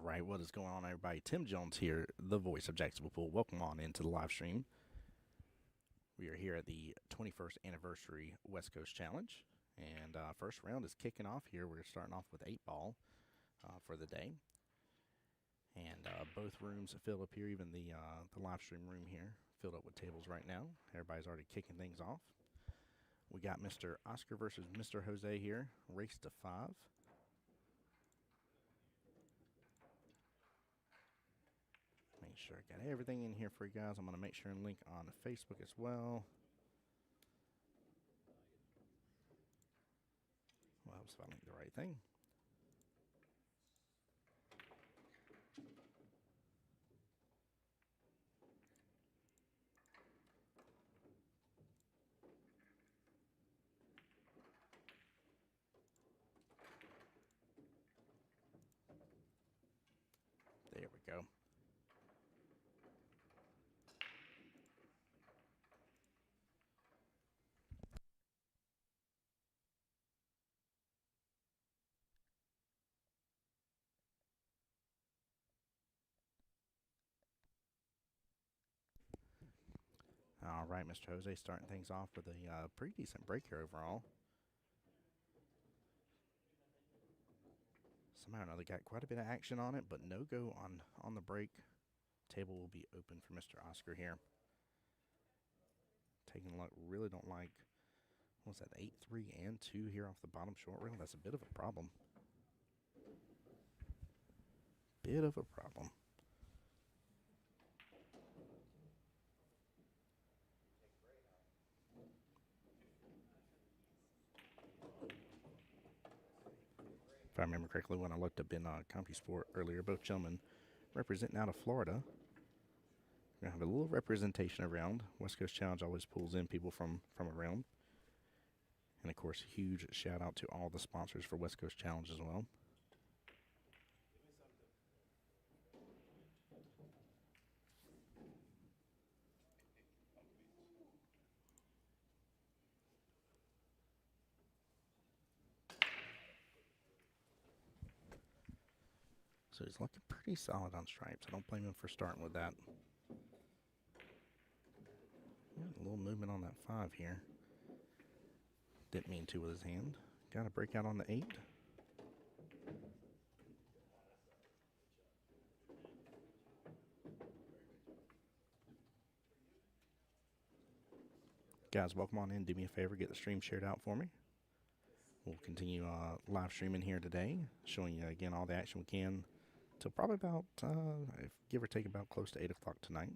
right, what is going on, everybody? Tim Jones here, the voice of Jacksonville Pool. Welcome on into the live stream. We are here at the 21st anniversary West Coast Challenge, and first round is kicking off here. We're starting off with 8-ball for the day, and both rooms filled up here. Even the live stream room here filled up with tables right now. Everybody's already kicking things off. We got Mr. Oscar versus Mr. Jose here, race to 5. Make sure I got everything in here for you guys. I'm going to make sure and link on Facebook as well. Well, I was if I link the right thing. There we go. All right, Mr. Jose starting things off with a pretty decent break here overall. Somehow or another got quite a bit of action on it, but no go on the break. Table will be open for Mr. Oscar here. Taking a look, really don't like, what's that, 8, 3, and 2 here off the bottom short rail. That's a bit of a problem. Bit of a problem. If I remember correctly, when I looked up in CompuSport earlier, both gentlemen representing out of Florida. We're going to have a little representation around. West Coast Challenge always pulls in people from around. And, of course, huge shout-out to all the sponsors for West Coast Challenge as well. So he's looking pretty solid on stripes. I don't blame him for starting with that. Yeah, a little movement on that 5 here. Didn't mean to with his hand. Got a breakout on the 8. Guys, welcome on in. Do me a favor, get the stream shared out for me. We'll continue live streaming here today, showing you again all the action we can till probably about, give or take, about close to 8 o'clock tonight.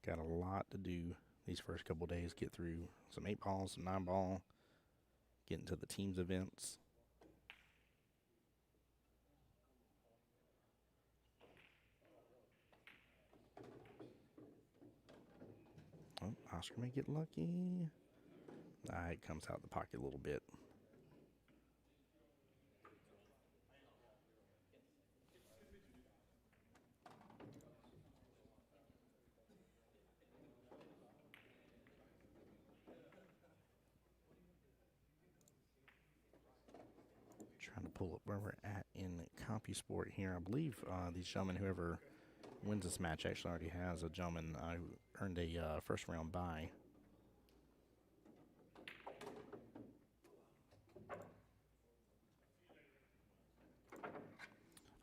Got a lot to do these first couple days. Get through some 8-ball, some 9-ball, get into the teams events. Oh, Oscar may get lucky. It comes out the pocket a little bit. Trying to pull up where we're at in CompuSport here. I believe these gentlemen, whoever wins this match, actually already has a gentleman who earned a first round bye.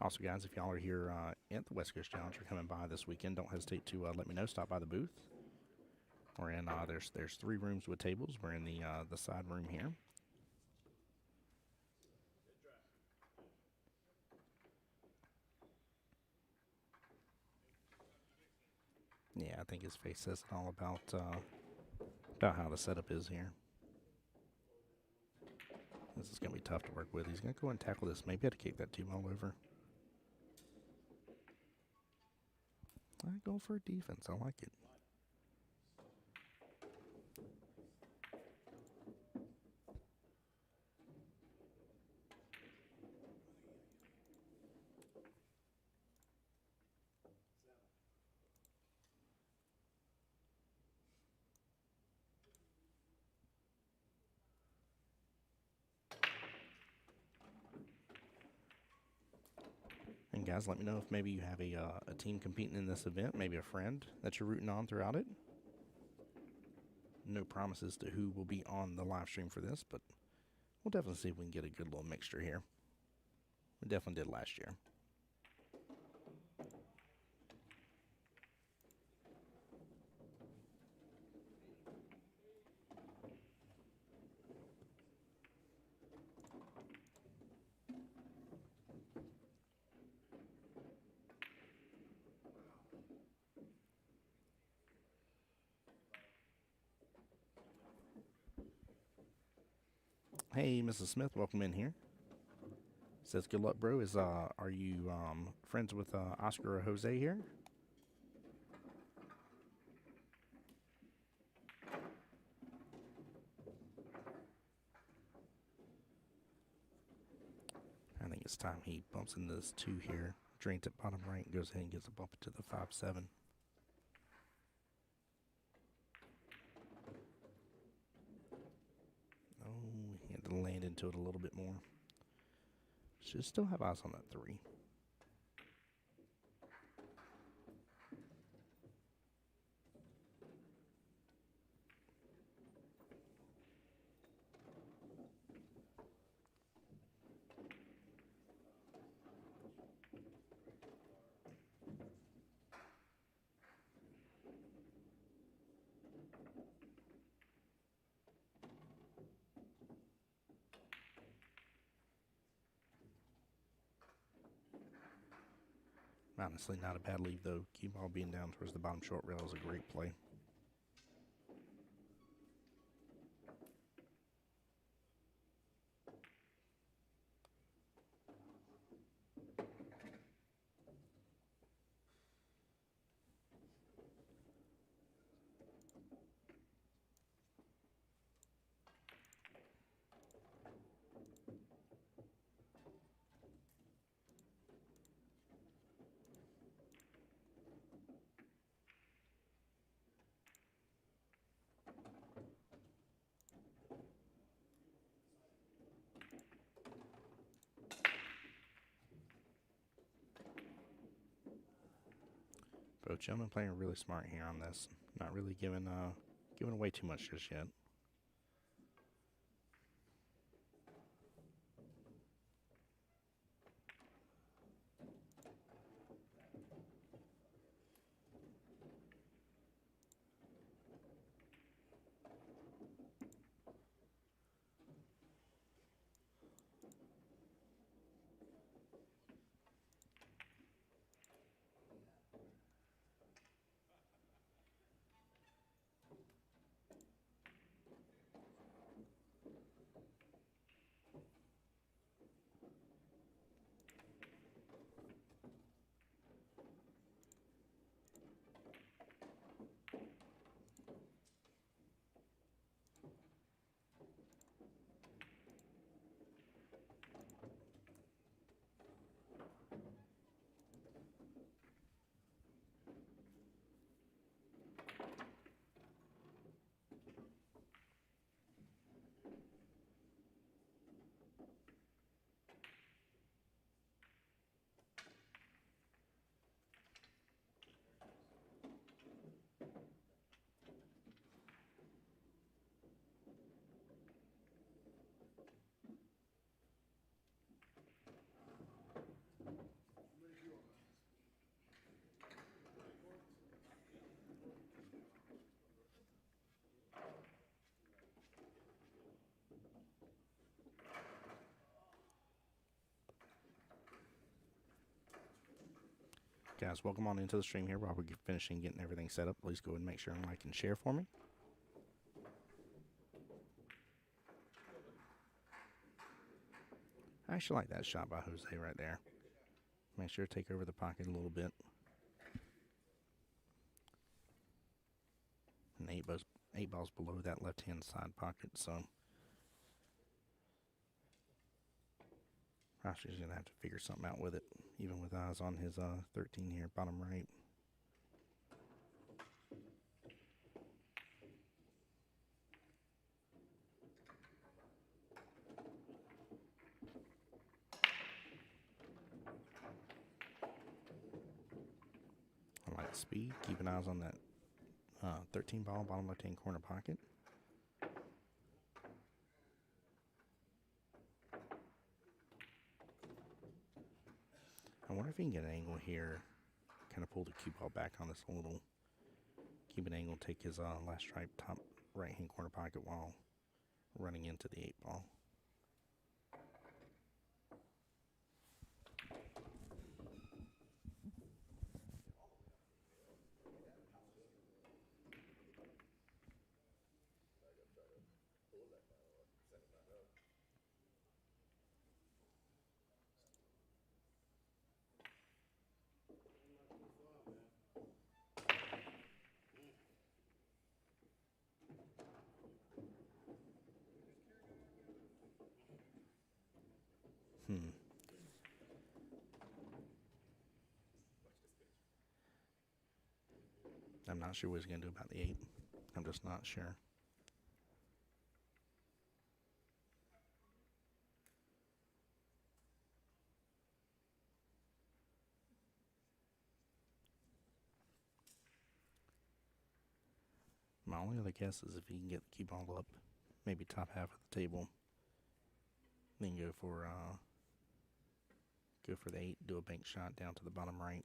Also, guys, if y'all are here at the West Coast Challenge or coming by this weekend, don't hesitate to let me know. Stop by the booth. We're in. There's 3 rooms with tables. We're in the side room here. Yeah, I think his face says it all about how the setup is here. This is gonna be tough to work with. He's gonna go and tackle this. Maybe I had to kick that 2-ball over. I go for defense. I like it. And guys, let me know if maybe you have a team competing in this event, maybe a friend that you're rooting on throughout it. No promises to who will be on the live stream for this, but we'll definitely see if we can get a good little mixture here. We definitely did last year. Hey, Mrs. Smith, welcome in here. Says, good luck, bro. Are you friends with Oscar or Jose here? I think it's time he bumps into this 2 here. Drains at bottom right, goes ahead and gets a bump to the 5-7. Oh, he had to land into it a little bit more. Should still have eyes on that 3. Honestly, not a bad leave, though. Cue ball being down towards the bottom short rail is a great play. Both gentlemen playing really smart here on this. Not really giving away too much just yet. Guys, welcome on into the stream here while we're finishing getting everything set up. Please go ahead and make sure and like and share for me. I actually like that shot by Jose right there. Make sure to take over the pocket a little bit. And 8 balls below that left-hand side pocket, so Roshi's going to have to figure something out with it, even with eyes on his 13 here, bottom right. speed. Keeping eyes on that 13 ball, bottom left-hand corner pocket. I wonder if he can get an angle here, kind of pull the cue ball back on this little, keep an angle, take his last stripe top right-hand corner pocket while running into the 8 ball. I'm not sure what he's going to do about the 8. I'm just not sure. My only other guess is if he can get the cue ball up, maybe top half of the table, then go for the 8, do a bank shot down to the bottom right.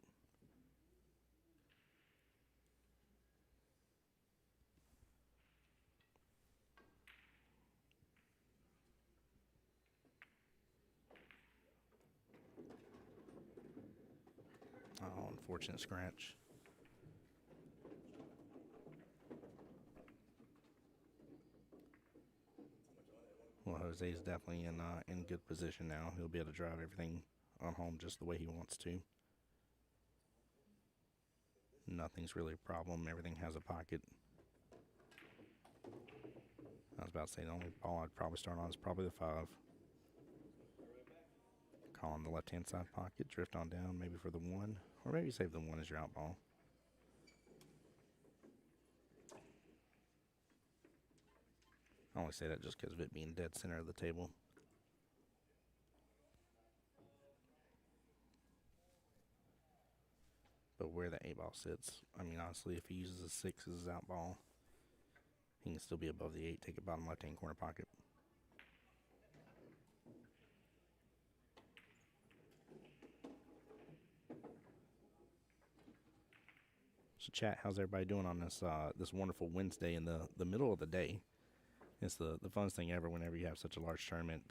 Oh, unfortunate scratch. Well, Jose is definitely in good position now. He'll be able to drive everything on home just the way he wants to. Nothing's really a problem. Everything has a pocket. I was about to say the only ball I'd probably start on is probably the 5. Call on the left-hand side pocket, drift on down maybe for the 1, or maybe save the 1 as your out ball. I only say that just because of it being dead center of the table. But where the 8 ball sits, I mean, honestly, if he uses a 6 as his out ball, he can still be above the 8, take it bottom left-hand corner pocket. So chat, how's everybody doing on this this wonderful Wednesday in the middle of the day? It's the funnest thing ever whenever you have such a large tournament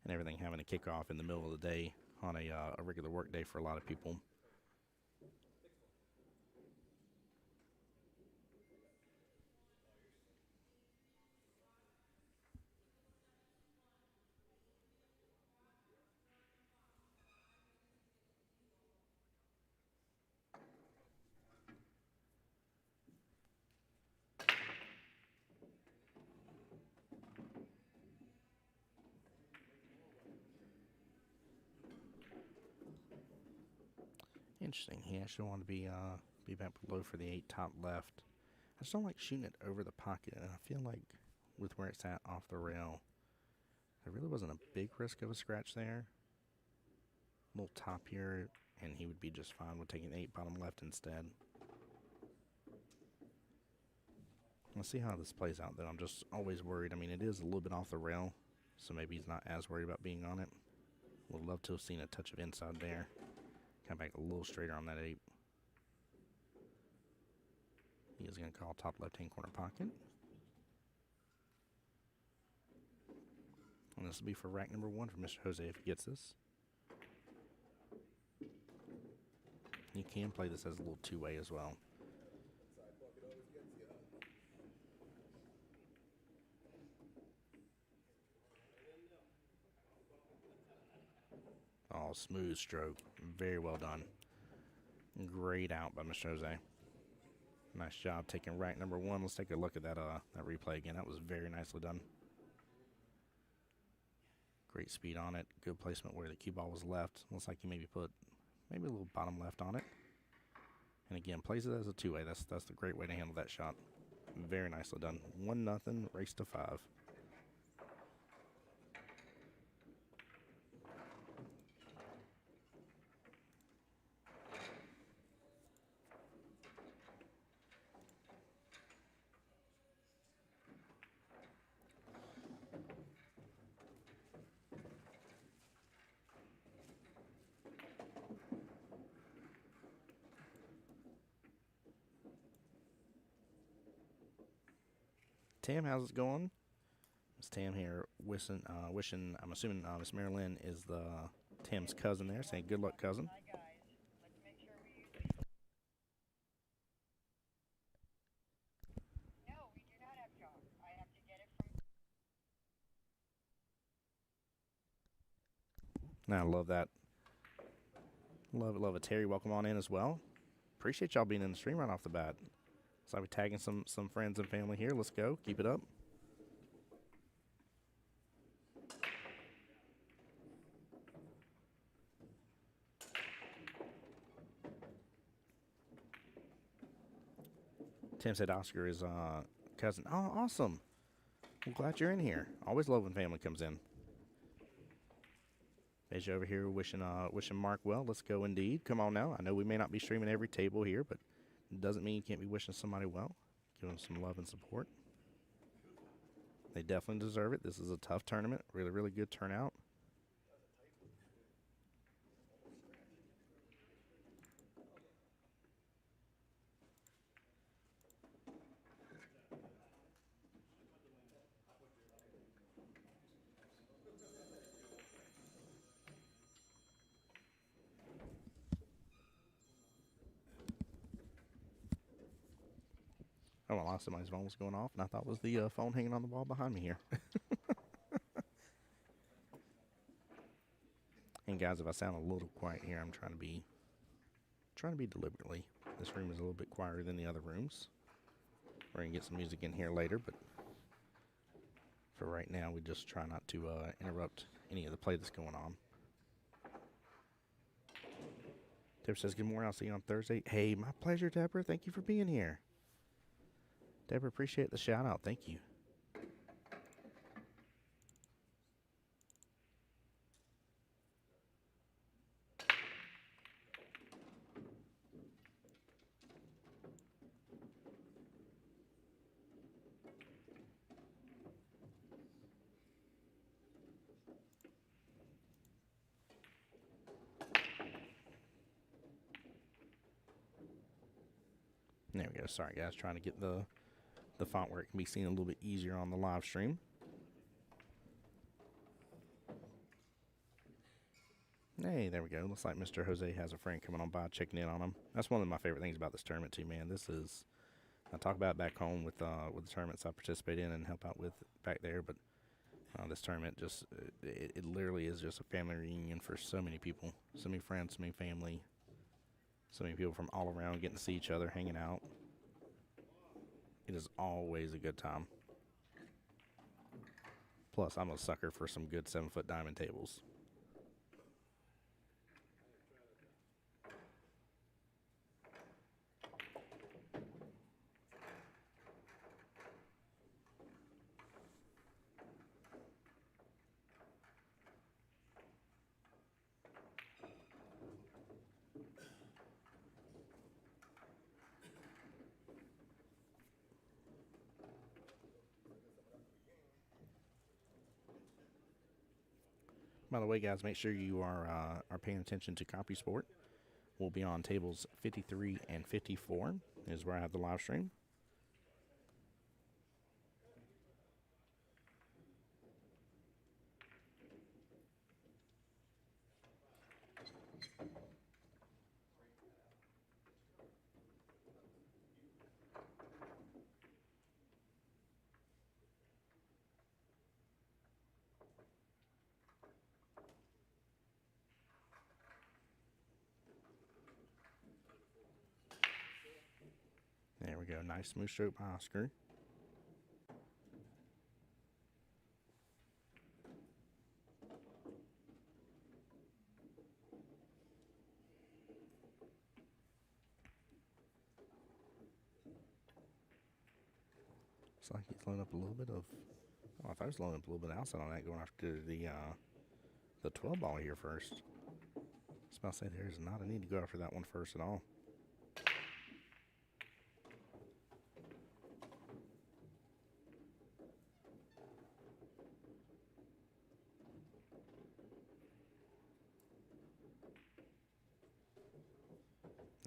and everything having to kick off in the middle of the day on a regular work day for a lot of people. Interesting. He actually wanted to be back below for the 8 top left. I just don't like shooting it over the pocket, and I feel like with where it's at off the rail, there really wasn't a big risk of a scratch there. A little top here, and he would be just fine with taking 8 bottom left instead. Let's see how this plays out, though. I'm just always worried. I mean, it is a little bit off the rail, so maybe he's not as worried about being on it. Would love to have seen a touch of inside there. Come back a little straighter on that 8. He is going to call top left-hand corner pocket. And this will be for rack number 1 for Mr. Jose if he gets this. You can play this as a little 2-way as well. Oh, smooth stroke. Very well done. Great out by Mr. Jose. Nice job taking rack number 1. Let's take a look at that replay again. That was very nicely done. Great speed on it. Good placement where the cue ball was left. Looks like he maybe put a little bottom left on it. And again, plays it as a 2-way. That's the great way to handle that shot. Very nicely done. 1-0, race to 5. Tam, how's it going? Miss Tam here, wishing. I'm assuming Miss Marilyn is the Tam's cousin there, saying good luck, cousin. I love that. Love it, love it. Terry, welcome on in as well. Appreciate y'all being in the stream right off the bat. So I'll be tagging some friends and family here. Let's go. Keep it up. Tim said Oscar is cousin. Oh, awesome. I'm glad you're in here. Always love when family comes in. Benji over here wishing Mark well. Let's go indeed. Come on now. I know we may not be streaming every table here, but it doesn't mean you can't be wishing somebody well. Give them some love and support. They definitely deserve it. This is a tough tournament. Really, really good turnout. Oh, well, somebody's phone was going off, and I thought it was the phone hanging on the wall behind me here. And guys, if I sound a little quiet here, I'm trying to be deliberately. This room is a little bit quieter than the other rooms. We're gonna get some music in here later, but for right now, we just try not to interrupt any of the play that's going on. Deborah says, good morning, I'll see you on Thursday. Hey, my pleasure, Deborah. Thank you for being here. Deborah, appreciate the shout out. Thank you. There we go. Sorry, guys. Trying to get the font where it can be seen a little bit easier on the live stream. Hey, there we go. Looks like Mr. Jose has a friend coming on by, checking in on him. That's one of my favorite things about this tournament, too, man. This is, I talk about it back home with the tournaments I participate in and help out with back there, but this tournament just, it literally is just a family reunion for so many people. So many friends, so many family, so many people from all around getting to see each other, hanging out. It is always a good time. Plus, I'm a sucker for some good 7-foot diamond tables. By the way, guys, make sure you are paying attention to CompuSport. We'll be on tables 53 and 54 is where I have the live stream. There we go. Nice smooth stroke by Oscar. Looks like he's loading up a little bit of. Oh, I thought he was loading up a little bit of outside on that, going after the 12 ball here first. I was about to say there is not a need to go after that one first at all.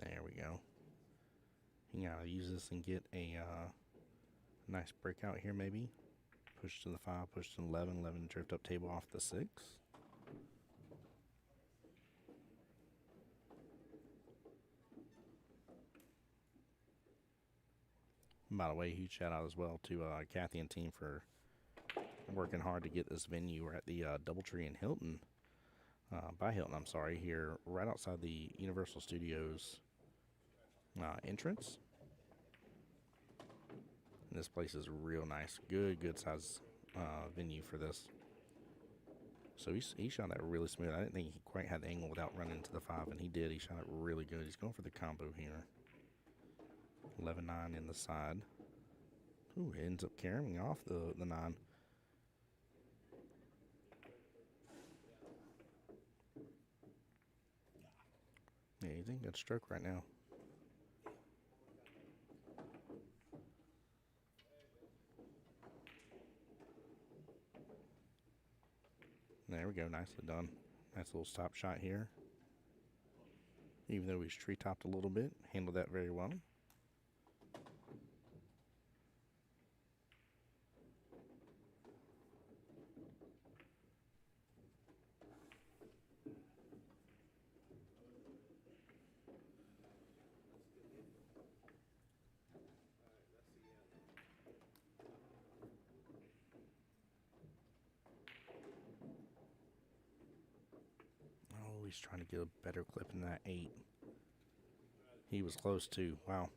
There we go. You gotta use this and get a Nice breakout here, maybe. Push to the 5, push to 11, 11 drift up table off the 6. By the way, huge shout out as well to Kathy and team for working hard to get this venue. We're at the Doubletree in Hilton, by Hilton, I'm sorry, here right outside the Universal Studios entrance. And this place is real nice. Good size venue for this. So he shot that really smooth. I didn't think he quite had the angle without running into the 5, and he did. He shot it really good. He's going for the combo here. 11-9 in the side. Ooh, it ends up carrying off the 9. Yeah, he's in good stroke right now. There we go, nicely done. Nice little stop shot here. Even though he's tree-topped a little bit, handled that very well. He's trying to get a better clip in that 8. He was close too. Wow.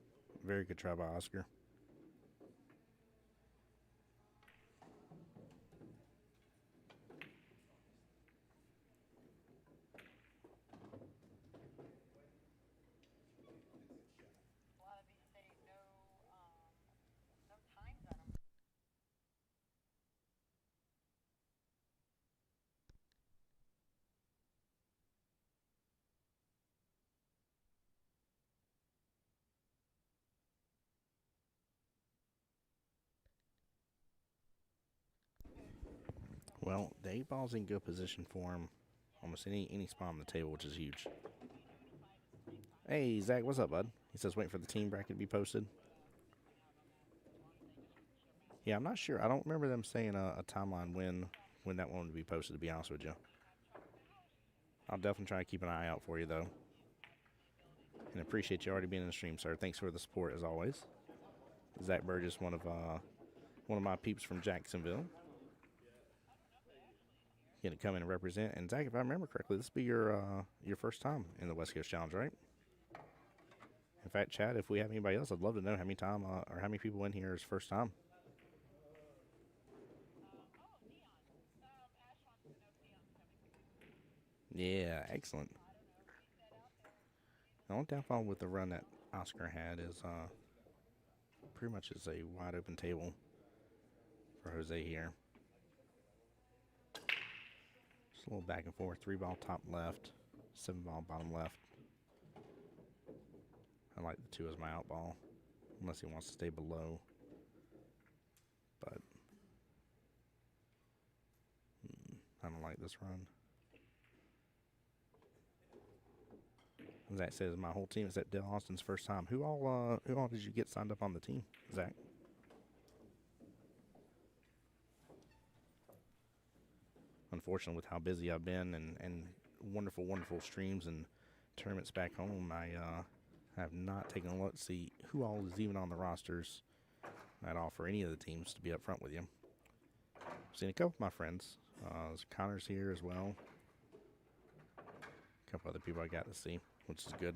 Very good try by Oscar. Well, the 8 ball's in good position for him. Almost any spot on the table, which is huge. Hey, Zach, what's up, bud? He says waiting for the team bracket to be posted. Yeah, I'm not sure. I don't remember them saying a timeline when that one would be posted, to be honest with you. I'll definitely try to keep an eye out for you, though. And appreciate you already being in the stream, sir. Thanks for the support, as always. Zach Burgess, one of my peeps from Jacksonville. Going to come in and represent. And Zach, if I remember correctly, this will be your first time in the West Coast Challenge, right? In fact, Chad, if we have anybody else, I'd love to know how many people in here is first time. Yeah, excellent. The only downfall with the run that Oscar had is pretty much is a wide open table for Jose here. Just a little back and forth. 3 ball top left, 7 ball bottom left. I like the 2 as my out ball, unless he wants to stay below. But I don't like this run. Zach says my whole team is at Dale Austin's first time. Who all did you get signed up on the team, Zach? Unfortunately, with how busy I've been and wonderful streams and tournaments back home, I have not taken a look to see who all is even on the rosters at all for any of the teams, to be up front with you. I've seen a couple of my friends. Connor's here as well. A couple other people I got to see, which is good.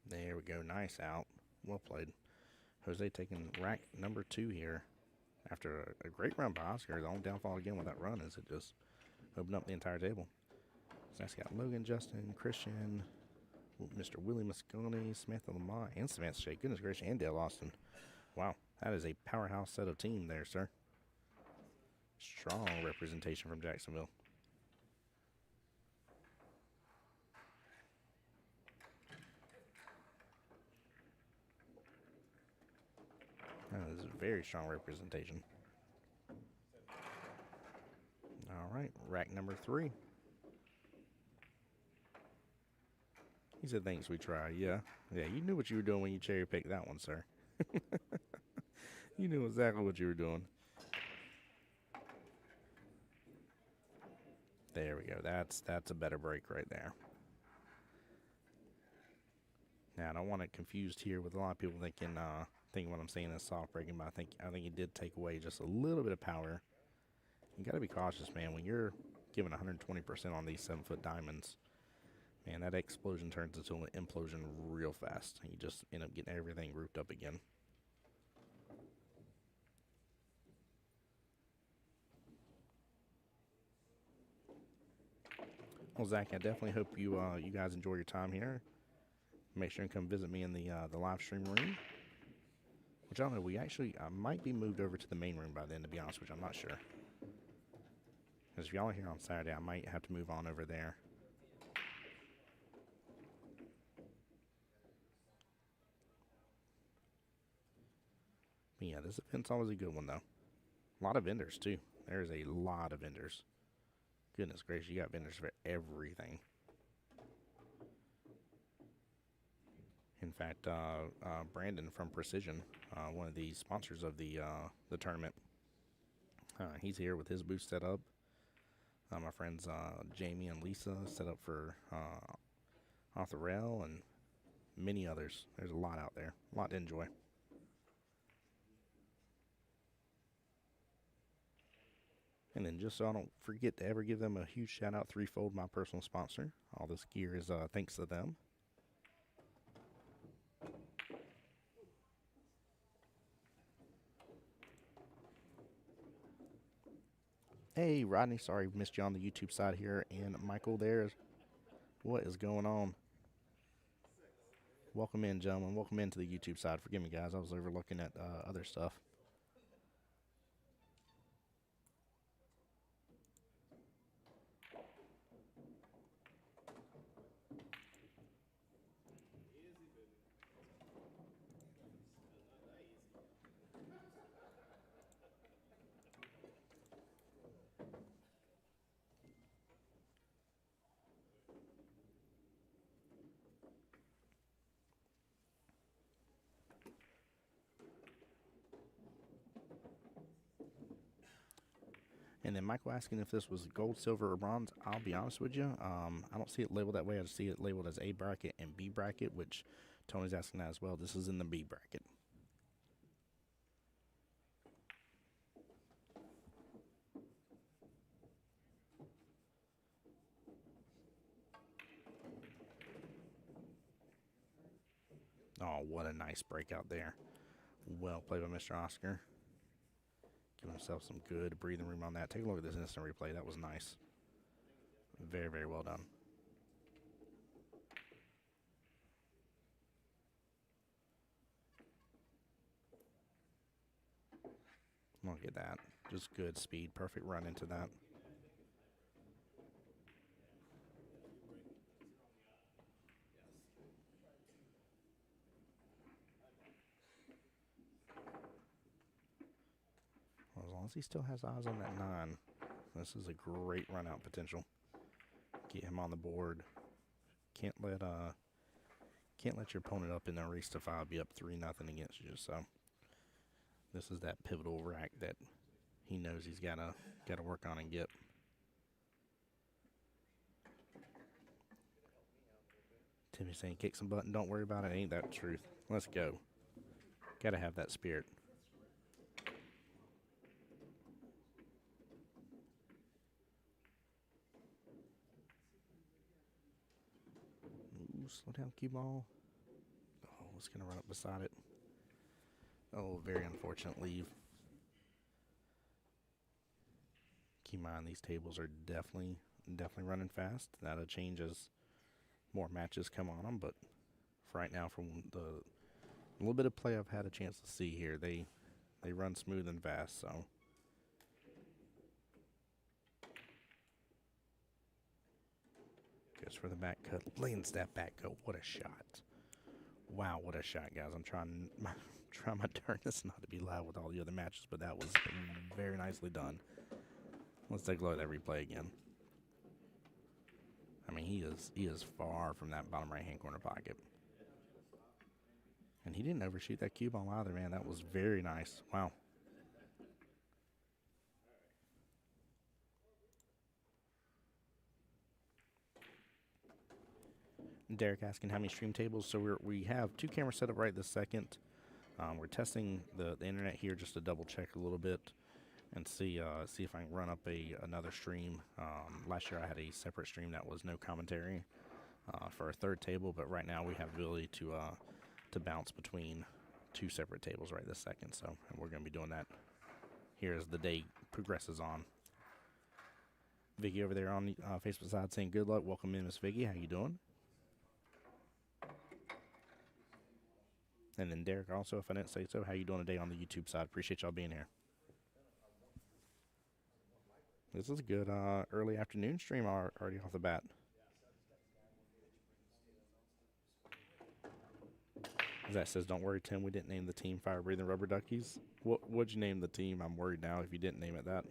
There we go. Nice out. Well played. Jose taking rack number 2 here after a great run by Oscar. The only downfall again with that run is it just opened up the entire table. So that's got Logan, Justin, Christian, Mr. Willie Moscone, Samantha Lamont, and Samantha Shea. Goodness gracious, and Dale Austin. Wow, that is a powerhouse set of team there, sir. Strong representation from Jacksonville. Very strong representation. All right, rack number 3. He said, thanks, we try. Yeah, you knew what you were doing when you cherry picked that one, sir. You knew exactly what you were doing. There we go. That's a better break right there. Now, I don't want it confused here with a lot of people thinking what I'm saying is soft breaking, but I think it did take away just a little bit of power. You got to be cautious, man. When you're giving 120% on these 7-foot diamonds, man, that explosion turns into an implosion real fast. You just end up getting everything grouped up again. Well, Zach, I definitely hope you you guys enjoy your time here. Make sure and come visit me in the live stream room. Which I don't know. I might be moved over to the main room by then, to be honest with you. I'm not sure. Because if y'all are here on Saturday, I might have to move on over there. But yeah, this event's always a good one, though. A lot of vendors, too. There's a lot of vendors. Goodness gracious, you got vendors for everything. In fact, Brandon from Precision, one of the sponsors of the tournament, he's here with his booth set up. My friends Jamie and Lisa set up for Off the Rail and many others. There's a lot out there, a lot to enjoy. And then just so I don't forget to ever give them a huge shout out, Threefold, my personal sponsor. All this gear is thanks to them. Hey, Rodney, sorry missed you on the YouTube side here. And Michael there. What is going on? Welcome in, gentlemen. Welcome into the YouTube side. Forgive me, guys. I was overlooking at other stuff. And then Michael asking if this was gold, silver, or bronze. I'll be honest with you. I don't see it labeled that way. I just see it labeled as A bracket and B bracket, which Tony's asking that as well. This is in the B bracket. Oh, what a nice breakout there. Well played by Mr. Oscar. Give himself some good breathing room on that. Take a look at this instant replay. That was nice. Very, very well done. Look at that. Just good speed. Perfect run into that. Well, as long as he still has eyes on that 9, this is a great run out potential. Get him on the board. Can't let your opponent up in the race to 5 be up 3-0 against you. So this is that pivotal rack that he knows he's gotta work on and get. Timmy's saying kick some butt and don't worry about it. Ain't that the truth? Let's go. Gotta have that spirit. Ooh, slow down, cue ball. Oh, it's gonna run up beside it. Oh, very unfortunate leave. Keep in mind these tables are definitely running fast. That'll change as more matches come on them, but for right now, from the little bit of play I've had a chance to see here, they run smooth and fast. So goes for the back cut, lands that back cut. What a shot! Wow, what a shot, guys! I'm trying try my darndest not to be loud with all the other matches, but that was very nicely done. Let's take a look at that replay again. I mean, he is far from that bottom right-hand corner pocket. And he didn't overshoot that cue ball either, man. That was very nice. Wow. Derek asking how many stream tables. So we have 2 cameras set up right this second. We're testing the internet here just to double check a little bit and see if I can run up another stream. Last year I had a separate stream that was no commentary for a third table, but right now we have the ability to bounce between 2 separate tables right this second. So we're going to be doing that here as the day progresses on. Vicky over there on the Facebook side saying good luck. Welcome in, Miss Vicky. How you doing? And then Derek also, if I didn't say so, how you doing today on the YouTube side? Appreciate y'all being here. This is a good early afternoon stream already off the bat. That says, don't worry, Tim, we didn't name the team Fire Breathing Rubber Duckies. What'd you name the team? I'm worried now if you didn't name it that.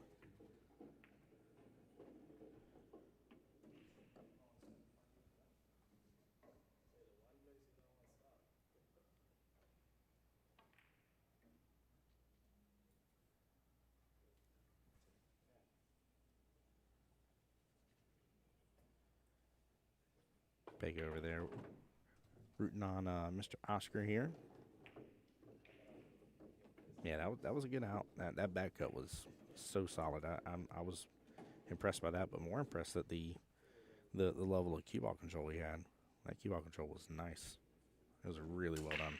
Big over there, rooting on Mr. Oscar here. Yeah, that was a good out. That back cut was so solid. I was impressed by that, but more impressed at the level of cue ball control he had. That cue ball control was nice. It was really well done.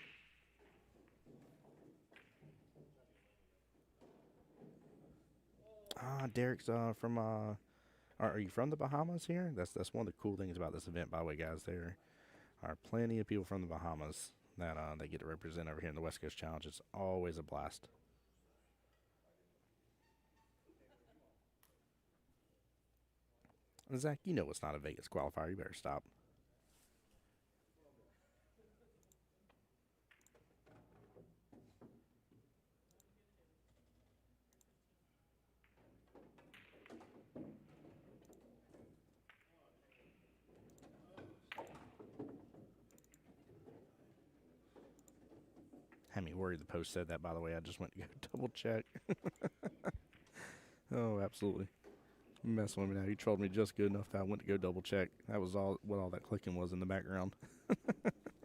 Derek's from Are you from the Bahamas here? That's one of the cool things about this event, by the way, guys. There are plenty of people from the Bahamas that they get to represent over here in the West Coast Challenge. It's always a blast. Zach, you know it's not a Vegas qualifier. You better stop. Had me worried the post said that, by the way. I just went to go double check. Oh, absolutely. Messing with me now. You trolled me just good enough that I went to go double check. That was what all that clicking was in the background.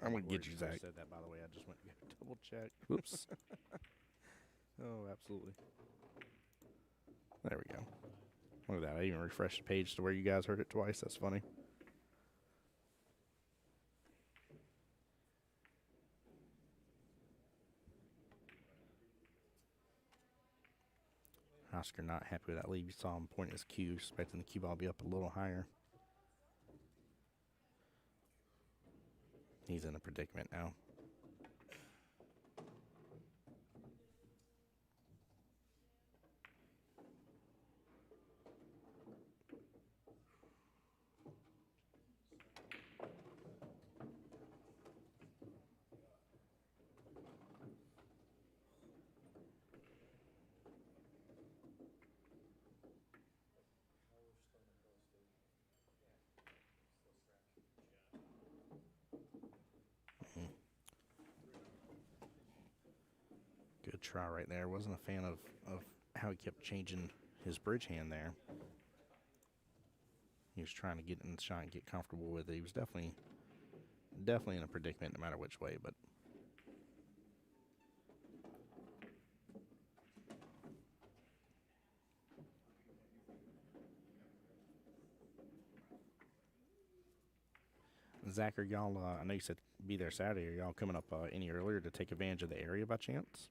I'm going to get you, Zach. Said that, by the way. I just went to go double check. Oops. Oh, absolutely. There we go. Look at that. I even refreshed the page to where you guys heard it twice. That's funny. Oscar not happy with that lead. You saw him point his cue, expecting the cue ball to be up a little higher. He's in a predicament now. Good try right there. Wasn't a fan of how he kept changing his bridge hand there. He was trying to get in the shot and get comfortable with it. He was definitely in a predicament no matter which way, but Zach, are y'all, I know you said be there Saturday. Are y'all coming up any earlier to take advantage of the area by chance?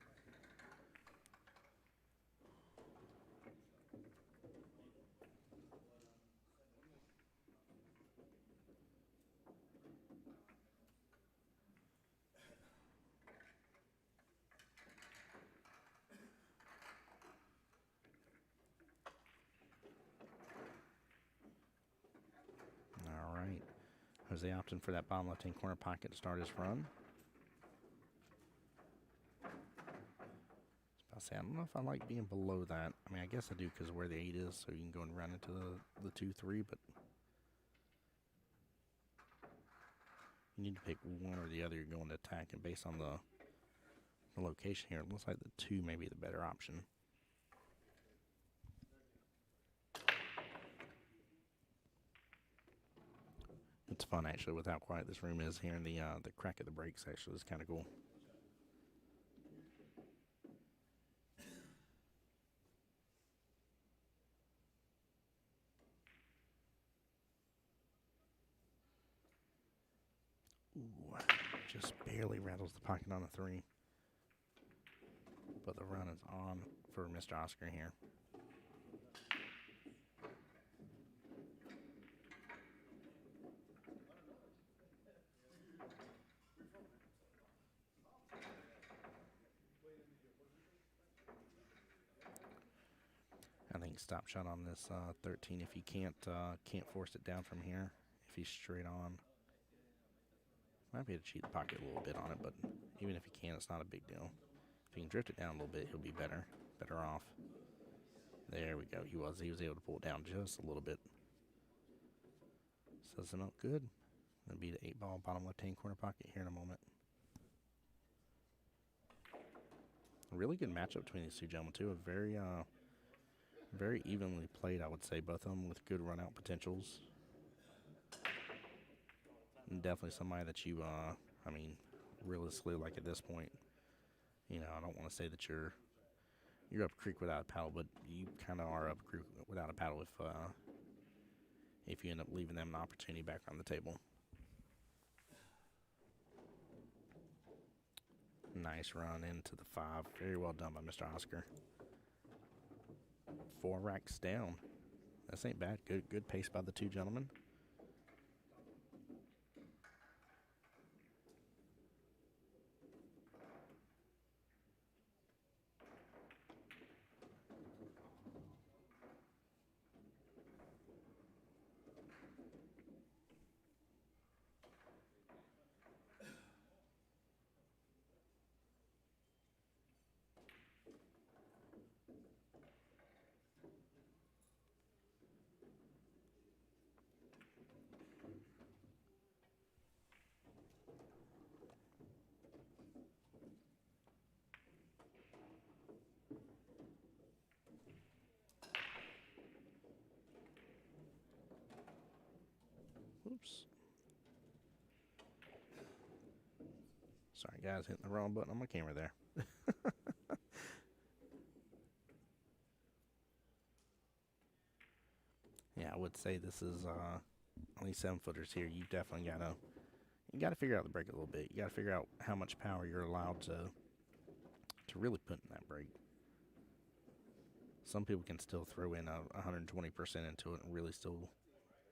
All right. Jose opting for that bottom left-hand corner pocket to start his run. say, I don't know if I like being below that. I mean, I guess I do because of where the 8 is, so you can go and run into the 2-3, but you need to pick one or the other you're going to attack, and based on the location here, it looks like the 2 may be the better option. It's fun, actually, with how quiet this room is. Hearing the crack of the brakes, actually, is kind of cool. Ooh, just barely rattles the pocket on the 3. But the run is on for Mr. Oscar here. I think stop shot on this 13 if he can't force it down from here. If he's straight on, might be able to cheat the pocket a little bit on it, but even if he can, it's not a big deal. If he can drift it down a little bit, he'll be better off. There we go. He was able to pull it down just a little bit. Says it up good. Gonna be the 8-ball bottom left-hand corner pocket here in a moment. A really good matchup between these two gentlemen too. A very evenly played, I would say. Both of them with good run-out potentials. And definitely somebody that you, I mean, realistically, like at this point, you know, I don't want to say that you're up creek without a paddle, but you kind of are up creek without a paddle if you end up leaving them an opportunity back on the table. Nice run into the 5. Very well done by Mr. Oscar. 4 racks down. This ain't bad. Good pace by the two gentlemen. Oops. Sorry, guys, hitting the wrong button on my camera there. Yeah, I would say this is only 7-footers here. You definitely gotta figure out the brake a little bit. You gotta figure out how much power you're allowed to really put in that brake. Some people can still throw in 120% into it and really still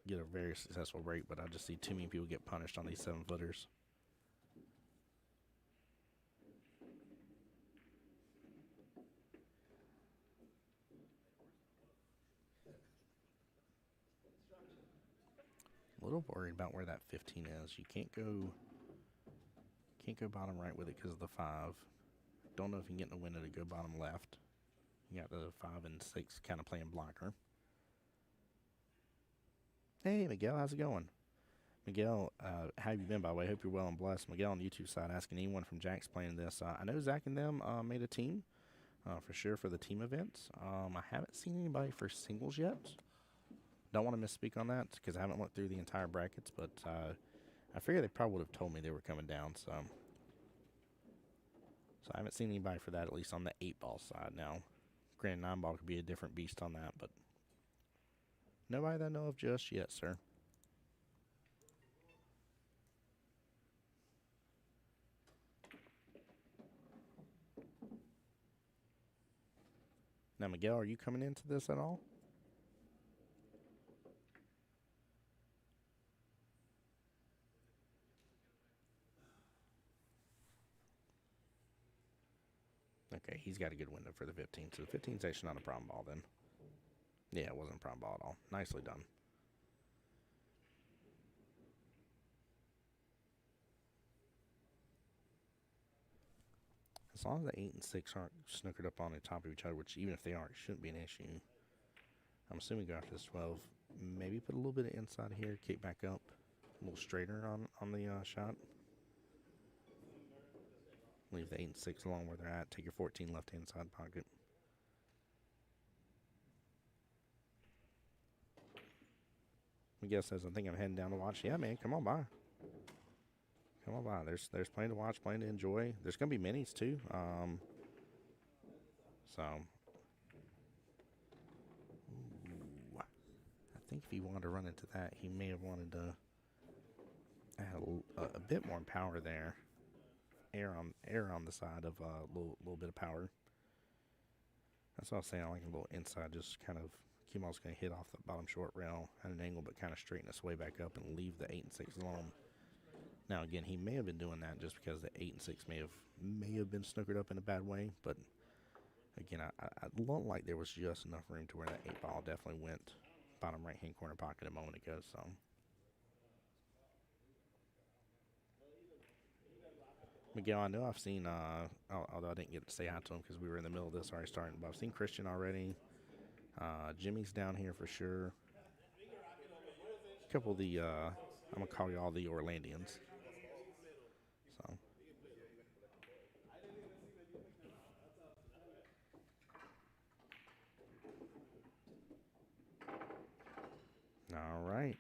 get a very successful brake, but I just see too many people get punished on these 7-footers. A little worried about where that 15 is. You can't go bottom right with it because of the 5. Don't know if you can get in the window to go bottom left. You got the 5 and 6 kind of playing blocker. Hey, Miguel, how's it going? Miguel, how have you been, by the way? Hope you're well and blessed. Miguel on the YouTube side asking anyone from Jax playing this. I know Zach and them made a team for sure for the team events. I haven't seen anybody for singles yet. Don't want to misspeak on that because I haven't looked through the entire brackets, but I figure they probably would have told me they were coming down. So I haven't seen anybody for that, at least on the 8-ball side. Now, granted, 9-ball could be a different beast on that, but nobody that I know of just yet, sir. Now, Miguel, are you coming into this at all? Okay, he's got a good window for the 15, so the 15's actually not a problem ball then. Yeah, it wasn't a problem ball at all. Nicely done. As long as the 8 and 6 aren't snookered up on the top of each other, which even if they are, it shouldn't be an issue. I'm assuming go after this 12. Maybe put a little bit of inside here, kick back up. A little straighter on the shot. Leave the 8 and 6 along where they're at. Take your 14 left-hand side pocket. Miguel says, I think I'm heading down to watch. Yeah, man, come on by. Come on by. There's plenty to watch, plenty to enjoy. There's going to be minis, too. So, ooh, I think if he wanted to run into that, he may have wanted to add a bit more power there. Air on the side of a little bit of power. That's what I was saying. I like a little inside, just kind of Kemal's going to hit off the bottom short rail at an angle, but kind of straighten its way back up and leave the 8 and 6 alone. Now again, he may have been doing that just because the 8 and 6 may have been snookered up in a bad way, but again, I don't like there was just enough room to where that 8 ball definitely went bottom right hand corner pocket a moment ago. So. Miguel, I know I've seen, although I didn't get to say hi to him because we were in the middle of this already starting, but I've seen Christian already. Jimmy's down here for sure. A couple of the, I'm going to call you all the Orlandians. So. All right.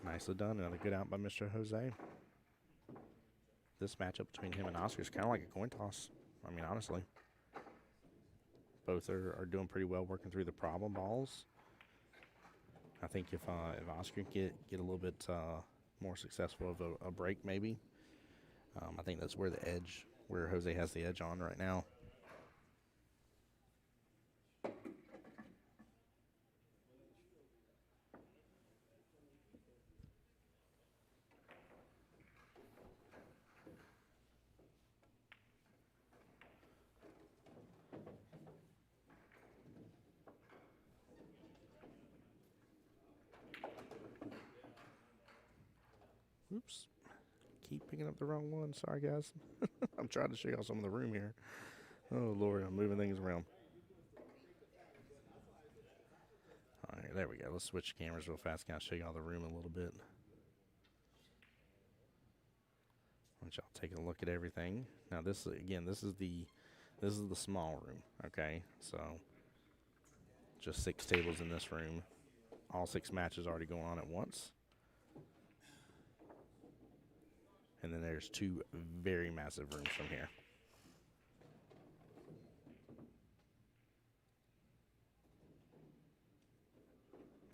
Nicely done. Another good out by Mr. Jose. This matchup between him and Oscar is kind of like a coin toss. I mean, honestly. Both are doing pretty well working through the problem balls. I think if Oscar can get a little bit more successful of a break, maybe. I think that's where where Jose has the edge on right now. Oops. Keep picking up the wrong one. Sorry, guys. I'm trying to show y'all some of the room here. Oh, Lord, I'm moving things around. All right, there we go. Let's switch cameras real fast. Kind of show y'all the room a little bit. I want y'all taking a look at everything. Now, this is the small room. Okay, so just 6 tables in this room. All 6 matches already going on at once. And then there's 2 very massive rooms from here.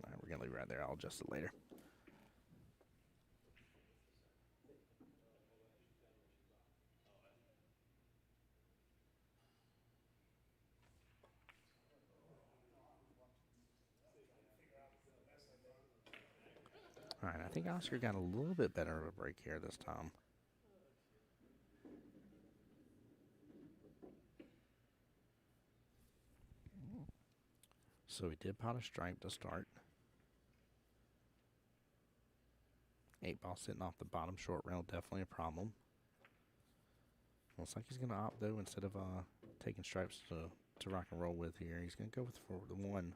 All right, we're going to leave it right there. I'll adjust it later. All right, I think Oscar got a little bit better of a break here this time. So he did pot a stripe to start. 8 ball sitting off the bottom short rail, definitely a problem. Looks like he's going to opt, though, instead of taking stripes to rock and roll with here. He's going to go with the 1.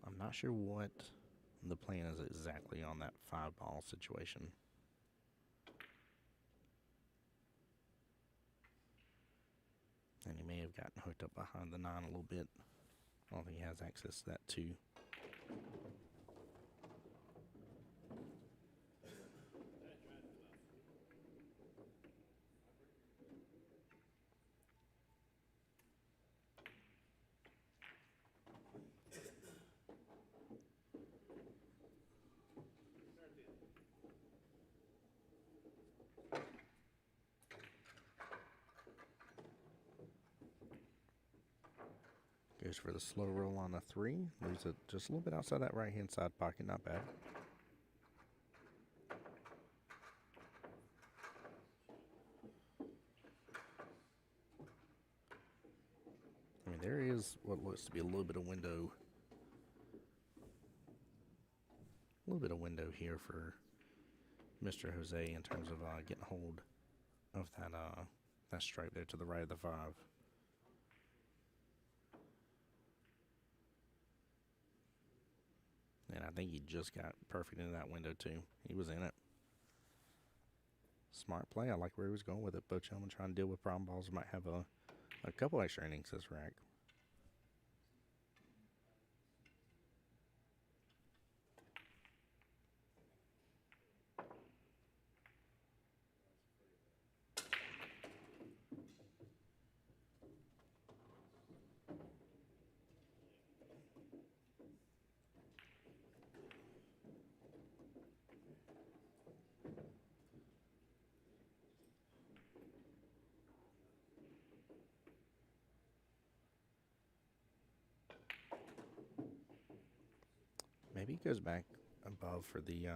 I'm not sure what the plan is exactly on that 5 ball situation. And he may have gotten hooked up behind the 9 a little bit. I don't think he has access to that 2. Goes for the slow roll on a 3. Leaves it just a little bit outside that right-hand side pocket. Not bad. I mean, there is what looks to be a little bit of window little bit of window here for Mr. Jose in terms of getting hold of that stripe there to the right of the 5. And I think he just got perfect into that window too. He was in it. Smart play. I like where he was going with it. Bo Chellman trying to deal with problem balls. Might have a couple extra innings this rack. Maybe he goes back above for the,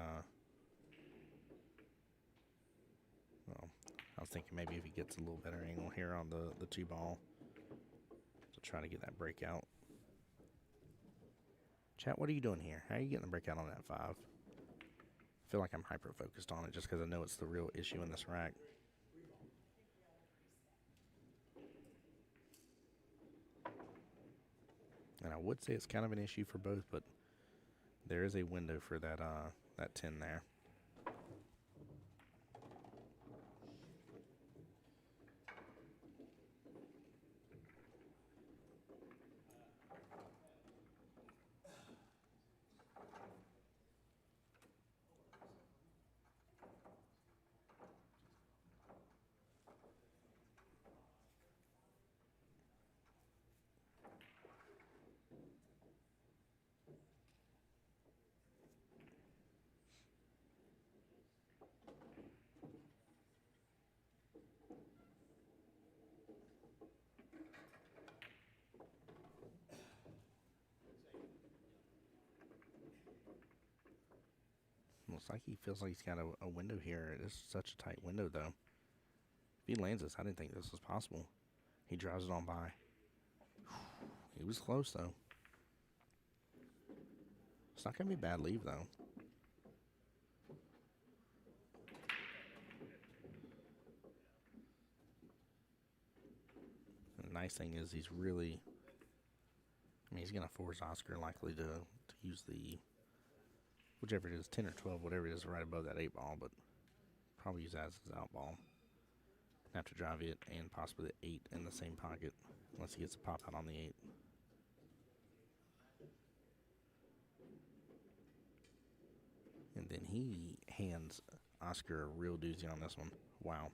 well, I was thinking maybe if he gets a little better angle here on the 2 ball to try to get that breakout. Chat, what are you doing here? How are you getting the breakout on that 5? I feel like I'm hyper-focused on it just because I know it's the real issue in this rack. And I would say it's kind of an issue for both, but there is a window for that 10 there. Looks like he feels like he's got a window here. It is such a tight window, though. If he lands this, I didn't think this was possible. He drives it on by. He was close, though. It's not going to be a bad leave, though. And the nice thing is he's really... I mean, he's going to force Oscar likely to use the... whichever it is, 10 or 12, whatever it is, right above that 8 ball, but probably use that as his out ball. Have to drive it and possibly the 8 in the same pocket, unless he gets a pop out on the 8. And then he hands Oscar a real doozy on this one. Wow.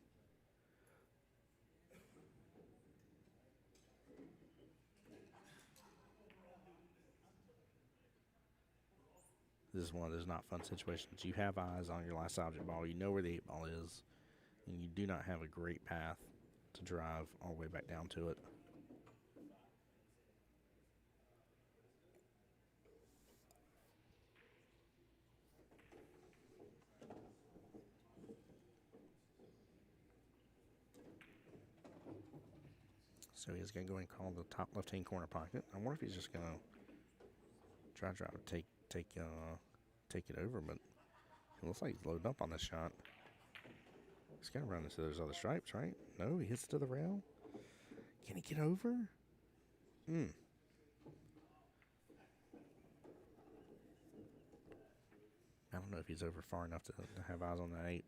This is one of those not fun situations. You have eyes on your last object ball. You know where the 8 ball is. And you do not have a great path to drive all the way back down to it. So he's going to go and call the top left-hand corner pocket. I wonder if he's just going to try to take it over, but it looks like he's loading up on this shot. He's got to run into those other stripes, right? No, he hits to the rail. Can he get over? I don't know if he's over far enough to have eyes on that 8.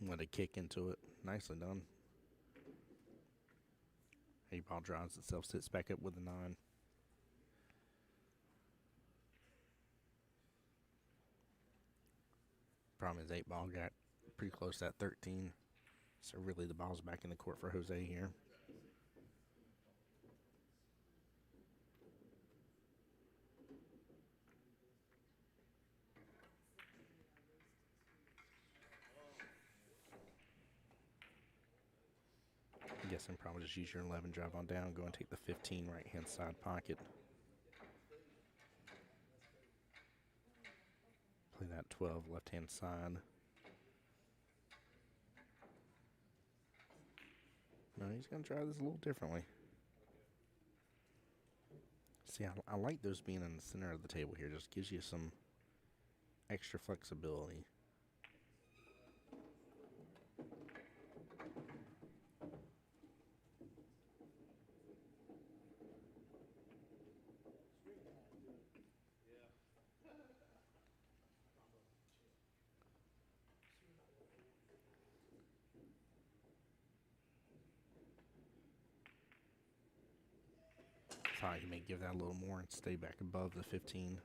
Let it kick into it. Nicely done. 8 ball drives itself, sits back up with a 9. Problem is 8 ball got pretty close to that 13. So really the ball's back in the court for Jose here. guessing probably just use your 11, drive on down, go and take the 15 right-hand side pocket. Play that 12 left-hand side. No, he's going to try this a little differently. See, I like those being in the center of the table here. Just gives you some extra flexibility. Thought he may give that a little more and stay back above the 15.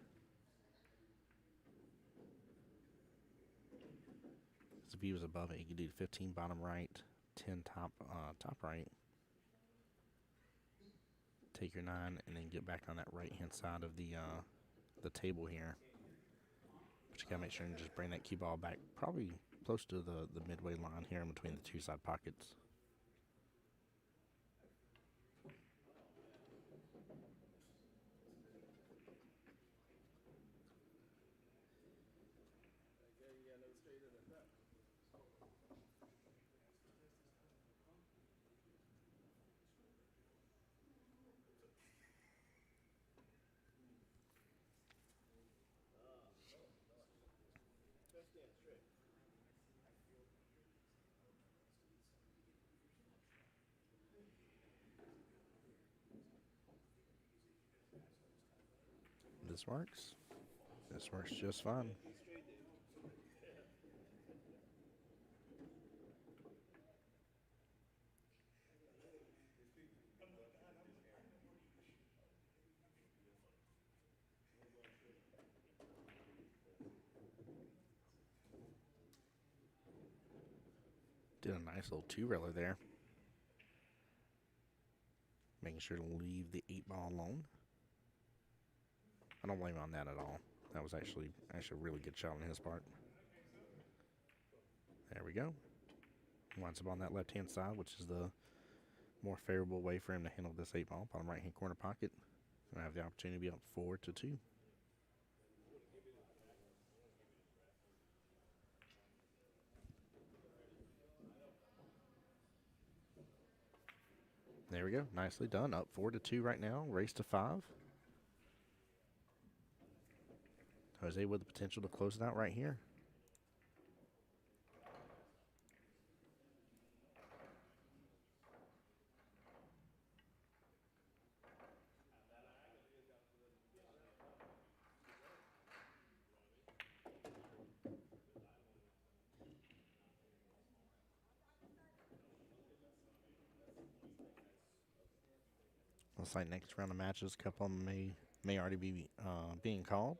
If he was above it, he could do 15 bottom right, 10 top right. Take your 9 and then get back on that right-hand side of the table here. But you gotta make sure and just bring that cue ball back, probably close to the midway line here in between the two side pockets. This works. This works just fine. Did a nice little two-railer there. Making sure to leave the 8-ball alone. I don't blame him on that at all. That was actually a really good shot on his part. There we go. Winds up on that left-hand side, which is the more favorable way for him to handle this 8-ball. Bottom right-hand corner pocket. And I have the opportunity to be up 4-2. There we go. Nicely done. Up 4-2 right now. Race to 5. Jose with the potential to close it out right here. Looks like next round of matches, a couple of them may already be being called.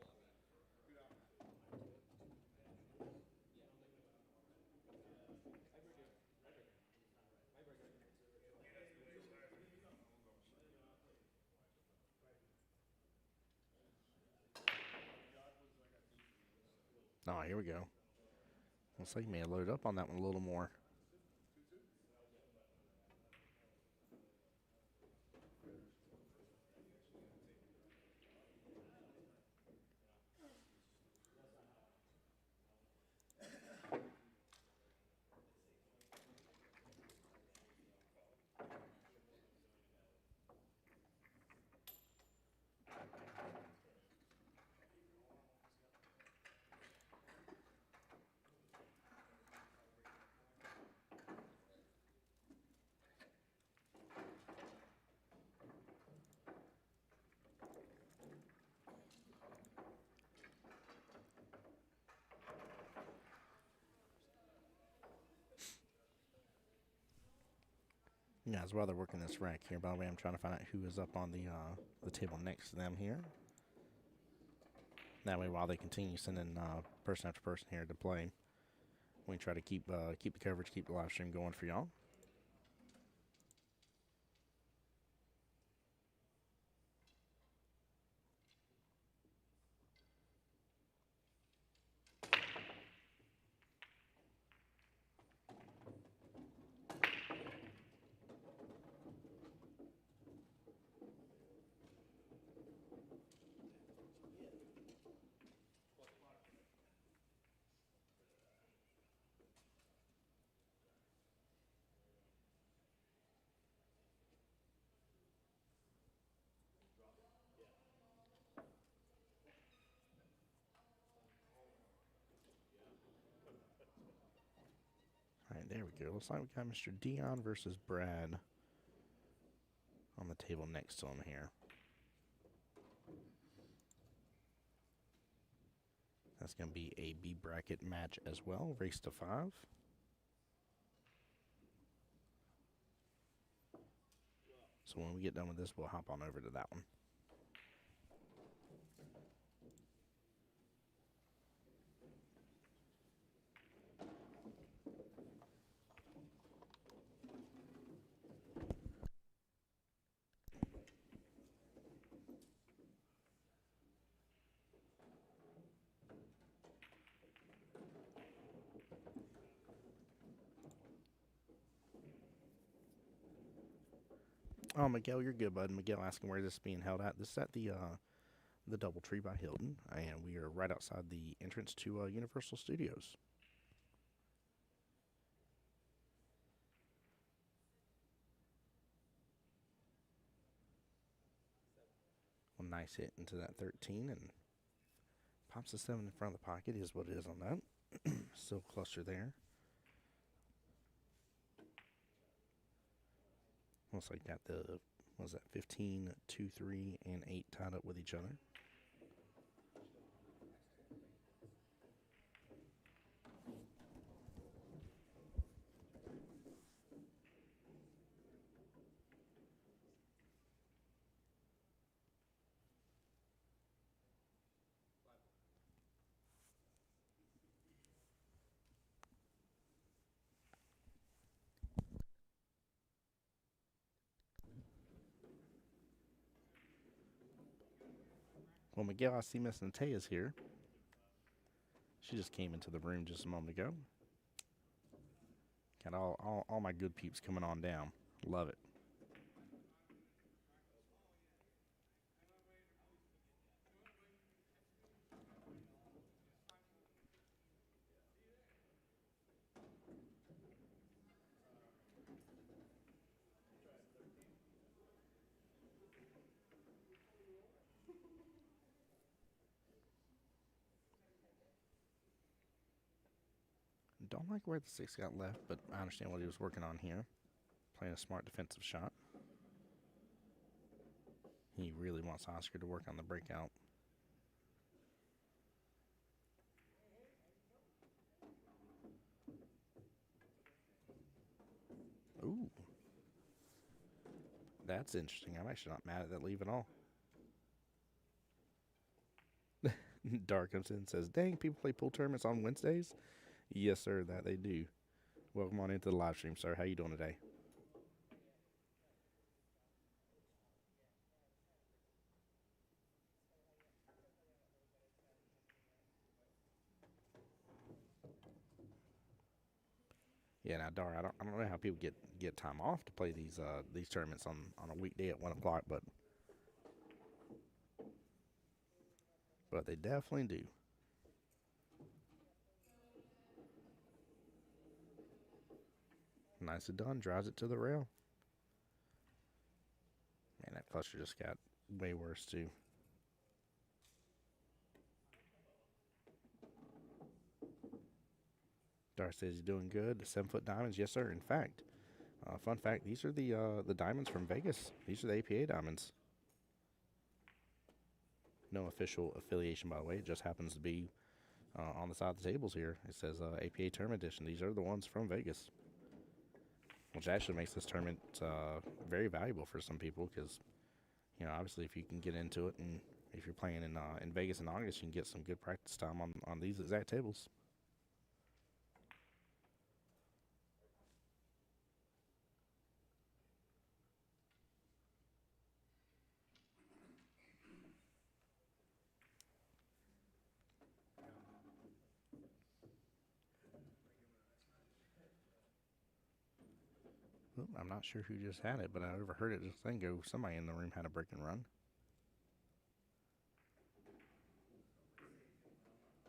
Oh, here we go. Looks like he may have loaded up on that one a little more. Yeah, as well they're working this rack here. By the way, I'm trying to find out who is up on the table next to them here. That way, while they continue sending person after person here to play, we try to keep the coverage, keep the live stream going for y'all. there we go. Looks like we got Mr. Dion versus Brad on the table next to him here. That's going to be a B bracket match as well. Race to 5. So when we get done with this, we'll hop on over to that one. Oh, Miguel, you're good, bud. Miguel asking where this is being held at. This is at the DoubleTree by Hilton, and we are right outside the entrance to Universal Studios. Well, nice hit into that 13, and pops the 7 in front of the pocket is what it is on that. Still cluster there. Looks like got the, what was that, 15, 2, 3, and 8 tied up with each other. Well, Miguel, I see Miss Natea's here. She just came into the room just a moment ago. Got all my good peeps coming on down. Love it. Don't like where the 6 got left, but I understand what he was working on here. Playing a smart defensive shot. He really wants Oscar to work on the breakout. Ooh. That's interesting. I'm actually not mad at that leave at all. Dark comes in and says, dang, people play pool tournaments on Wednesdays? Yes, sir, that they do. Welcome on into the live stream, sir. How you doing today? Yeah, now, Dar, I don't know how people get time off to play these tournaments on a weekday at 1 o'clock, but they definitely do. Nicely done. Drives it to the rail. Man, that cluster just got way worse, too. Dar says he's doing good. The 7-foot diamonds, yes, sir. In fact, fun fact, these are the diamonds from Vegas. These are the APA diamonds. No official affiliation, by the way. It just happens to be on the side of the tables here. It says APA Tournament Edition. These are the ones from Vegas, which actually makes this tournament very valuable for some people because, you know, obviously if you can get into it and if you're playing in Vegas in August, you can get some good practice time on these exact tables. I'm not sure who just had it, but I overheard it just then go. Somebody in the room had a break and run.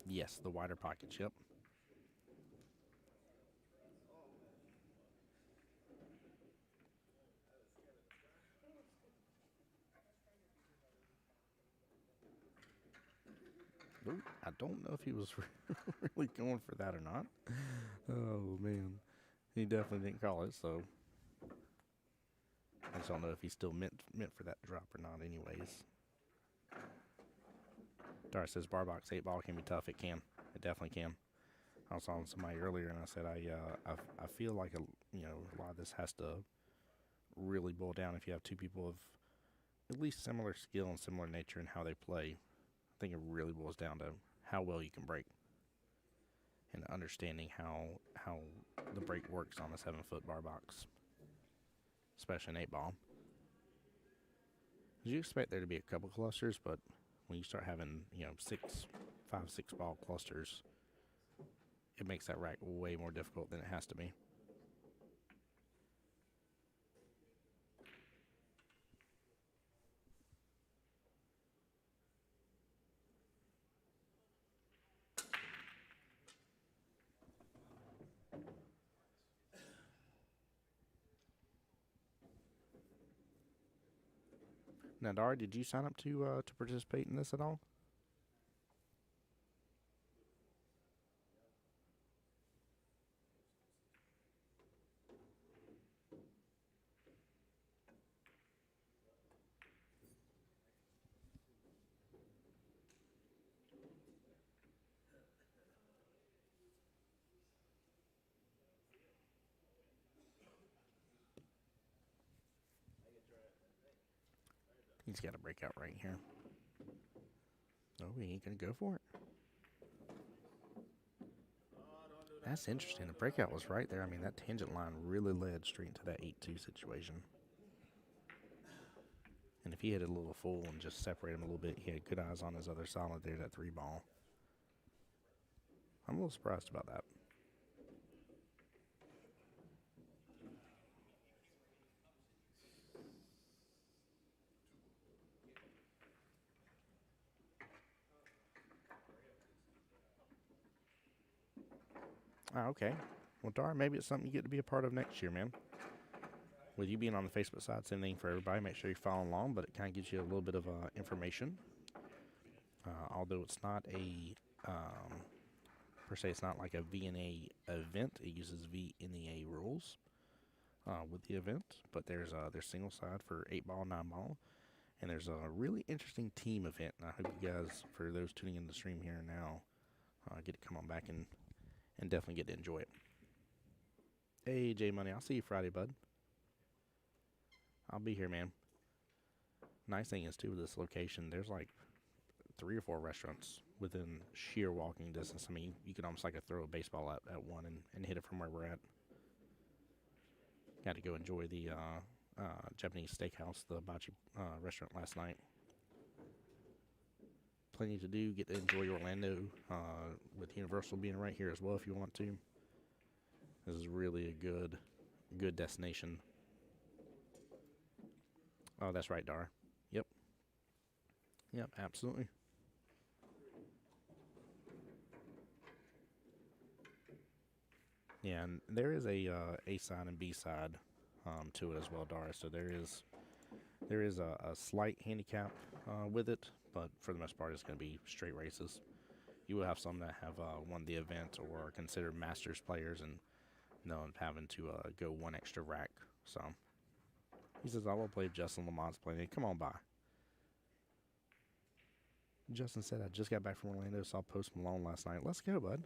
Yes, the wider pockets, yep. Ooh, I don't know if he was really going for that or not. Oh, man. He definitely didn't call it, so I just don't know if he's still meant for that drop or not. Anyways, Dar says bar box 8 ball can be tough. It can. It definitely can. I was on somebody earlier and I said I feel like a lot of this has to really boil down if you have two people of at least similar skill and similar nature in how they play. I think it really boils down to how well you can break and understanding how the break works on a 7-foot bar box, especially an 8 ball. You expect there to be a couple clusters, but when you start having 5, 6 ball clusters, it makes that rack way more difficult than it has to be. Now, Dar, did you sign up to participate in this at all? He's got a breakout right here. Oh, he ain't gonna go for it. That's interesting. The breakout was right there. I mean, that tangent line really led straight into that 8-2 situation. And if he hit it a little full and just separate him a little bit, he had good eyes on his other solid there, that 3 ball. I'm a little surprised about that. Okay. Well, Dar, maybe it's something you get to be a part of next year, man. With you being on the Facebook side, same thing for everybody. Make sure you follow along, but it kind of gives you a little bit of information. Although it's not per se, it's not like a VNA event. It uses VNA rules with the event, but there's single side for 8 ball, 9 ball, and there's a really interesting team event. And I hope you guys, for those tuning in the stream here now, get to come on back and definitely get to enjoy it. Hey, J Money, I'll see you Friday, bud. I'll be here, man. Nice thing is, too, with this location, there's like 3 or 4 restaurants within sheer walking distance. I mean, you could almost like throw a baseball at one and hit it from where we're at. Got to go enjoy the Japanese steakhouse, the Bachi restaurant last night. Plenty to do. Get to enjoy Orlando with Universal being right here as well if you want to. This is really a good destination. Oh, that's right, Dar. Yep, absolutely. Yeah, and there is a side and B side to it as well, Dar. So there is a slight handicap with it, but for the most part, it's going to be straight races. You will have some that have won the event or are considered Masters players and having to go one extra rack. So he says, I will play if Justin Lamont's playing. Come on by. Justin said, I just got back from Orlando, saw Post Malone last night. Let's go, bud.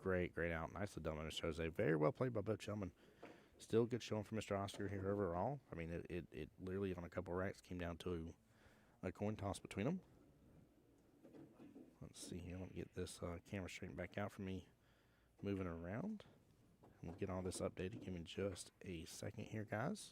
Great out. Nicely done, Mr. Jose. Very well played by both gentlemen. Still good showing for Mr. Oscar here overall. I mean, it literally on a couple of racks came down to a coin toss between them. Let's see here. Let me get this camera straightened back out for me moving around. We'll get all this updated. Give me just a second here, guys.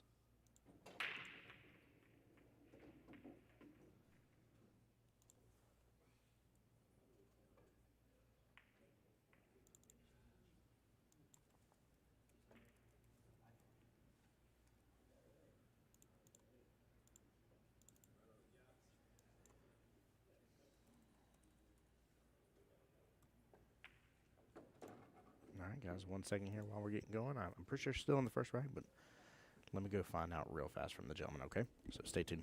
All right, guys 1 second here while we're getting going. I'm pretty sure still in the first rack, but let me go find out real fast from the gentleman, okay? So stay tuned.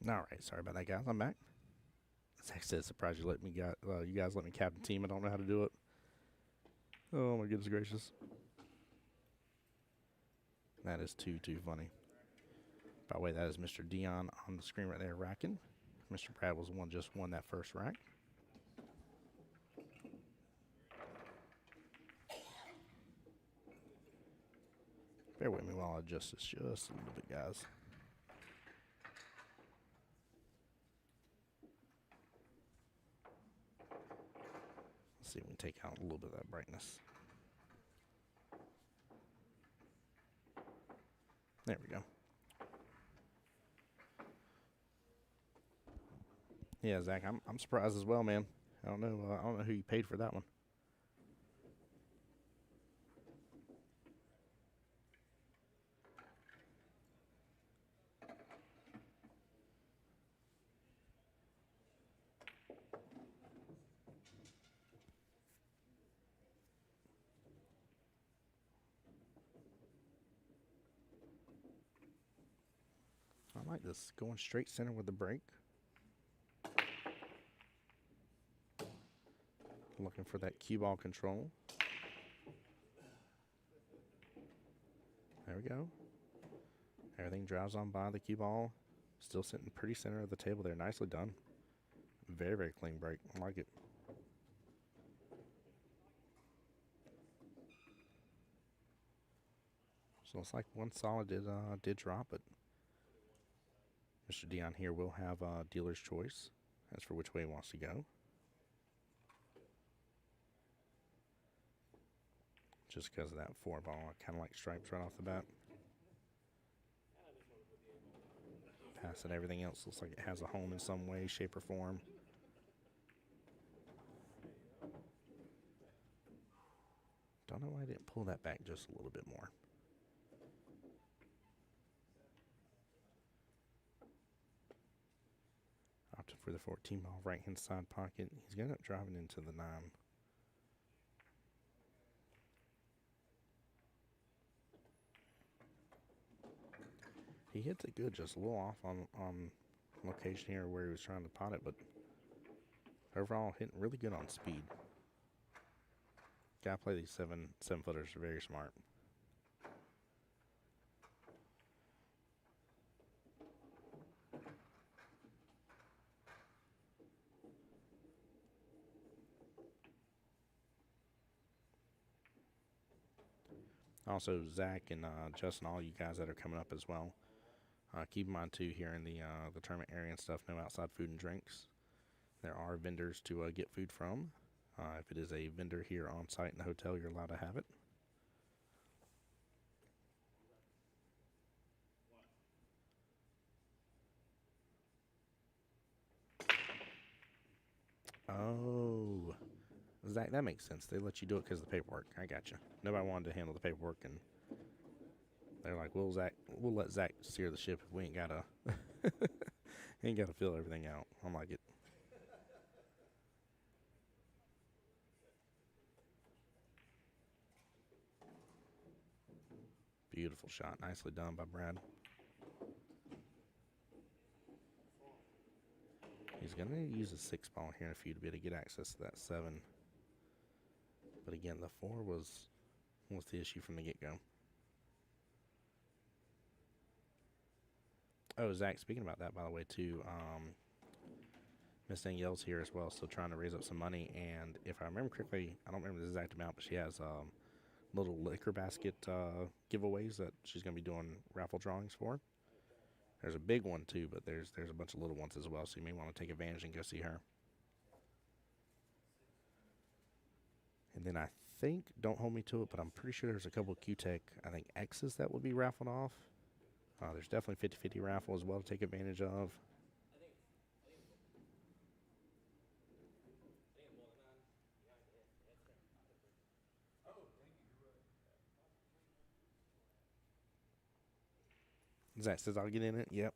All right, sorry about that, guys. I'm back. Zach says, surprised you guys let me captain team. I don't know how to do it. Oh my goodness gracious. That is too funny. By the way, that is Mr. Dion on the screen right there racking. Mr. Brad was the one just won that first rack. Bear with me while I adjust this just a little bit, guys. Let's see if we can take out a little bit of that brightness. There we go. Yeah, Zach, I'm surprised as well, man. I don't know who you paid for that one. I like this, going straight center with the break. Looking for that cue ball control. There we go. Everything drives on by the cue ball. Still sitting pretty center of the table there. Nicely done. Very clean break. I like it. So it's like one solid did drop, but Mr. Dion here will have dealer's choice as for which way he wants to go. Just because of that 4 ball, I kind of like stripes right off the bat. Passing everything else looks like it has a home in some way, shape, or form. Don't know why I didn't pull that back just a little bit more. Opted for the 14 ball right hand side pocket. He's going to end up driving into the 9. He hits it good, just a little off on location here where he was trying to pot it, but overall hitting really good on speed. Gotta play these seven footers, very smart. Also, Zach and Justin, all you guys that are coming up as well. Keep in mind, too, here in the tournament area and stuff, no outside food and drinks. There are vendors to get food from. If it is a vendor here on site in the hotel, you're allowed to have it. Oh, Zach, that makes sense. They let you do it because of the paperwork. I got you. Nobody wanted to handle the paperwork, and they're like, "Well, Zach, we'll let Zach steer the ship if we ain't gotta, ain't gotta fill everything out." I'm like it. Beautiful shot, nicely done by Brad. He's gonna use a 6 ball here in a few to be able to get access to that 7. But again, the 4 was the issue from the get go. Oh, Zach, speaking about that, by the way, too, Miss Danielle's here as well, still trying to raise up some money. And if I remember correctly, I don't remember the exact amount, but she has little liquor basket giveaways that she's going to be doing raffle drawings for. There's a big one, too, but there's a bunch of little ones as well, so you may want to take advantage and go see her. And then I think, don't hold me to it, but I'm pretty sure there's a couple of Q-Tech, I think, X's that will be raffled off. There's definitely 50-50 raffle as well to take advantage of. Zach says I'll get in it. Yep.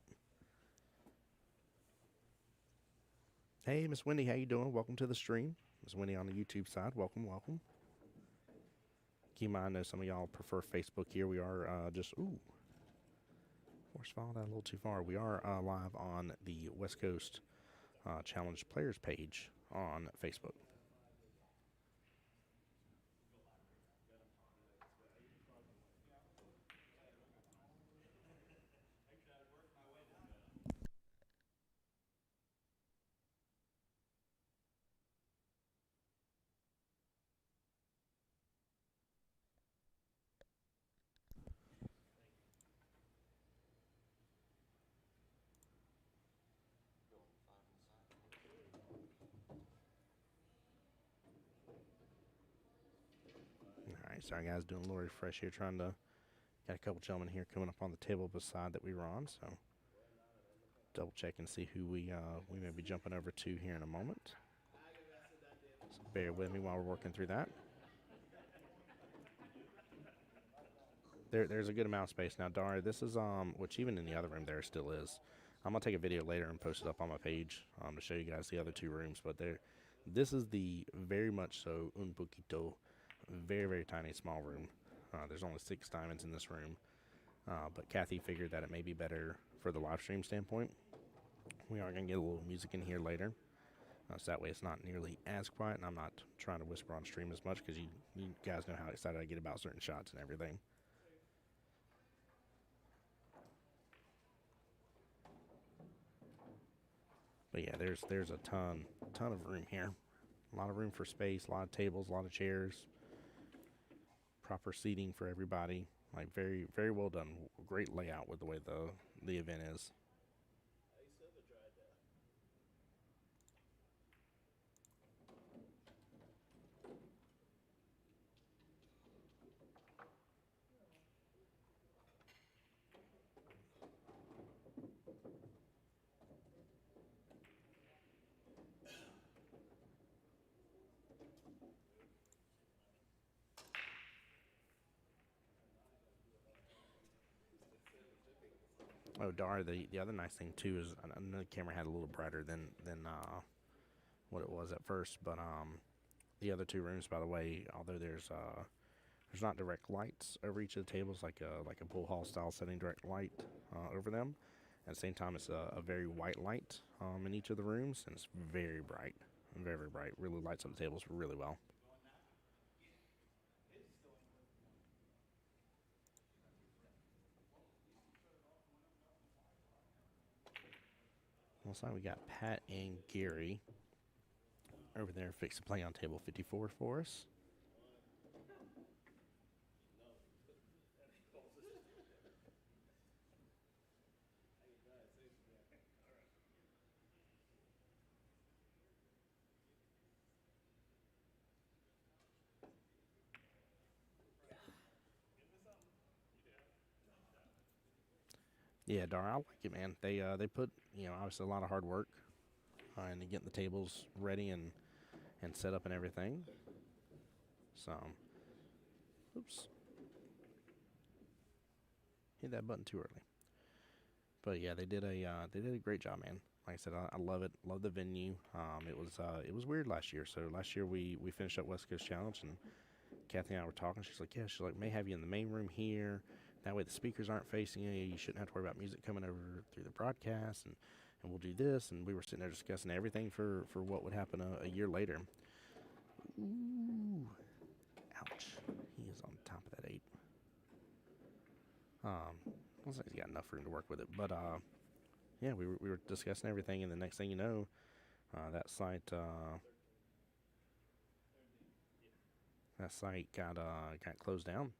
Hey, Miss Wendy, how you doing? Welcome to the stream. Miss Wendy on the YouTube side. Welcome, welcome. Keep in mind, I know some of y'all prefer Facebook here. We are horse followed that a little too far. We are live on the West Coast Challenge Players page on Facebook. Alright, sorry guys, doing a little refresh here, trying to got a couple gentlemen here coming up on the table beside that we were on, so double check and see who we may be jumping over to here in a moment. So bear with me while we're working through that. There's a good amount of space now, Dara. This is which even in the other room there still is. I'm gonna take a video later and post it up on my page to show you guys the other 2 rooms. But this is the very much so un poquito, very tiny small room. There's only 6 diamonds in this room, but Kathy figured that it may be better for the live stream standpoint. We are gonna get a little music in here later, so that way it's not nearly as quiet, and I'm not trying to whisper on stream as much because you guys know how excited I get about certain shots and everything. But yeah, there's a ton of room here. A lot of room for space, a lot of tables, a lot of chairs, proper seating for everybody. Like very well done. Great layout with the way the event is. Oh, Dar, the other nice thing too is I know the camera had a little brighter than what it was at first, but the other 2 rooms, by the way, although there's not direct lights over each of the tables like a pool hall style setting, direct light over them. At the same time, it's a very white light in each of the rooms, and it's very bright, very bright. Really lights up the tables really well. Looks like we got Pat and Gary over there fixed to play on table 54 for us. Yeah, Dar, I like it, man. They put obviously a lot of hard work and getting the tables ready and set up and everything. So, oops, hit that button too early. But yeah, they did a great job, man. Like I said, I love it. Love the venue. It was weird last year. So last year we finished up West Coast Challenge, and Kathy and I were talking. She's like, yeah, she's like, may have you in the main room here. That way the speakers aren't facing you. You shouldn't have to worry about music coming over through the broadcast, and we'll do this. And we were sitting there discussing everything for what would happen a year later. Ooh, ouch. He is on top of that 8. Looks like he's got enough room to work with it. But, yeah, we were discussing everything, and the next thing you know, that site got closed down.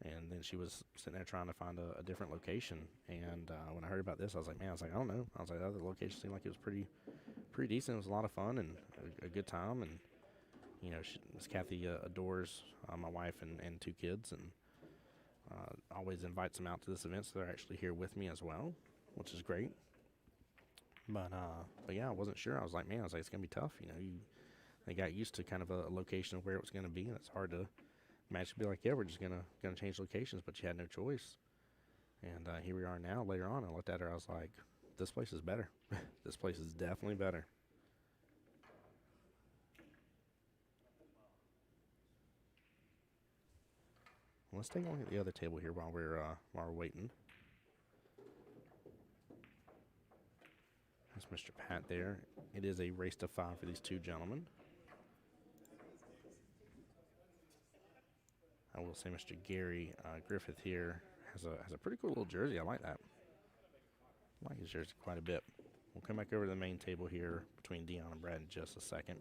And then she was sitting there trying to find a different location. And when I heard about this, I was like, I don't know. I was like, the other location seemed like it was pretty decent. It was a lot of fun and a good time. And, you know, Miss Kathy adores my wife and 2 kids, and always invites them out to this event, so they're actually here with me as well, which is great. But yeah, I wasn't sure. I was like, it's going to be tough. You know, they got used to kind of a location of where it was going to be, and it's hard to imagine be like, yeah, we're just gonna change locations, but you had no choice. And here we are now. Later on, I looked at her. I was like, this place is better. This place is definitely better. Let's take a look at the other table here while we're waiting. That's Mr. Pat there. It is a race to 5 for these 2 gentlemen. I will say Mr. Gary Griffith here has a pretty cool little jersey. I like that. I like his jersey quite a bit. We'll come back over to the main table here between Dion and Brad in just a second.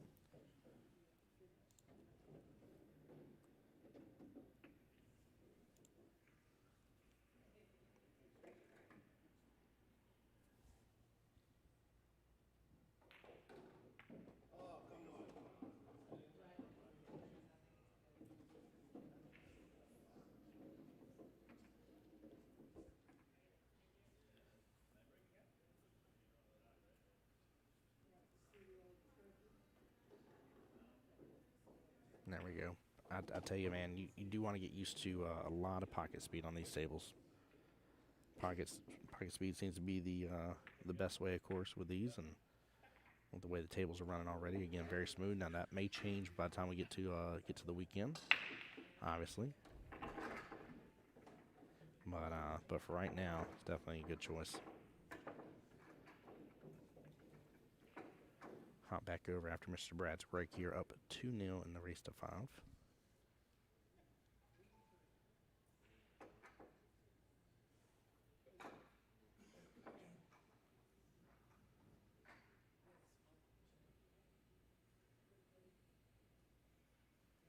There we go. I tell you, man, you do want to get used to a lot of pocket speed on these tables. Pocket speed seems to be the best way, of course, with these, and with the way the tables are running already. Again, very smooth. Now that may change by the time we get to the weekend, obviously. But for right now, it's definitely a good choice. Hop back over after Mr. Brad's break here, up 2-0 in the race to 5.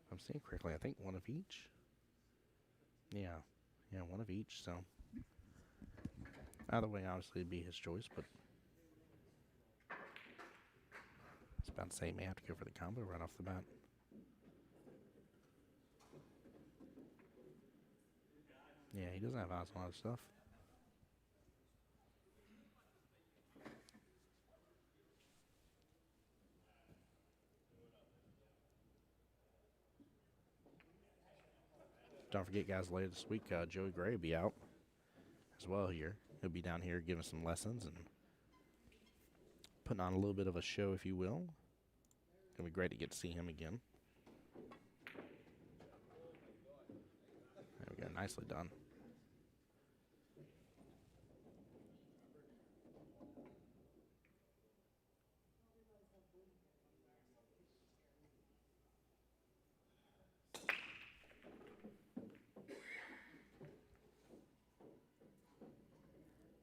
If I'm seeing correctly, I think one of each. Yeah, one of each. So either way, obviously, it'd be his choice, but I was about to say he may have to go for the combo right off the bat. Yeah, he doesn't have eyes on a lot of stuff. Don't forget, guys, later this week, Joey Gray will be out as well here. He'll be down here giving some lessons and putting on a little bit of a show, if you will. It's going to be great to get to see him again. There we go. Nicely done.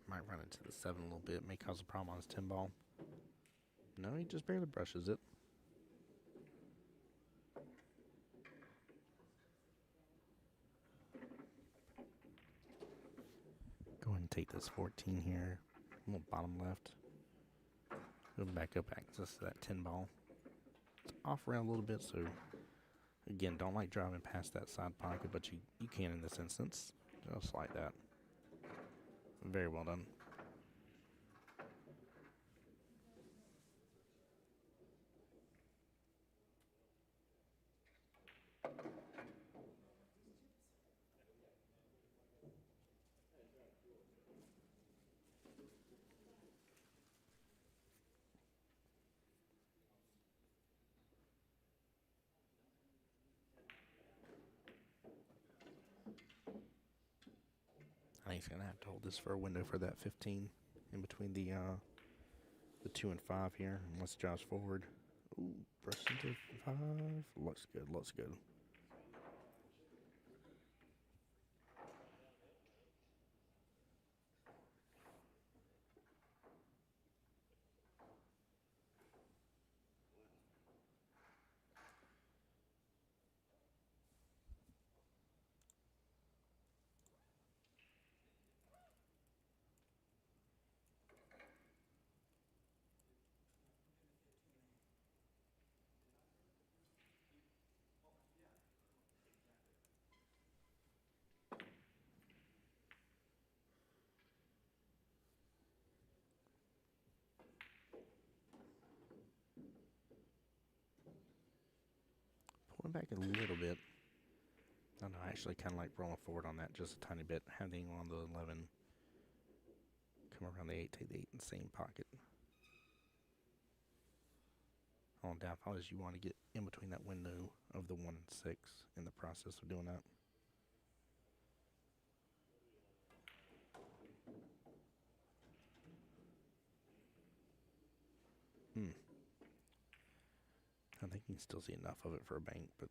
Might run into the 7 a little bit, may cause a problem on his 10 ball. No, he just barely brushes it. Go ahead and take this 14 here, a little bottom left. Go back up access to that 10 ball. It's off around a little bit, so again, don't like driving past that side pocket, but you can in this instance, just like that. Very well done. he's going to have to hold this for a window for that 15 in between the 2 and 5 here. Unless it drives forward. Ooh, burst into 5. Looks good, looks good. Pulling back a little bit. I don't know, I actually kind of like rolling forward on that just a tiny bit. Having on the 11 come around the 8, take the 8 in the same pocket. On downfall is you want to get in between that window of the 1 and 6 in the process of doing that. I think you can still see enough of it for a bank, but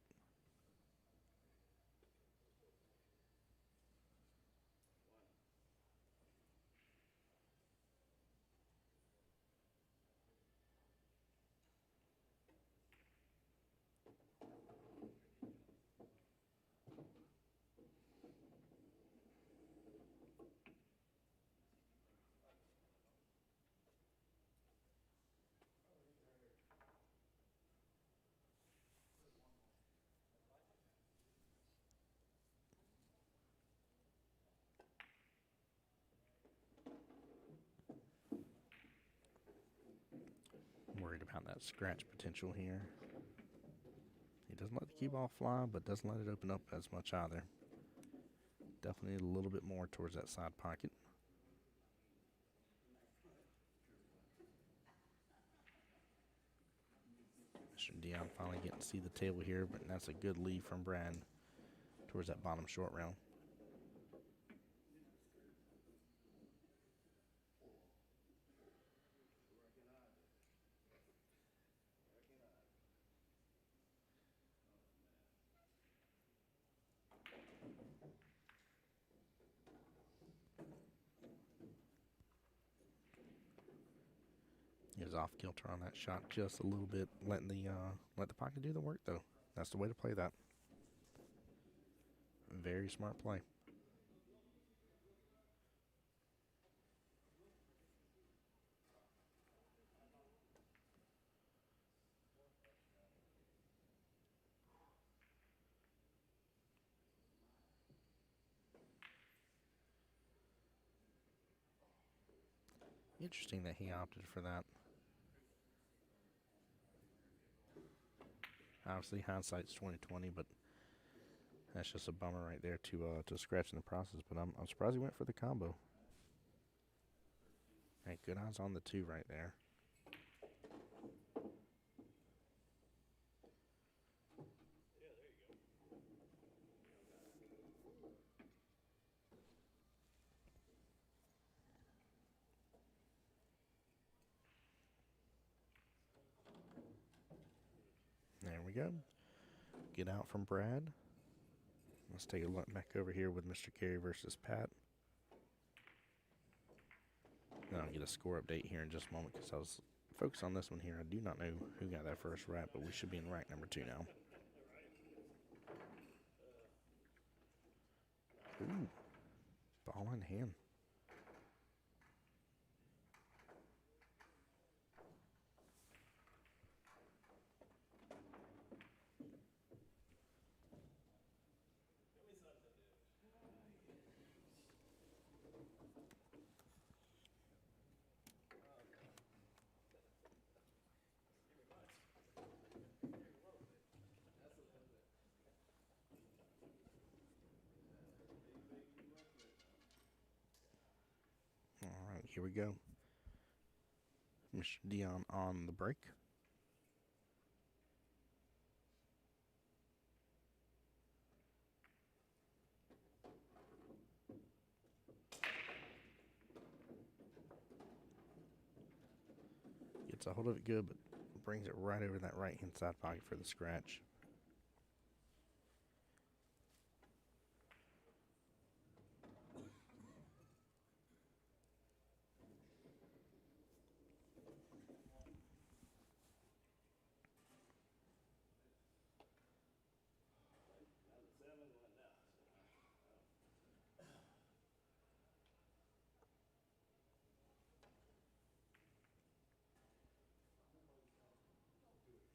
I'm worried about that scratch potential here. He doesn't let the cue ball fly, but doesn't let it open up as much either. Definitely need a little bit more towards that side pocket. Mr. Dion finally getting to see the table here, but that's a good lead from Brad towards that bottom short rail. He was off kilter on that shot just a little bit, letting the let the pocket do the work though. That's the way to play that. Very smart play. Interesting that he opted for that. Obviously, hindsight's 20/20, but that's just a bummer right there to scratch in the process. But I'm surprised he went for the combo. Hey, good odds on the 2 right there. There we go. Get out from Brad. Let's take a look back over here with Mr. Carey versus Pat. Then I'll get a score update here in just a moment because I was focused on this one here. I do not know who got that first rack, but we should be in rack number 2 now. Ooh, ball in hand. All right, here we go. Mr. Dion on the break. a hold of it good, but brings it right over that right-hand side pocket for the scratch.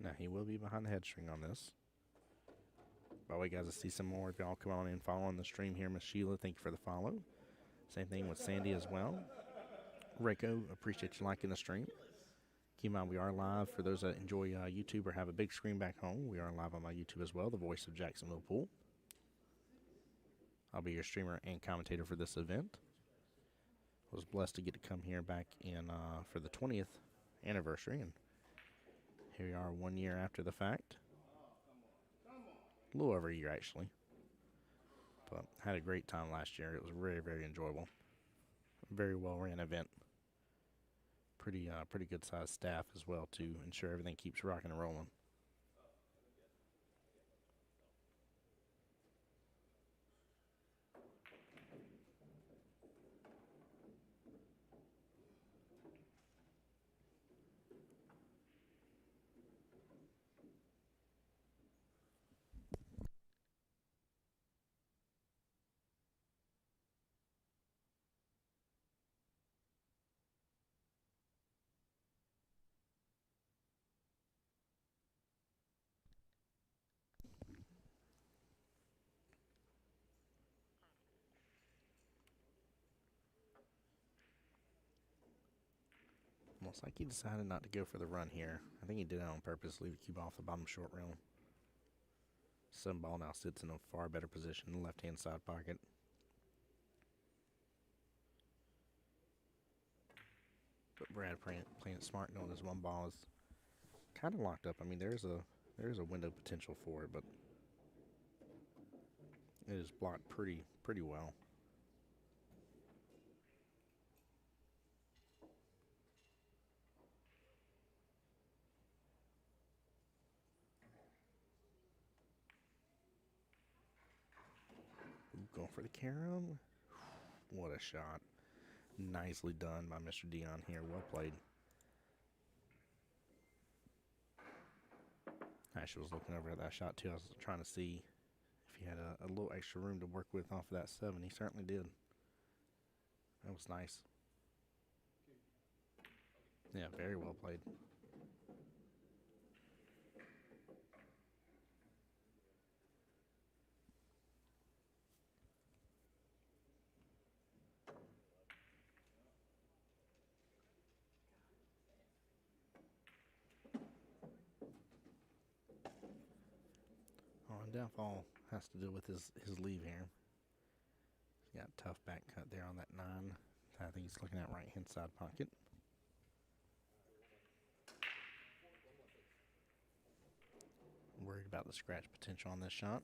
Now, he will be behind the head string on this. By the way, guys, I see some more. If y'all come on in following the stream here, Miss Sheila, thank you for the follow. Same thing with Sandy as well. Reiko, appreciate you liking the stream. Keep in mind, we are live. For those that enjoy YouTube or have a big screen back home, we are live on my YouTube as well, the voice of Jacksonville Pool. I'll be your streamer and commentator for this event. I was blessed to get to come here back in for the 20th anniversary, and here we are 1 year after the fact. A little over a year, actually. But had a great time last year. It was very, very enjoyable. Very well-ran event. Pretty good sized staff as well to ensure everything keeps rocking and rolling. Looks like he decided not to go for the run here. I think he did it on purpose, leave the cube off the bottom short rail. 7 ball now sits in a far better position in the left-hand side pocket. But Brad playing it smart, knowing his 1 ball is kind of locked up. I mean, there's a window potential for it, but it is blocked pretty well. Going for the carom. What a shot. Nicely done by Mr. Dion here. Well played. I actually was looking over at that shot too. I was trying to see if he had a little extra room to work with off of that 7. He certainly did. That was nice. Yeah, very well played. Downfall has to deal with his leave here. He's got a tough back cut there on that 9. I think he's looking at right-hand side pocket. Worried about the scratch potential on this shot.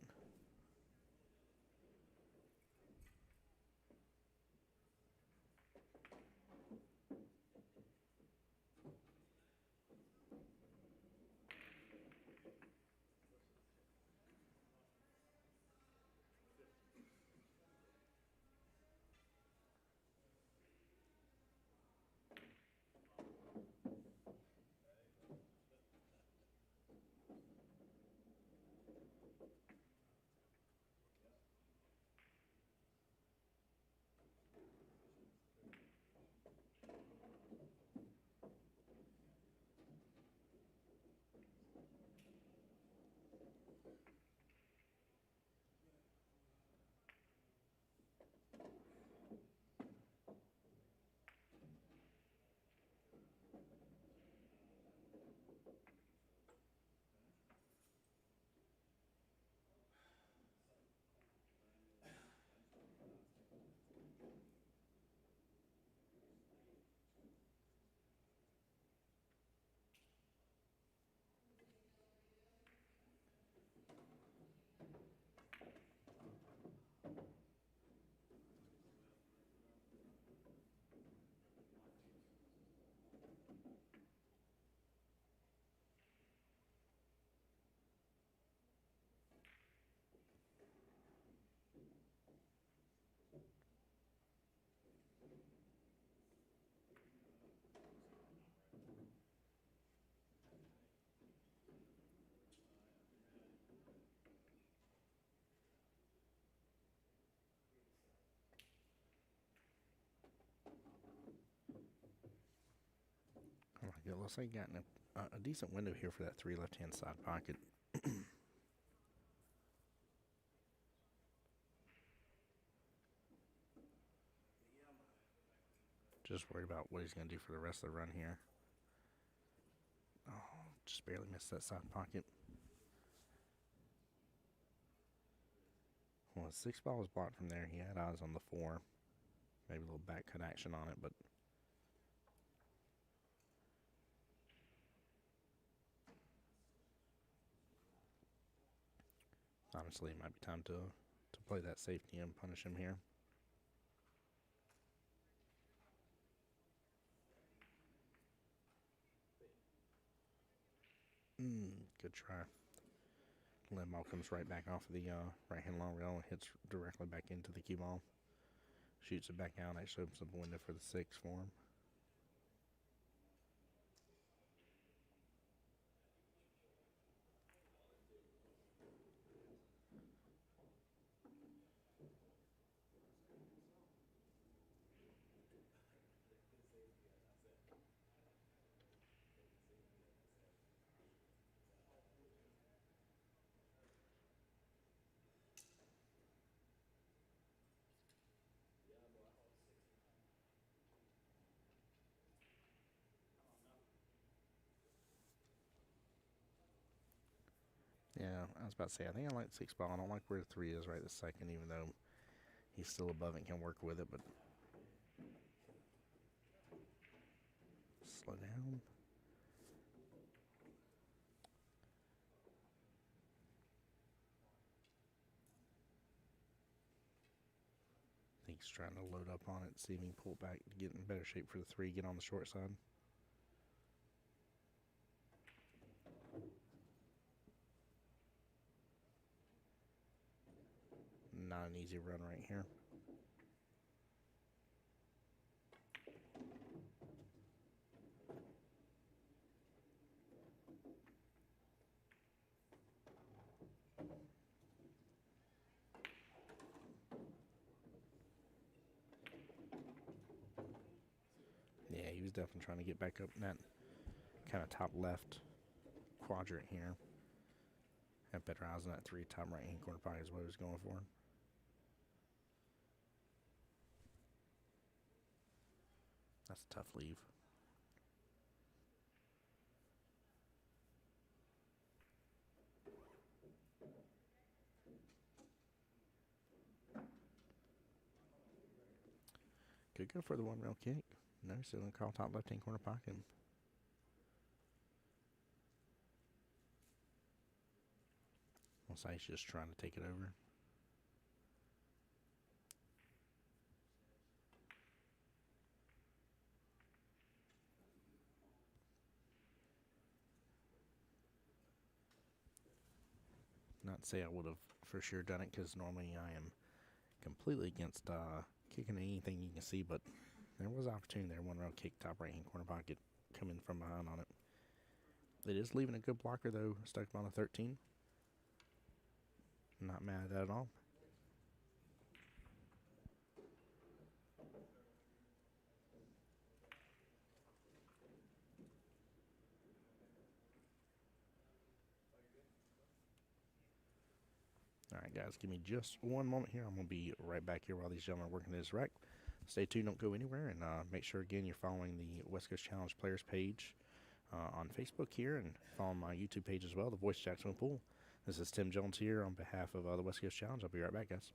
It looks like gotten a decent window here for that 3 left-hand side pocket. Just worried about what he's going to do for the rest of the run here. Oh, just barely missed that side pocket. Well, the 6 ball was blocked from there. He had eyes on the 4. Maybe a little back cut action on it, but honestly, it might be time to play that safety and punish him here. Good try. Limb ball comes right back off of the right-hand long rail and hits directly back into the cue ball. Shoots it back out. Actually opens up a window for the 6 for him. Yeah, I was about to say, I think I like 6 ball. I don't like where the 3 is right this second, even though he's still above it and can work with it, but slow down. I think he's trying to load up on it, see if he can pull back to get in better shape for the 3, get on the short side. Not an easy run right here. Yeah, he was definitely trying to get back up in that kind of top left quadrant here. Have better eyes on that 3 top right-hand corner pocket is what he was going for. That's a tough leave. Could go for the 1 rail kick. No, still in the call top left-hand corner pocket. Looks like he's just trying to take it over. Not to say I would have for sure done it, because normally I am completely against kicking anything you can see, but there was opportunity there. 1 rail kick, top right-hand corner pocket, coming from behind on it. It is leaving a good blocker, though, stuck on a 13. Not mad at that at all. All right, guys, give me just one moment here. I'm going to be right back here while these gentlemen are working this rack. Stay tuned, don't go anywhere, and make sure, again, you're following the West Coast Challenge Players page on Facebook here, and follow my YouTube page as well, The Voice of Jacksonville Pool. This is Tim Jones here on behalf of the West Coast Challenge. I'll be right back, guys.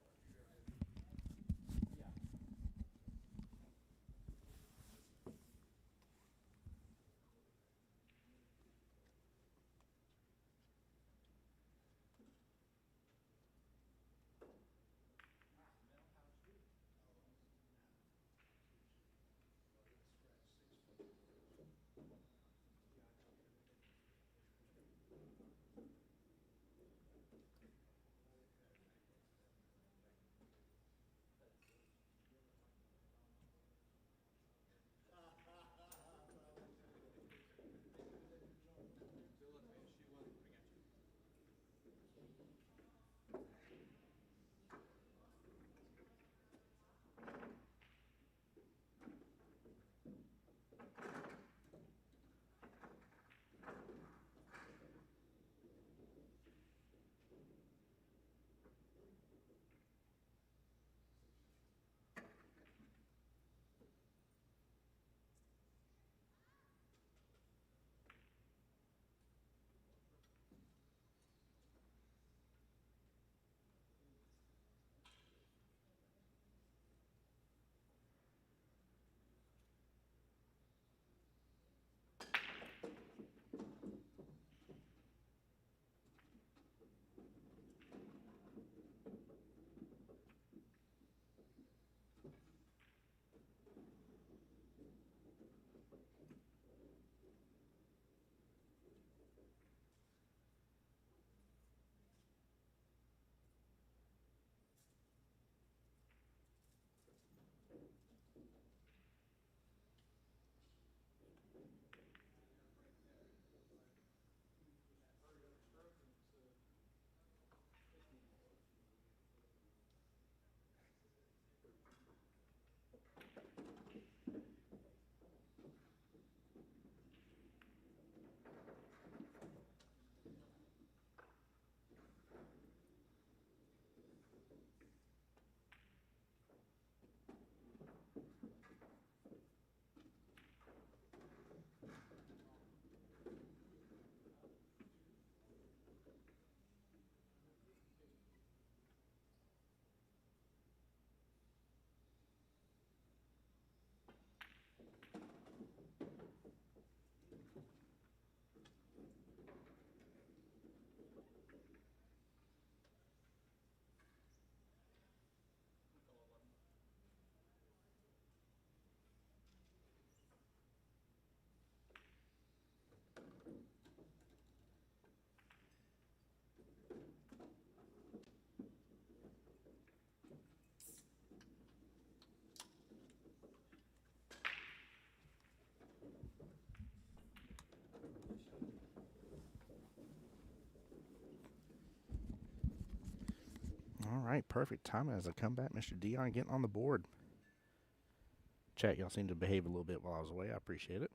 All right, perfect timing as I come back. Mr. Dion getting on the board. Chat, y'all seem to behave a little bit while I was away. I appreciate it.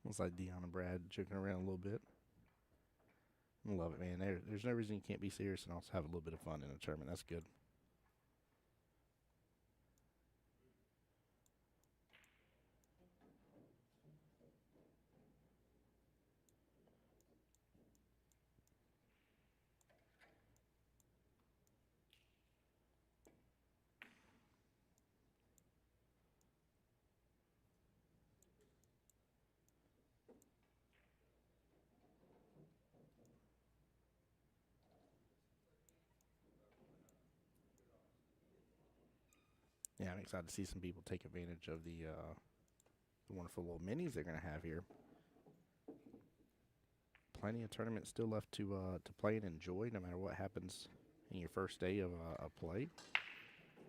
Looks like Dion and Brad joking around a little bit. I love it, man. There's no reason you can't be serious and also have a little bit of fun in a tournament. That's good. Yeah, I'm excited to see some people take advantage of the wonderful little minis they're going to have here. Plenty of tournaments still left to play and enjoy, no matter what happens in your first day of play.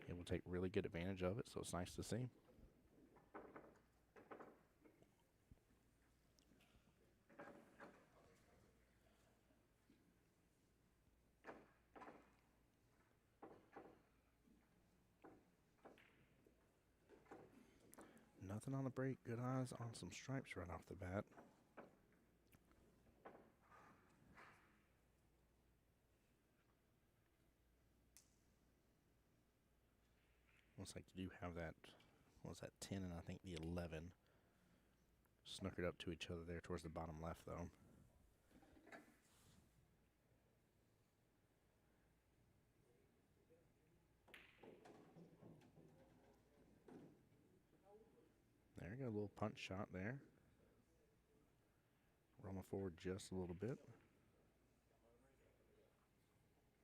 It will take really good advantage of it, so it's nice to see. Nothing on the break. Good eyes on some stripes right off the bat. Looks like you do have that, what's that, 10 and I think the 11 snookered up to each other there towards the bottom left, though. There you go, a little punch shot there. Rolling forward just a little bit.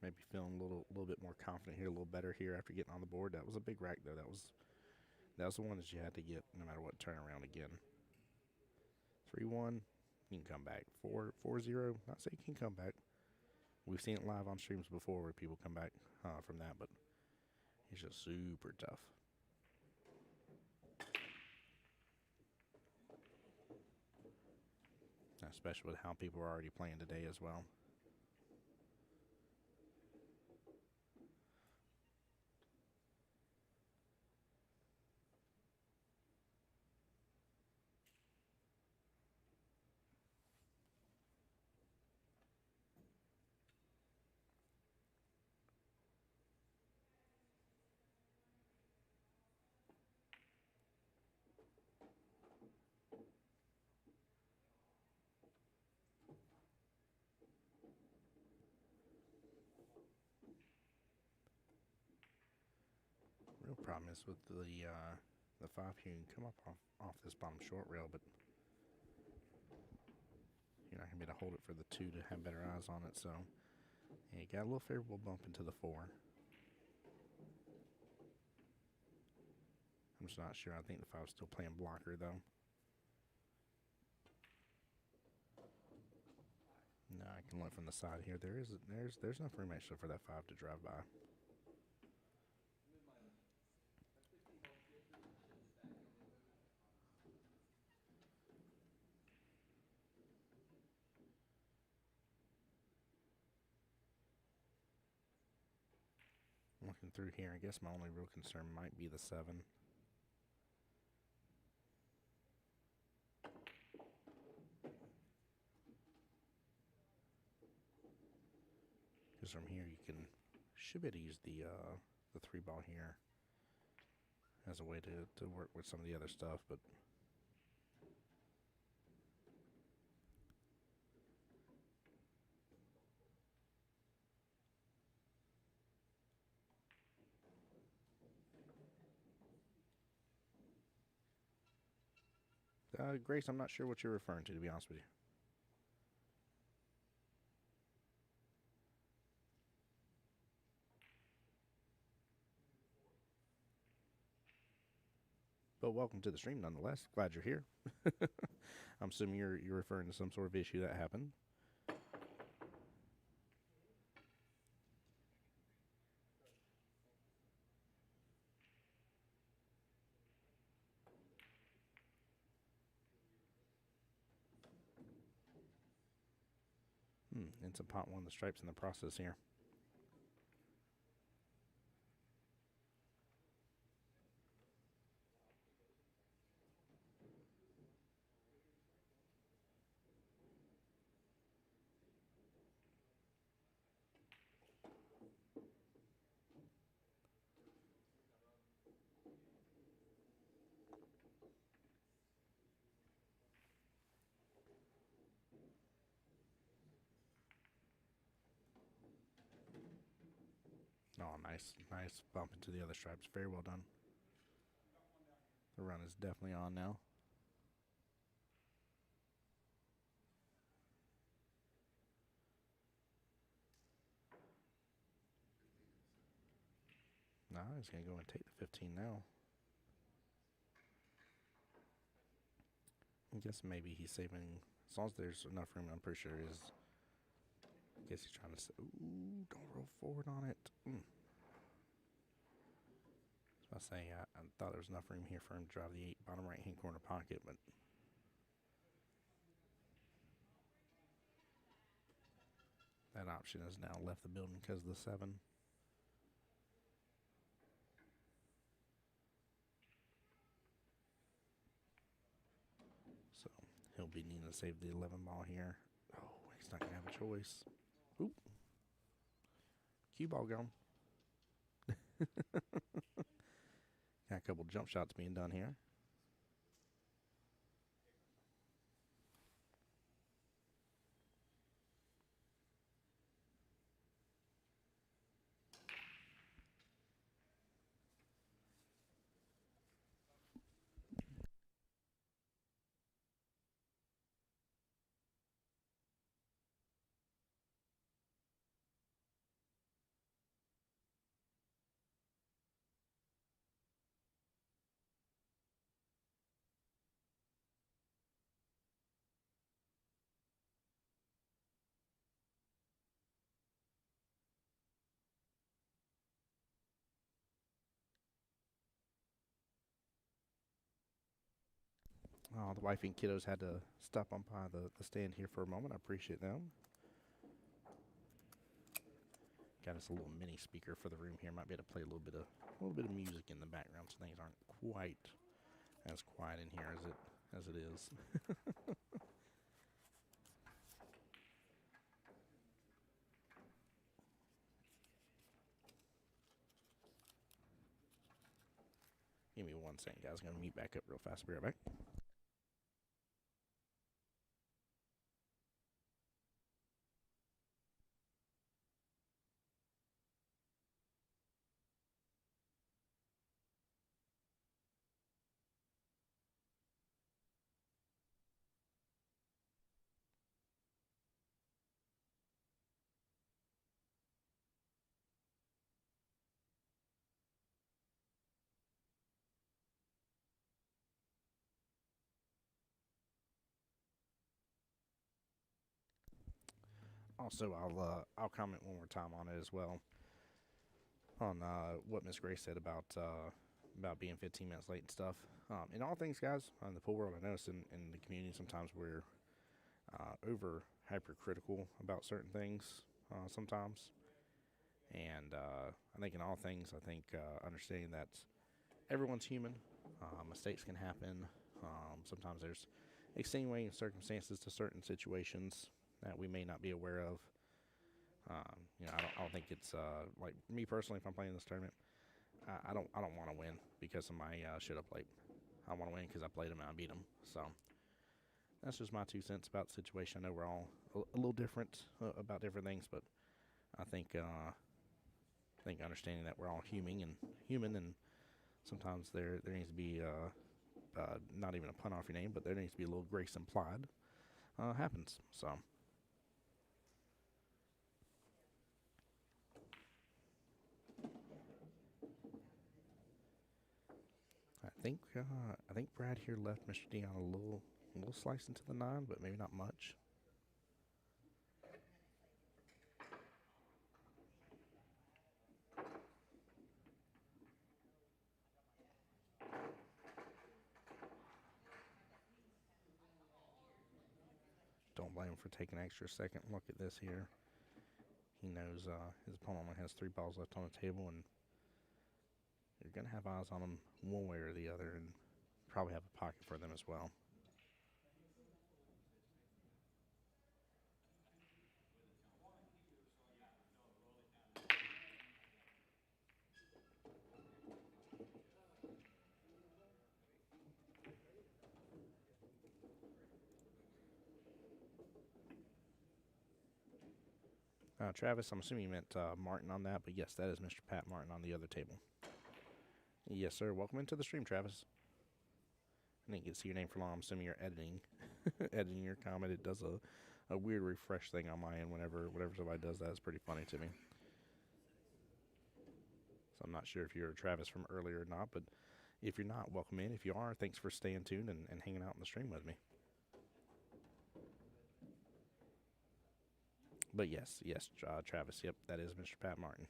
Maybe feeling a little bit more confident here, a little better here after getting on the board. That was a big rack, though. That was the one that you had to get no matter what. Turn around again. 3-1, you can come back. 4-0, not say you can come back. We've seen it live on streams before where people come back from that, but it's just super tough. Especially with how people are already playing today as well. Real problem is with the 5 here, you can come up off this bottom short rail, but you're not going to be able to hold it for the 2 to have better eyes on it, so yeah, you got a little favorable bump into the 4. I'm just not sure. I think the 5's still playing blocker, though. No, I can look from the side here. There's enough room actually for that 5 to drive by. Looking through here, I guess my only real concern might be the 7. Because from here you should be able to use the 3 ball here as a way to work with some of the other stuff, but Grace, I'm not sure what you're referring to be honest with you. But welcome to the stream nonetheless. Glad you're here. I'm assuming you're referring to some sort of issue that happened. It's a pot one of the stripes in the process here. Oh, nice bump into the other stripes. Very well done. The run is definitely on now. Nah, he's going to go and take the 15 now. I guess maybe he's saving, as long as there's enough room, I'm pretty sure it is. I guess he's trying to say, ooh, don't roll forward on it. I was saying, I thought there was enough room here for him to drive the 8 bottom right-hand corner pocket, but that option has now left the building because of the 7. So he'll be needing to save the 11 ball here. Oh, he's not going to have a choice. Oop. Cue ball gone. Got a couple jump shots being done here. Oh, the wife and kiddos had to stop on by the stand here for a moment. I appreciate them. Got us a little mini speaker for the room here. Might be able to play a little bit of music in the background, so things aren't quite as quiet in here as it is. Give me 1 second, guys. I'm gonna mute back up real fast. Be right back. Also, I'll comment one more time on it as well, on what Miss Grace said about being 15 minutes late and stuff. In all things, guys, in the pool world, I notice in the community sometimes we're over hypercritical about certain things sometimes. And I think in all things, I think understanding that everyone's human, mistakes can happen. Sometimes there's extenuating circumstances to certain situations that we may not be aware of. I don't think it's like me personally. If I'm playing this tournament, I don't want to win because of my shit up late. I want to win because I played them and I beat them. So that's just my 2 cents about the situation. I know we're all a little different about different things, but I think understanding that we're all human and sometimes there needs to be not even a pun off your name, but there needs to be a little grace implied. Happens. So I think Brad here left Mr. Dion a little slice into the 9, but maybe not much. Don't blame him for taking an extra second look at this here. He knows his opponent only has 3 balls left on the table, and you're going to have eyes on him one way or the other, and probably have a pocket for them as well. Travis, I'm assuming you meant Martin on that, but yes, that is Mr. Pat Martin on the other table. Yes, sir. Welcome into the stream, Travis. I didn't get to see your name for long. I'm assuming you're editing, editing your comment. It does a weird refresh thing on my end whenever somebody does that. It's pretty funny to me. So I'm not sure if you're Travis from earlier or not, but if you're not, welcome in. If you are, thanks for staying tuned and hanging out in the stream with me. But yes, Travis, yep, that is Mr. Pat Martin.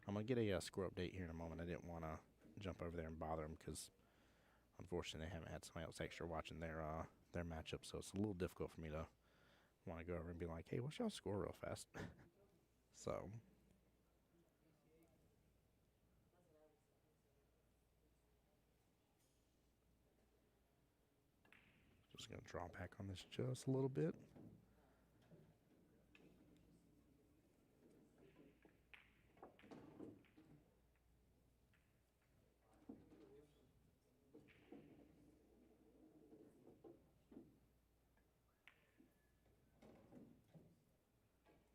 I'm going to get a score update here in a moment. I didn't want to jump over there and bother them because, unfortunately, they haven't had somebody else extra watching their matchup, so it's a little difficult for me to want to go over and be like, hey, what's y'all score real fast? So, just going to draw back on this just a little bit.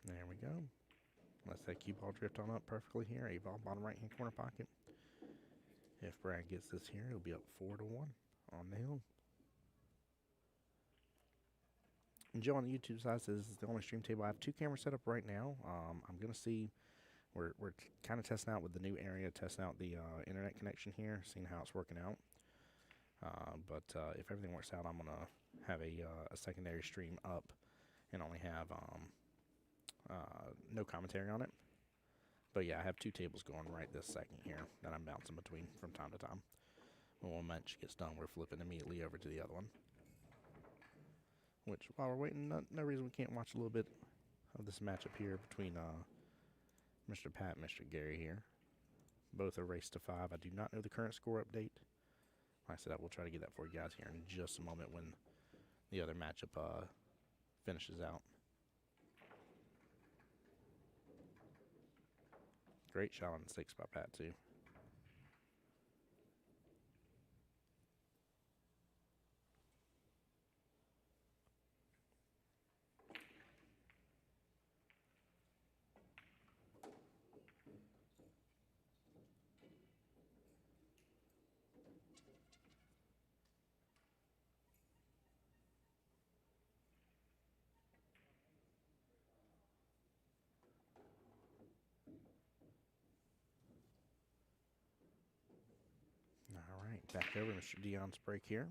There we go. Let's that cue ball drift on up perfectly here. A ball bottom right hand corner pocket. If Brad gets this here, he'll be up 4-1 on the hill. And Joe on the YouTube side says this is the only stream table. I have 2 cameras set up right now. I'm going to see, we're kind of testing out with the new area, testing out the internet connection here, seeing how it's working out. But if everything works out, I'm going to have a secondary stream up and only have no commentary on it. But yeah, I have 2 tables going right this second here that I'm bouncing between from time to time. When one match gets done, we're flipping immediately over to the other one. Which, while we're waiting, no reason we can't watch a little bit of this matchup here between Mr. Pat and Mr. Gary here. Both are raced to 5. I do not know the current score update. Like I said, I will try to get that for you guys here in just a moment when the other matchup finishes out. Great shot on the 6 by Pat, too. All right, back over Mr. Dion's break here.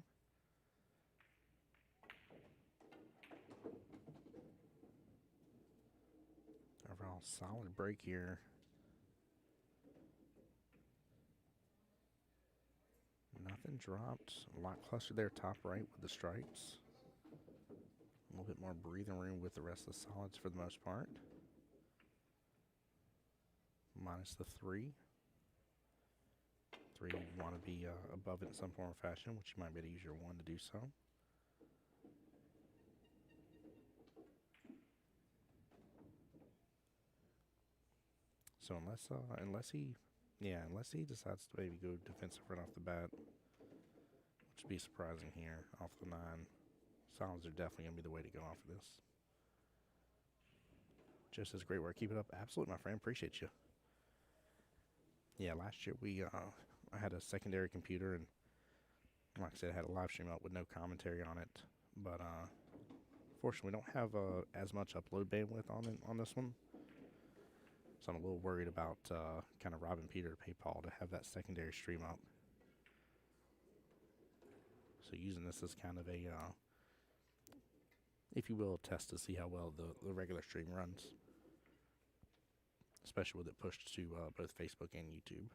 Overall solid break here. Nothing dropped. A lot clustered there top right with the stripes. A little bit more breathing room with the rest of the solids for the most part. Minus the 3. 3, you want to be above it in some form or fashion, which you might be able to use your 1 to do so. So unless he decides to maybe go defensive right off the bat, which would be surprising here off the 9. Solids are definitely going to be the way to go off of this. Just as great work. Keep it up. Absolutely, my friend. Appreciate you. Yeah, last year I had a secondary computer, and Like I said, I had a live stream up with no commentary on it, but fortunately, we don't have as much upload bandwidth on this one. So I'm a little worried about kind of robbing Peter to pay Paul to have that secondary stream up. So using this as kind of a, if you will, test to see how well the regular stream runs, especially with it pushed to both Facebook and YouTube.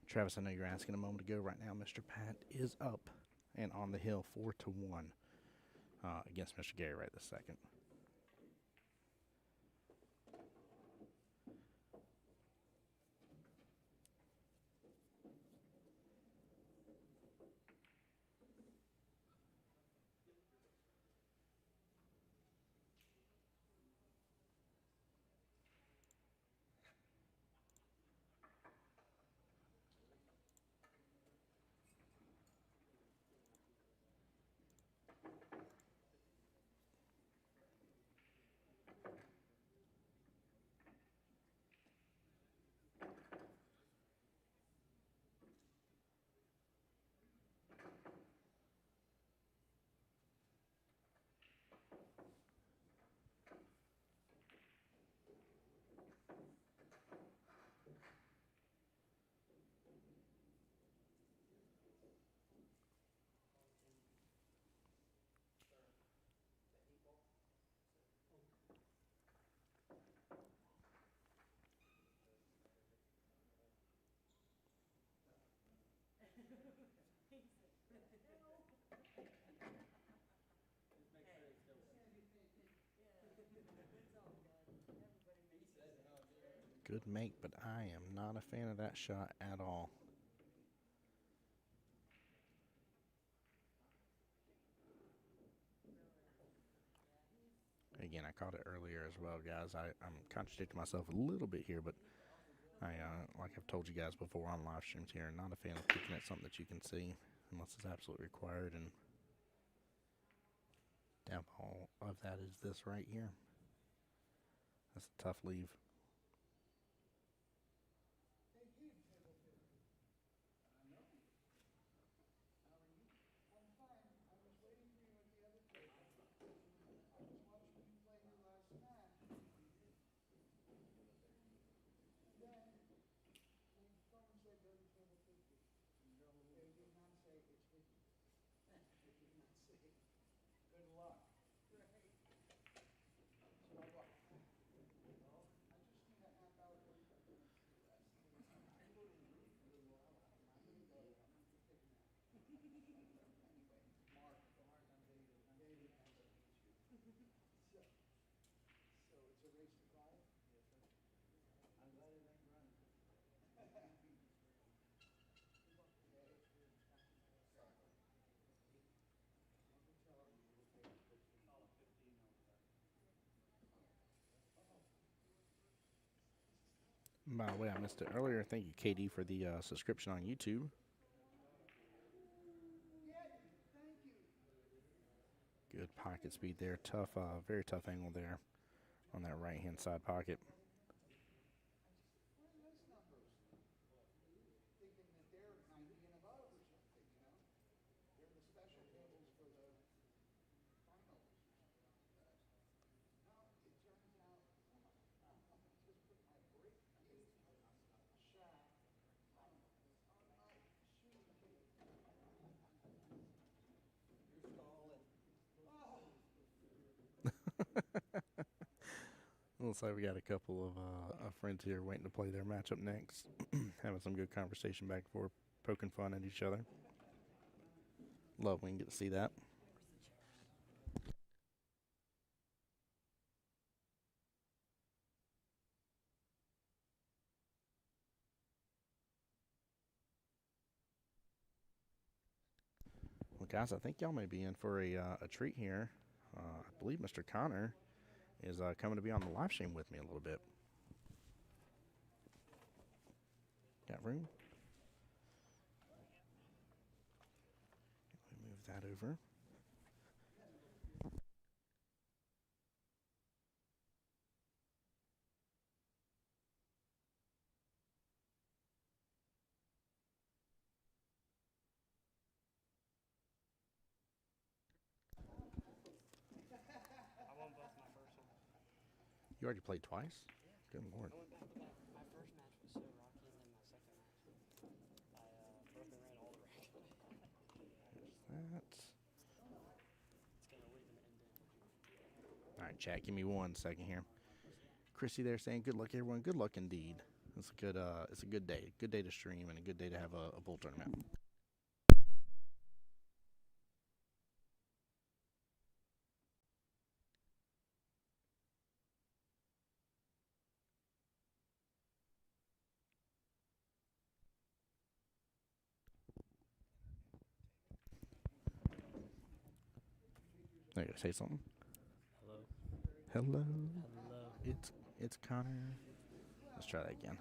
Travis, I know you're asking a moment ago. Right now, Mr. Pat is up and on the hill 4-1 against Mr. Gary right this second. Good make, but I am not a fan of that shot at all. Again, I caught it earlier as well, guys. I'm contradicting myself a little bit here, but I, like I've told you guys before on live streams here, not a fan of picking at something that you can see unless it's absolutely required. And downfall of that is this right here. That's a tough leave. By the way, I missed it earlier. Thank you, KD, for the subscription on YouTube. Good pocket speed there. Tough, very tough angle there on that right-hand side pocket. Looks like we got a couple of friends here waiting to play their matchup next. Having some good conversation back and forth, poking fun at each other. Love when you get to see that. Well, guys, I think y'all may be in for a treat here. I believe Mr. Connor is coming to be on the live stream with me a little bit. Got room? Let me move that over. You already played twice? Good lord. My first match was so rocky, and then my second match, I broke and ran all the rank. There's that. It's gonna leave an indent. All right, chat. Give me 1 second here. Chrissy there saying, "Good luck, everyone. Good luck indeed. It's a good. It's a good day. Good day to stream and a good day to have a bowl tournament." There you go. Say something. Hello. Hello. Hello. It's Connor. Let's try that again.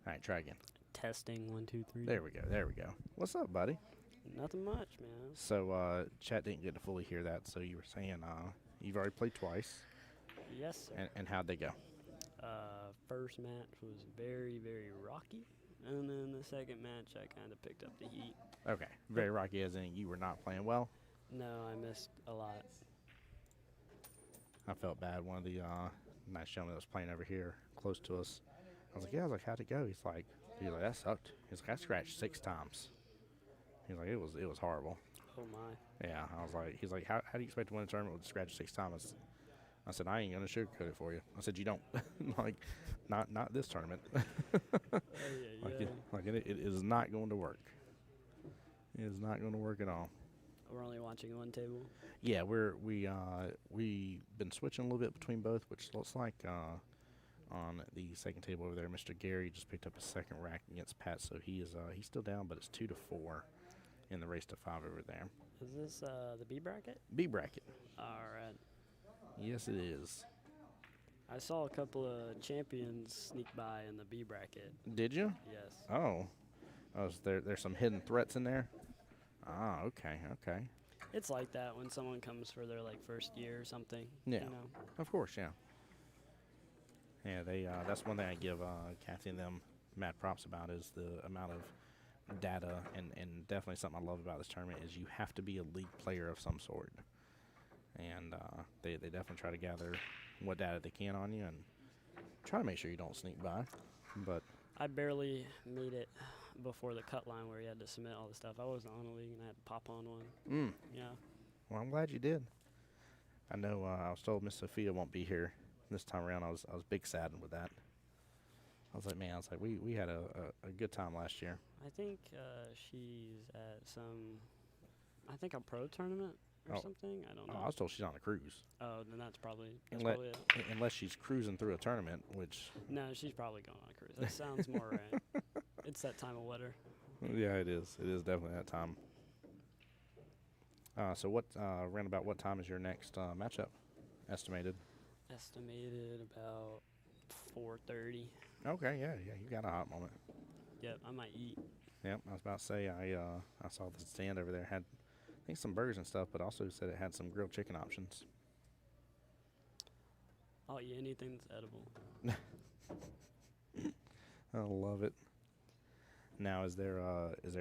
All right, try again. Testing 1, 2, 3. There we go. There we go. What's up, buddy? Nothing much, man. So, chat didn't get to fully hear that. So you were saying you've already played twice. Yes, sir. And how'd they go? First match was very, very rocky, and then the second match I kind of picked up the heat. Okay. Very rocky, as in you were not playing well. No, I missed a lot. I felt bad. One of the nice gentlemen that was playing over here close to us, I was like, yeah. I was like, how'd it go? He's like, that sucked. He's like, I scratched 6 times. He's like, it was horrible. Oh my. Yeah. I was like, he's like, how do you expect to win a tournament with a scratch 6 times? I said, I ain't gonna sugarcoat it for you. I said, you don't. Like, not this tournament. It is not going to work. It is not going to work at all. We're only watching one table. Yeah, we've been switching a little bit between both, which looks like on the second table over there, Mr. Gary just picked up a second rack against Pat, so he's still down, but it's 2-4 in the race to 5 over there. Is this the B bracket? B bracket. All right. Yes, it is. I saw a couple of champions sneak by in the B bracket. Did you? Yes. Oh, there's some hidden threats in there. Ah, okay. It's like that when someone comes for their first year or something. Yeah. You know? Of course, yeah. Yeah, they that's one thing I give Kathy and them mad props about is the amount of data and definitely something I love about this tournament is you have to be a league player of some sort. And they definitely try to gather what data they can on you and try to make sure you don't sneak by. But I barely made it before the cut line where you had to submit all the stuff. I wasn't on a league and I had to pop on one. Yeah. Well, I'm glad you did. I know I was told Miss Sophia won't be here this time around. I was big saddened with that. I was like, man, we had a good time last year. I think she's at a pro tournament or something. I don't know. I was told she's on a cruise. Oh, then that's probably it. Unless she's cruising through a tournament, which... No, she's probably going on a cruise. That sounds more right. It's that time of weather. Yeah, it is. It is definitely that time. So around about what time is your next matchup estimated? Estimated about 4:30. Okay, yeah, you got a hot moment. Yep, I might eat. Yep, I was about to say I saw the stand over there had I think some burgers and stuff, but also said it had some grilled chicken options. I'll eat anything that's edible. I love it. Now, is there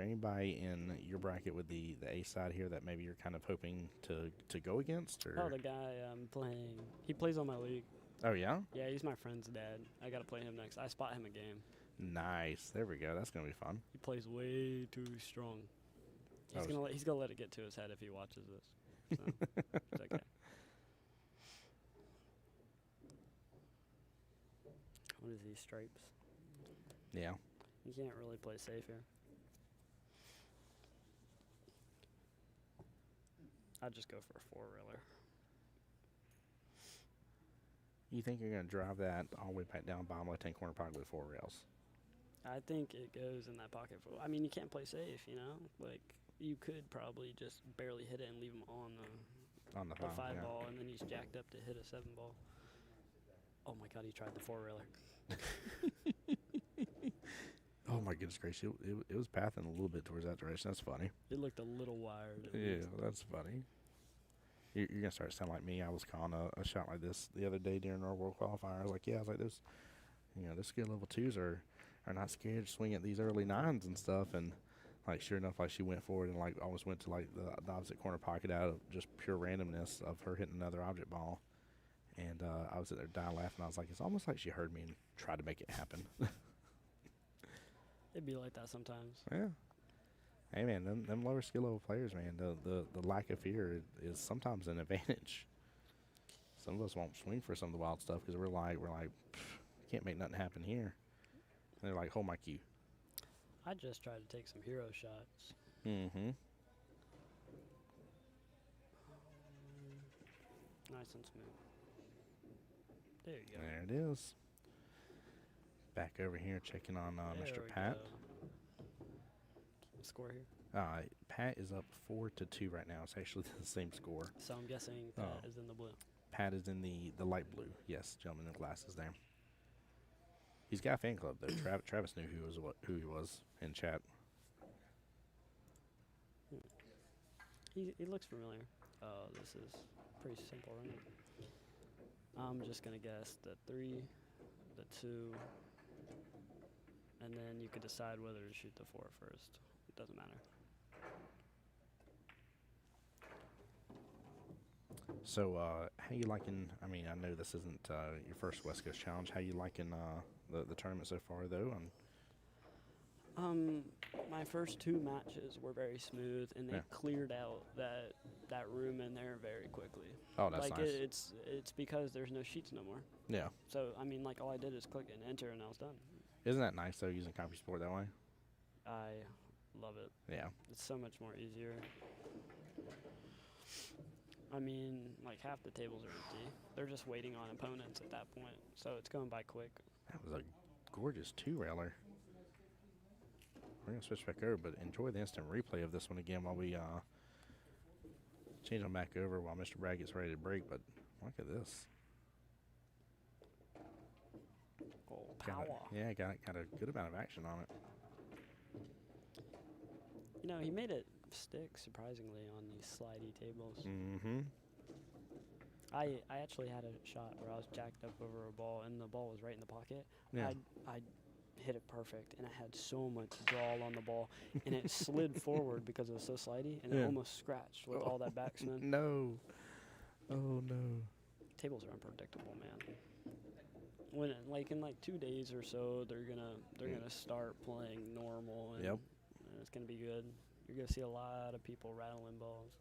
anybody in your bracket with the A side here that maybe you're kind of hoping to go against? Or? Oh, the guy I'm playing. He plays on my league. Oh, yeah? Yeah, he's my friend's dad. I got to play him next. I spot him a game. Nice. There we go. That's going to be fun. He plays way too strong. He's gonna let it get to his head if he watches this. So, it's okay. what is these stripes? Yeah. You can't really play safe here. I'd just go for a four-railer. You think you're going to drive that all the way back down bottom left-hand corner pocket with 4 rails? I think it goes in that pocket. I mean, you can't play safe, you know? Like, you could probably just barely hit it and leave him on the 5 ball, and then he's jacked up to hit a 7 ball. Oh, my God, he tried the four-railer. Oh, my goodness gracious. It was pathing a little bit towards that direction. That's funny. It looked a little wired. Yeah, that's funny. You're going to start to sound like me. I was calling a shot like this the other day during our World Qualifier. I was like, those, those skill level 2s are not scared to swing at these early 9s and stuff. And, like, sure enough, like, she went forward and, like, almost went to, like, the opposite corner pocket out of just pure randomness of her hitting another object ball. And I was sitting there dying laughing. I was like, it's almost like she heard me and tried to make it happen. It'd be like that sometimes. Yeah. Hey, man, them lower skill level players, man, the lack of fear is sometimes an advantage. Some of us won't swing for some of the wild stuff because we're like, can't make nothing happen here. And they're like, hold my cue. I just tried to take some hero shots. Mm-hmm. Nice and smooth. There you go. There it is. Back over here checking on Mr. Pat. Score here? Pat is up 4-2 right now. It's actually the same score. So I'm guessing Pat is in the blue. Pat is in the light blue. Yes, gentleman in glasses there. He's got a fan club though. Travis knew who he was in chat. He looks familiar. Oh, this is pretty simple, right? I'm just gonna guess the 3, the 2, and then you could decide whether to shoot the 4 first. It doesn't matter. So, how you liking? I mean, I know this isn't your first West Coast Challenge. How you liking the tournament so far, though? My first 2 matches were very smooth, and they cleared out that room in there very quickly. Oh, that's nice. It's because there's no sheets no more. Yeah. So I mean, like all I did is click and enter, and I was done. Isn't that nice though, using CompuSport that way? I love it. Yeah. It's so much more easier. I mean, like half the tables are empty. They're just waiting on opponents at that point, so it's going by quick. That was a gorgeous 2-railer. We're gonna switch back over, but enjoy the instant replay of this one again while we change them back over while Mr. Bragg gets ready to break. But look at this. Oh, power! Got a good amount of action on it. You know, he made it stick surprisingly on these slidey tables. Mm-hmm. I actually had a shot where I was jacked up over a ball, and the ball was right in the pocket. Yeah. I hit it perfect, and I had so much drawl on the ball, and it slid forward because it was so slidey, and it almost scratched with all that backspin. No. Oh, no. Tables are unpredictable, man. When in 2 days or so, they're gonna start playing normal, and, and it's gonna be good. You're gonna see a lot of people rattling balls.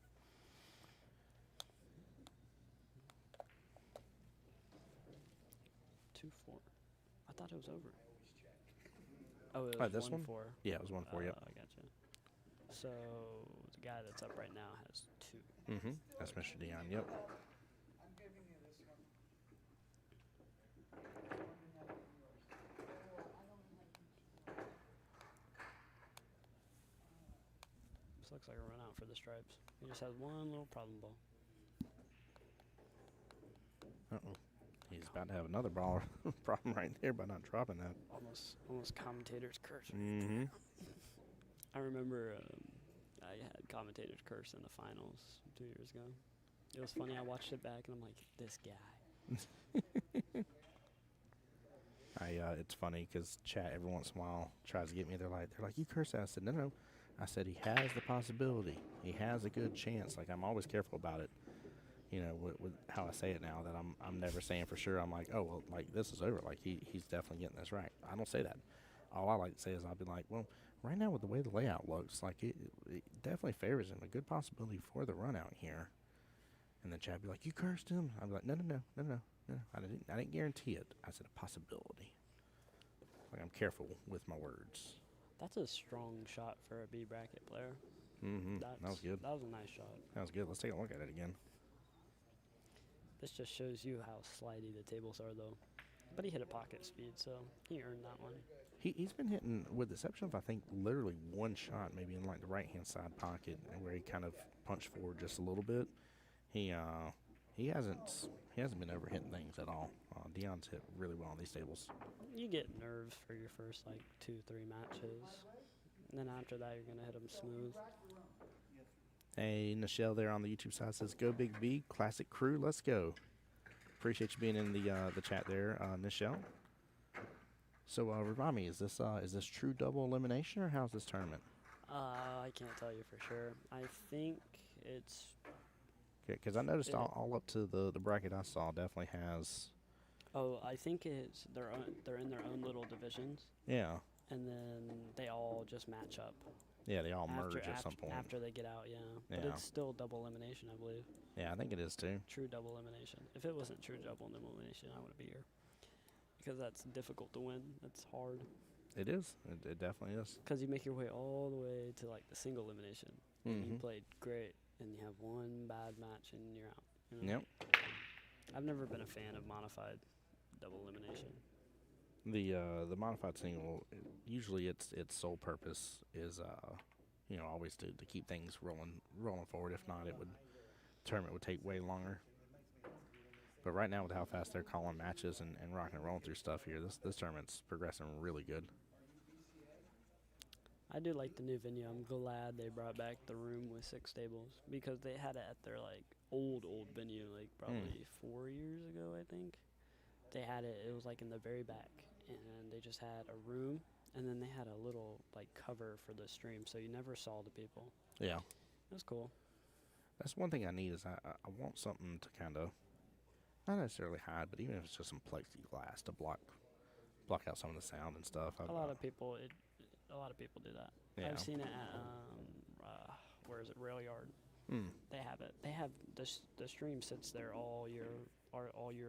Two, 4. I thought it was over. Oh, it was this 1-4. Yeah, it was 1-4. Yep. I gotcha. So the guy that's up right now has 2. Mm-hmm. That's Mr. Dion. Yep. This looks like a run out for the stripes. He just has one little problem ball. Uh-oh. He's about to have another baller problem right there by not dropping that. Almost commentator's curse. Mm-hmm. I remember I had commentator's curse in the finals 2 years ago. It was funny. I watched it back, and I'm like, this guy. It's funny because chat every once in a while tries to get me. They're like, you curse that. I said, no. I said he has the possibility. He has a good chance. Like, I'm always careful about it. You know, with how I say it now, that I'm never saying for sure. I'm like, oh, well, like, this is over. Like, he's definitely getting this right. I don't say that. All I like to say is I'll be like, well, right now with the way the layout looks, like, it definitely favors him. A good possibility for the run out here. And then Chad be like, you cursed him? I'd be like, no. I didn't guarantee it. I said a possibility. Like I'm careful with my words. That's a strong shot for a B bracket player. Mm-hmm. That was good. That was a nice shot. That was good. Let's take a look at it again. This just shows you how slidey the tables are, though. But he hit a pocket speed, so he earned that one. He's been hitting, with the exception of I think literally one shot, maybe in like the right hand side pocket, where he kind of punched forward just a little bit. He hasn't been overhitting things at all. Dion's hit really well on these tables. You get nerves for your first like 2-3 matches, and then after that you're gonna hit them smooth. Hey, Nichelle there on the YouTube side says, "Go Big B, classic crew, let's go." Appreciate you being in the chat there, Nichelle. So, remind me, is this true double elimination or how's this tournament? I can't tell you for sure. I think it's. Okay, because I noticed all up to the bracket I saw definitely has. Oh, I think it's they're in their own little divisions. Yeah. And then they all just match up. Yeah, they all merge at some point. After they get out, yeah. But it's still double elimination, I believe. Yeah, I think it is too. True double elimination. If it wasn't true double elimination, I wouldn't be here. Because that's difficult to win. That's hard. It is. It definitely is. Because you make your way all the way to like the single elimination. Mm-hmm. You played great, and you have one bad match, and you're out. You know? Yep. I've never been a fan of modified double elimination. The modified single, usually its sole purpose is always to keep things rolling forward. If not, tournament would take way longer. But right now, with how fast they're calling matches and rocking and rolling through stuff here, this tournament's progressing really good. I do like the new venue. I'm glad they brought back the room with 6 tables because they had it at their like old venue, like probably 4 years ago, I think. They had it. It was like in the very back, and they just had a room, and then they had a little like cover for the stream, so you never saw the people. Yeah, it was cool. That's one thing I need is I want something to kind of not necessarily hide, but even if it's just some plexiglass to block out some of the sound and stuff. A lot of people do that. Yeah. I've seen it at where is it, Rail Yard. They have it. They have the stream sits there all year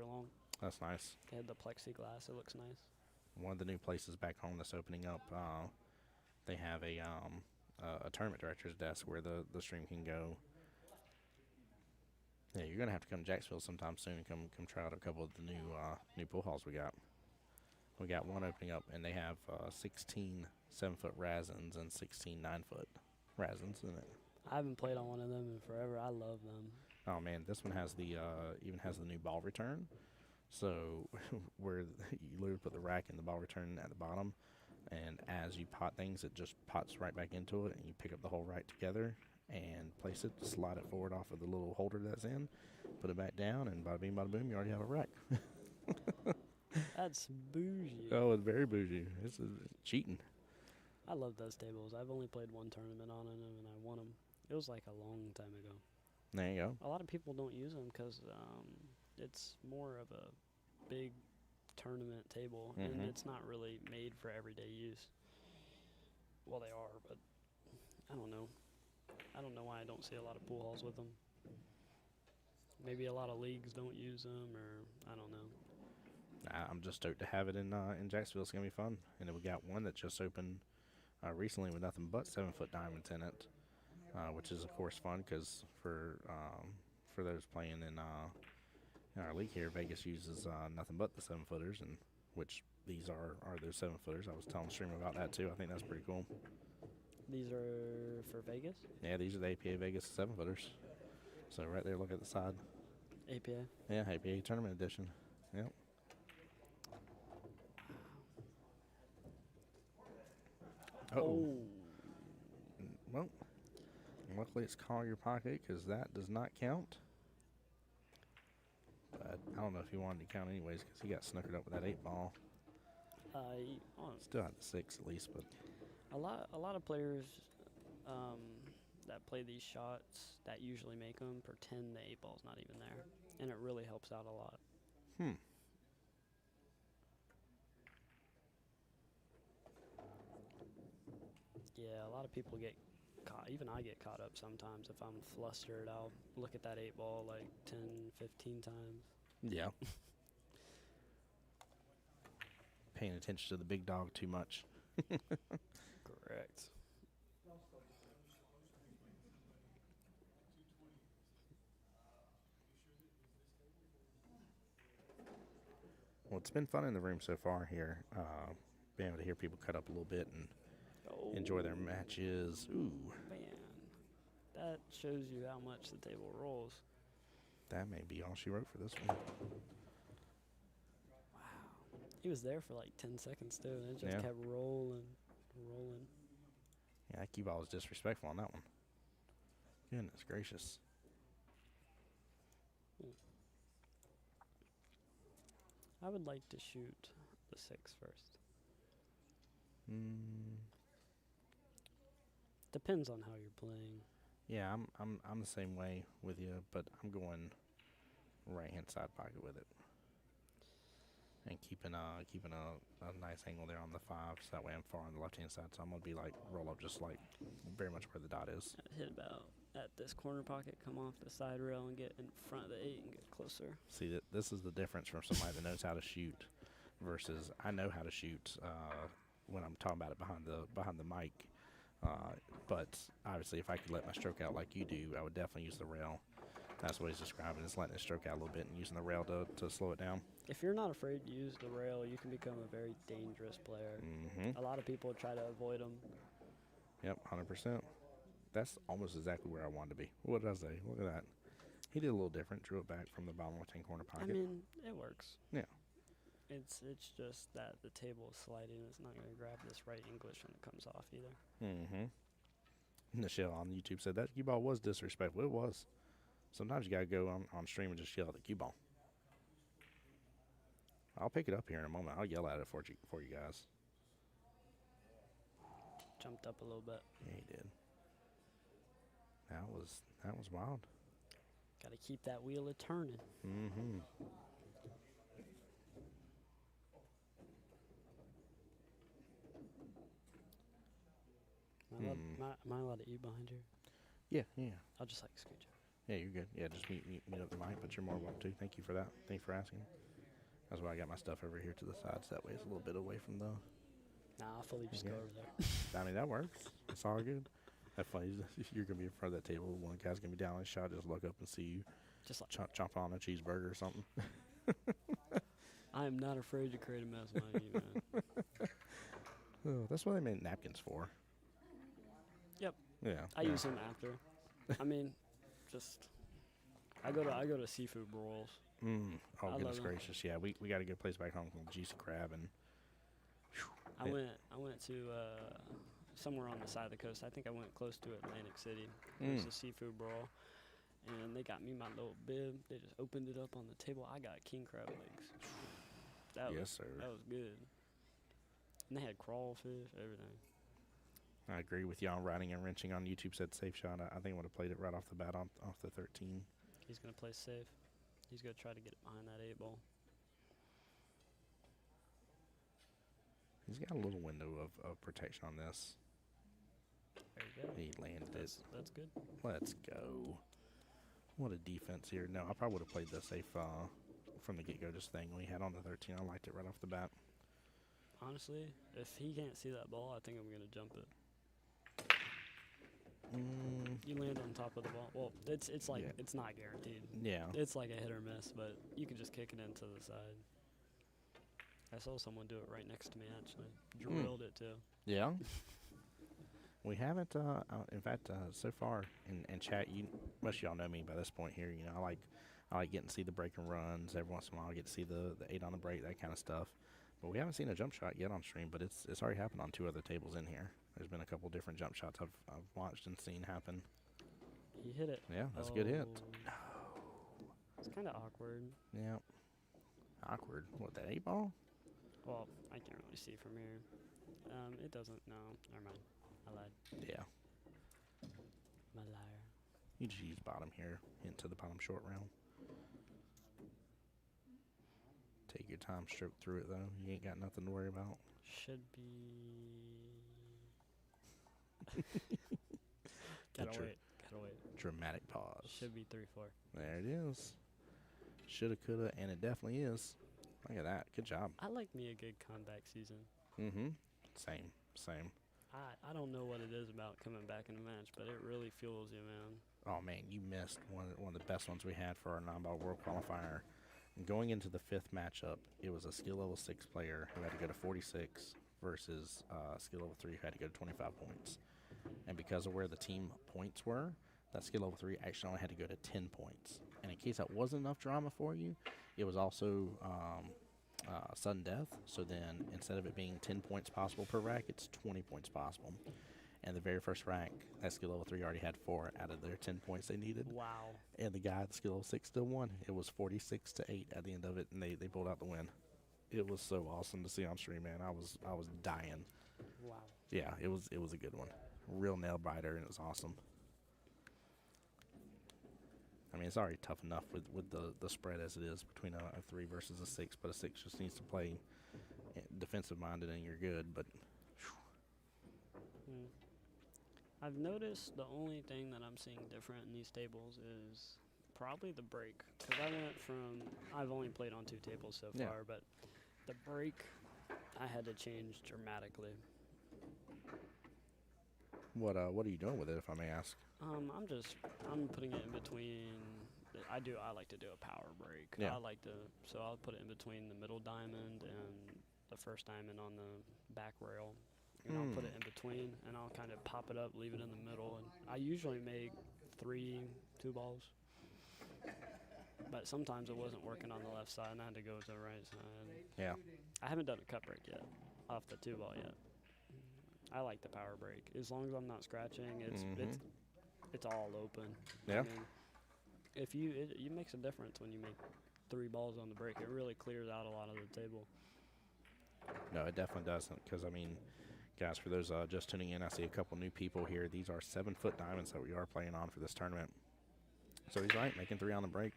long. That's nice. They have the plexiglass. It looks nice. One of the new places back home that's opening up, they have a tournament director's desk where the stream can go. Yeah, you're gonna have to come to Jacksonville sometime soon and come try out a couple of the new pool halls we got. We got one opening up, and they have 16 7-foot Razins and 16 9-foot Razins in it. I haven't played on one of them in forever. I love them. Oh man, this one has even has the new ball return. So where you literally put the rack and the ball return at the bottom, and as you pot things, it just pots right back into it, and you pick up the whole rack together and place it, slide it forward off of the little holder that's in, put it back down, and bada bing, bada boom, you already have a rack. That's bougie. Oh, it's very bougie. It's cheating. I love those tables. I've only played one tournament on them, and I won them. It was like a long time ago. There you go. A lot of people don't use them because it's more of a big tournament table, and it's not really made for everyday use. Well, they are, but I don't know. I don't know why I don't see a lot of pool halls with them. Maybe a lot of leagues don't use them, or I don't know. I'm just stoked to have it in Jacksonville. It's going to be fun. And then we got one that just opened recently with nothing but 7-foot diamonds in it, which is, of course, fun because for those playing in our league here, Vegas uses nothing but the 7-footers, and which these are those 7-footers. I was telling the streamer about that, too. I think that's pretty cool. These are for Vegas? Yeah, these are the APA Vegas 7-footers. So right there, look at the side. APA? Yeah, APA Tournament Edition. Yep. Oh. Well, luckily it's call your pocket because that does not count. But I don't know if he wanted to count anyways because he got snookered up with that 8-ball. Still had the 6 at least, but a lot of players that play these shots that usually make them pretend the 8-ball's not even there, and it really helps out a lot. Yeah, a lot of people get caught. Even I get caught up sometimes. If I'm flustered, I'll look at that 8-ball like 10, 15 times. Yeah. paying attention to the big dog too much. Correct. Well, it's been fun in the room so far here. Being able to hear people cut up a little bit and enjoy their matches. Ooh. Man, that shows you how much the table rolls. That may be all she wrote for this one. Wow. He was there for like 10 seconds, too, and it just kept rolling. Yeah, that cue ball was disrespectful on that one. Goodness gracious. I would like to shoot the 6 first. Depends on how you're playing. Yeah, I'm the same way with you, but I'm going right-hand side pocket with it. And keeping a nice angle there on the 5, so that way I'm far on the left-hand side. So I'm going to be like, roll up just like very much where the dot is. I'd hit about at this corner pocket, come off the side rail and get in front of the 8 and get closer. See, this is the difference from somebody that knows how to shoot versus I know how to shoot when I'm talking about it behind the mic. But obviously, if I could let my stroke out like you do, I would definitely use the rail. That's what he's describing, is letting it stroke out a little bit and using the rail to slow it down. If you're not afraid to use the rail, you can become a very dangerous player. A lot of people try to avoid them. Yep, 100%. That's almost exactly where I wanted to be. What did I say? Look at that. He did a little different, drew it back from the bottom left-hand corner pocket. I mean, it works. Yeah. It's just that the table is sliding. It's not going to grab this right English when it comes off either. Michelle on YouTube said that cue ball was disrespectful. It was. Sometimes you got to go on stream and just yell at the cue ball. I'll pick it up here in a moment. I'll yell at it for you guys. Jumped up a little bit. Yeah, he did. That was wild. Got to keep that wheel a turning. Am I allowed to eat behind here? Yeah. I'll just like scooch up. Yeah, you're good. Yeah, just meet up the mic, but you're more welcome to. Thank you for that. Thanks for asking. That's why I got my stuff over here to the side, so that way it's a little bit away from the... Nah, I'll fully just go over there. I mean, that works. It's all good. That's funny. You're going to be in front of that table. One guy's going to be down in shot, just look up and see you. Just like chomp on a cheeseburger or something. I am not afraid to create a mess behind you, man. Oh, that's what they made napkins for. Yep. Yeah. I use them after. I mean, just... I go to seafood broils. Oh, goodness gracious. Yeah, we got a good place back home called Juicy Crab. And I went to somewhere on the side of the coast. I think I went close to Atlantic City. It was a seafood brawl. And they got me my little bib. They just opened it up on the table. I got king crab legs. Yes, sir. That was good. And they had crawfish, everything. I agree with you on riding and wrenching on YouTube. Said safe shot. I think I would have played it right off the bat off the 13. He's going to play safe. He's going to try to get it behind that 8 ball. He's got a little window of protection on this. There you go. He landed it. That's good. Let's go. What a defense here. No, I probably would have played the safe from the get-go, just thing we had on the 13. I liked it right off the bat. Honestly, if he can't see that ball, I think I'm going to jump it. You land on top of the ball. Well, it's like it's not guaranteed. Yeah. It's like a hit or miss, but you can just kick it into the side. I saw someone do it right next to me, actually. Drilled it, too. Yeah. We haven't, in fact, so far in chat, most of y'all know me by this point here. You know, I like getting to see the break and runs. Every once in a while I get to see the 8 on the break, that kind of stuff. But we haven't seen a jump shot yet on stream, but it's already happened on 2 other tables in here. There's been a couple different jump shots I've watched and seen happen. He hit it. Yeah, that's a good hit. No. It's kind of awkward. Yeah. Awkward. What, that 8 ball? Well, I can't really see from here. It doesn't. No, never mind. I lied. Yeah. I'm a liar. You just use bottom here into the bottom short round. Take your time, stroke through it though. You ain't got nothing to worry about. Should be. Gotta wait. Dramatic pause. Should be 3-4. There it is. Shoulda, coulda, and it definitely is. Look at that. Good job. I like me a good comeback season. Mm-hmm. Same. I don't know what it is about coming back in a match, but it really fuels you, man. Oh, man, you missed one of the best ones we had for our 9-ball world qualifier. Going into the 5th matchup, it was a skill level 6 player who had to go to 46 versus skill level 3 who had to go to 25 points. And because of where the team points were, that skill level 3 actually only had to go to 10 points. And in case that wasn't enough drama for you, it was also sudden death. So then instead of it being 10 points possible per rack, it's 20 points possible. And the very first rack, that skill level 3 already had 4 out of their 10 points they needed. Wow. And the guy at the skill level 6 still won. It was 46-8 at the end of it, and they pulled out the win. It was so awesome to see on stream, man. I was dying. Wow. Yeah, it was a good one. Real nail biter, and it was awesome. I mean, it's already tough enough with the spread as it is between a 3 versus a 6, but a 6 just needs to play defensive-minded and you're good, but... I've noticed the only thing that I'm seeing different in these tables is probably the break. Because I've only played on 2 tables so far, but the break I had to change dramatically. What are you doing with it, if I may ask? I'm putting it in between. I like to do a power break. Yeah. So I'll put it in between the middle diamond and the first diamond on the back rail. And I'll put it in between, and I'll kind of pop it up, leave it in the middle. And I usually make 3 2-balls. But sometimes it wasn't working on the left side, and I had to go to the right side. Yeah. I haven't done a cut break yet, off the 2-ball yet. I like the power break. As long as I'm not scratching, it's all open. Yeah. I mean, it makes a difference when you make 3 balls on the break. It really clears out a lot of the table. No, it definitely doesn't, because, I mean... Guys, for those just tuning in, I see a couple new people here. These are 7-foot diamonds that we are playing on for this tournament. So he's right, making 3 on the break,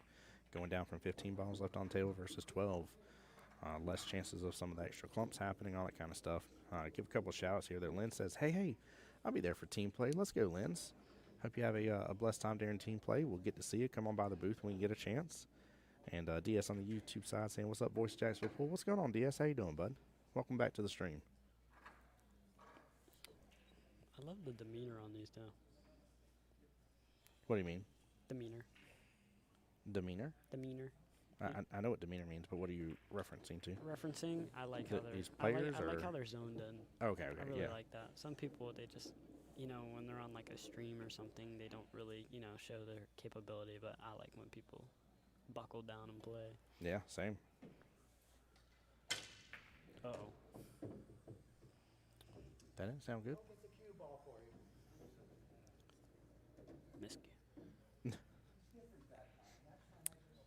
going down from 15 balls left on the table versus 12. Less chances of some of the extra clumps happening, all that kind of stuff. Give a couple of shout-outs here. There, Lynn says, hey, I'll be there for team play. Let's go, Lynn's. Hope you have a blessed time during team play. We'll get to see you. Come on by the booth when you get a chance. And DS on the YouTube side saying, what's up, Voice of Jacksonville? What's going on, DS? How you doing, bud? Welcome back to the stream. I love the demeanor on these two. What do you mean? Demeanor. Demeanor? Demeanor. I know what demeanor means, but what are you referencing to? I like how these players. I like how they're zoned in. Okay, I really like that. Some people, they just, when they're on like a stream or something, they don't really, show their capability. But I like when people buckle down and play. Yeah, same. Uh-oh. That didn't sound good. Miscue.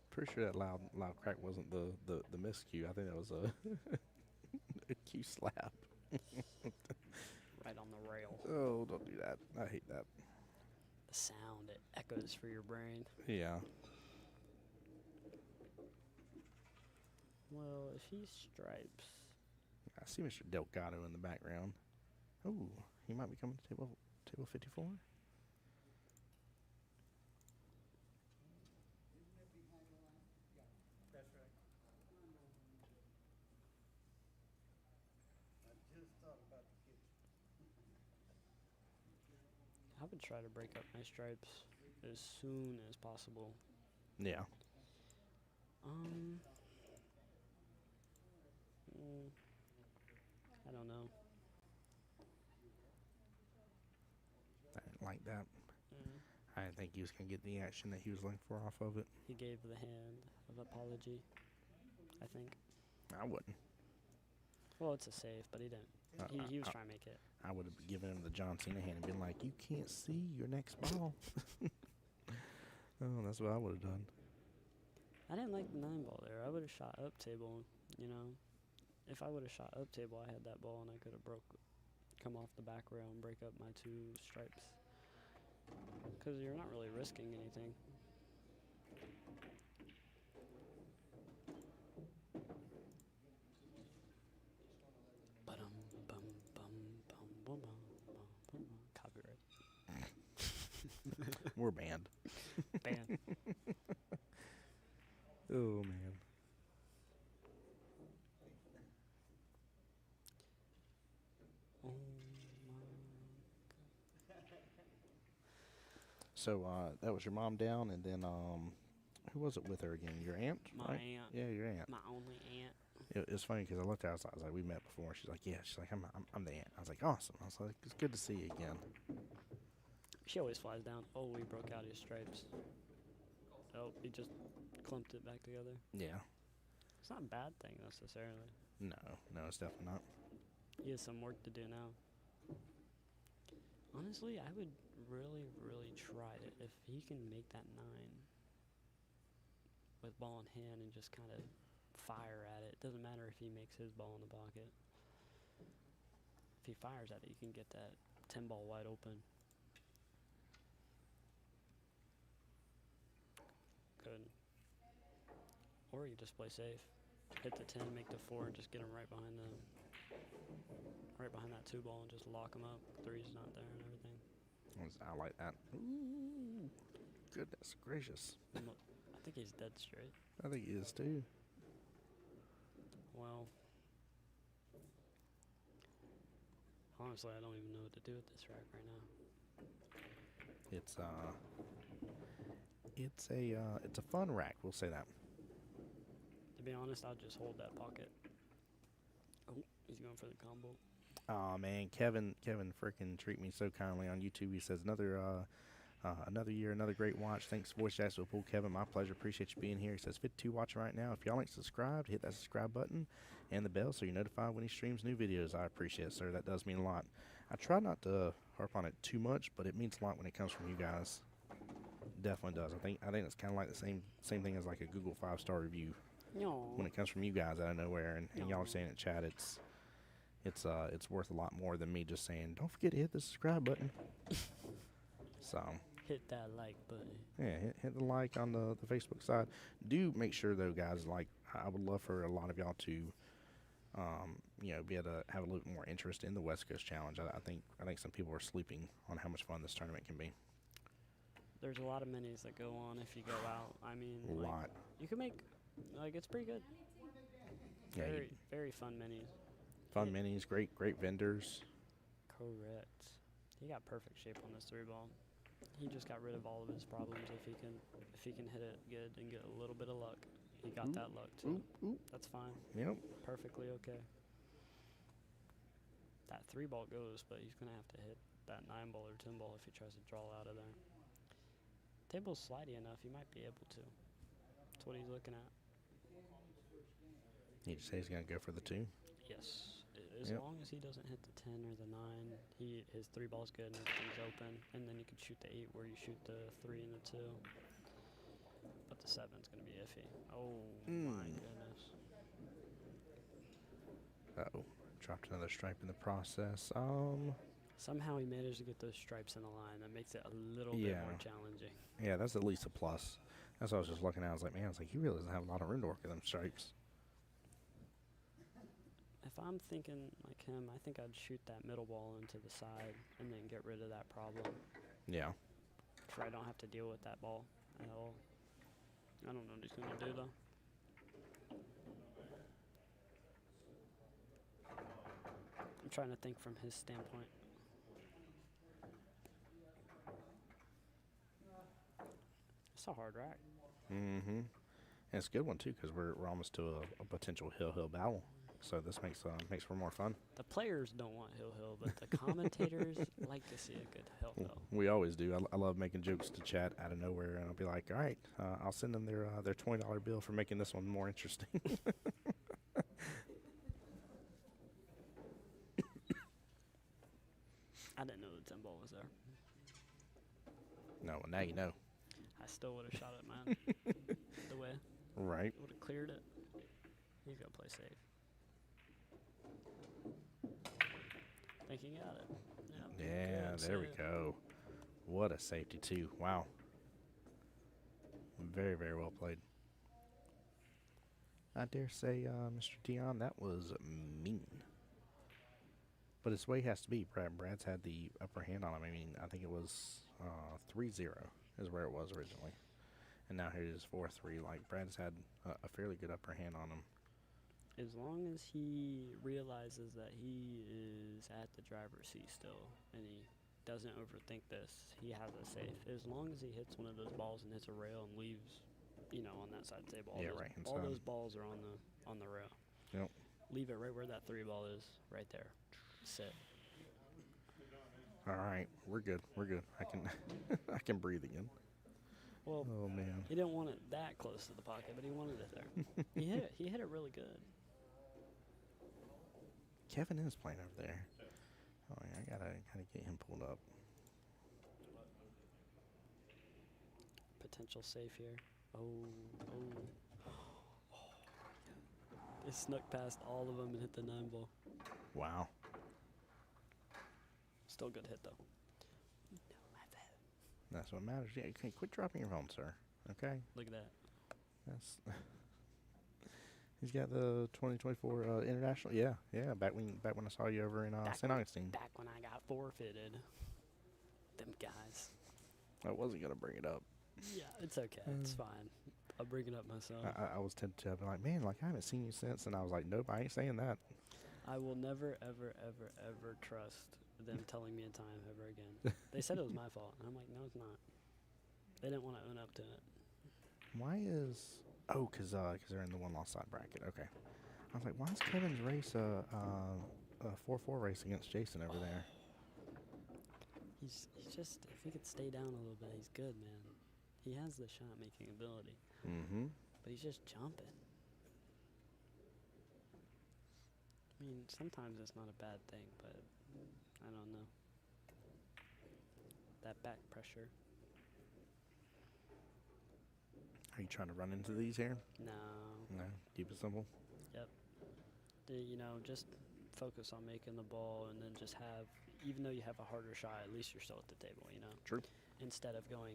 Pretty sure that loud crack wasn't the miscue. I think that was a cue slap. Right on the rail. Oh, don't do that. I hate that. The sound, it echoes for your brain. Yeah. Well, if he stripes. I see Mr. Delgado in the background. Oh, he might be coming to table 54. I would try to break up my stripes as soon as possible. Yeah. I don't know. I didn't like that. I didn't think he was going to get the action that he was looking for off of it. He gave the hand of apology, I think. I wouldn't. Well, it's a save, but he didn't. He was trying to make it. I would have given him the John Cena hand and been like, you can't see your next ball. Oh, that's what I would have done. I didn't like the 9-ball there. I would have shot up table, If I would have shot up table, I had that ball and I could have come off the back rail and break up my 2 stripes. Because you're not really risking anything. Copyright. We're banned. Banned. Oh, man. So that was your mom down, and then who was it with her again? Your aunt? My right? aunt. Yeah, your aunt. My only aunt. It's funny because I looked at her, I was like, we met before. She's like, yeah. She's like, I'm the aunt. I was like, awesome. I was like, it's good to see you again. She always flies down. Oh, he broke out his stripes. Oh, he just clumped it back together. Yeah. It's not a bad thing necessarily. No, it's definitely not. He has some work to do now. Honestly, I would really, really try it if he can make that 9 with ball in hand and just kind of fire at it. It doesn't matter if he makes his ball in the pocket. If he fires at it, you can get that 10 ball wide open. Good. Or you just play safe. Hit the 10, make the 4, and just get him right behind that 2 ball and just lock him up. 3's not there and everything. I like that. Ooh, goodness gracious. I think he's dead straight. I think he is too. Well, honestly, I don't even know what to do with this rack right now. It's a fun rack. We'll say that. To be honest, I'll just hold that pocket. Oh, he's going for the combo. Oh man, Kevin freaking treat me so kindly on YouTube. He says another year, another great watch. Thanks, Voice Jacksonville Pool. Kevin, my pleasure. Appreciate you being here. He says 52 watching right now. If y'all ain't subscribed, hit that subscribe button and the bell so you're notified when he streams new videos. I appreciate it, sir. That does mean a lot. I try not to harp on it too much, but it means a lot when it comes from you guys. Definitely does. I think it's kind of like the same thing as like a Google 5-star review. No. When it comes from you guys out of nowhere, and y'all are saying it in chat, it's worth a lot more than me just saying, don't forget to hit the subscribe button. So hit that like button. Yeah, hit the like on the Facebook side. Do make sure though, guys, like I would love for a lot of y'all to be able to have a little bit more interest in the West Coast Challenge. I think some people are sleeping on how much fun this tournament can be. There's a lot of minis that go on if you go out. I mean, a lot. You can make, it's pretty good. Yeah, very fun minis. Fun minis, great vendors. Correct. He got perfect shape on this 3-ball. He just got rid of all of his problems if he can hit it good and get a little bit of luck. He got that luck too. That's fine. Yep. Perfectly okay. That 3-ball goes, but he's gonna have to hit that 9-ball or 10-ball if he tries to draw out of there. Table's slidey enough, he might be able to. That's what he's looking at. You just say he's gonna go for the 2? Yes. As long as he doesn't hit the 10 or the 9, his 3-ball's good and everything's open. And then you can shoot the 8 where you shoot the 3 and the 2. But the 7's going to be iffy. Oh, my goodness. Uh-oh. Dropped another stripe in the process. Somehow he managed to get those stripes in the line. That makes it a little bit more challenging. Yeah, that's at least a plus. That's what I was just looking at. I was like, he really doesn't have a lot of room to work with them stripes. If I'm thinking like him, I think I'd shoot that middle ball into the side and then get rid of that problem. Yeah. So I don't have to deal with that ball at all. I don't know what he's going to do, though. I'm trying to think from his standpoint. It's a hard rack. Mm-hmm. And it's a good one, too, because we're almost to a potential hill battle. So this makes for more fun. The players don't want hill, but the commentators like to see a good hill. We always do. I love making jokes to chat out of nowhere, and I'll be like, all right, I'll send them their $20 bill for making this one more interesting. I didn't know the 10 ball was there. No, well, now you know. I still would have shot it, man. The way. Right. Would have cleared it. He's going to play safe. I think he got it. Yep. Yeah, there we go. What a safety, too. Wow. Very, very well played. I dare say, Mr. Dion, that was mean. But it's the way it has to be. Brad's had the upper hand on him. I mean, I think it was 3-0 is where it was originally. And now here it is 4-3. Like, Brad's had a fairly good upper hand on him. As long as he realizes that he is at the driver's seat still, and doesn't overthink this, he has it safe. As long as he hits one of those balls and hits a rail and leaves, on that side of the table. All those balls are on the rail. Yep. Leave it right where that 3 ball is, right there. Sit. All right, we're good. I can I can breathe again. Well, oh man, he didn't want it that close to the pocket, but he wanted it there. He hit it really good. Kevin is playing over there. Oh yeah, I gotta get him pulled up. Potential safe here. Oh. It snuck past all of them and hit the 9 ball. Wow. Still good hit, though. That's what matters. Yeah, you can't quit dropping your phone, sir. Okay? Look at that. That's... He's got the 2024 international. Yeah. Back when I saw you over in St. Augustine. Back when I got forfeited. Them guys. I wasn't gonna bring it up. Yeah, it's okay. It's fine. I'll bring it up myself. I was tempted to be like, man, like I haven't seen you since, and I was like, nope, I ain't saying that. I will never, ever, ever, ever trust them telling me a time ever again. They said it was my fault, and I'm like, no, it's not. They didn't want to own up to it. Why is... Oh, because they're in the one-loss side bracket. Okay. I was like, why is Kevin's race a 4-4 race against Jason over there? He's just, if he could stay down a little bit, he's good, man. He has the shot-making ability. Mm-hmm. But he's just jumping. I mean, sometimes it's not a bad thing, but I don't know. That back pressure. Are you trying to run into these here? No. No. Keep it simple. Yep. Just focus on making the ball, and then just have, even though you have a harder shot, at least you're still at the table, True. Instead of going,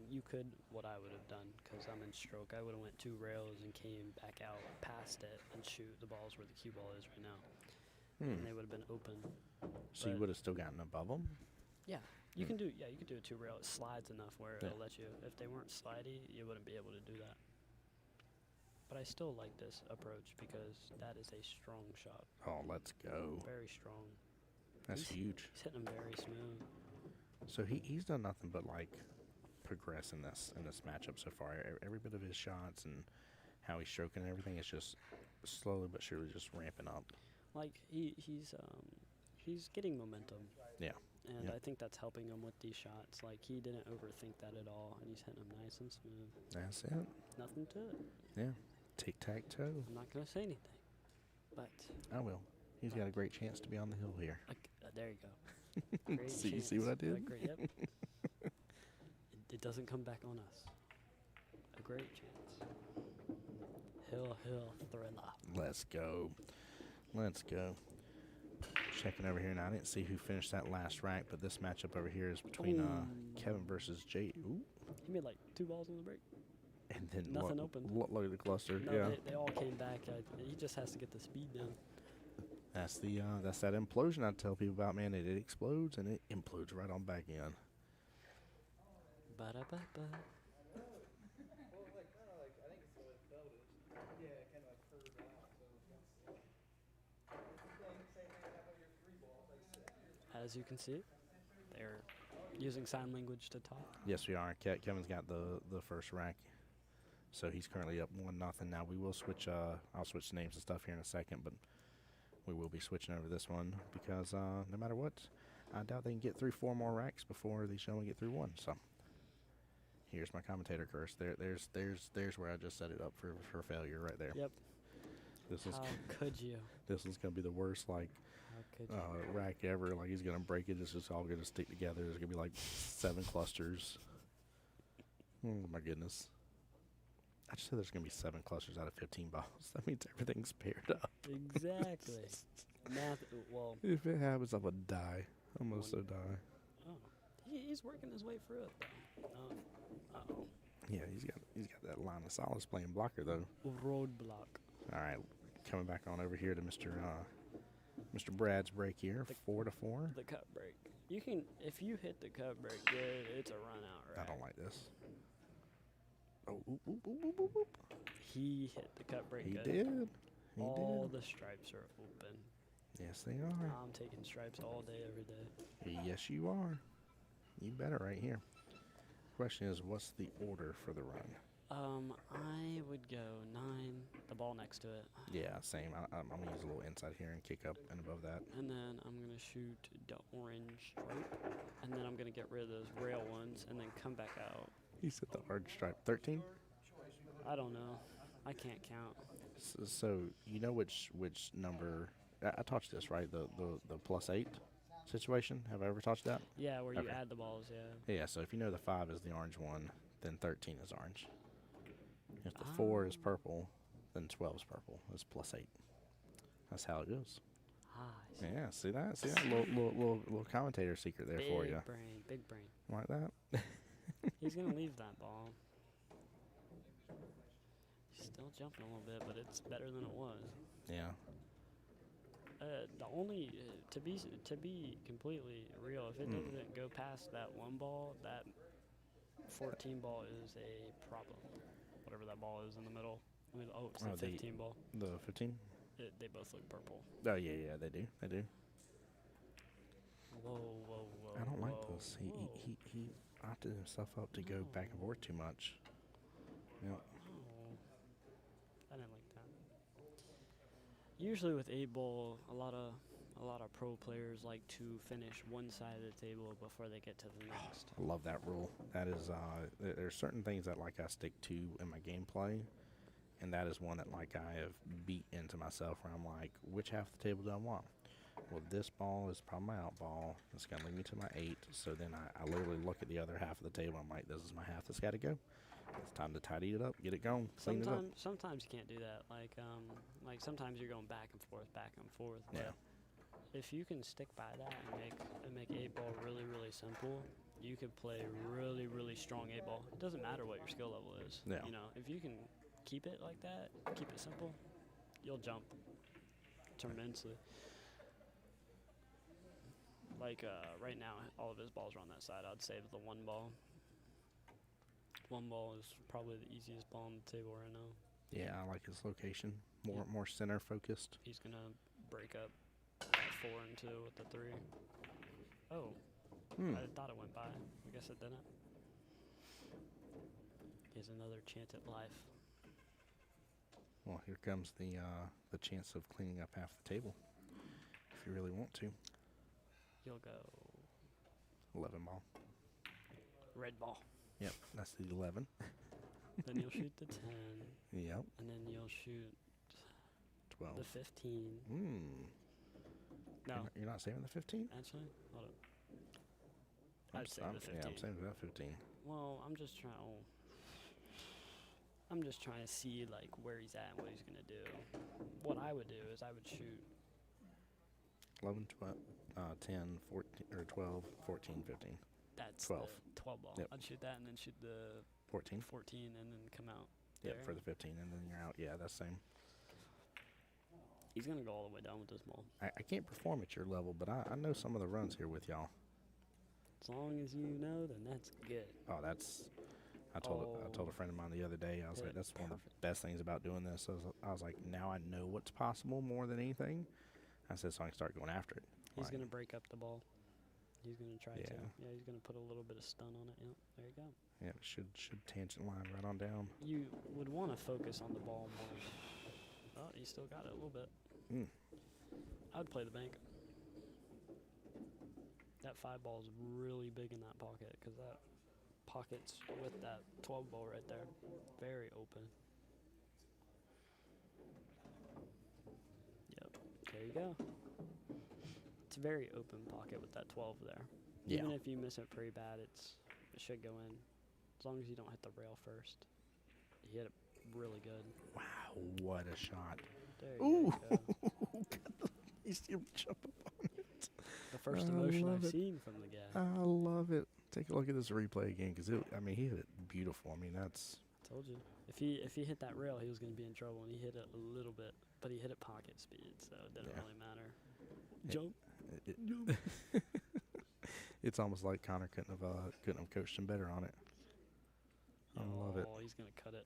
what I would have done, because I'm in stroke, I would have went 2 rails and came back out past it and shoot the balls where the cue ball is right now. And they would have been open. So you would have still gotten above them? Yeah. You can do a 2 rail. It slides enough where it'll let you. If they weren't slidey, you wouldn't be able to do that. But I still like this approach because that is a strong shot. Oh, let's go. Very strong. That's huge. He's hitting them very smooth. So he's done nothing but like progress in this matchup so far. Every bit of his shots and how he's stroking and everything is just slowly but surely just ramping up. Like he's getting momentum. Yeah. And I think that's helping him with these shots. Like he didn't overthink that at all, and he's hitting them nice and smooth. That's it. Nothing to it. Yeah. Tic-tac-toe. I'm not gonna say anything, but I will. He's got a great chance to be on the hill here. There you go. Great See, you chance. see what I did? Great, yep. It doesn't come back on us. A great chance. Hill thriller. Let's go. Checking over here now. I didn't see who finished that last rack, but this matchup over here is between Kevin versus Jay. Ooh. He made like 2 balls in the break. And then nothing open. Look at the cluster. No, yeah. They all came back. He just has to get the speed down. That's that implosion I tell people about, man. It explodes and it implodes right on back in. Ba-da-ba-ba. As you can see, they're using sign language to talk. Yes, we are. Kevin's got the first rack, so he's currently up 1-0. Now we will switch. I'll switch names and stuff here in a second, but we will be switching over this one because no matter what, I doubt they can get through 4 more racks before they show only get through 1. So here's my commentator curse. There's where I just set it up for failure right there. Yep. How could you? This is gonna be the worst rack ever. Like he's gonna break it. It's just all gonna stick together. There's gonna be like 7 clusters. Oh my goodness! I just said there's gonna be 7 clusters out of 15 balls. That means everything's paired up. Exactly. Math. Well. If it happens, I'm gonna die. I'm gonna so die. Oh, he's working his way through it though. Uh-oh. Yeah, he's got that line of solace playing blocker though. Roadblock. All right, coming back on over here to Mr. Brad's break here, 4-4. The cut break. You can, if you hit the cut break good, it's a run out, right? I don't like this. Oh, oop, oop, oop, oop, oop, oop. He hit the cut break good. He did. All the stripes are open. Yes, they are. I'm taking stripes all day, every day. Yes, you are. You better right here. Question is, what's the order for the run? I would go 9, the ball next to it. Yeah, same. I'm going to use a little inside here and kick up and above that. And then I'm going to shoot the orange stripe. And then I'm going to get rid of those rail ones and then come back out. He said the orange stripe. 13? I don't know. I can't count. So you know which number... I taught you this, right? The +8 situation. Have I ever taught you that? Yeah, where you add the balls, yeah. Yeah, so if you know the 5 is the orange one, then 13 is orange. If the 4 is purple, then 12 is purple. It's +8. That's how it goes. Yeah, see that? See that? Little commentator secret there for you. Big brain. Like that? He's going to leave that ball. He's still jumping a little bit, but it's better than it was. Yeah. The only to be completely real, if it doesn't go past that 1 ball, that 14 ball is a problem. Whatever that ball is in the middle. It's the 15 ball. The 15? They both look purple. Oh yeah, they do. Whoa. I don't like this. He opted himself up to go back and forth too much. Yep. Oh, I didn't like that. Usually with 8-ball, a lot of pro players like to finish one side of the table before they get to the next. I love that rule. That is, there's certain things that I stick to in my gameplay, and that is one that I have beat into myself where I'm like, which half of the table do I want? Well, this ball is probably my out ball. It's going to lead me to my 8. So then I literally look at the other half of the table. I'm like, this is my half that's got to go. It's time to tidy it up, get it going, clean it up. Sometimes you can't do that. Like sometimes you're going back and forth. Yeah. If you can stick by that and make 8-ball really, really simple, you could play really, really strong 8-ball. It doesn't matter what your skill level is. Yeah. You know, if you can keep it like that, keep it simple, you'll jump tremendously. Right now, all of his balls are on that side. I'd save the 1 ball. 1 ball is probably the easiest ball on the table right now. Yeah, I like his location. More center focused. He's gonna break up 4 and 2 with the 3. Oh, I thought it went by. I guess it didn't. He has another chance at life. Well, here comes the chance of cleaning up half the table, if you really want to. You'll go 11 ball. Red ball. Yep, that's the 11. Then you'll shoot the 10. Yep. And then you'll shoot 12. The 15. No. You're not saving the 15? Actually, hold up. I'd save the 15. Yeah, I'm saving that 15. Well, I'm just trying to see where he's at and what he's gonna do. What I would do is I would shoot 11, 12, 10, 14, or 12, 14, 15. That's 12. The 12 ball. Yep. I'd shoot that and then shoot the 14 and then come out. Yep, for the 15, and then you're out. Yeah, that's same. He's going to go all the way down with this ball. I can't perform at your level, but I know some of the runs here with y'all. As long as you know, then that's good. Oh, I told a friend of mine the other day, I was like, that's one of the best things about doing this. I was like, now I know what's possible more than anything. I said, so I can start going after it. He's going to break up the ball. He's going to try to. Yeah, he's going to put a little bit of stun on it. Yep, there you go. Yeah, it should tangent line right on down. You would want to focus on the ball more. Oh, you still got it a little bit. I would play the bank. That 5 ball is really big in that pocket because that pocket's with that 12 ball right there. Very open. Yep, there you go. It's a very open pocket with that 12 there. Yeah. Even if you miss it pretty bad, it should go in. As long as you don't hit the rail first. He hit it really good. Wow, what a shot. There you go. You see him jump up on it. The first emotion I've seen from the guy. I love it. Take a look at this replay again because he hit it beautiful. I mean, that's... I told you. If he hit that rail, he was going to be in trouble, and he hit it a little bit. But he hit it pocket speed, so it didn't really matter. Jump. Jump. It's almost like Connor couldn't have coached him better on it. I love it. Oh, he's going to cut it.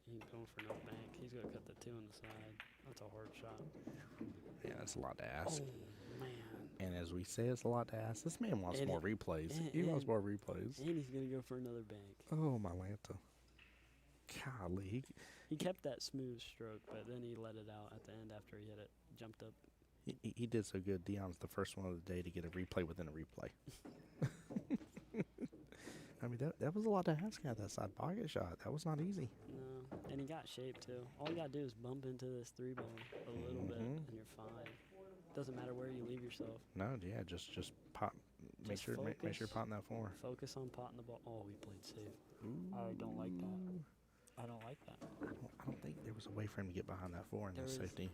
He ain't going for no bank. He's going to cut the 2 on the side. That's a hard shot. Yeah, that's a lot to ask. Oh, man. And as we say, it's a lot to ask. This man wants more replays. He wants more replays. And he's going to go for another bank. Oh, my Lanta. Golly. He kept that smooth stroke, but then he let it out at the end after he hit it. Jumped up. He did so good. Dion's the first one of the day to get a replay within a replay. I mean, that was a lot to ask at that side pocket shot. That was not easy. No, and he got shape, too. All you got to do is bump into this 3-ball a little bit, and you're fine. Doesn't matter where you leave yourself. No, yeah, just pop. Make sure you're potting that 4. Focus on potting the ball. Oh, he played safe. Ooh. I don't like that. I don't like that. I don't think there was a way for him to get behind that 4 in the safety.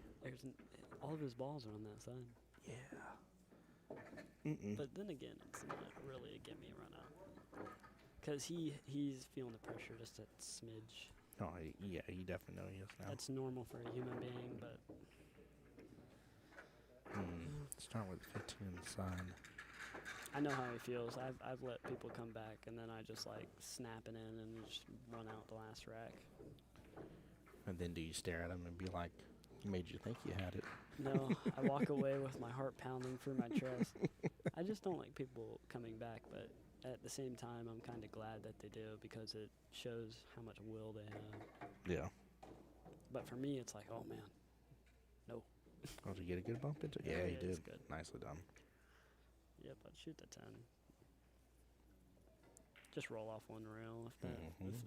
All of his balls are on that side. Yeah. But then again, it's not really a gimme run out. Because he's feeling the pressure just a smidge. Oh, yeah, he definitely knows he is now. That's normal for a human being, but... Start with 15 inside. I know how he feels. I've let people come back, and then I just, like, snap it in and just run out the last rack. And then do you stare at him and be like, made you think you had it? No, I walk away with my heart pounding through my chest. I just don't like people coming back, but at the same time, I'm kind of glad that they do because it shows how much will they have. Yeah. But for me, it's like, oh, man, no. Oh, did you get a good bump into it? Yeah, he did. Good. Nicely done. Yep, I'd shoot the 10. Just roll off one rail.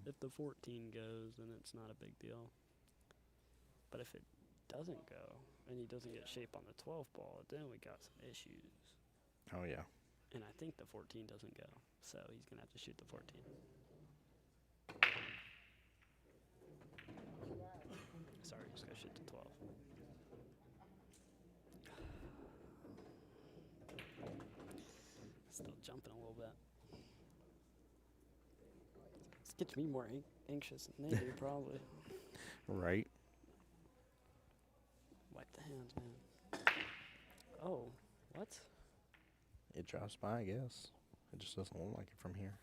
If the 14 goes, then it's not a big deal. But if it doesn't go and he doesn't get shape on the 12 ball, then we got some issues. Oh, yeah. And I think the 14 doesn't go, so he's going to have to shoot the 14. Sorry, just got to shoot the 12. Still jumping a little bit. This gets me more anxious than they do, probably. Right. Wipe the hands, man. Oh, what? It drops by, I guess. It just doesn't look like it from here.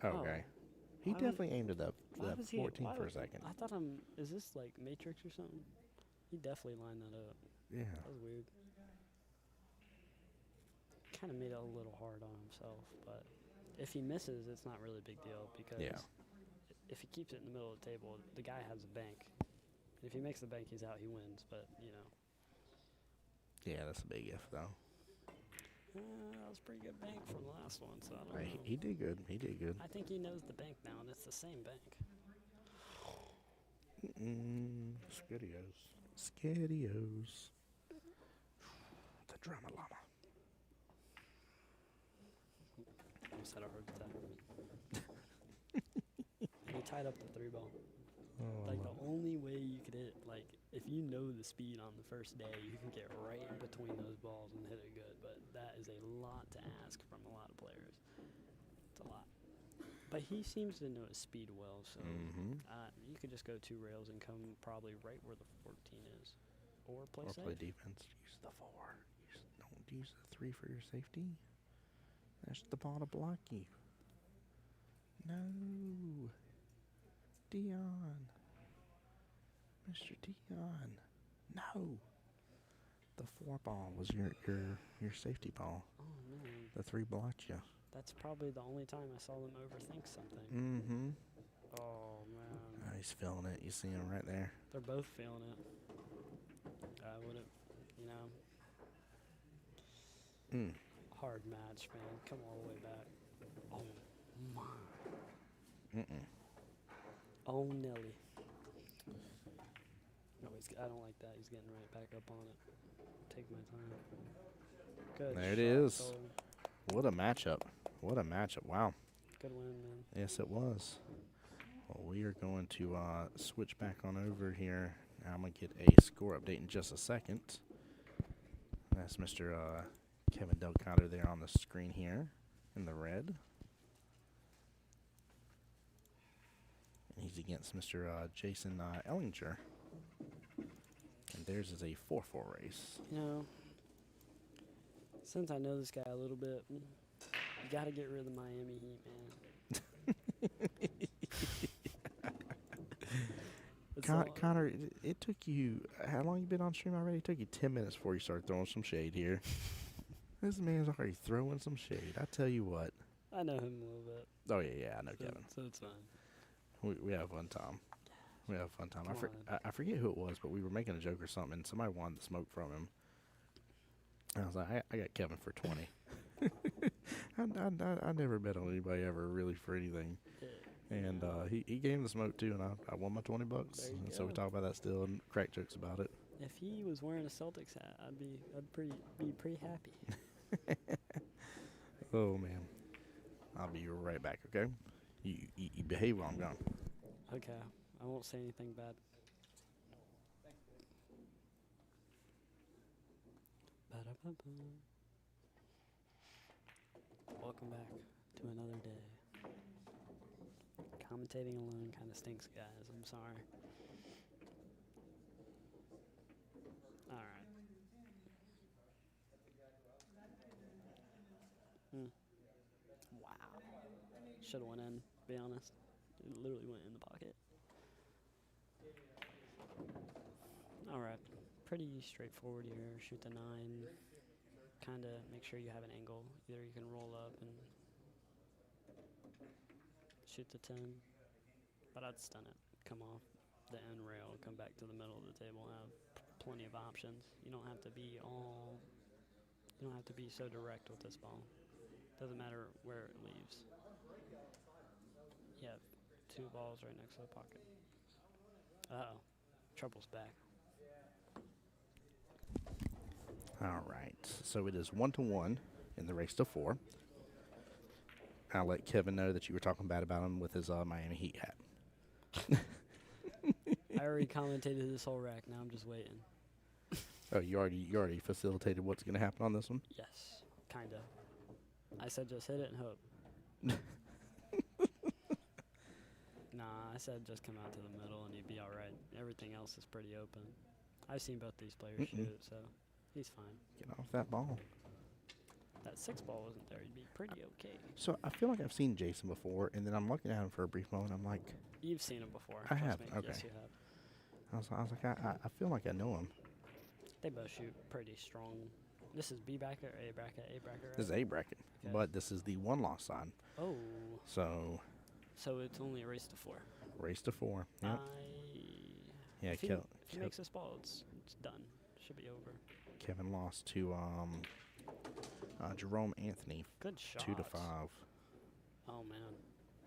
What? Okay. He definitely aimed at that 14 for a second. I thought is this like Matrix or something? He definitely lined that up. Yeah. That was weird. Kind of made it a little hard on himself, but if he misses, it's not really a big deal because if he keeps it in the middle of the table, the guy has a bank. If he makes the bank, he's out, he wins, but, you know. Yeah, that's a big if, though. That was a pretty good bank from the last one, so I don't know. He did good. He did good. I think he knows the bank now, and it's the same bank. Skiddios. Skiddios. The drama llama. Almost had a heart attack. He tied up the 3-ball. Like, the only way you could hit, like, if you know the speed on the first day, you can get right in between those balls and hit it good. But that is a lot to ask from a lot of players. It's a lot. But he seems to know his speed well, so you could just go 2 rails and come probably right where the 14 is. Or play safe. Or play defense. Use the 4. Don't use the 3 for your safety. That's the ball to block you. No. Dion. Mr. Dion. No. The 4 ball was your safety ball. Oh, man. The 3 blocked you. That's probably the only time I saw them overthink something. Mm-hmm. Oh, man. Oh, he's feeling it. You see him right there. They're both feeling it. I wouldn't, hard match, man. Come all the way back. Oh, my. Oh, Nelly. No, I don't like that. He's getting right back up on it. Take my time. Good. There it is. What a matchup. What a matchup. Wow. Good win, man. Yes, it was. Well, we are going to switch back on over here. I'm going to get a score update in just a second. That's Mr. Kevin Delgado there on the screen here in the red. And he's against Mr. Jason Ellinger. And theirs is a 4-4 race. Since I know this guy a little bit, you got to get rid of the Miami Heat, man. Connor, it took you, how long you been on stream already? It took you 10 minutes before you started throwing some shade here. This man's already throwing some shade. I tell you what. I know him a little bit. Oh, yeah, I know Kevin. So it's fine. We have fun time. We have fun time. I forget who it was, but we were making a joke or something, and somebody wanted the smoke from him. And I was like, I got Kevin for 20. I never bet on anybody ever really for anything. And he gave him the smoke too, and I won my $20. And so we talk about that still and crack jokes about it. If he was wearing a Celtics hat, I'd be pretty happy. Oh man, I'll be right back. Okay, you behave while I'm gone. Okay, I won't say anything bad. Welcome back to another day. Commentating alone kind of stinks, guys. I'm sorry. All right. Wow. Should have went in, to be honest. It literally went in the pocket. All right. Pretty straightforward here. Shoot the 9. Kind of make sure you have an angle. Either you can roll up and shoot the 10, but I'd stun it. Come off the end rail, come back to the middle of the table, have plenty of options. You don't have to be so direct with this ball. Doesn't matter where it leaves. You have 2 balls right next to the pocket. Uh-oh. Trouble's back. All right, so it is 1-1 in the race to 4. I'll let Kevin know that you were talking bad about him with his Miami Heat hat. I already commentated this whole rack. Now I'm just waiting. Oh, you already facilitated what's going to happen on this one? Yes, kind of. I said just hit it and hope. Nah, I said just come out to the middle and you'd be all right. Everything else is pretty open. I've seen both these players shoot, so he's fine. Get off that ball. That 6 ball wasn't there. You'd be pretty okay. So I feel like I've seen Jason before, and then I'm looking at him for a brief moment. I'm like, you've seen him before. I have. Me. Okay. Yes, you have. I was like, I feel like I know him. They both shoot pretty strong. This is B bracket or A bracket? A bracket, right? This is A bracket, okay. But this is the 1-loss side. Oh. So it's only a race to 4. Race to 4. Yep. Yeah. If he makes this ball, it's done. Should be over. Kevin lost to Jerome Anthony. Good shot. 2-5. Oh man.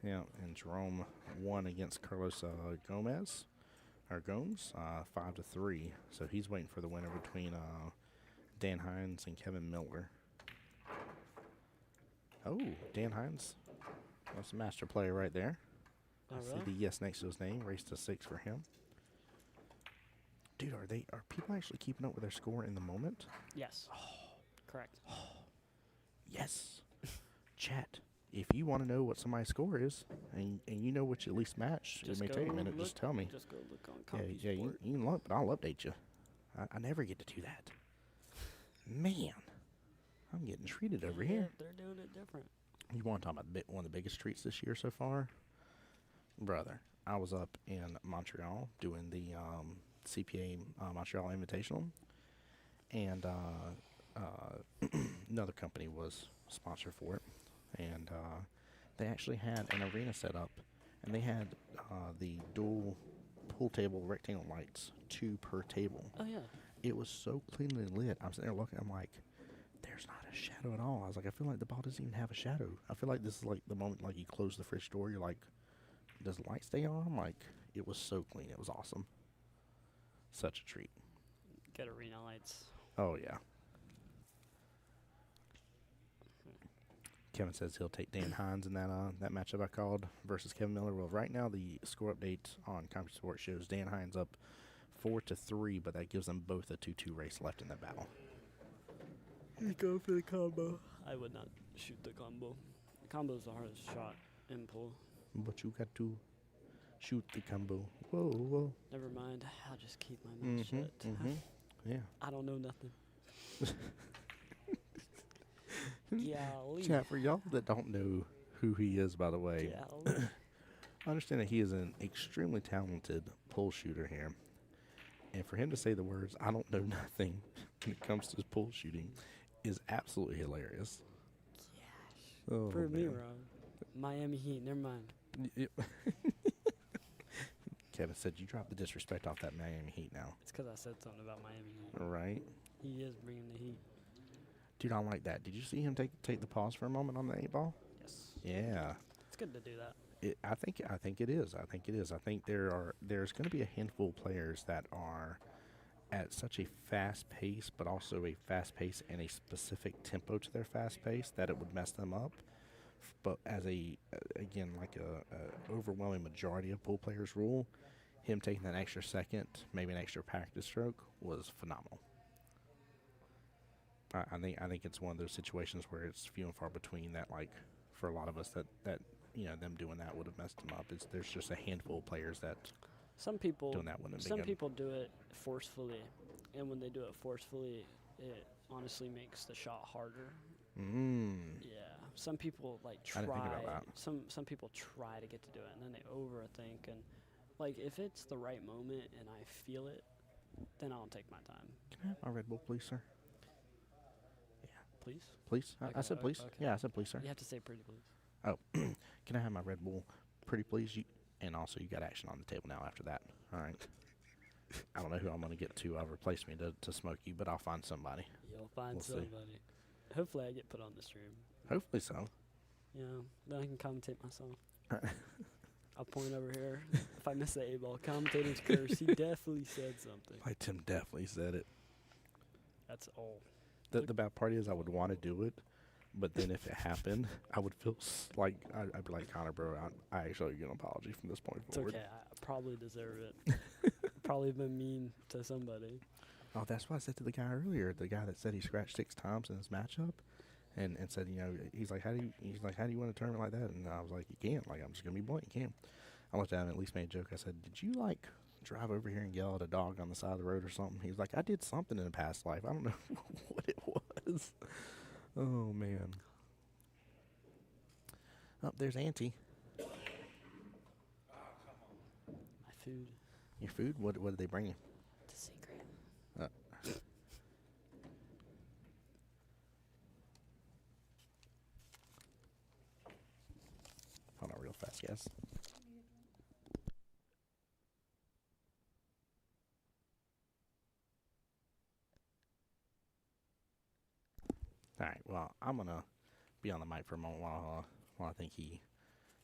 Yeah, and Jerome won against Carlos Gomes, 5-3. So he's waiting for the winner between Dan Hines and Kevin Miller. Oh, Dan Hines. That's a master player right there. Oh, I see the yes next to his name. Race to 6 for him. Dude, are people actually keeping up with their score in the moment? Yes. Correct. Yes. Chat. If you want to know what somebody's score is, and you know which at least match, it may take a minute. Just tell me. Just go look on CompuSport. Yeah. You can look, but I'll update you. I never get to do that. Man, I'm getting treated over here. They're doing it different. You want to talk about one of the biggest treats this year so far, brother? I was up in Montreal doing the CPA Montreal Invitational, and another company was sponsor for it, and they actually had an arena set up, and they had the dual pool table rectangle lights, 2 per table. Oh yeah. It was so cleanly lit. I'm sitting there looking. I'm like, there's not a shadow at all. I was like, I feel like the ball doesn't even have a shadow. I feel like this is like the moment like you close the fridge door. You're like, does the light stay on? Like, it was so clean. It was awesome. Such a treat. Get arena lights. Oh, yeah. Kevin says he'll take Dan Hines in that matchup I called versus Kevin Miller. Well, right now the score update on CompuSport shows Dan Hines up 4-3, but that gives them both a 2-2 race left in that battle. He's going for the combo. I would not shoot the combo. The combo's the hardest shot in pool. But you got to shoot the combo. Whoa. Never mind. I'll just keep my mouth shut. Yeah. I don't know nothing. Golly. Chat, for y'all that don't know who he is, by the way, I understand that he is an extremely talented pull shooter here. And for him to say the words, I don't know nothing when it comes to pull shooting, is absolutely hilarious. Gosh. Oh, prove me wrong. Miami Heat, never mind. Yep. Kevin said, you dropped the disrespect off that Miami Heat now. It's because I said something about Miami Heat. Right. He is bringing the heat. Dude, I like that. Did you see him take the pause for a moment on the 8-ball? Yes. Yeah. It's good to do that. I think it is. I think there's going to be a handful of players that are at such a fast pace, but also a fast pace and a specific tempo to their fast pace that it would mess them up. But as again, like a overwhelming majority of pool players rule, him taking that extra second, maybe an extra practice stroke, was phenomenal. I think it's one of those situations where it's few and far between that, like, for a lot of us that them doing that would have messed them up. There's just a handful of players that some people doing that wouldn't be some good. people do it forcefully, and when they do it forcefully, it honestly makes the shot harder. Yeah, some people try. I didn't think about that. Some people try to get to do it, and then they overthink. And if it's the right moment and I feel it, then I'll take my time. Can I have my Red Bull, please, sir? Please? Please? Okay, I said please. Okay. Yeah, I said please, sir. You have to say pretty please. Oh, can I have my Red Bull pretty please? And also you got action on the table now after that. All right. I don't know who I'm going to get to replace me to smoke you, but I'll find somebody. You'll find somebody. See. Hopefully I get put on the stream. Hopefully so. Yeah, then I can commentate myself. I'll point over here. If I miss the A-ball, commentator's curse. He definitely said something. Like Tim definitely said it. That's all. The bad part is I would want to do it, but then if it happened, I would feel like I'd be like, Connor, bro, I actually owe you an apology from this point forward. It's okay. I probably deserve it. Probably been mean to somebody. Oh, that's what I said to the guy earlier. The guy that said he scratched 6 times in his matchup, and said, he's like, how do you win a tournament like that? And I was like, you can't. Like, I'm just gonna be blunt. You can't. I looked at him and at least made a joke. I said, did you drive over here and yell at a dog on the side of the road or something? He was like, I did something in a past life. I don't know what it was. Oh, man. Oh, there's Auntie. My food. Your food? What did they bring you? It's a secret. Hold on real fast, guys. All right, well, I'm going to be on the mic for a moment while I think he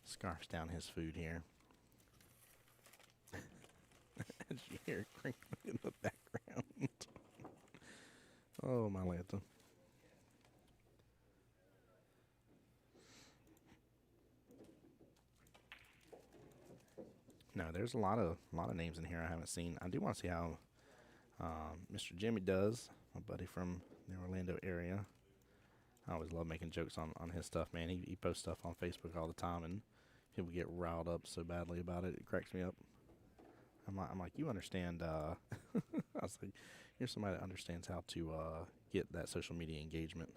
scarfs down his food here. As you hear crinkling in the background. Oh, my Lanta. No, there's a lot of names in here I haven't seen. I do want to see how Mr. Jimmy does, my buddy from the Orlando area. I always love making jokes on his stuff, man. He posts stuff on Facebook all the time, and people get riled up so badly about it. It cracks me up. I'm like, you understand. I was like, you're somebody that understands how to get that social media engagement.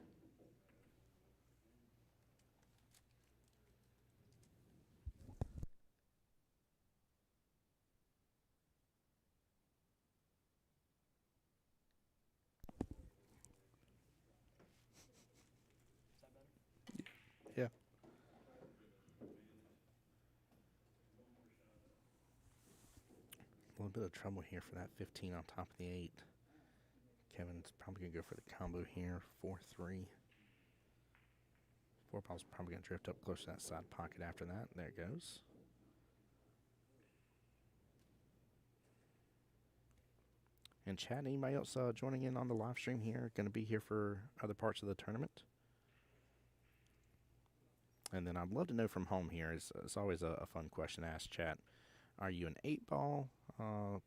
Yeah. A little bit of trouble here for that 15 on top of the 8. Kevin's probably going to go for the combo here, 4-3. 4-ball's probably going to drift up close to that side pocket after that. There it goes. And chat, anybody else joining in on the live stream here, going to be here for other parts of the tournament? And then I'd love to know from home here. It's always a fun question to ask chat. Are you an 8-ball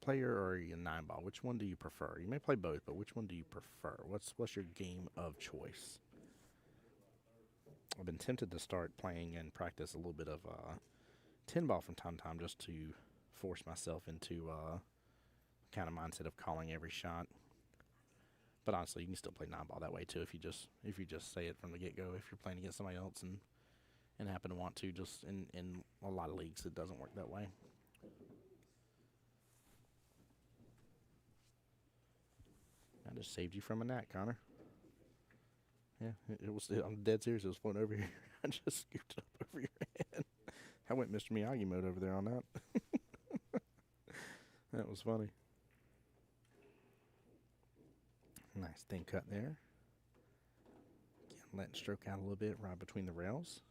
player or are you a 9-ball? Which one do you prefer? You may play both, but which one do you prefer? What's your game of choice? I've been tempted to start playing and practice a little bit of 10-ball from time to time just to force myself into kind of mindset of calling every shot. But honestly, you can still play 9-ball that way too if you just say it from the get-go if you're playing against somebody else and and happen to want to. Just in a lot of leagues, it doesn't work that way. I just saved you from a gnat, Connor. Yeah, it was. I'm dead serious. It was floating over here. I just scooped it up over your head. I went Mr. Miyagi mode over there on that. That was funny. Nice thin cut there. Again, letting stroke out a little bit right between the rails.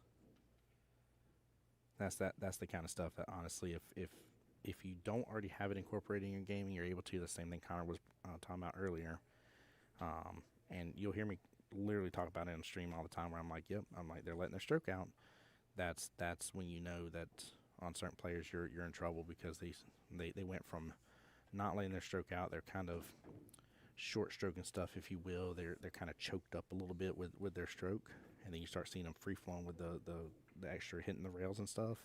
That's the kind of stuff that honestly, if you don't already have it incorporated in your game and you're able to, the same thing Connor was talking about earlier. And you'll hear me literally talk about it on stream all the time where I'm like, yep, they're letting their stroke out. That's when you know that on certain players you're in trouble, because they went from not letting their stroke out. They're kind of short stroking stuff, if you will. They're kind of choked up a little bit with their stroke, and then you start seeing them free flowing with the extra hitting the rails and stuff.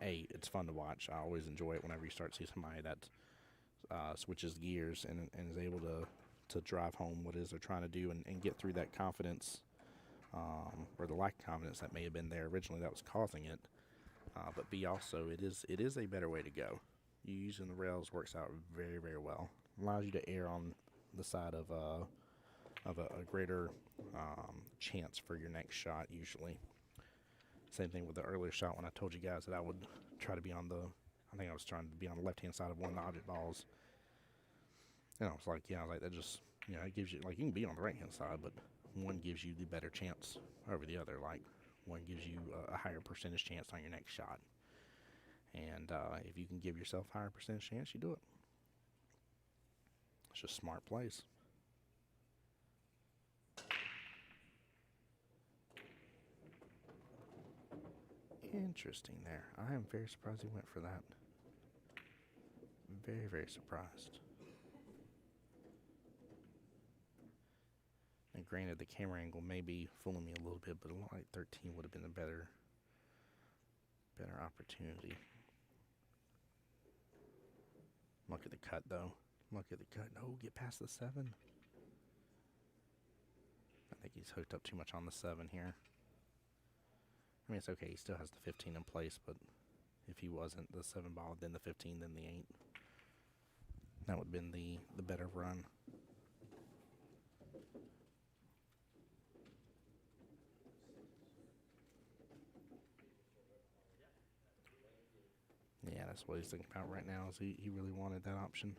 It's fun to watch. I always enjoy it whenever you start to see somebody that switches gears and is able to drive home what it is they're trying to do and get through that confidence, or the lack of confidence that may have been there originally that was causing it. But B, also, it is a better way to go. You using the rails works out very, very well. Allows you to err on the side of a greater chance for your next shot usually. Same thing with the earlier shot when I told you guys that I would try to be on I think I was trying to be on the left-hand side of one of the object balls. And I was like, that just, it gives you, like, you can be on the right-hand side, but one gives you the better chance over the other. Like, one gives you a higher percentage chance on your next shot. And if you can give yourself a higher percentage chance, you do it. It's just smart plays. Interesting there. I am very surprised he went for that. Very, very surprised. And granted, the camera angle may be fooling me a little bit, but a light 13 would have been a better opportunity. Look at the cut, though. Look at the cut. No, get past the 7. I think he's hooked up too much on the 7 here. I mean, it's okay. He still has the 15 in place, but if he wasn't the 7 ball, then the 15, then the 8. That would have been the better run. Yeah, that's what he's thinking about right now, is he really wanted that option.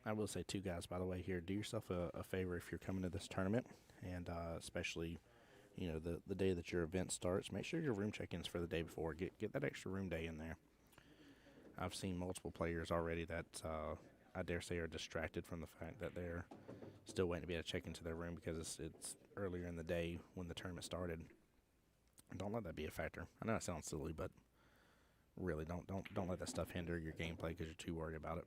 I will say, too, guys, by the way, here, do yourself a favor if you're coming to this tournament, and especially, the day that your event starts, make sure your room check-ins for the day before. Get that extra room day in there. I've seen multiple players already that I dare say are distracted from the fact that they're still waiting to be able to check into their room because it's earlier in the day when the tournament started. Don't let that be a factor. I know it sounds silly, but really don't let that stuff hinder your gameplay because you're too worried about it.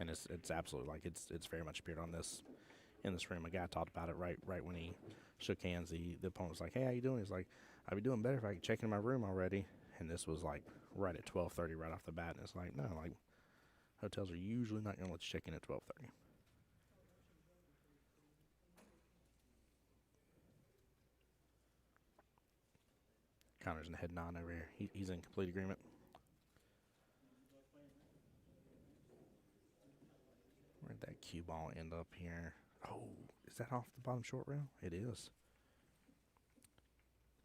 And it's absolutely, like, it's very much appeared on this in this room. A guy talked about it right when he shook hands. The opponent was like, "Hey, how you doing?" He's like, "I'd be doing better if I could check in my room already." And this was like right at 12:30 right off the bat. And it's like, no, like, hotels are usually not going to let you check in at 12:30. Connor's in the head nod over here. He's in complete agreement. Where'd that cue ball end up here? Oh, is that off the bottom short rail? It is.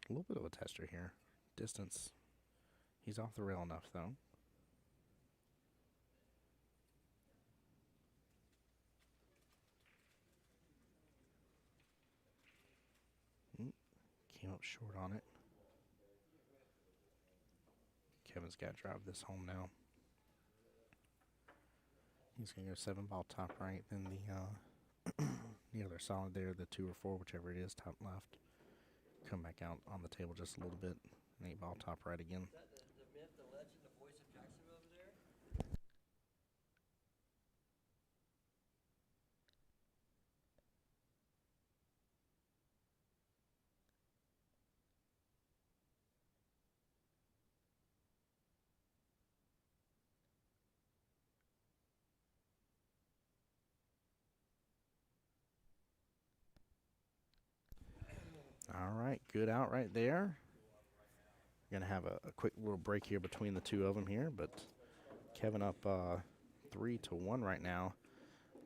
A little bit of a tester here. Distance. He's off the rail enough, though. Came up short on it. Kevin's got to drive this home now. He's going to go 7 ball top right, then the other solid there, the 2 or 4, whichever it is, top left. Come back out on the table just a little bit. An 8 ball top right again. Is that the myth, the legend, the voice of Jacksonville over there? All right, good out right there. Going to have a quick little break here between the two of them here, but Kevin up 3-1 right now.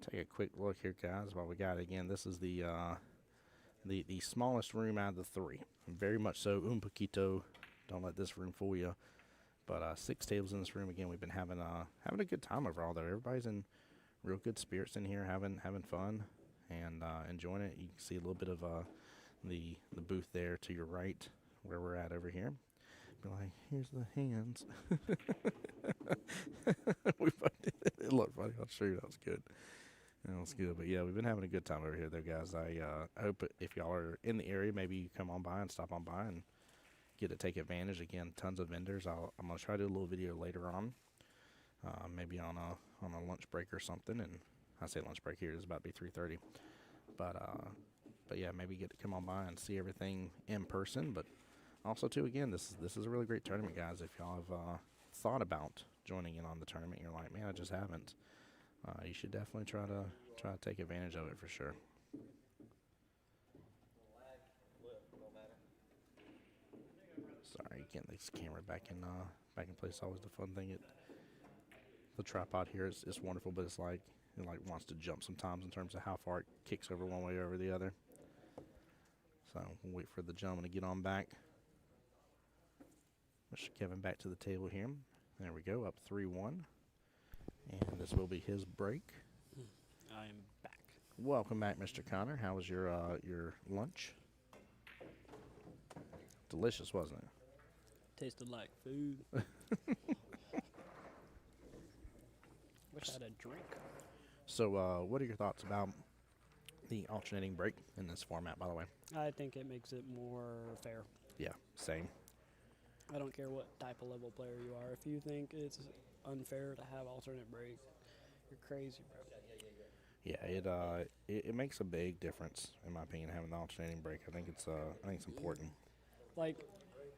Take a quick look here, guys, while we got it again. This is the smallest room out of the three. Very much so, un poquito. Don't let this room fool you. But 6 tables in this room. Again, we've been having a good time overall there. Everybody's in real good spirits in here, having fun and enjoying it. You can see a little bit of the booth there to your right, where we're at over here. Be like, here's the hands. It looked funny. I'll show you. That was good. That was good. But yeah, we've been having a good time over here, though, guys. I hope if y'all are in the area, maybe you come on by and stop on by and get to take advantage. Again, tons of vendors. I'm gonna try to do a little video later on, maybe on a lunch break or something. And I say lunch break here. It's about to be 3:30. But yeah, maybe get to come on by and see everything in person. But also, too, again, this is a really great tournament, guys. If y'all have thought about joining in on the tournament, you're like, man, I just haven't. You should definitely try to take advantage of it for sure. Sorry, getting this camera back in place. Always the fun thing. The tripod here is wonderful, but it's like it wants to jump sometimes in terms of how far it kicks over one way or over the other. So we'll wait for the gentleman to get on back. Mr. Kevin back to the table here. There we go, up 3-1. And this will be his break. I am back. Welcome back, Mr. Connor. How was your lunch? Delicious, wasn't it? Tasted like food. Wish I had a drink. So, what are your thoughts about the alternating break in this format, by the way? I think it makes it more fair. Yeah, same. I don't care what type of level player you are. If you think it's unfair to have alternate break, you're crazy, bro. Yeah, it makes a big difference, in my opinion, having the alternating break. I think it's important. Like,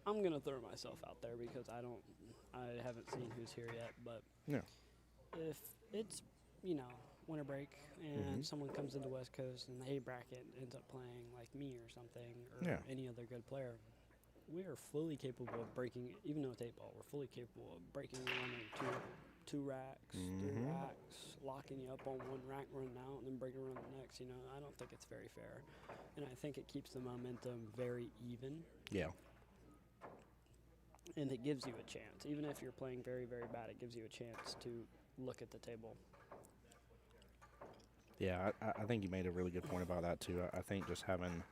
I'm gonna throw myself out there because I haven't seen who's here yet, but yeah, if it's winter break and someone comes into West Coast and the A bracket ends up playing like me or something or any other good player, we are fully capable of breaking, even though it's 8-ball, we're fully capable of breaking and running two racks, 3 racks, locking you up on one rack, running out, and then breaking around the next. I don't think it's very fair. And I think it keeps the momentum very even. Yeah. And it gives you a chance. Even if you're playing very, very bad, it gives you a chance to look at the table. Yeah, I think you made a really good point about that, too. I think just having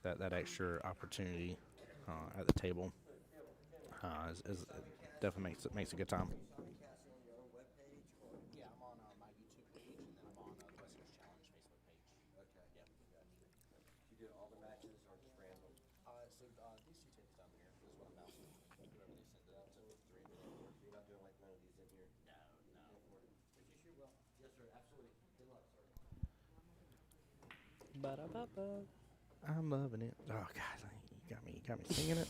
that extra opportunity at the table is definitely makes a good time. Yeah, I'm on my YouTube page, and then I'm on the West Coast Challenge Facebook page. Okay. Yeah. You did all the matches or just random? So these 2 tables down here is what I'm bouncing. Whoever they send it out to. 3 minutes. You're not doing like none of these in here? No. If you shoot well. Yes, sir. Absolutely. Good luck, sir. Ba-da-ba-ba. I'm loving it. Oh God, you got me singing it.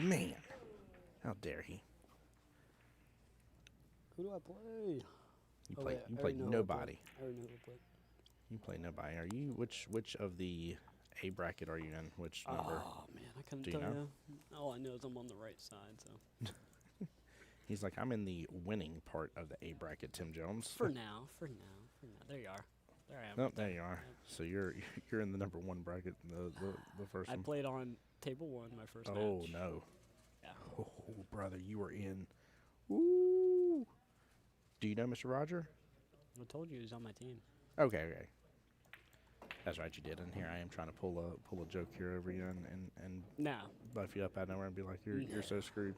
Man, how dare he? Who do I play? You Oh, play wait, you I play already know who I nobody. I already know who I played. You play nobody. Are you which of the A bracket are you in? Which number? Oh man, I couldn't Do you tell know? you. All I know is I'm on the right side. So He's like, I'm in the winning part of the A bracket, Tim Jones. for now. There you are. There I am. Nope, right there you are. Yep. So you're in the number 1 bracket, the first I one. played on table 1 my first match. Oh no. Yeah. Oh brother, you were in. Ooh. Do you know Mr. Roger? I told you he was on my team. Okay. That's right, you did. And here I am trying to pull a joke here over you and Nah. buff you up out of nowhere and be like, you're so screwed.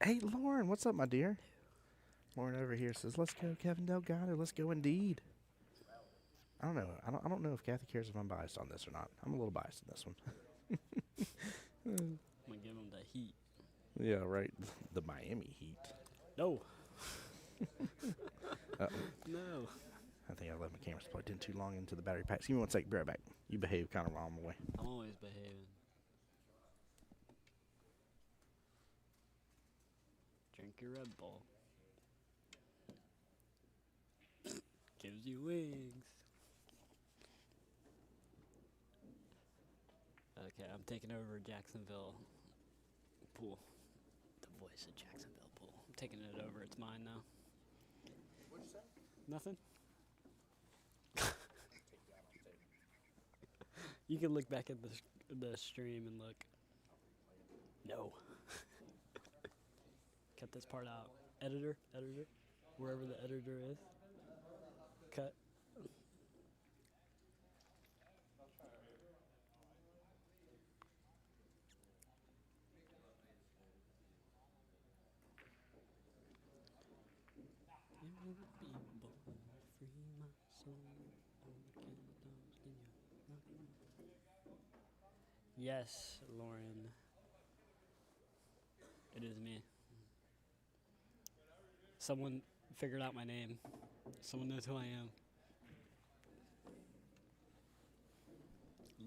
Hey Lauren, what's up, my dear? Lauren over here says, "Let's go, Kevin Delgado. Let's go, indeed." I don't know. I don't know if Kathy cares if I'm biased on this or not. I'm a little biased in this one. I'm gonna give him the heat. Yeah, right. The Miami Heat. No. Uh-oh. No. I think I left my cameras plugged in too long into the battery pack. Give me 1 sec. Be right back. You behave kind of wrong on the way. I'm always behaving. Drink your Red Bull. Gives you wings. Okay, I'm taking over Jacksonville pool. The voice of Jacksonville pool. I'm taking it over. It's mine now. What'd you say? Nothing. You can look back at the stream and look. No. Cut this part out. Editor, wherever the editor is. Cut. Yes, Lauren. It is me. Someone figured out my name. Someone knows who I am.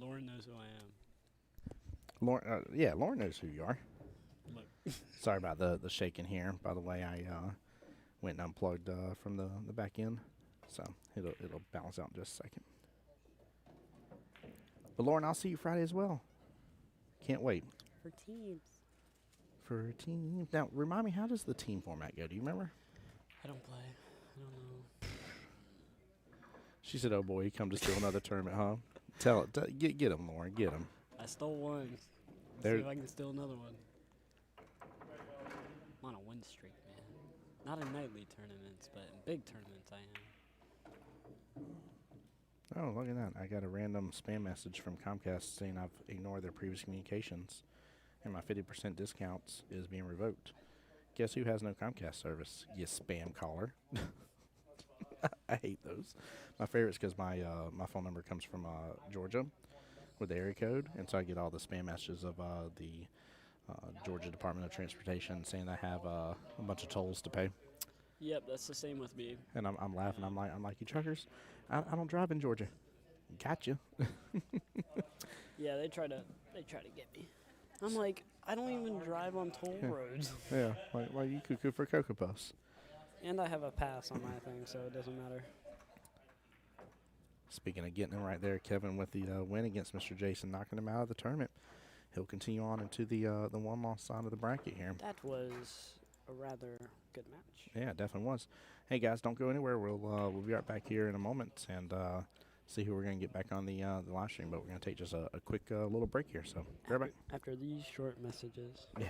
Lauren knows who I am. Lauren knows who you are. Look. Sorry about the shaking here. By the way, I went and unplugged from the back end, so it'll balance out in just a second. But Lauren, I'll see you Friday as well. Can't wait. For teams. For team. Now, remind me, how does the team format go? Do you remember? I don't play. I don't know. She said, "Oh boy, you come to steal another tournament, huh?" Tell it. Get him, Lauren. Get him. I stole one. There. See if I can steal another one. I'm on a win streak, man. Not in nightly tournaments, but in big tournaments I am. Oh, look at that. I got a random spam message from Comcast saying I've ignored their previous communications and my 50% discounts is being revoked. Guess who has no Comcast service? You spam caller. I hate those. My favorite's because my phone number comes from Georgia with the area code, and so I get all the spam messages of the Georgia Department of Transportation saying I have a bunch of tolls to pay. Yep, that's the same with me. And I'm laughing. I'm like, you truckers, I don't drive in Georgia. Gotcha. Yeah, they try to get me. I'm like, I don't even drive on toll roads. Yeah, like you cuckoo for Cocoa Puffs. And I have a pass on my thing, so it doesn't matter. Speaking of getting him right there, Kevin with the win against Mr. Jason, knocking him out of the tournament. He'll continue on into the one-loss side of the bracket here. That was a rather good match. Yeah, it definitely was. Hey guys, don't go anywhere. We'll be right back here in a moment and see who we're going to get back on the live stream. But we're going to take just a quick little break here. So, be right back. After these short messages. Yeah.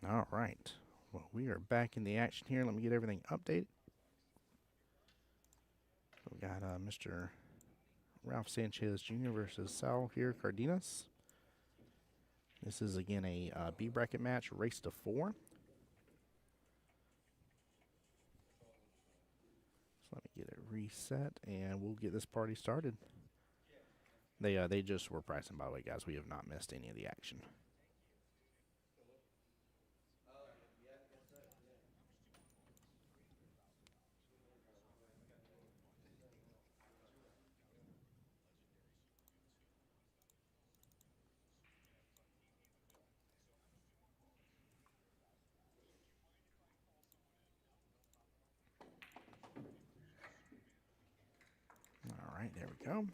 All right. Well, we are back in the action here. Let me get everything updated. We got Mr. Ralph Sanchez Jr. versus Sal here Cardenas. This is again a B bracket match, race to 4. So let me get it reset, and we'll get this party started. They just were pricing, by the way, guys. We have not missed any of the action. All right, there we go.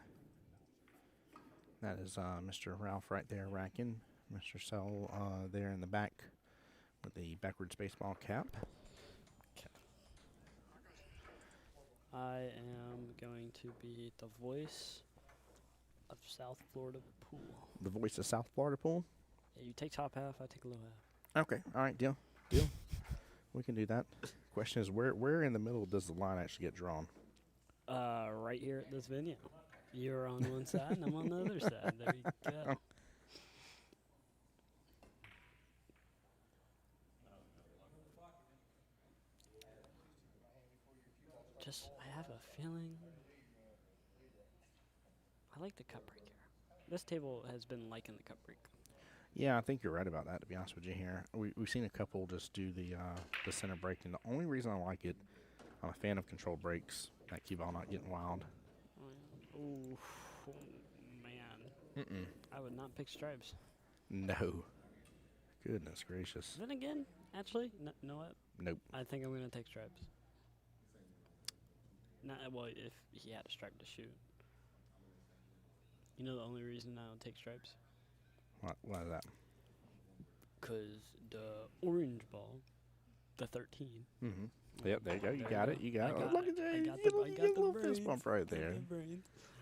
That is Mr. Ralph right there racking. Mr. Sal there in the back with the backwards baseball cap. I am going to be the voice of South Florida Pool. The voice of South Florida Pool? Yeah, you take top half, I take low half. Okay, all right, deal. We can do that. Question is, where in the middle does the line actually get drawn? Right here at this venue. You're on one side and I'm on the other side. There you go. I have a feeling. I like the cup break here. This table has been liking the cup break. Yeah, I think you're right about that, to be honest with you here. We've seen a couple just do the center break, and the only reason I like it, I'm a fan of control breaks that keep on not getting wild. Oh, man. I would not pick stripes. No. Goodness gracious. Then again, actually, know what? Nope. I think I'm going to take stripes. Well, if he had a stripe to shoot. You know the only reason I don't take stripes? Why is that? Because the orange ball, the 13. Yep, there you go. You got it. You got it. Look at that. I You got get a the little brains. fist bump right there.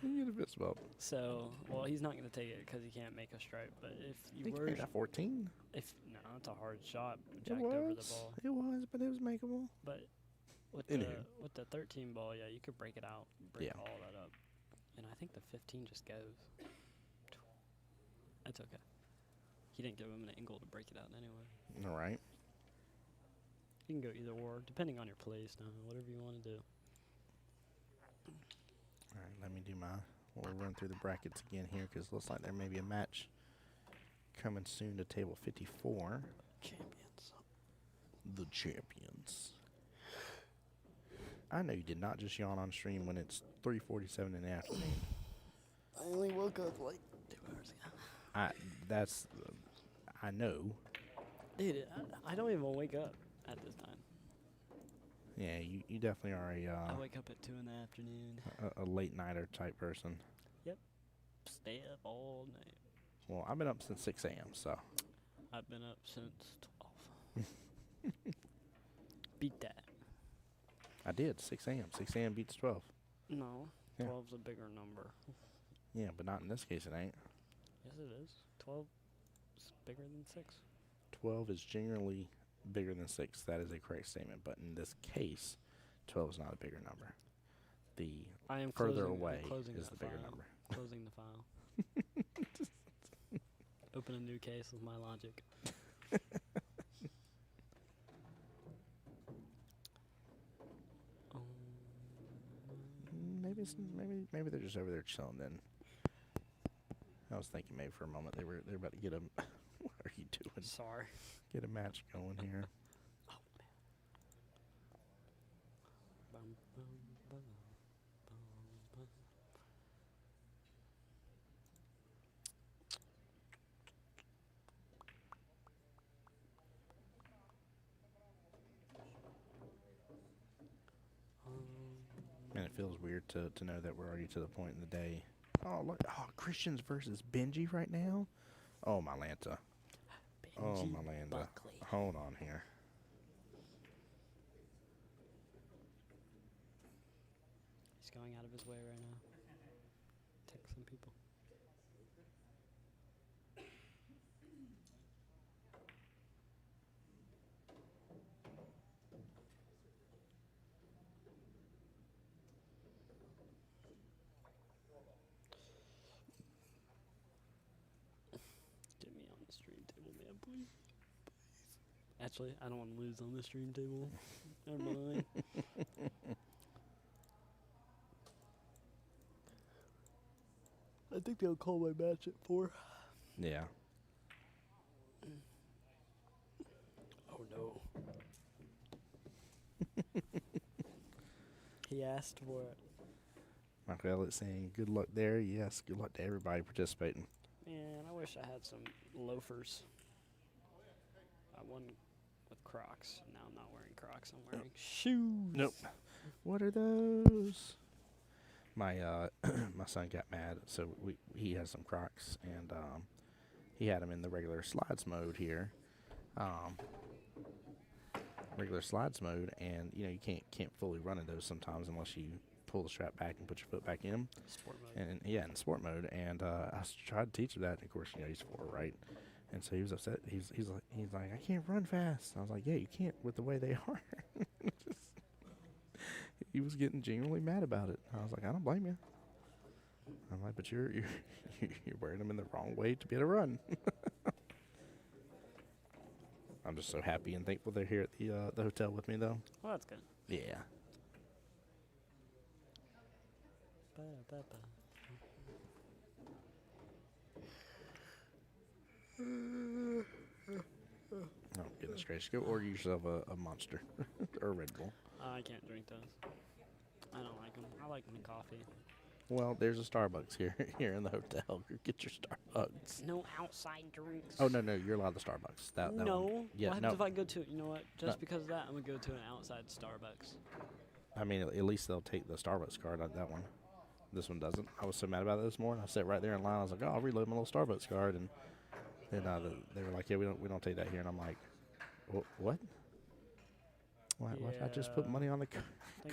You get a fist bump. So, well, he's not going to take it because he can't make a stripe. But if you were... At 14? No, it's a hard shot. Jacked over the ball. It was, but it was makeable. But with the 13 ball, yeah, you could break it out, break all that up. And I think the 15 just goes. That's okay. He didn't give him an angle to break it out anyway. All right. You can go either or, depending on your play style, whatever you want to do. All right, let me do we'll run through the brackets again here because it looks like there may be a match coming soon to table 54. Champions. The champions. I know you did not just yawn on stream when it's 3:47 in the afternoon. I only woke up like 2 hours ago. I know. Dude, I don't even wake up at this time. Yeah, you definitely are I wake up at 2 in the afternoon. a late nighter type person. Yep. Stay up all night. Well, I've been up since 6 a.m., so. I've been up since 12. Beat that. I did, 6 a.m. 6 a.m. beats 12. No, Yeah. 12's a bigger number. Yeah, but not in this case, it ain't. Yes, it is. 12 is bigger than 6. 12 is generally bigger than 6. That is a correct statement. But in this case, 12 is not a bigger number. The further away is the bigger number. Closing the file. Open a new case with my logic. Maybe they're just over there chilling then. I was thinking maybe for a moment they're about to get a what are you doing? Sorry. Get a match going here. Oh man. And it feels weird to know that we're already to the point in the day. Oh, look. Oh, Christians versus Benji right now? Oh, my Lanta. Oh, my Lanta. Buckley. Hold on here. He's going out of his way right now. Text some people. Actually, I don't want to lose on the stream table. Never mind. I think they'll call my match at 4. Yeah. Oh no. He asked for it. Michael Elliott saying, good luck there. Yes, good luck to everybody participating. Man, I wish I had some loafers. I won with Crocs. Now I'm not wearing Crocs. I'm wearing shoes. Nope. What are those? My my son got mad, so he has some Crocs, and he had them in the regular slides mode here. Regular slides mode, and you know you can't fully run in those sometimes unless you pull the strap back and put your foot back in. Sport mode. And yeah, in sport mode. And I tried to teach him that. And of course, you know he's 4, right? And so he was upset. He's like, I can't run fast. I was like, yeah, you can't with the way they are. He was getting genuinely mad about it. I was like, I don't blame you. I'm like, but you're wearing them in the wrong way to be able to run. I'm just so happy and thankful they're here at the hotel with me, though. Well, that's good. Yeah. Oh, goodness gracious. Go order yourself a Monster or a Red Bull. I can't drink those. I don't like them. I like them in coffee. Well, there's a Starbucks here in the hotel. Get your Starbucks. No outside drinks. Oh, no, you're allowed the Starbucks. That no. One. Yeah, what happens if I go to, you know what? Just No. because of that, I'm going to go to an outside Starbucks. I mean, at least they'll take the Starbucks card out that one. This one doesn't. I was so mad about it this morning. I sat right there in line. I was like, oh, I'll reload my little Starbucks card. And then they were like, yeah, we don't take that here. And I'm like, what? Why did I just put money on the card? I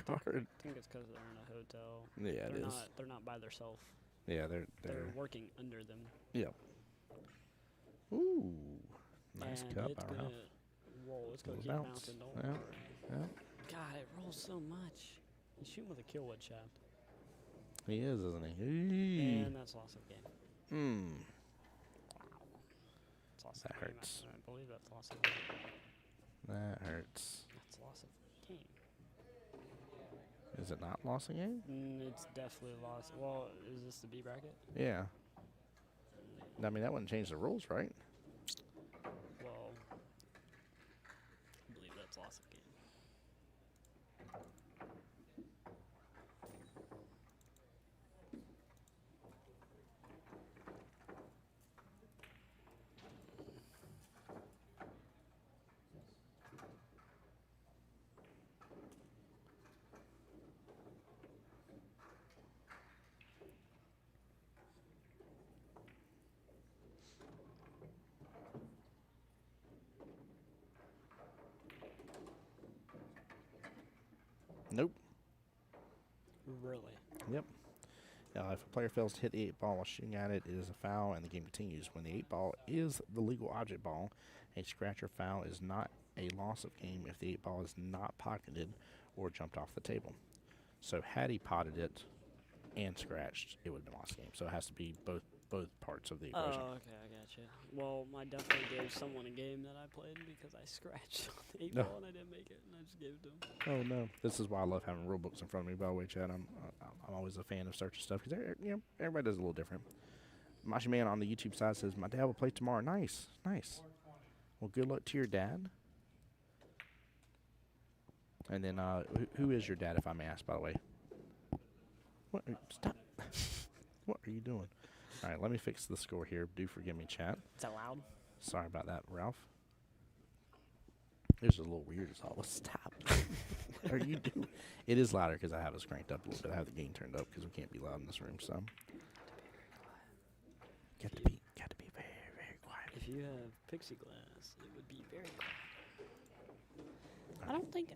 think it's because they're in a hotel. Yeah, it is. They're not by themselves. Yeah, They're working under them. Yep. Ooh, nice and cup. It's gonna, whoa, it's going to keep Bounce. bouncing. Don't Yeah. worry. Yeah. God, it rolls so much. He's shooting with a kill wood shaft. He is, isn't he? And that's loss of game. Wow. It's loss That of game. hurts. I believe that's loss of game. That hurts. That's loss of game. Is it not loss of game? It's definitely loss. Well, is this the B bracket? Yeah. I mean, that wouldn't change the rules, right? Well, I believe that's loss of game. Nope. Really? Yep. If a player fails to hit the 8 ball while shooting at it, it is a foul, and the game continues. When the 8 ball is the legal object ball, a scratch or foul is not a loss of game if the 8 ball is not pocketed or jumped off the table. So had he potted it and scratched, it would have been lost game. So it has to be both parts of the equation. Oh, okay, I gotcha. Well, I definitely gave someone a game that I played because I scratched on the 8 ball and I didn't make it, and I just gave it to him. Oh no! This is why I love having rule books in front of me. By the way, Chad, I'm always a fan of searching stuff because everybody does a little different. Mashi Man on the YouTube side says my dad will play tomorrow. Nice. Well, good luck to your dad. And then who is your dad, if I may ask, by the way? What? Stop! What are you doing? All right, let me fix the score here. Do forgive me, chat. Is that loud? Sorry about that, Ralph. It was a little weird as always. Stop. What are you doing? It is louder because I have us cranked up a little bit. I have the gain turned up because we can't be loud in this room. So, got to be very, very quiet. If you have pixie glass, it would be very quiet. I think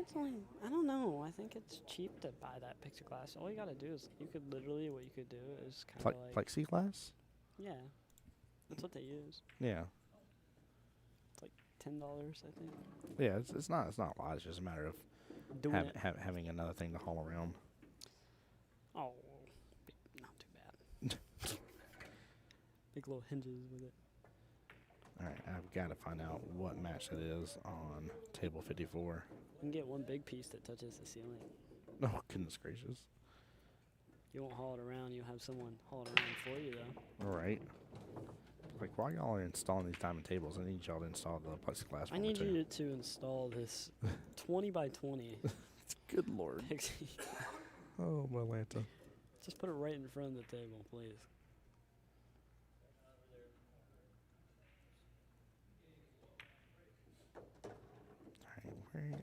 it's only, I don't know. I think it's cheap to buy that pixie glass. All you gotta do is, what you could do is kind of like. Plexiglass? Yeah. That's what they use. Yeah. It's like $10, I think. Yeah, it's not a lot. It's just a matter of having another thing to haul around. Oh, not too bad. Big little hinges with it. All right, I've got to find out what match it is on table 54. You can get one big piece that touches the ceiling. Oh, goodness gracious. You won't haul it around. You'll have someone haul it around for you, though. All right. Like, while y'all are installing these diamond tables, I need y'all to install the plexiglass. I need you to install this 20 by 20. Good Lord. Pixie. Oh, my Lanta. Just put it right in front of the table, please. All right, where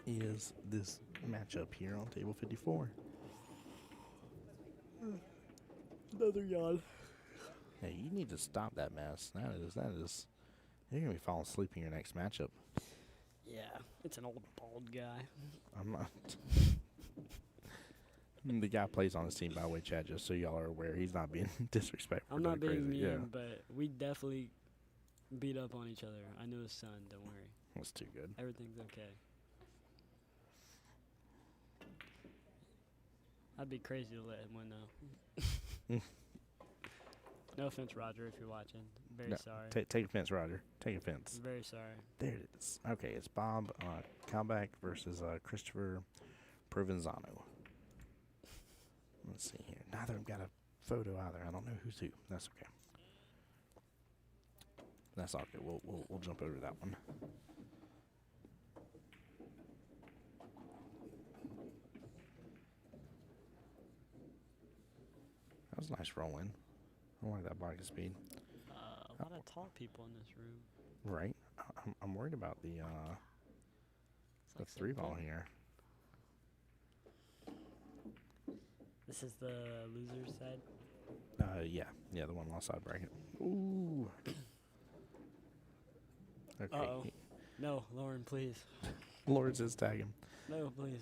is this matchup here on table 54? Another yawn. Hey, you need to stop that mess. That is. You're going to be falling asleep in your next matchup. Yeah, it's an old bald guy. I'm not. The guy plays on his team, by the way, Chad, just so y'all are aware. He's not being disrespectful. I'm not being crazy. mean, but we definitely beat up on each other. I know his son, don't worry. That's too good. Everything's okay. I'd be crazy to let him win, though. No offense, Roger, if you're watching. Very sorry. Take offense, Roger. Take offense. Very sorry. There it is. Okay, it's Bob Kalbach versus Christopher Provenzano. Let's see here. Neither of them got a photo either. I don't know who's who. That's okay. That's all good. We'll jump over that one. That was a nice rolling. I like that body speed. A lot of tall people in this room. Right. I'm worried about the Like three ball here. This is the loser's side? Yeah, the one lost side bracket. Ooh. Okay. Uh-oh. No, Lauren, please. Lord says tag him. No, please.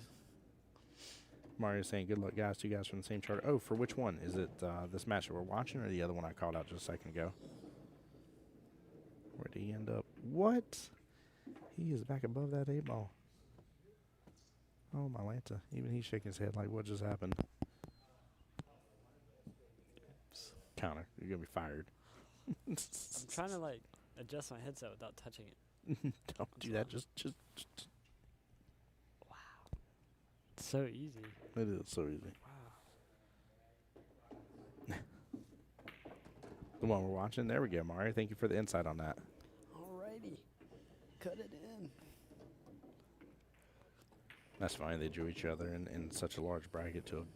Mario's saying, good luck, guys. Two guys from the same chart. Oh, for which one? Is it this match that we're watching or the other one I called out just a second ago? Where did he end up? What? He is back above that 8-ball. Oh, my Lanta. Even he's shaking his head like, what just happened? Counter. You're going to be fired. I'm trying to, like, adjust my headset without touching it. Don't do that. Just. Wow. It's so easy. It is so easy. Wow. The one we're watching. There we go, Mario. Thank you for the insight on that. Alrighty. Cut it in. That's fine. They drew each other in such a large bracket to have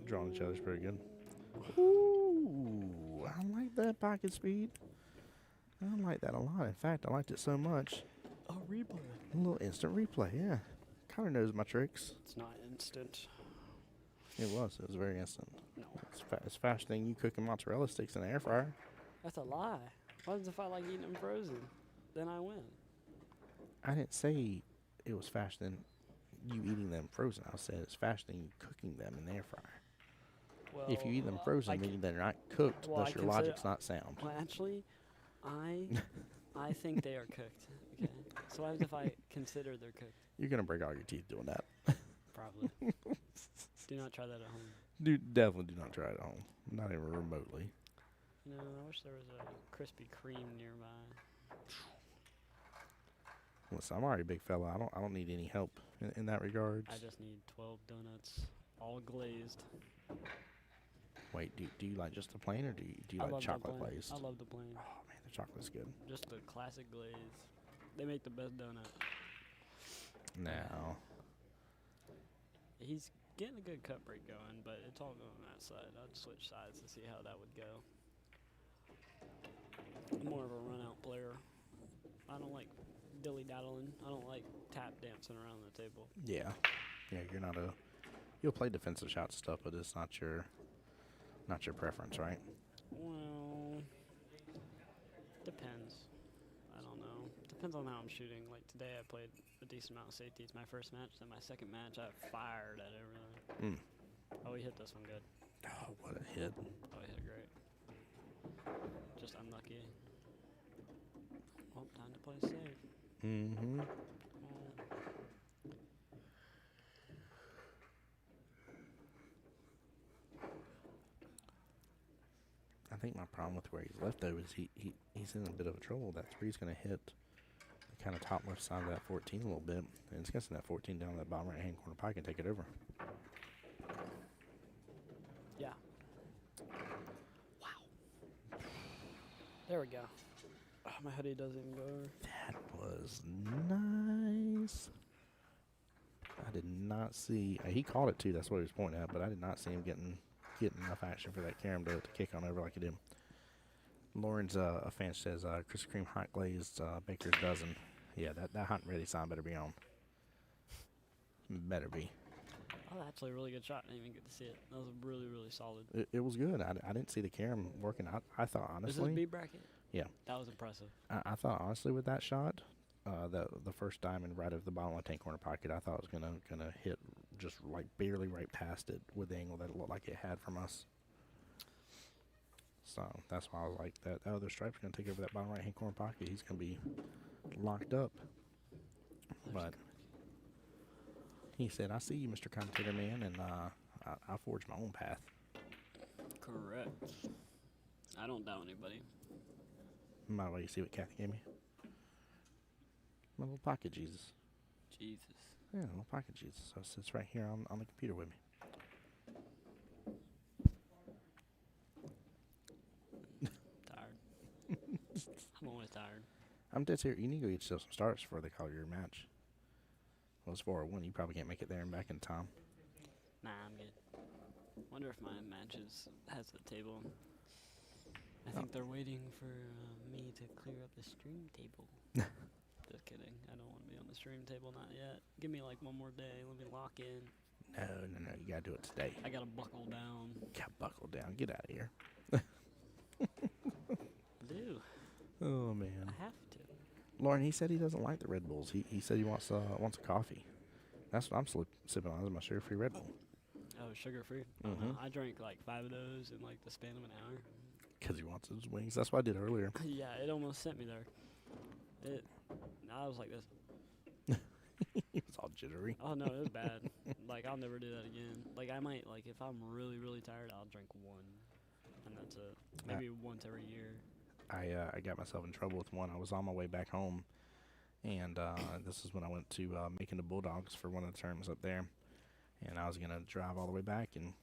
drawn each other's pretty good. Ooh, I like that pocket speed. I like that a lot. In fact, I liked it so much. A replay. A little instant replay, yeah. Connor knows my tricks. It's not instant. It was very instant. No. It's faster than you cooking mozzarella sticks in an air fryer. That's a lie. What happens if I like eating them frozen? Then I win. I didn't say it was faster than you eating them frozen. I said it's faster than you cooking them in the air fryer. Well, If you eat them frozen, then they're not cooked. Well, thus your logic's not sound. Well, actually, I think they are cooked. Okay. So what happens if I consider they're cooked? You're gonna break all your teeth doing that. Probably. Do not try that at home. Definitely do not try it at home. Not even remotely. No, I wish there was a Krispy Kreme nearby. Listen, I'm already a big fella. I don't need any help in that regards. I just need 12 donuts, all glazed. Wait, do you like just the plain or do you I like love chocolate the plain. glazed? I love the plain. Oh man, the chocolate's good. Just the classic glaze. They make the best donut. Now, He's getting a good cut break going, but it's all going on that side. I'd switch sides to see how that would go. I'm more of a run-out player. I don't like dilly-daddling. I don't like tap dancing around the table. yeah, you're not you'll play defensive shots stuff, but it's not your preference, right? Well, depends. I don't know. Depends on how I'm shooting. Like today I played a decent amount of safety. It's my first match. Then my second match I fired at everything. Oh, he hit this one good. Oh, what a hit. Oh, he hit it great. Just unlucky. Well, time to play safe. Mm-hmm. I think my problem with where he's left, though, is he's in a bit of trouble. That three's going to hit the kind of top left side of that 14 a little bit. And it's going to send that 14 down that bottom right-hand corner pocket and take it over. Yeah. Wow. There we go. Oh, my hoodie doesn't even go over. That was nice. I did not see. He caught it, too. That's what he was pointing at. But I did not see him getting enough action for that carom to kick on over like he did. Lauren's a fan says Krispy Kreme hot glazed baker's dozen. Yeah, that hot and ready sign better be on. Better be. Oh, actually a really good shot. I didn't even get to see it. That was really, really solid. It was good. I didn't see the carom working. I thought, honestly. Is this B bracket? Yeah. That was impressive. I thought, honestly, with that shot, the first diamond right of the bottom left-hand corner pocket, I thought it was gonna hit just like barely right past it with the angle that it looked like it had from us. So that's why I was like, that other stripe's going to take over that bottom right-hand corner pocket. He's going to be locked up. But he said, I see you, Mr. Commentator Man, and I forged my own path. Correct. I don't doubt anybody. By the way, you see what Kathy gave me? My little pocket Jesus. Jesus. Yeah, a little pocket Jesus. So it sits right here on the computer with me. I'm always tired. I'm dead serious. You need to go get yourself some starts before they call your match. Well, it's 4:01. You probably can't make it there and back in time. Nah, I'm good. Wonder if my match has the table. I think they're waiting for me to clear up the stream table. Just kidding. I don't want to be on the stream table, not yet. Give me like one more day. Let me lock in. No. You got to do it today. I got to buckle down. Got to buckle down. Get out of here. Do. Oh, man. I have to. Lauren, he said he doesn't like the Red Bulls. He said he wants a coffee. That's what I'm sipping on. Is my sugar-free Red Bull. Oh, sugar-free? Mm-hmm. I drank like 5 of those in like the span of an hour. Because he wants his wings. That's what I did earlier. Yeah, it almost sent me there. I was like this. He was all jittery. Oh, no, it was bad. Like, I'll never do that again. Like, I might, like, if I'm really, really tired, I'll drink one. And that's it. Maybe once every year. I got myself in trouble with one. I was on my way back home, and this is when I went to Making the Bulldogs for one of the tournaments up there. And I was going to drive all the way back and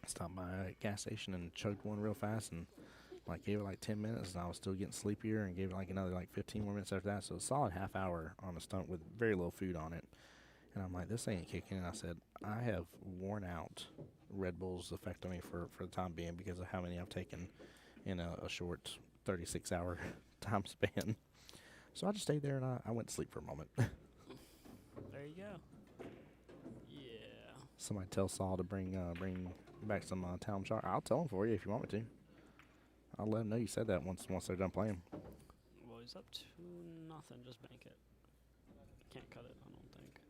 stop by a gas station and chugged one real fast and like gave it like 10 minutes, and I was still getting sleepier, and gave it like another like 15 more minutes after that. So a solid half hour on a stunt with very little food on it. And I'm like, this ain't kicking. And I said, I have worn out Red Bull's effect on me for the time being because of how many I've taken in a short 36-hour time span. So I just stayed there and I went to sleep for a moment. There you go. Yeah. Somebody tell Saul to bring back some Talon Chalk. I'll tell him for you if you want me to. I'll let him know you said that once they're done playing. Well, he's up to nothing. Just bank it. Can't cut it, I don't think.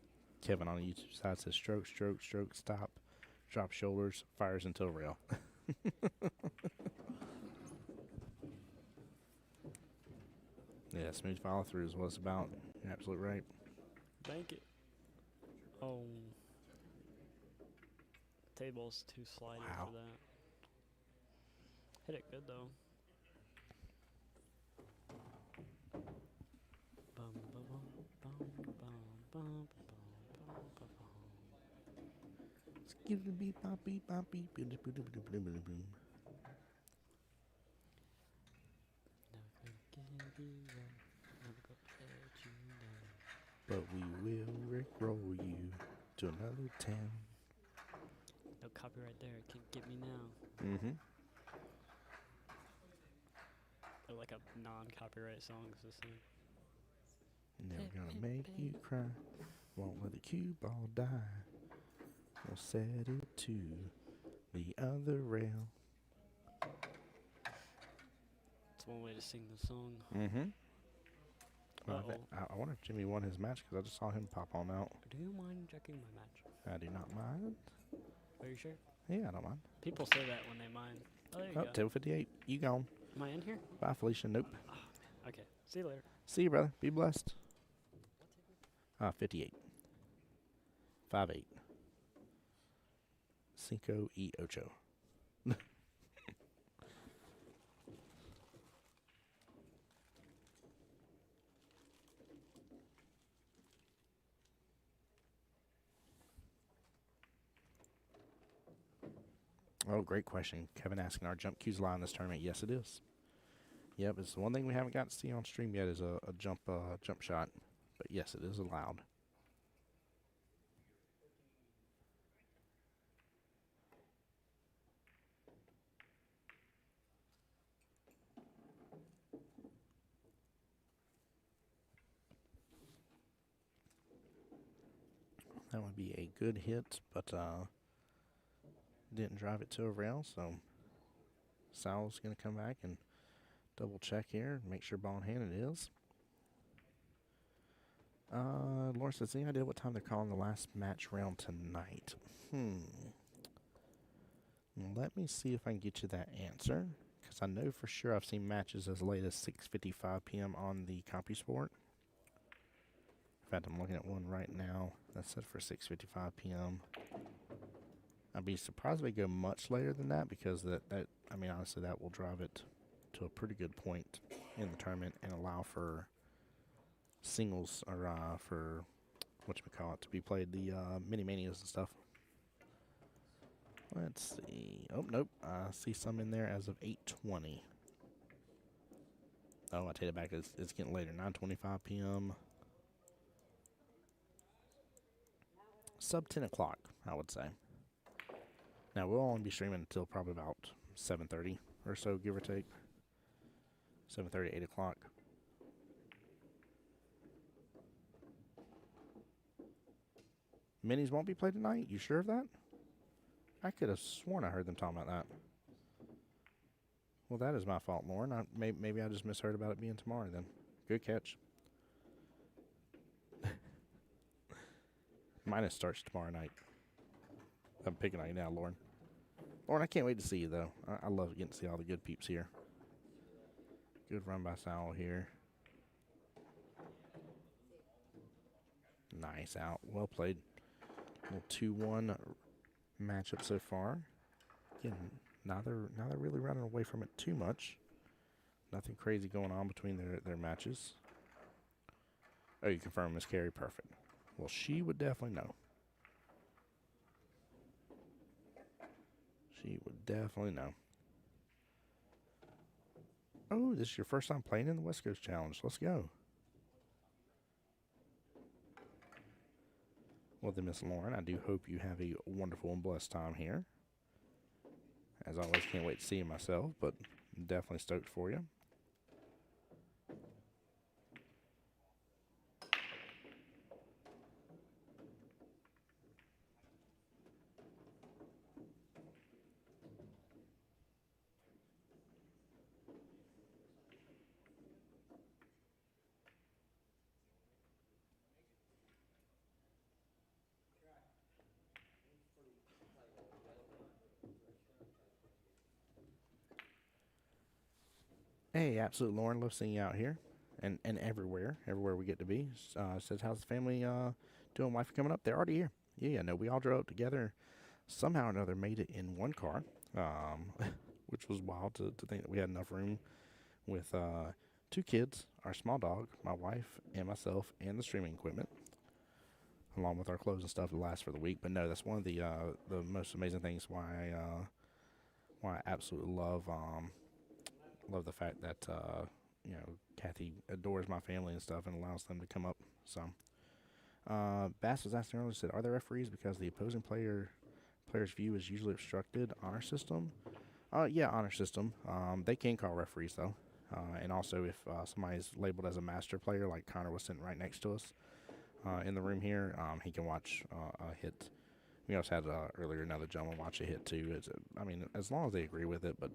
Kevin on the YouTube side says stroke, stroke, stroke, stop, drop shoulders, fires into rail. Yeah, smooth follow through is what it's about. You're absolutely right. Bank it. Oh. Table's too slidey Wow. for that. Hit it good though. Bum, bum, bum, bum, bum, bum, bum, bum, bum. Skip the beep, bop, beep, bop, beep, boom, boom, boom, boom, boom, boom, boom. But we will rickroll you to another town. No copyright there. It can't get me now. Mm-hmm. Or like a non-copyright song is this thing. Never gonna make you cry. Won't let the cue ball die. We'll set it to the other rail. It's one way to sing the song. Mm-hmm. Well, Uh-oh. I wonder if Jimmy won his match because I just saw him pop on out. Do you mind checking my match? I do not mind. Are you sure? Yeah, I don't mind. People say that when they mind. Oh, there you Oh, go. table 58. You gone. Am I in here? Bye, Felicia. Nope. Oh, man. Okay. See you later. See you, brother. Be blessed. 58. 5-8. Cinco y ocho. Oh, great question. Kevin asking, our jump cues allowed in this tournament? Yes, it is. Yep, it's the one thing we haven't got to see on stream yet is a jump shot. But yes, it is allowed. That would be a good hit, but didn't drive it to a rail, so Sal's going to come back and double check here and make sure ball in hand it is. Lauren says, any idea what time they're calling the last match round tonight? Let me see if I can get you that answer, because I know for sure I've seen matches as late as 6:55 p.m. on the CompuSport. In fact, I'm looking at one right now that's set for 6:55 p.m. I'd be surprised if they go much later than that, because I mean, honestly, that will drive it to a pretty good point in the tournament and allow for singles, or for to be played, the mini manias and stuff. Let's see. Oh, nope. I see some in there as of 8:20. Oh, I take it back. It's getting later. 9:25 p.m. Sub 10 o'clock, I would say. Now, we'll only be streaming until probably about 7:30 or so, give or take. 7:30, 8 o'clock. Minis won't be played tonight? You sure of that? I could have sworn I heard them talking about that. Well, that is my fault, Lauren. Maybe I just misheard about it being tomorrow then. Good catch. Minus starts tomorrow night. I'm picking on you now, Lauren. Lauren, I can't wait to see you, though. I love getting to see all the good peeps here. Good run by Sal here. Nice out. Well played. Little 2-1 matchup so far. Again, now they're really running away from it too much. Nothing crazy going on between their matches. Oh, you confirm Miss Carey? Perfect. Well, she would definitely know. She would definitely know. Oh, this is your first time playing in the West Coast Challenge. Let's go. Well, then, Miss Lauren, I do hope you have a wonderful and blessed time here. As always, can't wait to see you myself, but definitely stoked for you. Hey, absolute Lauren, love seeing you out here and everywhere we get to be. Says, how's the family doing? Wife coming up? They're already here. Yeah, no, we all drove up together. Somehow or another made it in one car, which was wild to think that we had enough room with 2 kids, our small dog, my wife, and myself, and the streaming equipment, along with our clothes and stuff to last for the week. But no, that's one of the most amazing things why I absolutely love the fact that Kathy adores my family and stuff and allows them to come up. So Bass was asking earlier, said, are there referees because the opposing player's view is usually obstructed? Honor system? Yeah, honor system. They can call referees though, and also if somebody's labeled as a master player, like Connor was sitting right next to us in the room here, he can watch a hit. We also had earlier another gentleman watch a hit too. I mean, as long as they agree with it, but.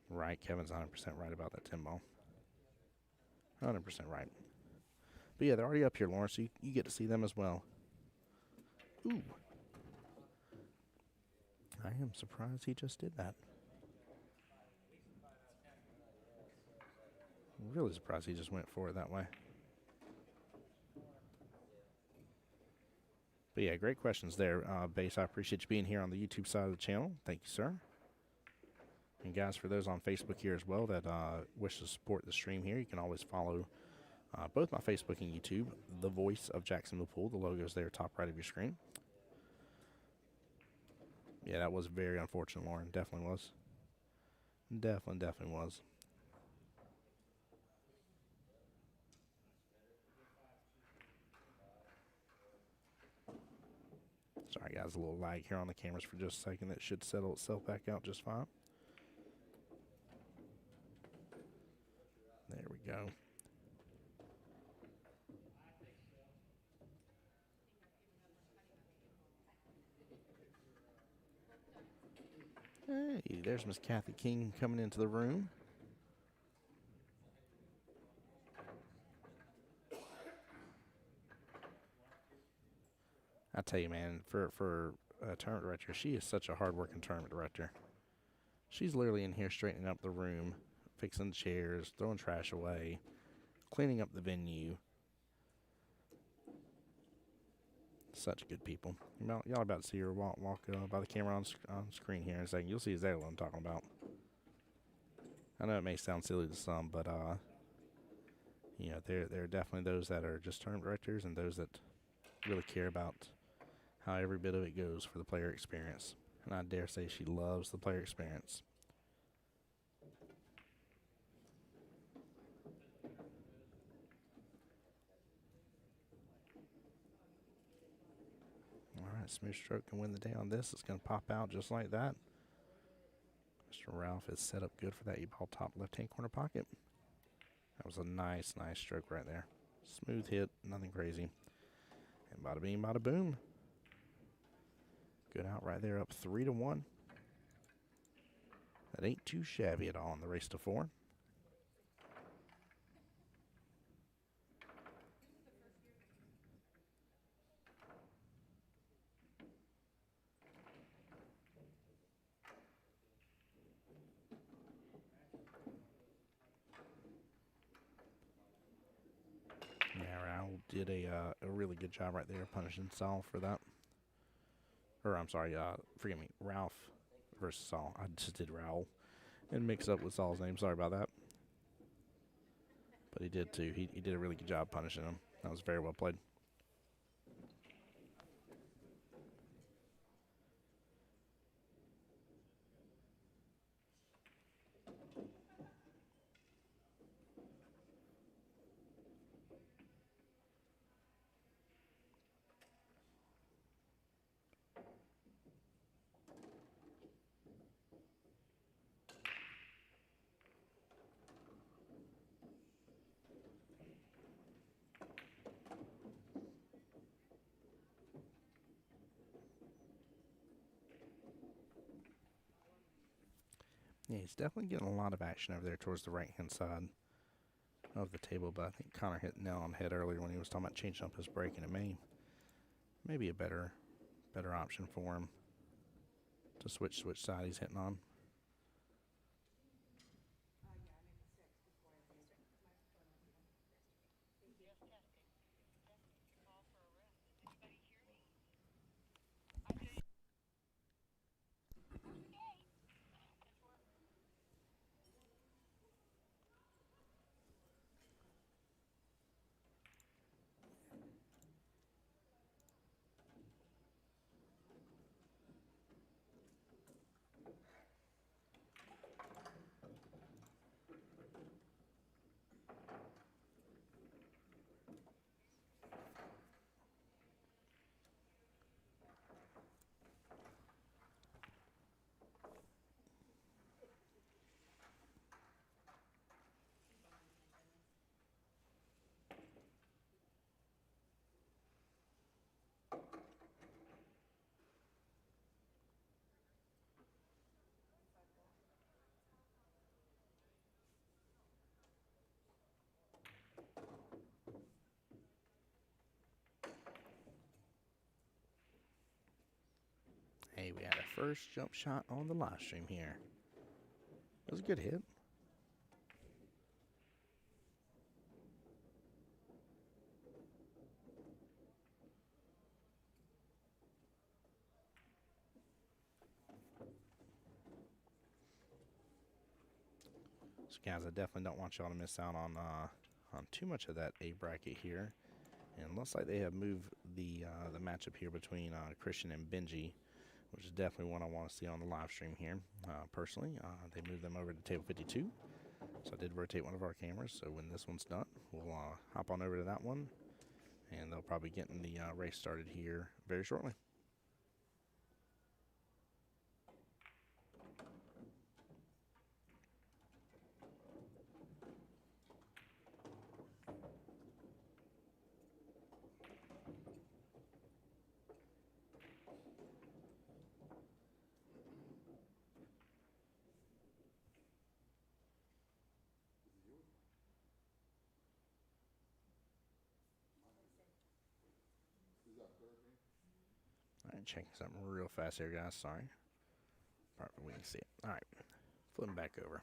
Right, Kevin's 100% right about that 10 ball. 100% right. But yeah, they're already up here, Lawrence, so you get to see them as well. Ooh. I am surprised he just did that. Really surprised he just went for it that way. But yeah, great questions there, Base. I appreciate you being here on the YouTube side of the channel. Thank you, sir. And guys, for those on Facebook here as well that wish to support the stream here, you can always follow both my Facebook and YouTube, The Voice of Jacksonville Pool. The logo's there, top right of your screen. Yeah, that was very unfortunate, Lauren. Definitely was. Definitely was. Sorry, guys, a little lag here on the cameras for just a second. That should settle itself back out just fine. There we go. Hey, there's Miss Kathy King coming into the room. I tell you, man, for a tournament director, she is such a hard-working tournament director. She's literally in here straightening up the room, fixing the chairs, throwing trash away, cleaning up the venue. Such good people. Y'all are about to see her walk by the camera on screen here in a second. You'll see exactly what I'm talking about. I know it may sound silly to some, but you know, there are definitely those that are just tournament directors and those that really care about how every bit of it goes for the player experience. And I dare say she loves the player experience. All right, Smooth Stroke can win the day on this. It's going to pop out just like that. Mr. Ralph is set up good for that E-ball top left-hand corner pocket. That was a nice stroke right there. Smooth hit, nothing crazy. And bada bing, bada boom. Good out right there, up 3-1. That ain't too shabby at all in the race to 4. Did a really good job right there punishing Saul for that. Or I'm sorry, forgive me, Ralph versus Saul. I just did Raul and mix up with Saul's name. Sorry about that. But he did too. He did a really good job punishing him. That was very well played. Yeah, he's definitely getting a lot of action over there towards the right-hand side of the table, but I think Connor hit the nail on the head earlier when he was talking about changing up his break, and it may be a better option for him to switch side he's hitting on. Hey, we had a first jump shot on the live stream here. It was a good hit. So, guys, I definitely don't want y'all to miss out on too much of that A bracket here. And it looks like they have moved the matchup here between Christian and Benji which is definitely one I want to see on the live stream here. Personally, they moved them over to table 52, so I did rotate one of our cameras. So when this one's done, we'll hop on over to that one, and they'll probably get in the race started here very shortly. All right, checking something real fast here, guys. Sorry. Perfect, we can see it. All right, flipping back over.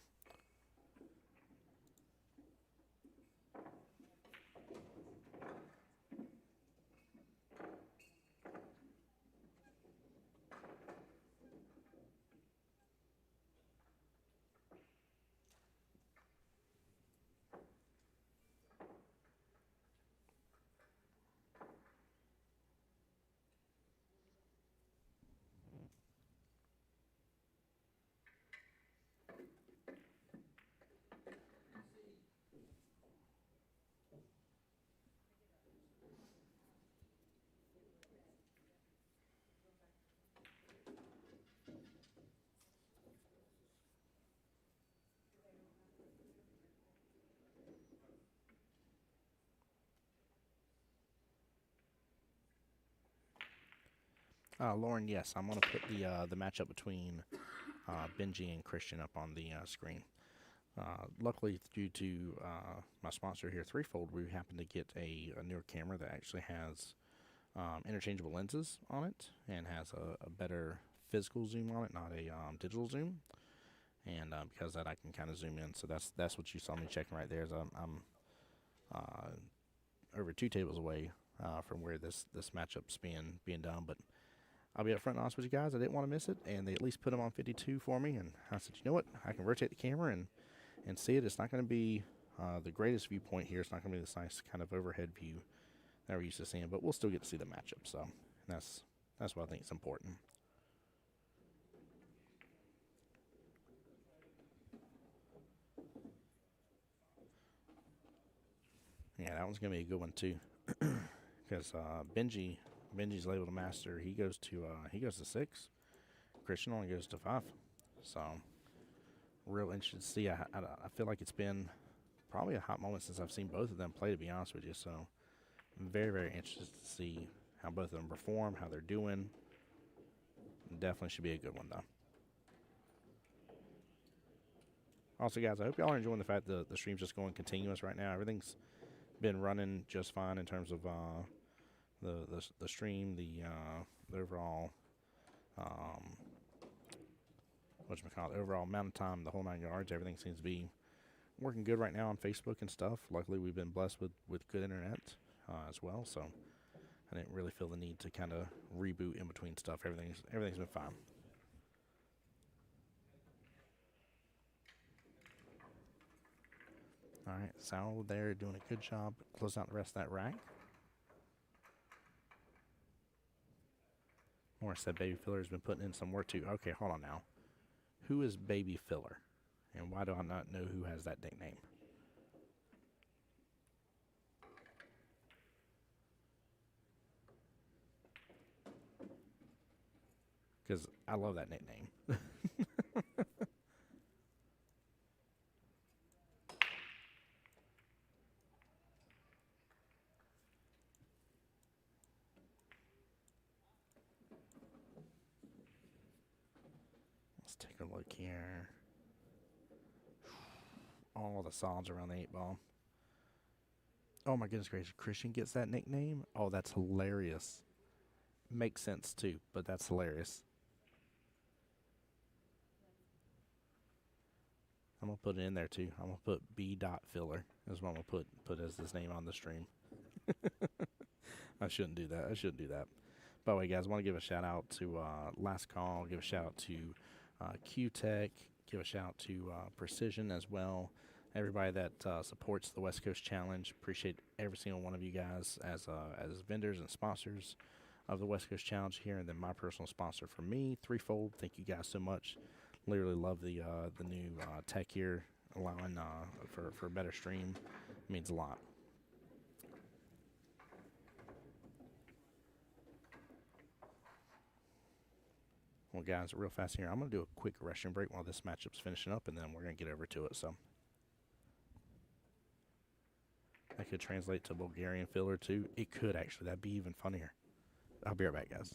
Lauren, yes, I'm going to put the matchup between Benji and Christian up on the screen. Luckily, due to my sponsor here, Threefold, we happen to get a newer camera that actually has interchangeable lenses on it and has a better physical zoom on it, not a digital zoom. And because of that, I can kind of zoom in. So that's what you saw me checking right there. Is I'm over 2 tables away from where this matchup's being done, but I'll be up front and honest with you guys. I didn't want to miss it, and they at least put them on 52 for me. And I said, you know what? I can rotate the camera and see it. It's not going to be the greatest viewpoint here. It's not going to be this nice kind of overhead view that we're used to seeing, but we'll still get to see the matchup. So that's what I think is important. Yeah, that one's going to be a good one too, because Benji's labeled a master. He goes to 6. Christian only goes to 5. So real interested to see. I feel like it's been probably a hot moment since I've seen both of them play, to be honest with you. So I'm very, very interested to see how both of them perform, how they're doing. Definitely should be a good one, though. Also, guys, I hope y'all are enjoying the fact that the stream's just going continuous right now. Everything's been running just fine in terms of the stream, the overall the overall amount of time, the whole 9 yards. Everything seems to be working good right now on Facebook and stuff. Luckily, we've been blessed with good internet as well, so I didn't really feel the need to kind of reboot in between stuff. Everything's been fine. All right, Sal there doing a good job closing out the rest of that rack. Morris said Baby Filler's been putting in some work too. Okay, hold on now. Who is Baby Filler? And why do I not know who has that nickname? Because I love that nickname. Let's take a look here. All the solids around the 8 ball. Oh my goodness gracious. Christian gets that nickname? Oh, that's hilarious. Makes sense too, but that's hilarious. I'm going to put it in there too. I'm going to put B.Filler is what I'm going to put as this name on the stream. I shouldn't do that. By the way, guys, I want to give a shout out to Last Call, give a shout out to Q-Tech, give a shout out to Precision as well. Everybody that supports the West Coast Challenge. Appreciate every single one of you guys as vendors and sponsors. of the West Coast Challenge here, and then my personal sponsor for me, Threefold. Thank you guys so much. Literally love the new tech here, allowing for a better stream. It means a lot. Well, guys, real fast here, I'm going to do a quick restroom break while this matchup's finishing up, and then we're going to get over to it. So that could translate to Bulgarian filler, too. It could, actually. That'd be even funnier. I'll be right back, guys.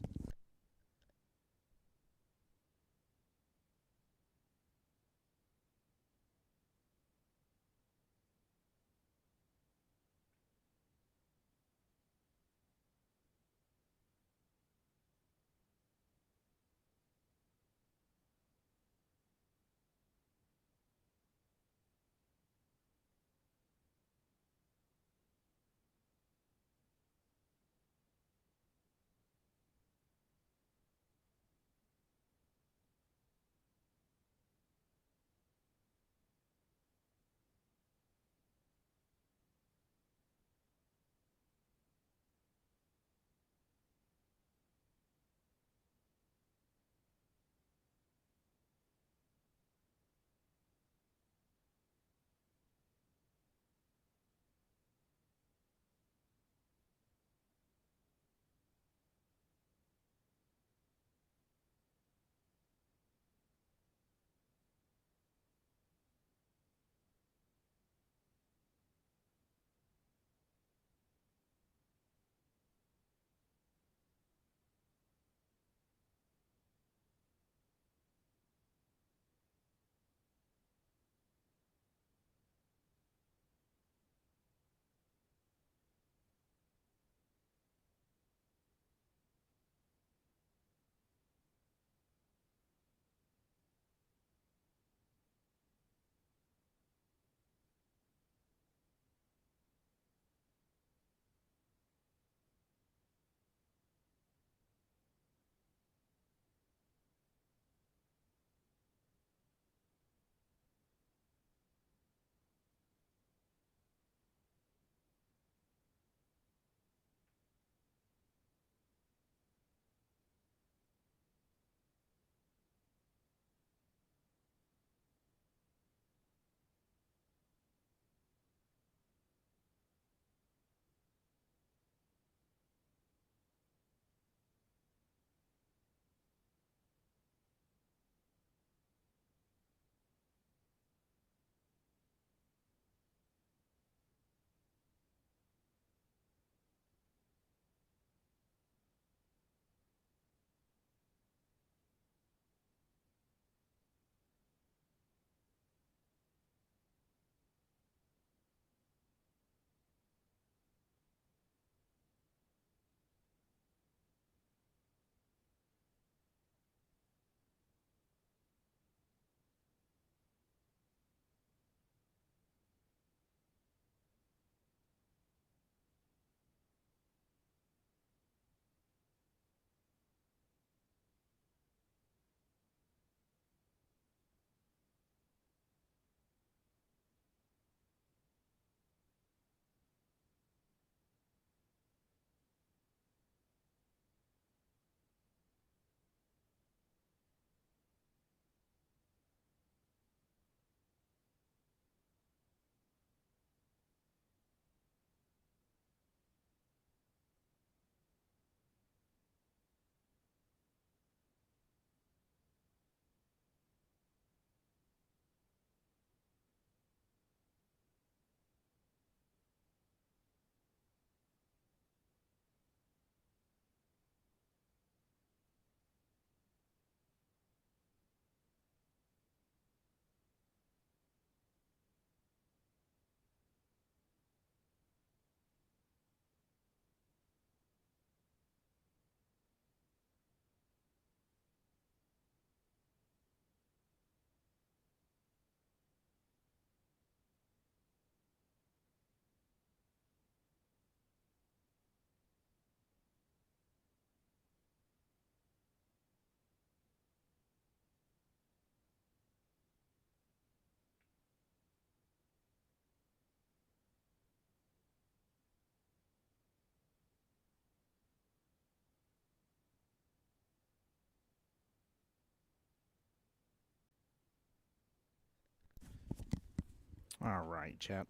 All right, chat.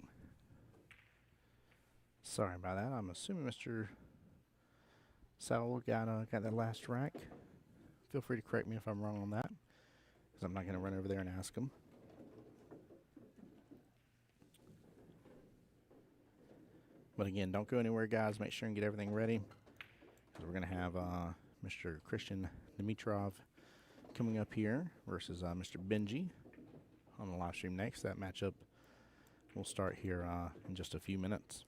Sorry about that. I'm assuming Mr. Sowell got that last rack. Feel free to correct me if I'm wrong on that, because I'm not going to run over there and ask him. But again, don't go anywhere, guys. Make sure and get everything ready, because we're going to have Mr. Christian Dimitrov coming up here versus Mr. Benji on the live stream next. That matchup will start here in just a few minutes.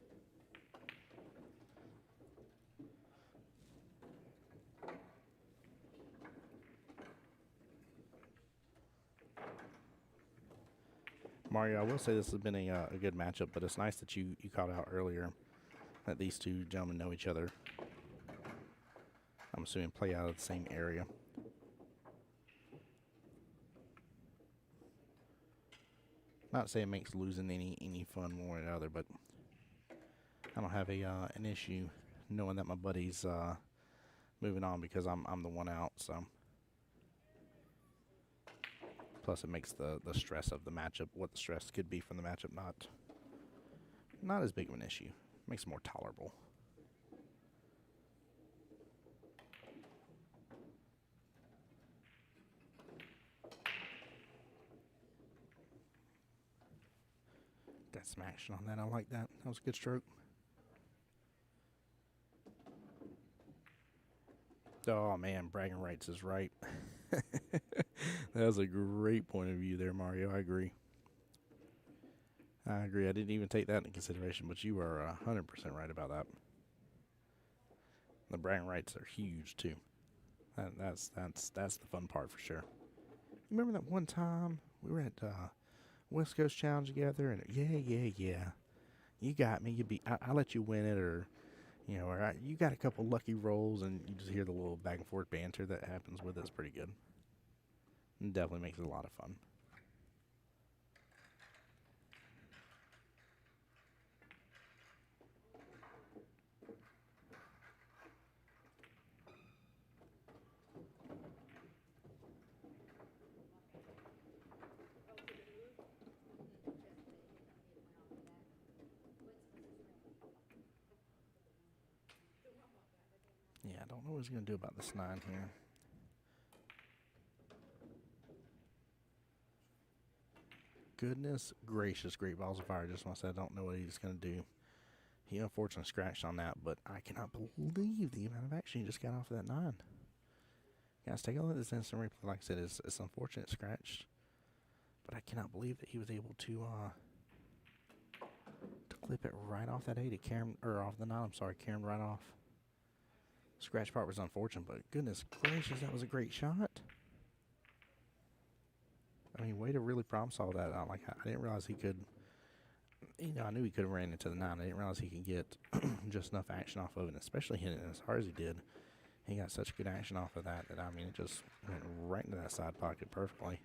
Mario, I will say this has been a good matchup, but it's nice that you called out earlier that these two gentlemen know each other. I'm assuming play out of the same area. Not to say it makes losing any fun more than the other, but I don't have an issue knowing that my buddy's moving on because I'm the one out. So plus it makes the stress of the matchup, what the stress could be from the matchup, not as big of an issue. Makes it more tolerable. Got some action on that. I like that. That was a good stroke. Oh, man, bragging rights is right. That was a great point of view there, Mario. I agree. I didn't even take that into consideration, but you are 100% right about that. The bragging rights are huge, too. That's the fun part for sure. You remember that one time we were at West Coast Challenge together, and yeah. You got me. I let you win it, or or you got a couple lucky rolls, and you just hear the little back and forth banter that happens with it. It's pretty good. It definitely makes it a lot of fun. Yeah, I don't know what he's going to do about this 9 here. Goodness gracious, great balls of fire. Just want to say I don't know what he's going to do. He unfortunately scratched on that, but I cannot believe the amount of action he just got off of that 9. Guys, take a look at this instant replay. Like I said, it's unfortunate scratched, but I cannot believe that he was able to clip it right off that 8. Off the 9. I'm sorry, caromed right off. Scratch part was unfortunate, but goodness gracious, that was a great shot. I mean, way to really problem solve that out. Like, I didn't realize he could, I knew he could have ran into the 9. I didn't realize he could get just enough action off of it, especially hitting it as hard as he did. He got such good action off of that I mean, it just went right into that side pocket perfectly.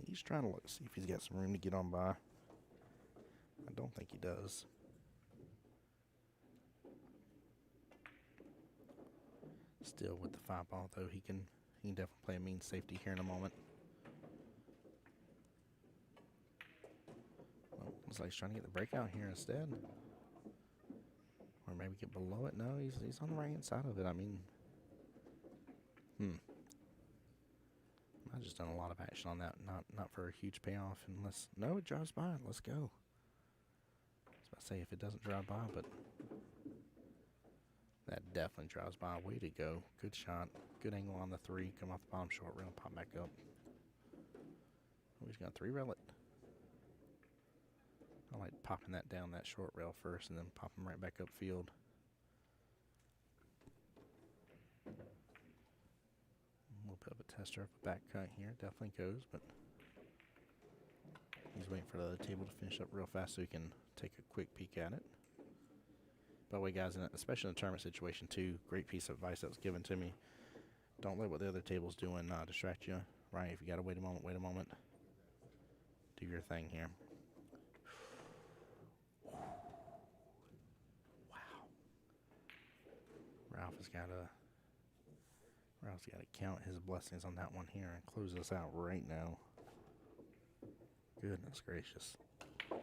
He's trying to look, see if he's got some room to get on by. I don't think he does. Still with the 5 ball, though, he can definitely play a mean safety here in a moment. Well, looks like he's trying to get the breakout here instead. Or maybe get below it. No, he's on the right hand side of it. I mean, I've just done a lot of action on that. Not for a huge payoff unless... No, it drives by. Let's go. I was about to say if it doesn't drive by, but... That definitely drives by. Way to go. Good shot. Good angle on the 3. Come off the bottom short rail. Pop back up. Oh, he's going to 3-rail it. I like popping that down that short rail first and then pop him right back upfield. We'll put up a tester of a back cut here. Definitely goes, but he's waiting for the other table to finish up real fast so he can take a quick peek at it. By the way, guys, especially in a tournament situation too, great piece of advice that was given to me. Don't let what the other table's doing distract you, right? If you got to wait a moment, wait a moment. Do your thing here. Wow. Ralph's got to count his blessings on that one here and close this out right now. Goodness gracious. All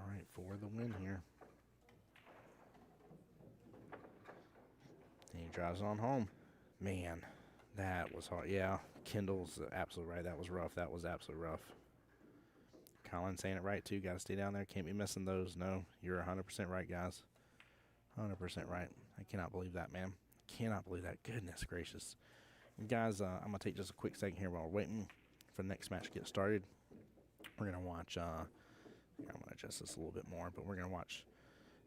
right, for the win here. And he drives on home. Man, that was hard. Yeah, Kendall's absolutely right. That was rough. That was absolutely rough. Colin saying it right, too. Got to stay down there. Can't be missing those. No, you're 100% right, guys. 100% right. I cannot believe that, man. Cannot believe that. Goodness gracious. And guys, I'm going to take just a quick second here while we're waiting for the next match to get started. We're going to watch, I'm going to adjust this a little bit more, but we're going to watch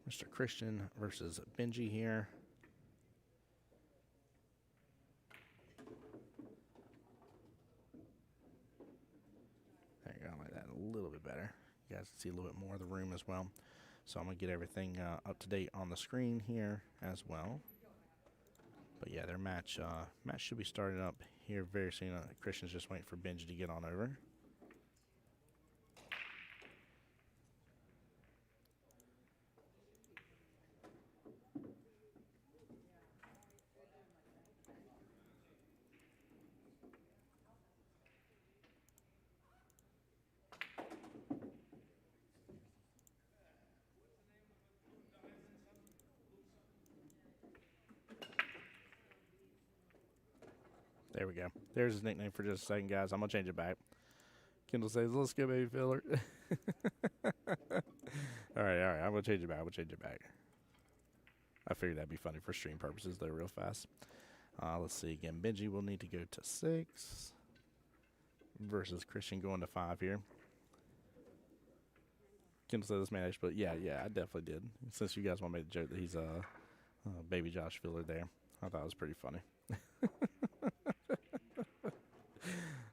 Mr. Christian versus Benji here. There you go, like that, a little bit better. You guys can see a little bit more of the room as well. So I'm going to get everything up to date on the screen here as well. But yeah, their match should be starting up here very soon. Christian's just waiting for Benji to get on over. There we go. There's his nickname for just a second, guys. I'm going to change it back. Kendall says, let's go, baby filler. All right. I'm going to change it back. I figured that'd be funny for stream purposes, though, real fast. Let's see. Again, Benji will need to go to 6 versus Christian going to 5 here. Kendall says this man, but yeah, I definitely did. Since you guys want to make the joke that he's baby Josh filler there, I thought it was pretty funny.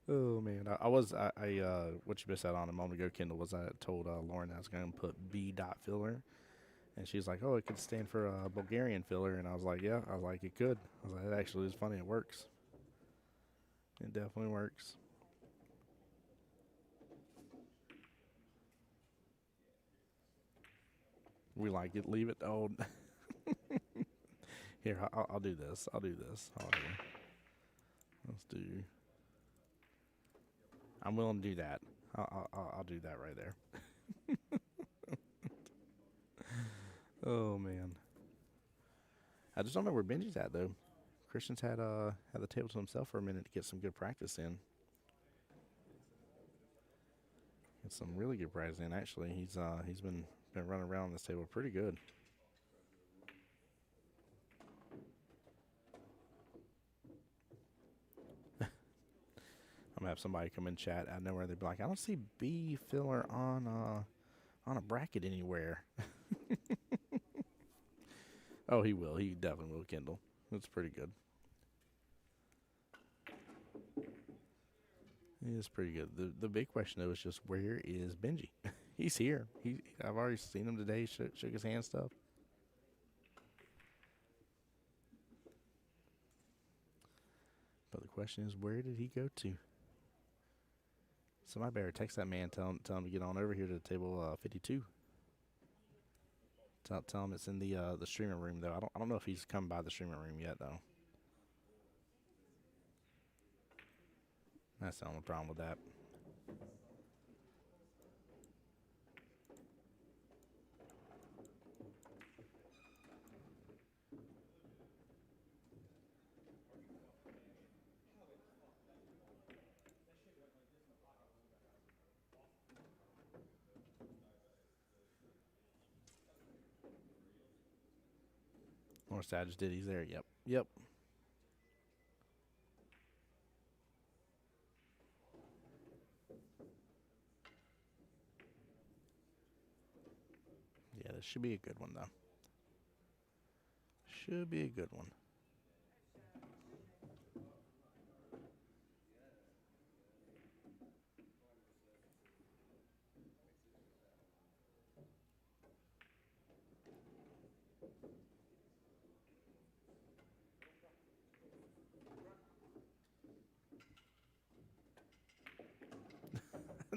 Oh man, I what you missed out on a moment ago, Kendall, was I told Lauren I was going to put B. filler, and she's like, "Oh, it could stand for Bulgarian filler," and I was like, "Yeah," it could. I was like, "It actually is funny. It works. It definitely works." We like it. Leave it. Oh, here I'll do this. Hold here. Let's do. I'm willing to do that. I'll do that right there. Oh man, I just don't know where Benji's at though. Christian's had the table to himself for a minute to get some good practice in. Get some really good practice in. Actually, he's been running around this table pretty good. I'm gonna have somebody come in chat out of nowhere. They'd be like, "I don't see B filler on a bracket anywhere." Oh, he will. He definitely will, Kendall. That's pretty good. It is pretty good. The big question though is just, where is Benji? He's here. I've already seen him today. Shook his hand stuff. But the question is, where did he go to? Somebody better text that man, tell him to get on over here to table 52. Tell him it's in the streaming room though. I don't know if he's come by the streaming room yet though. That's the only problem with that. Or Savage did. He's there. Yep. Yeah, this should be a good one though. Should be a good one.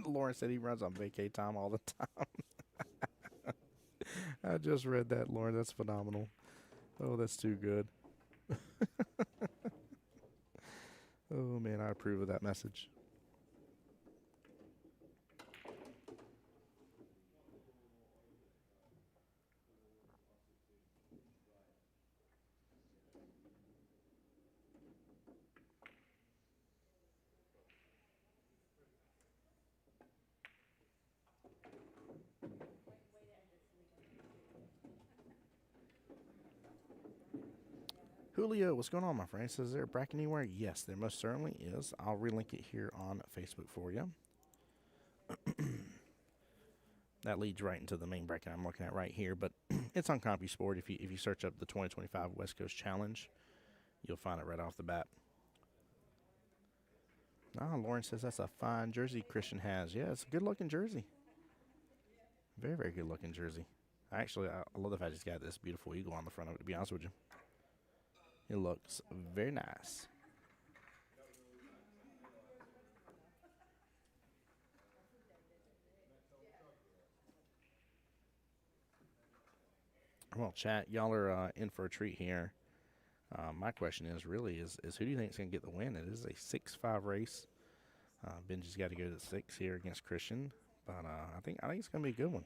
Lauren said he runs on vacay time all the time. I just read that, Lauren. That's phenomenal. Oh, that's too good. Oh, man, I approve of that message. Julio, what's going on, my friend? Says, is there a bracket anywhere? Yes, there most certainly is. I'll relink it here on Facebook for you. That leads right into the main bracket I'm looking at right here, but it's on CompuSport. If you search up the 2025 West Coast Challenge, you'll find it right off the bat. Lauren says that's a fine jersey Christian has. Yeah, it's a good-looking jersey. Very, very good-looking jersey. Actually, I love the fact he's got this beautiful eagle on the front of it, to be honest with you. It looks very nice. Well, chat, y'all are in for a treat here. My question is who do you think is going to get the win? It is a 6-5 race. Benji's got to go to 6 here against Christian, but I think it's going to be a good one.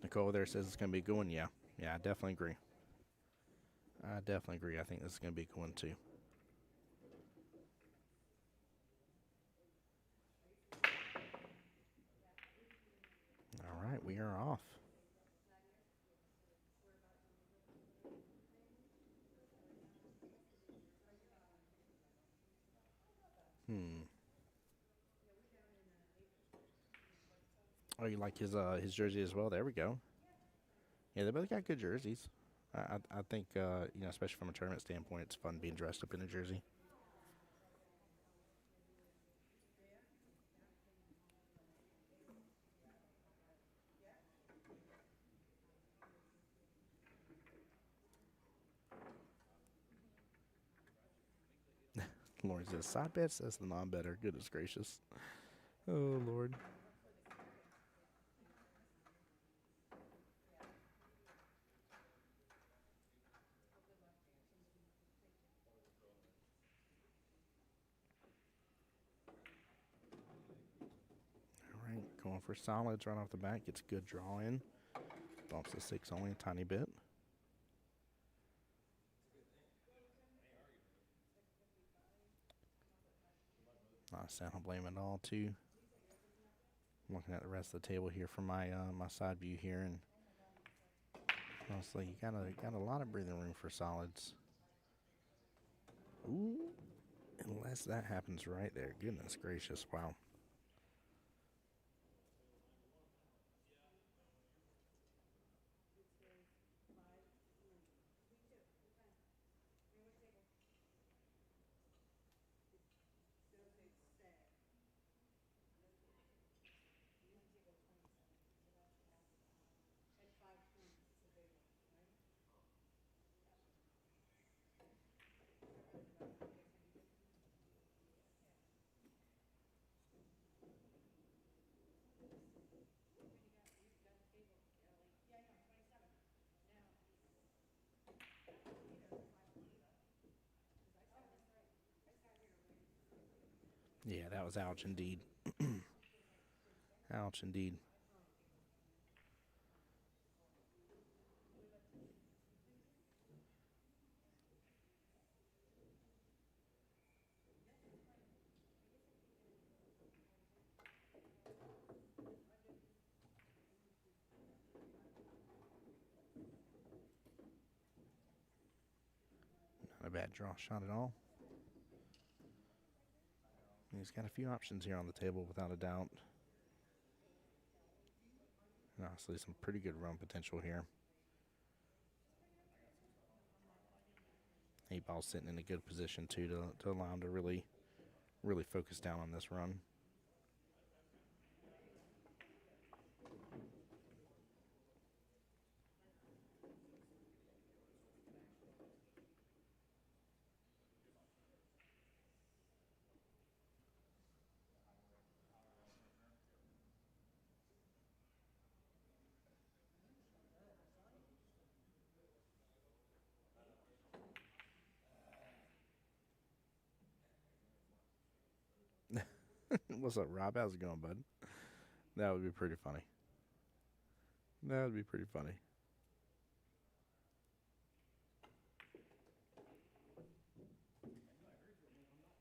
Nicole there says it's going to be a good one. Yeah, I definitely agree. I think this is going to be a good one, too. All right, we are off. Oh, you like his jersey as well? There we go. Yeah, they both got good jerseys. I think especially from a tournament standpoint, it's fun being dressed up in a jersey. Lauren says side bet says the non-better. Goodness gracious. Oh Lord. Going for solids right off the bat. Gets a good draw in. Bumps the 6 only a tiny bit. I don't blame it all, too. I'm looking at the rest of the table here from my my side view here, and honestly, you got a lot of breathing room for solids. Ooh, unless that happens right there. Goodness gracious, wow. Yeah, that was ouch indeed. Ouch indeed. Not a bad draw shot at all. He's got a few options here on the table, without a doubt. And honestly, some pretty good run potential here. 8-ball sitting in a good position, too, to allow him to really focus down on this run. What's up, Rob? How's it going, bud? That would be pretty funny. That would be pretty funny.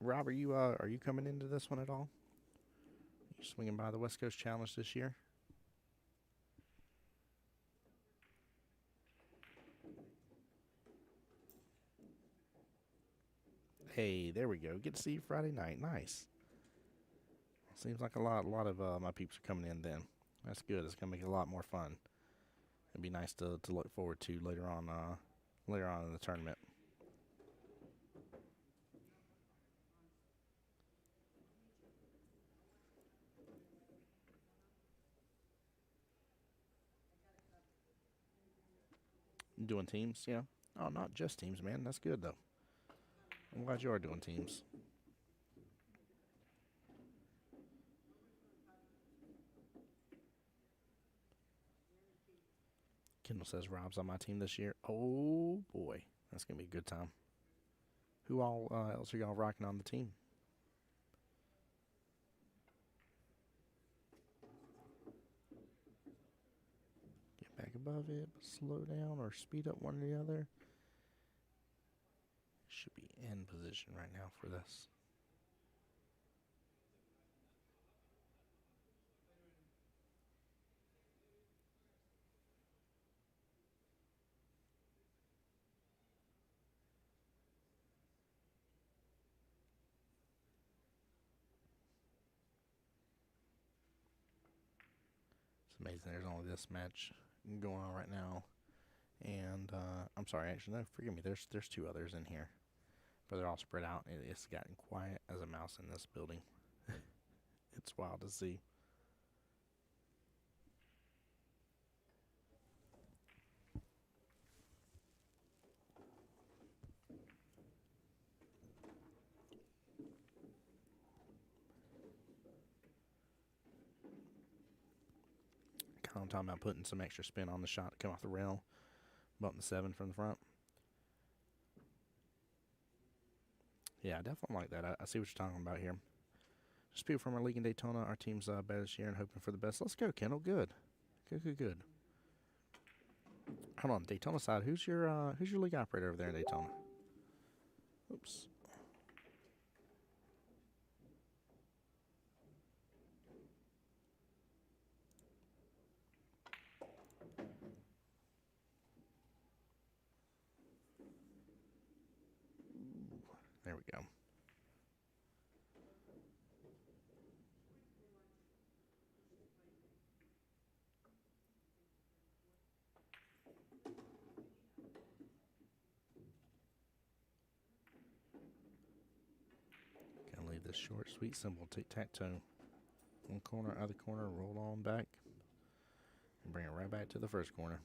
Rob, are you coming into this one at all? You swinging by the West Coast Challenge this year? Hey, there we go. Get to see you Friday night. Nice. Seems like a lot of my peeps are coming in then. That's good. It's gonna make it a lot more fun. It'd be nice to look forward to later on in the tournament. Doing teams, yeah. Oh, not just teams, man. That's good though. I'm glad you are doing teams. Kendall says Rob's on my team this year. Oh boy, that's gonna be a good time. Who all else are y'all rocking on the team? Get back above it, slow down or speed up one or the other. Should be in position right now for this. It's amazing there's only this match going on right now. And I'm sorry, actually, no, forgive me. There's two others in here, but they're all spread out. It's gotten quiet as a mouse in this building. It's wild to see. I'm talking about putting some extra spin on the shot to come off the rail, bumping the 7 from the front. Yeah, I definitely like that. I see what you're talking about here. Just people from our league in Daytona. Our team's better this year and hoping for the best. Let's go, Kendall. Good. Good. Hold on, Daytona side. Who's your league operator over there in Daytona? Oops. There we go. Gonna leave this short, sweet, simple tic-tac-toe. One corner, other corner, roll on back. And bring it right back to the first corner.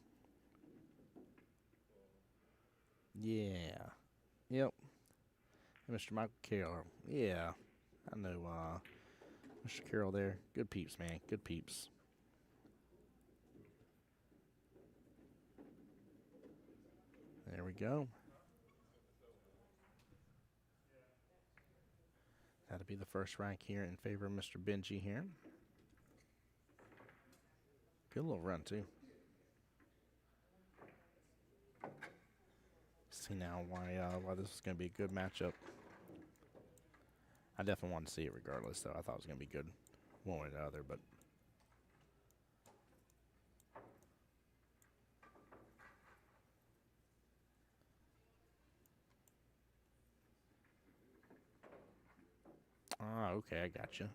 Yeah. Yep. Mr. Michael Carroll. Yeah. I know Mr. Carroll there. Good peeps, man. Good peeps. There we go. That'll be the first rank here in favor of Mr. Benji here. Good little run, too. See now why this is going to be a good matchup. I definitely wanted to see it regardless, though. I thought it was going to be good one way or the other, but... Ah, okay, I gotcha.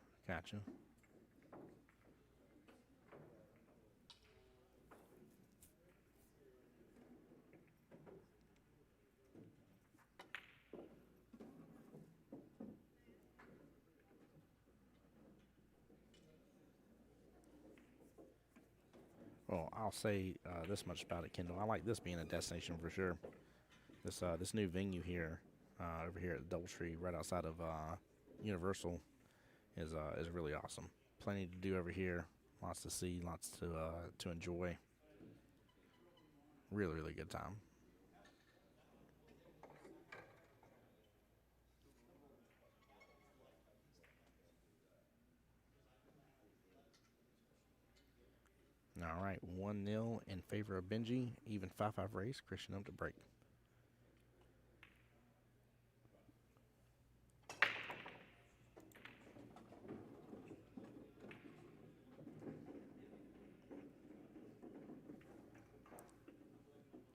Well, I'll say this much about it, Kendall. I like this being a destination for sure. This new venue here, over here at Doubletree, right outside of Universal, is really awesome. Plenty to do over here. Lots to see. Lots to enjoy. Really good time. All right, 1-0 in favor of Benji. Even 5-5 race. Christian up to break.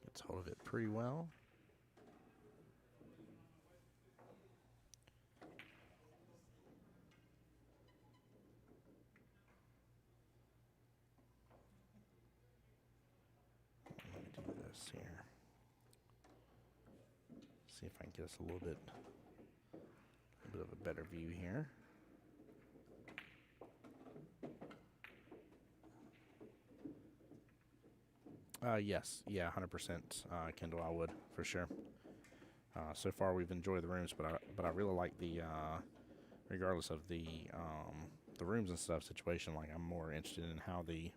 Gets hold of it pretty well. Let me do this here. See if I can get us a little bit of a better view here. Yes, yeah, 100%. Kendall, I would for sure. So far, we've enjoyed the rooms, but I really like the, regardless of the rooms and stuff situation. Like, I'm more interested in how the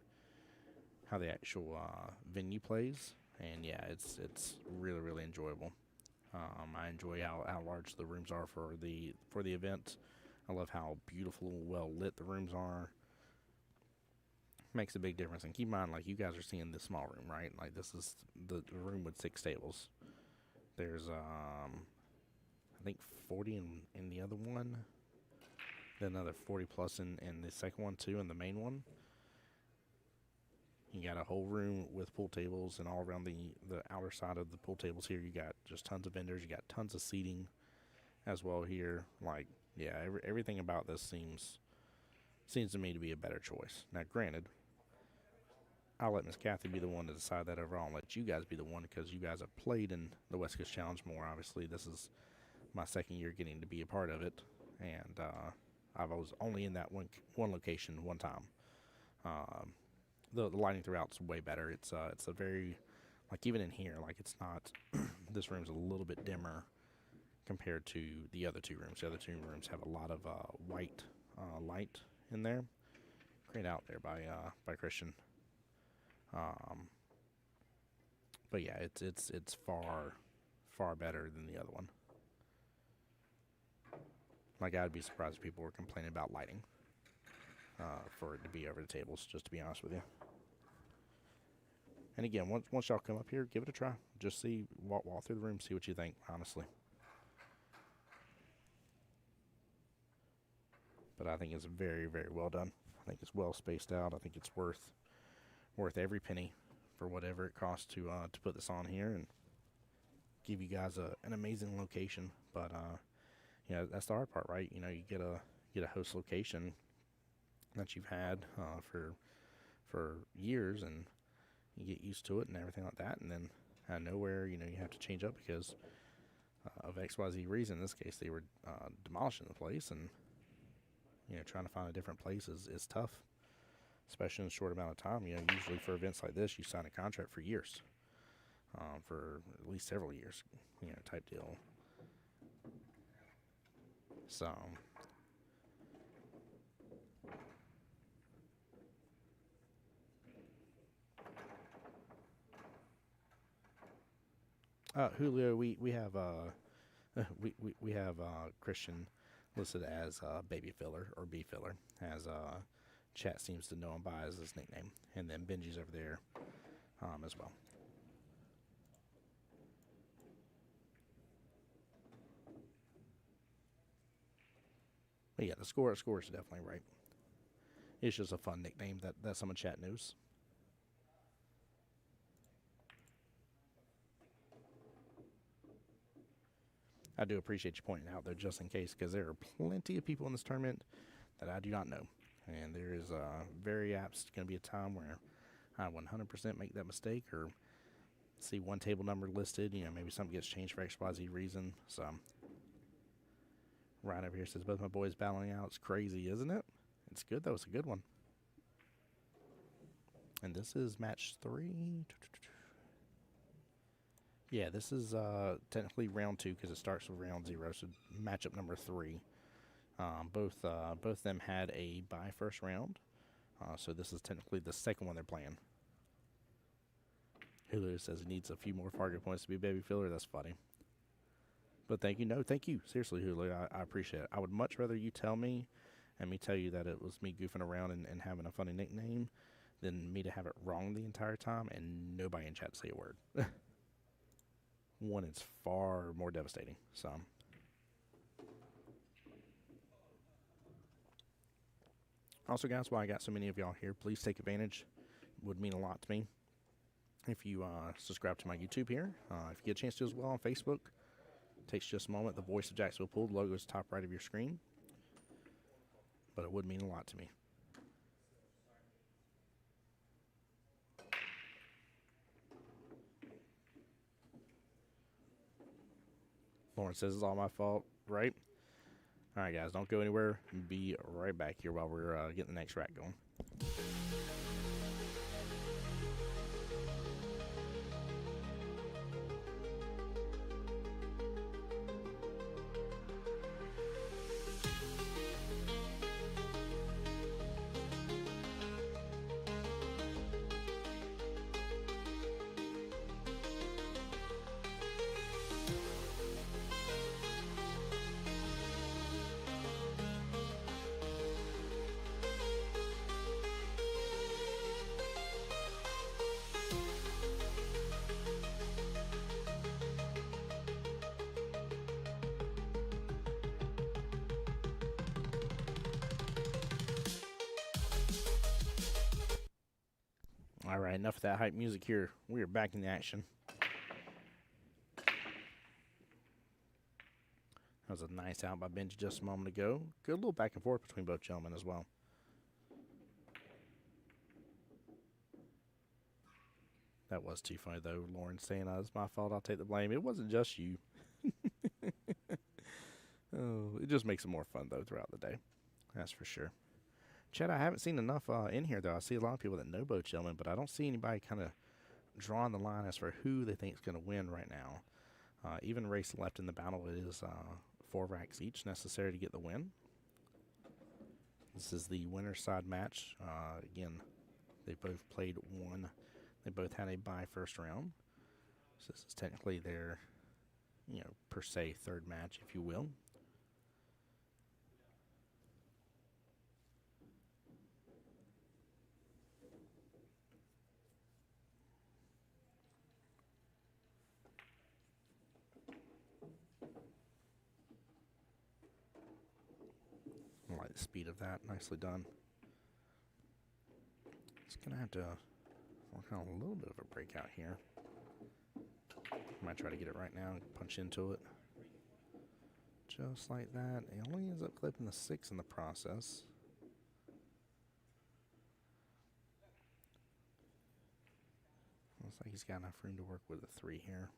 actual venue plays, and yeah, it's really really enjoyable. I enjoy how large the rooms are for the event. I love how beautiful, well lit the rooms are. Makes a big difference. And keep in mind, like, you guys are seeing this small room, right? Like, this is the room with 6 tables. There's I think 40 in the other one, then another 40 plus in the second one too, in the main one. You got a whole room with pool tables, and all around the outer side of the pool tables here, you got just tons of vendors. You got tons of seating as well here. Like, yeah, everything about this seems to me to be a better choice. Now, granted, I'll let Miss Kathy be the one to decide that overall, and let you guys be the one, because you guys have played in the West Coast Challenge more. Obviously, this is my second year getting to be a part of it, and I was only in that one location one time. The lighting throughout's way better. It's a very, like, even in here, like, it's not this room's a little bit dimmer compared to the other 2 rooms. The other 2 rooms have a lot of white light in there. Great out there by Christian. But yeah, it's far better than the other one. Like, I'd be surprised if people were complaining about lighting for it to be over the tables, just to be honest with you. And again, once y'all come up here, give it a try. Just walk through the room, see what you think, honestly. But I think it's very, very well done. I think it's well spaced out. I think it's worth every penny for whatever it costs to put this on here and give you guys an amazing location. But you know, that's the hard part, right? You know, you get a host location that you've had for years, and you get used to it and everything like that, and then out of nowhere, you know, you have to change up because of XYZ reason. In this case, they were demolishing the place, and you know, trying to find a different place is tough, especially in a short amount of time. You know, usually for events like this, you sign a contract for years, for at least several years, you know, type deal. So, Julio, we have we have Christian listed as baby filler or B filler, as chat seems to know him by as his nickname, and then Benji's over there as well. But yeah, the score is definitely right. It's just a fun nickname that some of chat knows. I do appreciate you pointing out, though, just in case, because there are plenty of people in this tournament that I do not know. And there is very apt going to be a time where I 100% make that mistake, or see one table number listed. You know, maybe something gets changed for XYZ reason. So, Ryan over here says, both my boys battling out. It's crazy, isn't it? It's good, though. It's a good one. And this is match 3. Yeah, this is technically round 2 because it starts with round 0. So matchup number 3. Both of them had a bye first round. So this is technically the second one they're playing. Hulu says he needs a few more Fargo points to be baby filler. That's funny. But thank you. No, thank you. Seriously, Hulu, I appreciate it. I would much rather you tell me and me tell you that it was me goofing around and having a funny nickname than me to have it wrong the entire time and nobody in chat to say a word. One, it's far more devastating. So, also, guys, while I got so many of y'all here, please take advantage. It would mean a lot to me if you subscribe to my YouTube here. If you get a chance to as well on Facebook, it takes just a moment. The voice of Jacksonville Pool, the logo is top right of your screen. But it would mean a lot to me. Lauren says it's all my fault, right? All right, guys, don't go anywhere. Be right back here while we're getting the next rack going. All right, enough of that hype music here. We are back in the action. That was a nice out by Benji just a moment ago. Good little back and forth between both gentlemen as well. That was too funny, though. Lauren saying, it's my fault, I'll take the blame. It wasn't just you. Oh, it just makes it more fun, though, throughout the day. That's for sure. Chad, I haven't seen enough in here, though. I see a lot of people that know both gentlemen, but I don't see anybody kind of drawing the line as for who they think is going to win right now. Even race left in the battle is 4 racks each necessary to get the win. This is the winner's side match. Again, they both played one. They both had a bye first round. So this is technically their, per se, third match, if you will. I like the speed of that. Nicely done. It's going to have to work on a little bit of a breakout here. Might try to get it right now and punch into it. Just like that. He only ends up clipping the 6 in the process. Looks like he's got enough room to work with a 3 here.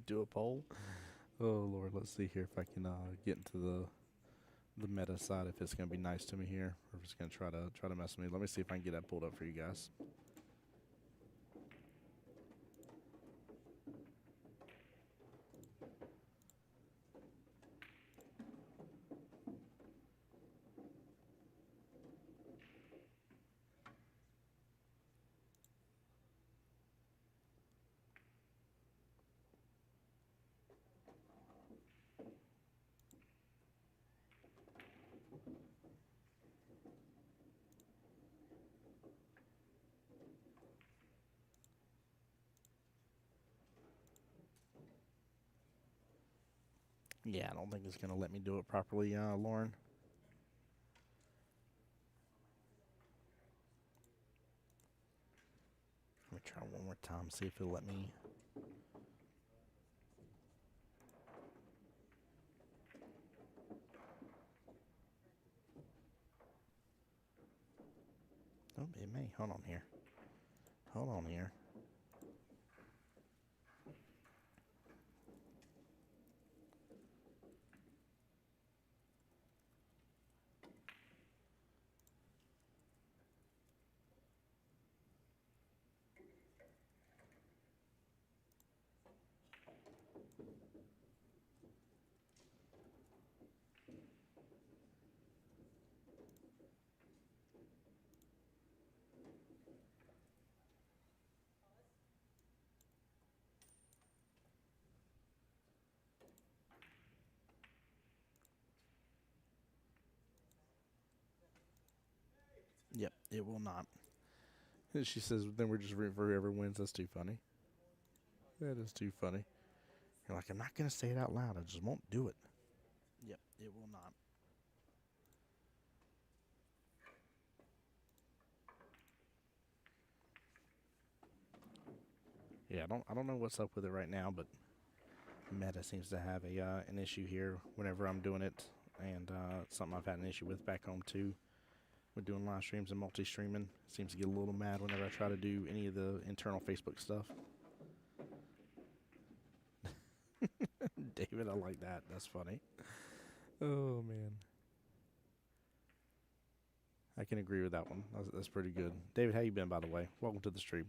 Do a poll. Oh Lord, let's see here if I can get into the meta side, if it's gonna be nice to me here, or if it's gonna try to mess with me. Let me see if I can get that pulled up for you guys. Yeah, I don't think it's going to let me do it properly, Lauren. Let me try one more time, see if it'll let me. Oh, it may. Hold on here. Hold on here. Yep, it will not. And she says, then we're just rooting for whoever wins. That's too funny. That is too funny. You're like, I'm not going to say it out loud. I just won't do it. Yep, it will not. Yeah, I don't know what's up with it right now, but Meta seems to have an issue here whenever I'm doing it, and it's something I've had an issue with back home too. With doing live streams and multi-streaming, it seems to get a little mad whenever I try to do any of the internal Facebook stuff. David, I like that. That's funny. Oh man, I can agree with that one. That's pretty good. David, how you been, by the way? Welcome to the stream.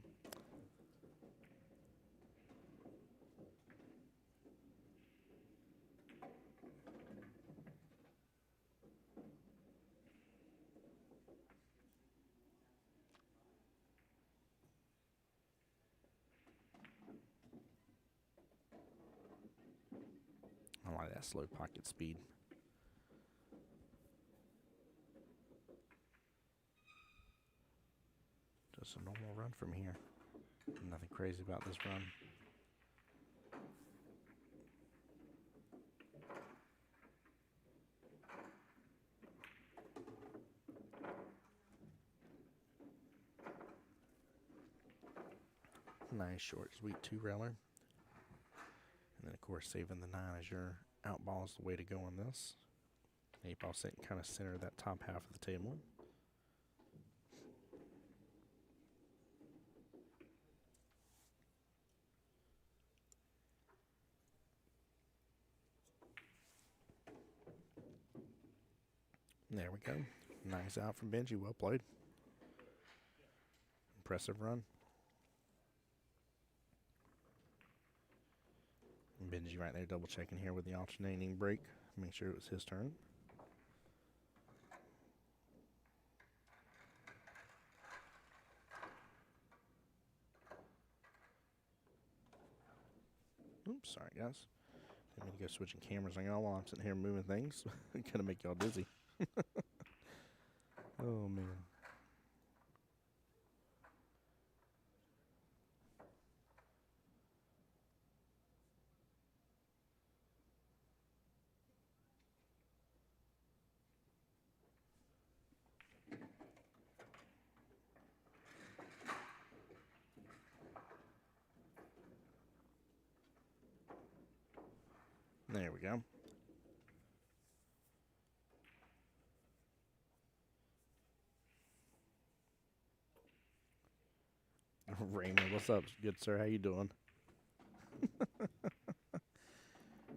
I like that slow pocket speed. Just a normal run from here. Nothing crazy about this run. Nice short, sweet 2-railer. And then, of course, saving the 9 as your out ball is the way to go on this. 8 ball sitting kind of center of that top half of the table. There we go. Nice out from Benji. Well played. Impressive run. And Benji right there double checking here with the alternating break. Make sure it was his turn. Oops, sorry guys. Didn't mean to go switching cameras on y'all while I'm sitting here moving things. Gonna make y'all dizzy. Oh man. There we go. Raymond, what's up, good sir? How you doing?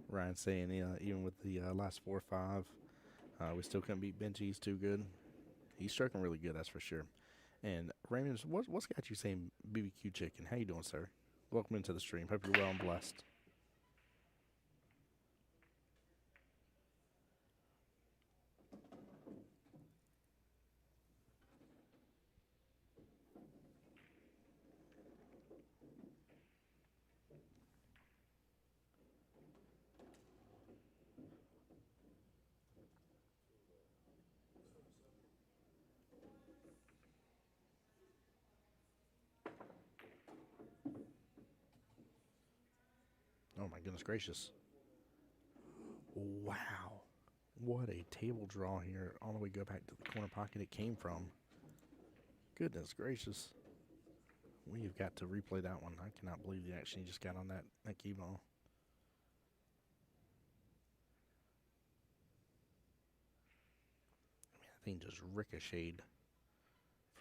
Ryan saying, even with the last 4 or 5, we still couldn't beat Benji. He's too good. He's striking really good, that's for sure. And Raymond, what's got you saying BBQ chicken? How you doing, sir? Welcome into the stream. Hope you're well and blessed. Oh my goodness gracious. Wow. What a table draw here. All the way go back to the corner pocket it came from. Goodness gracious. We've got to replay that one. I cannot believe the action he just got on that key ball. I mean, that thing just ricocheted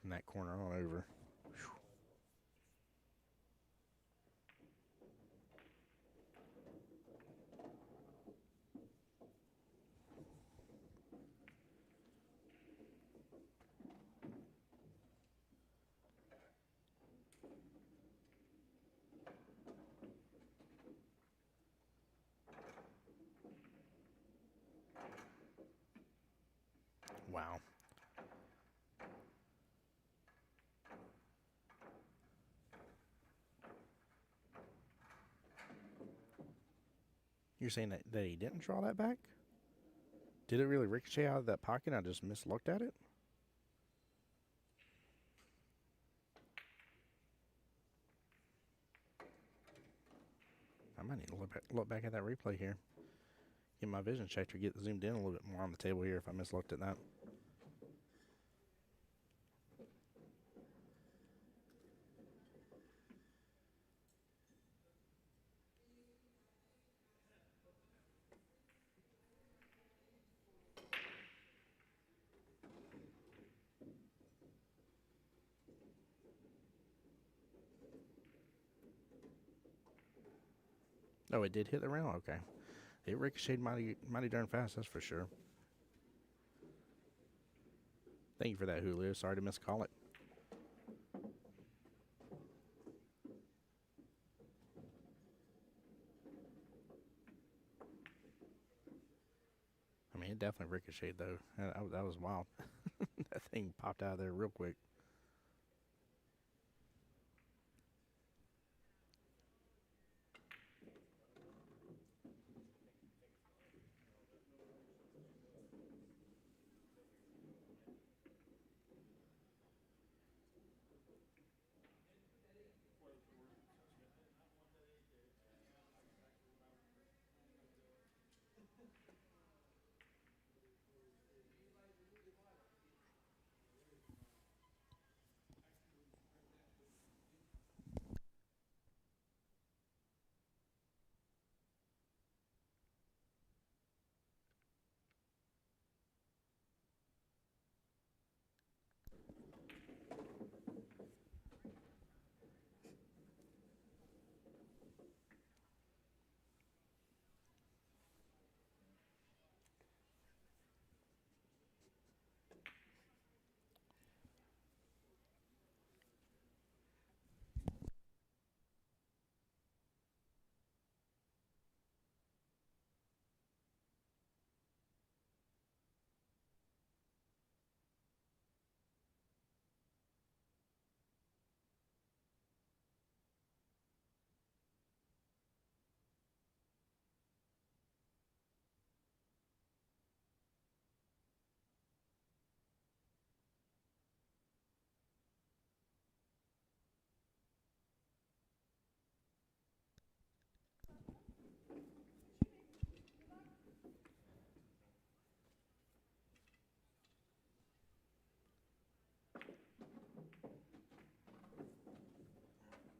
from that corner on over. Whew. Wow. You're saying that he didn't draw that back? Did it really ricochet out of that pocket? I just mislooked at it? I might need to look back at that replay here. Get my vision checked or get zoomed in a little bit more on the table here if I mislooked at that. Oh, it did hit the round? Okay. It ricocheted mighty darn fast, that's for sure. Thank you for that, Julio. Sorry to miscall it. I mean, it definitely ricocheted, though. That was wild. That thing popped out of there real quick.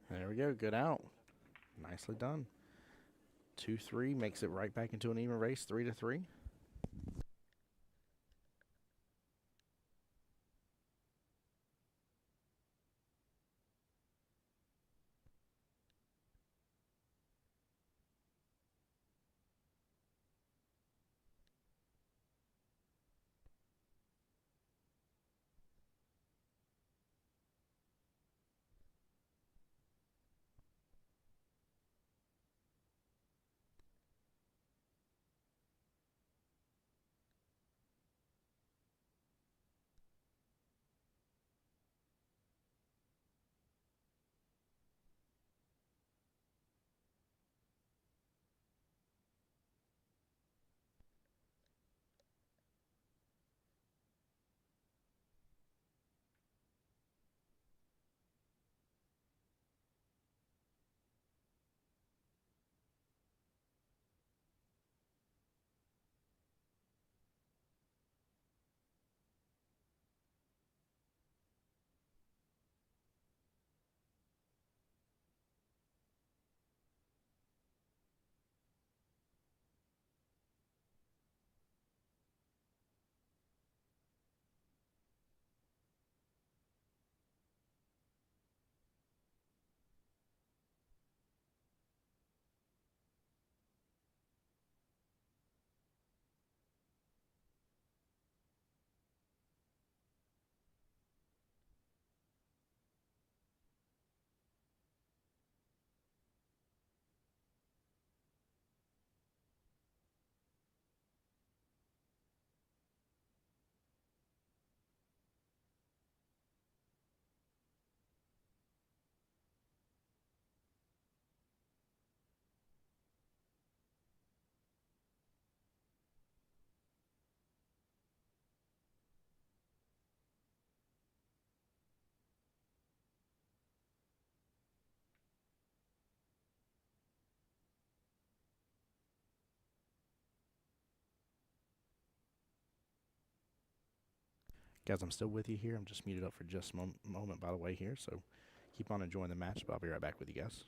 There we go. Good out. Nicely done. 2-3 makes it right back into an even race, 3-3. Guys, I'm still with you here. I'm just muted up for just a moment, by the way, here. So keep on enjoying the match, but I'll be right back with you guys.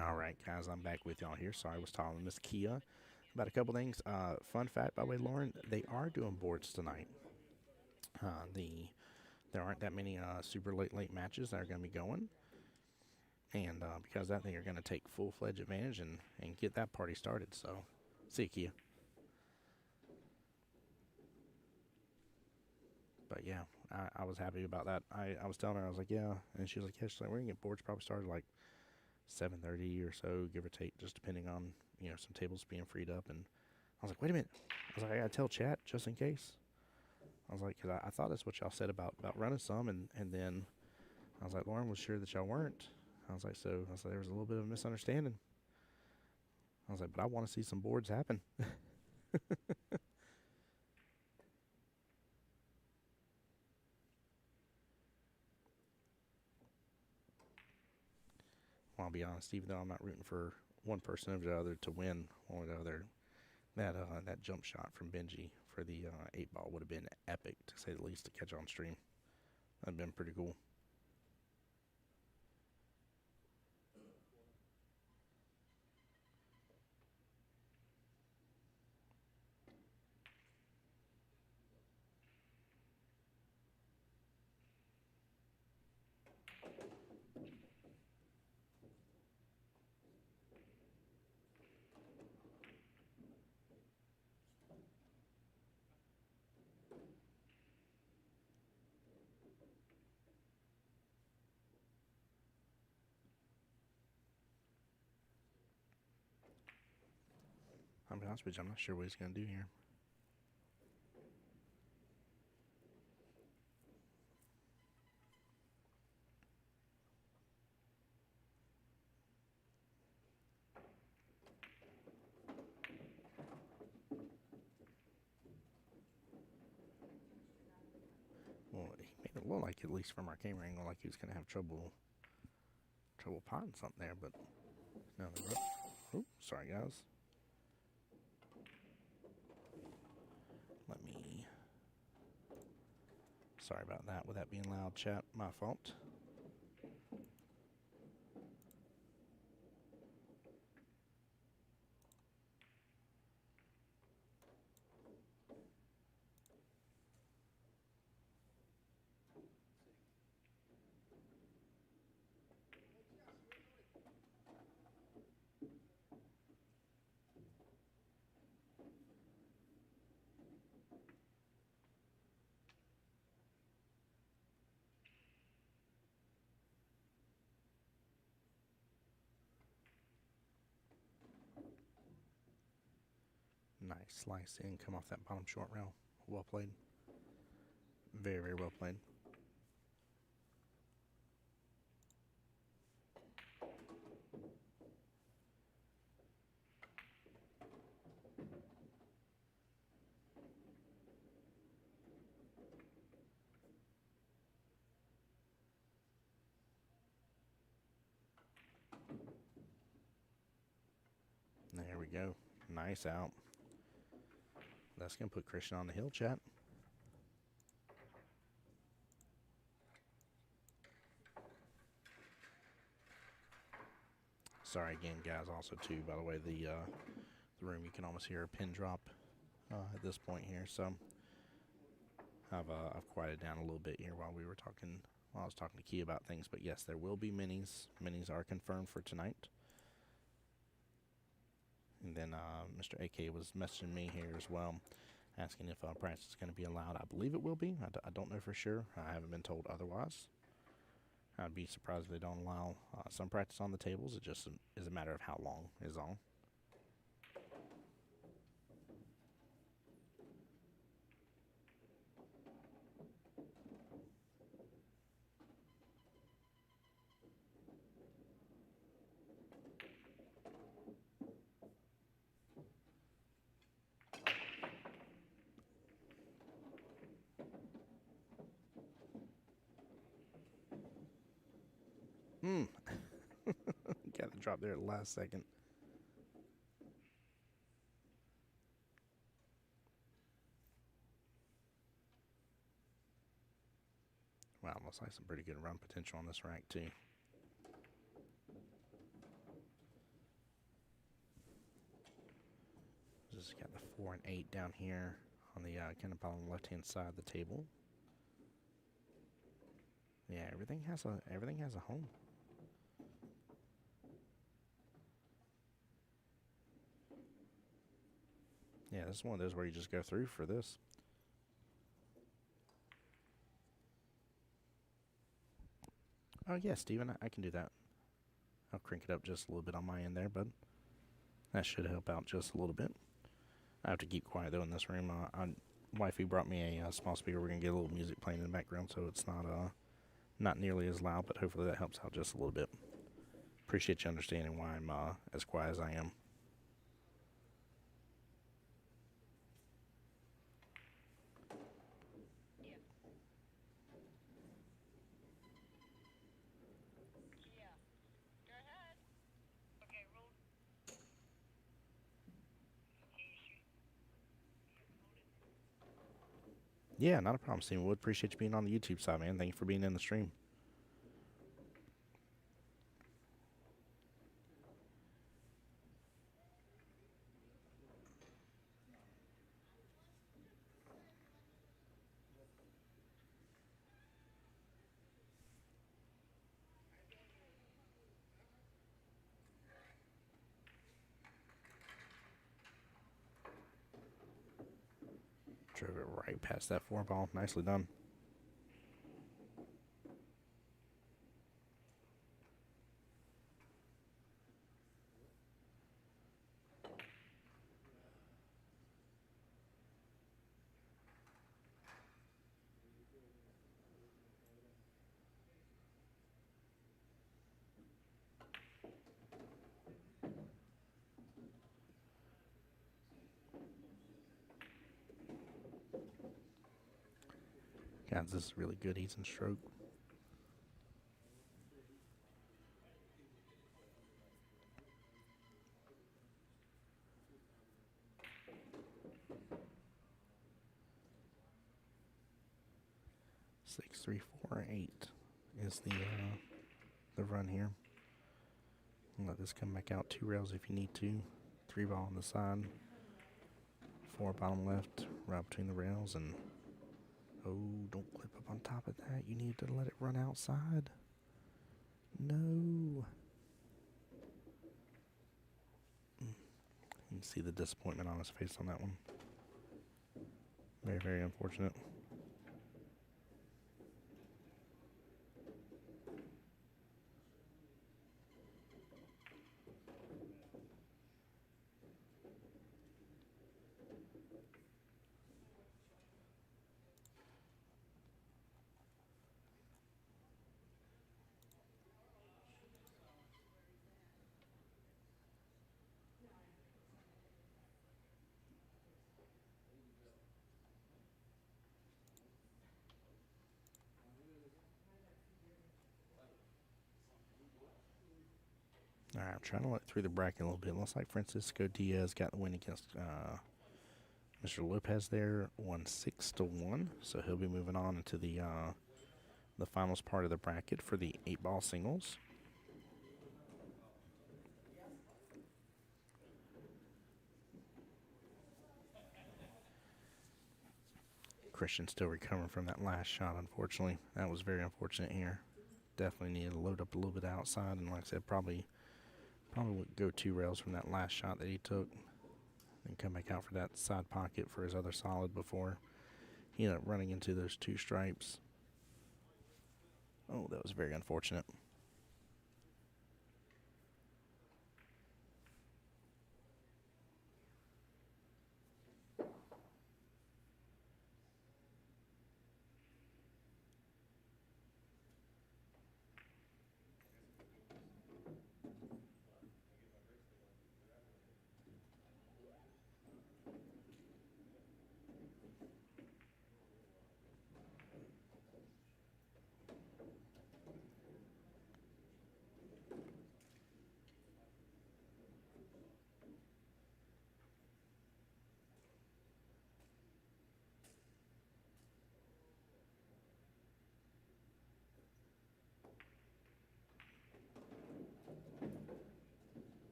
All right, guys, I'm back with y'all here. Sorry, I was talking to Miss Kia about a couple things. Fun fact, by the way, Lauren, they are doing boards tonight. There aren't that many super late matches that are going to be going, and because of that, they are going to take full-fledged advantage and get that party started. So, see you, Kia. But yeah, I was happy about that. I was telling her, I was like, yeah, and she was like, yeah, she's like, we're going to get boards probably started like 7:30 or so, give or take, just depending on, some tables being freed up. And I was like, wait a minute. I was like, I got to tell chat just in case. I was like, because I thought that's what y'all said about running some, and then I was like, Lauren was sure that y'all weren't. I was like, there was a little bit of a misunderstanding. I was like, but I want to see some boards happen. Well, I'll be honest, even though I'm not rooting for one person over the other to win one or the other, that jump shot from Benji for the 8-ball would have been epic, to say the least, to catch on stream. That'd been pretty cool. I'll be honest with you, I'm not sure what he's going to do here. Well, he made it look like, at least from our camera angle, like he was going to have trouble potting something there, but no. Oh, sorry, guys. Sorry about that. With that being loud, chat, my fault. Nice slice in, come off that bottom short rail. Well played. Very, very well played. There we go. Nice out. That's going to put Christian on the hill, chat. Sorry again, guys. Also, too, by the way, the room, you can almost hear a pin drop at this point here. So I've quieted down a little bit here while we were talking. While I was talking to Key about things. But yes, there will be minis. Minis are confirmed for tonight. And then Mr. AK was messaging me here as well, asking if practice is going to be allowed. I believe it will be. I don't know for sure. I haven't been told otherwise. I'd be surprised if they don't allow some practice on the tables. It just is a matter of how long is all. Got the drop there at the last second. Wow, looks like some pretty good run potential on this rack, too. Just got the 4 and 8 down here on the kind of bottom left-hand side of the table. Yeah, everything has a home. Yeah, this is one of those where you just go through for this. Oh yeah, Steven, I can do that. I'll crank it up just a little bit on my end there, bud. That should help out just a little bit. I have to keep quiet though in this room. Wifey brought me a small speaker. We're gonna get a little music playing in the background, so it's not nearly as loud, but hopefully that helps out just a little bit. Appreciate you understanding why I'm as quiet as I am. Yeah, not a problem, Steven. Would appreciate you being on the YouTube side, man. Thank you for being in the stream. Drove it right past that 4 ball. Nicely done. God, this is really good. He's in stroke. Six, 3, 4, 8 is the run here. Let this come back out 2 rails if you need to. 3 ball on the side. 4 bottom left, right between the rails, and oh, don't clip up on top of that. You need to let it run outside. No. You can see the disappointment on his face on that one. Very, very unfortunate. All right, I'm trying to look through the bracket a little bit. Looks like Francisco Diaz got the win against Mr. Lopez there, 6-1. So he'll be moving on into the finals part of the bracket for the 8-ball singles. Christian still recovering from that last shot, unfortunately. That was very unfortunate here. Definitely needed to load up a little bit outside, and like I said, probably would go 2 rails from that last shot that he took, and come back out for that side pocket for his other solid before he ended up running into those 2 stripes. Oh, that was very unfortunate.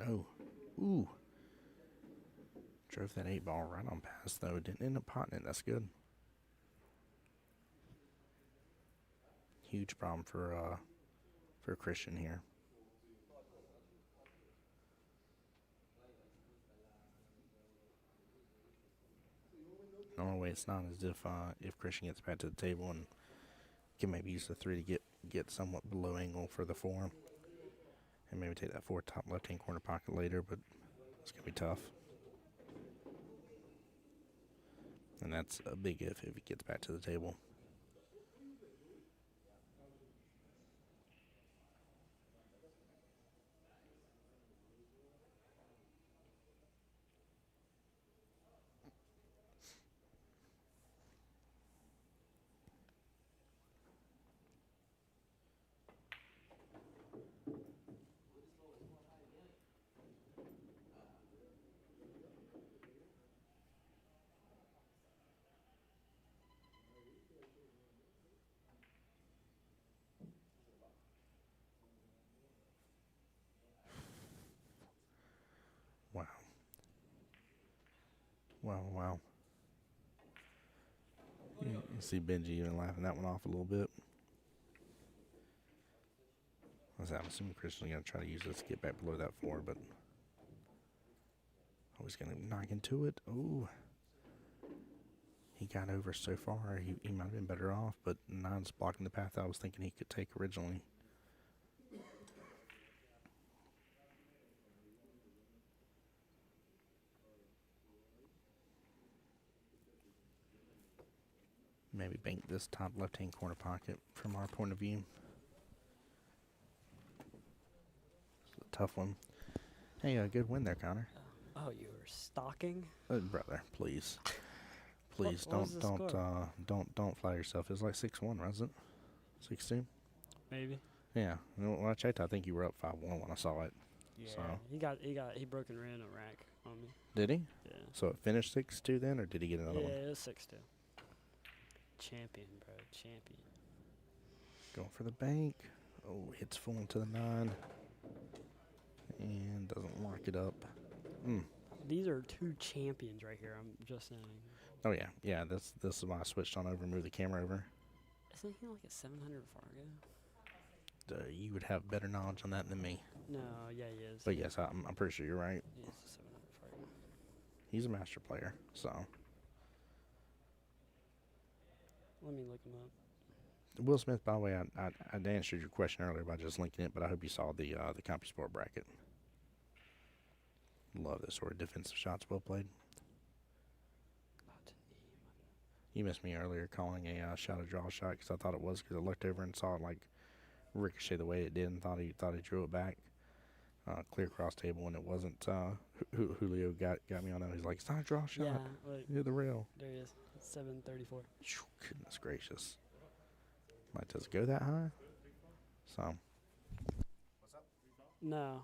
no. Ooh. Drove that 8-ball right on past, though. Didn't end up potting it. That's good. Huge problem for Christian here. Normally it's not as if Christian gets back to the table and can maybe use the 3 to get somewhat below angle for the 4. And maybe take that 4 top left-hand corner pocket later, but it's going to be tough. And that's a big if he gets back to the table. Wow. Wow. You see Benji even laughing that one off a little bit. I'm assuming Christian's going to try to use this to get back below that 4, but he's going to knock into it. Ooh. He got over so far. He might have been better off, but 9's blocking the path I was thinking he could take originally. Maybe bank this top left-hand corner pocket from our point of view. It's a tough one. Hey, good win there, Connor. Oh, you were stalking? Brother, please. Please don't flatter yourself. It was like 6-1, wasn't it? 6-2? Maybe. Yeah. When I checked, I think you were up 5-1 when I saw it. Yeah. So. He broke and ran a rack on me. Did he? Yeah. So it finished 6-2 then, or did he get another one? Yeah, it was 6-2. Champion, bro. Champion. Going for the bank. Oh, hits full into the 9. And doesn't lock it up. These are 2 champions right here. I'm just saying. Oh, yeah. Yeah, this is why I switched on over and moved the camera over. Isn't he like a 700 Fargo? You would have better knowledge on that than me. No, yeah, he is. But yes, I'm pretty sure you're right. He is a 700 Fargo. He's a master player, so. Let me look him up. Will Smith, by the way, I answered your question earlier by just linking it, but I hope you saw the CompuSport bracket. Love this sort of defensive shots well played. You missed me earlier calling a shot a draw shot because I thought it was because I looked over and saw it like ricochet the way it did and thought he drew it back. Clear cross table and it wasn't. Julio got me on that. He's like, it's not a draw shot. Yeah, like, Near the rail. there he is. 734. Goodness gracious. Like, does it go that high? So. What's up? No.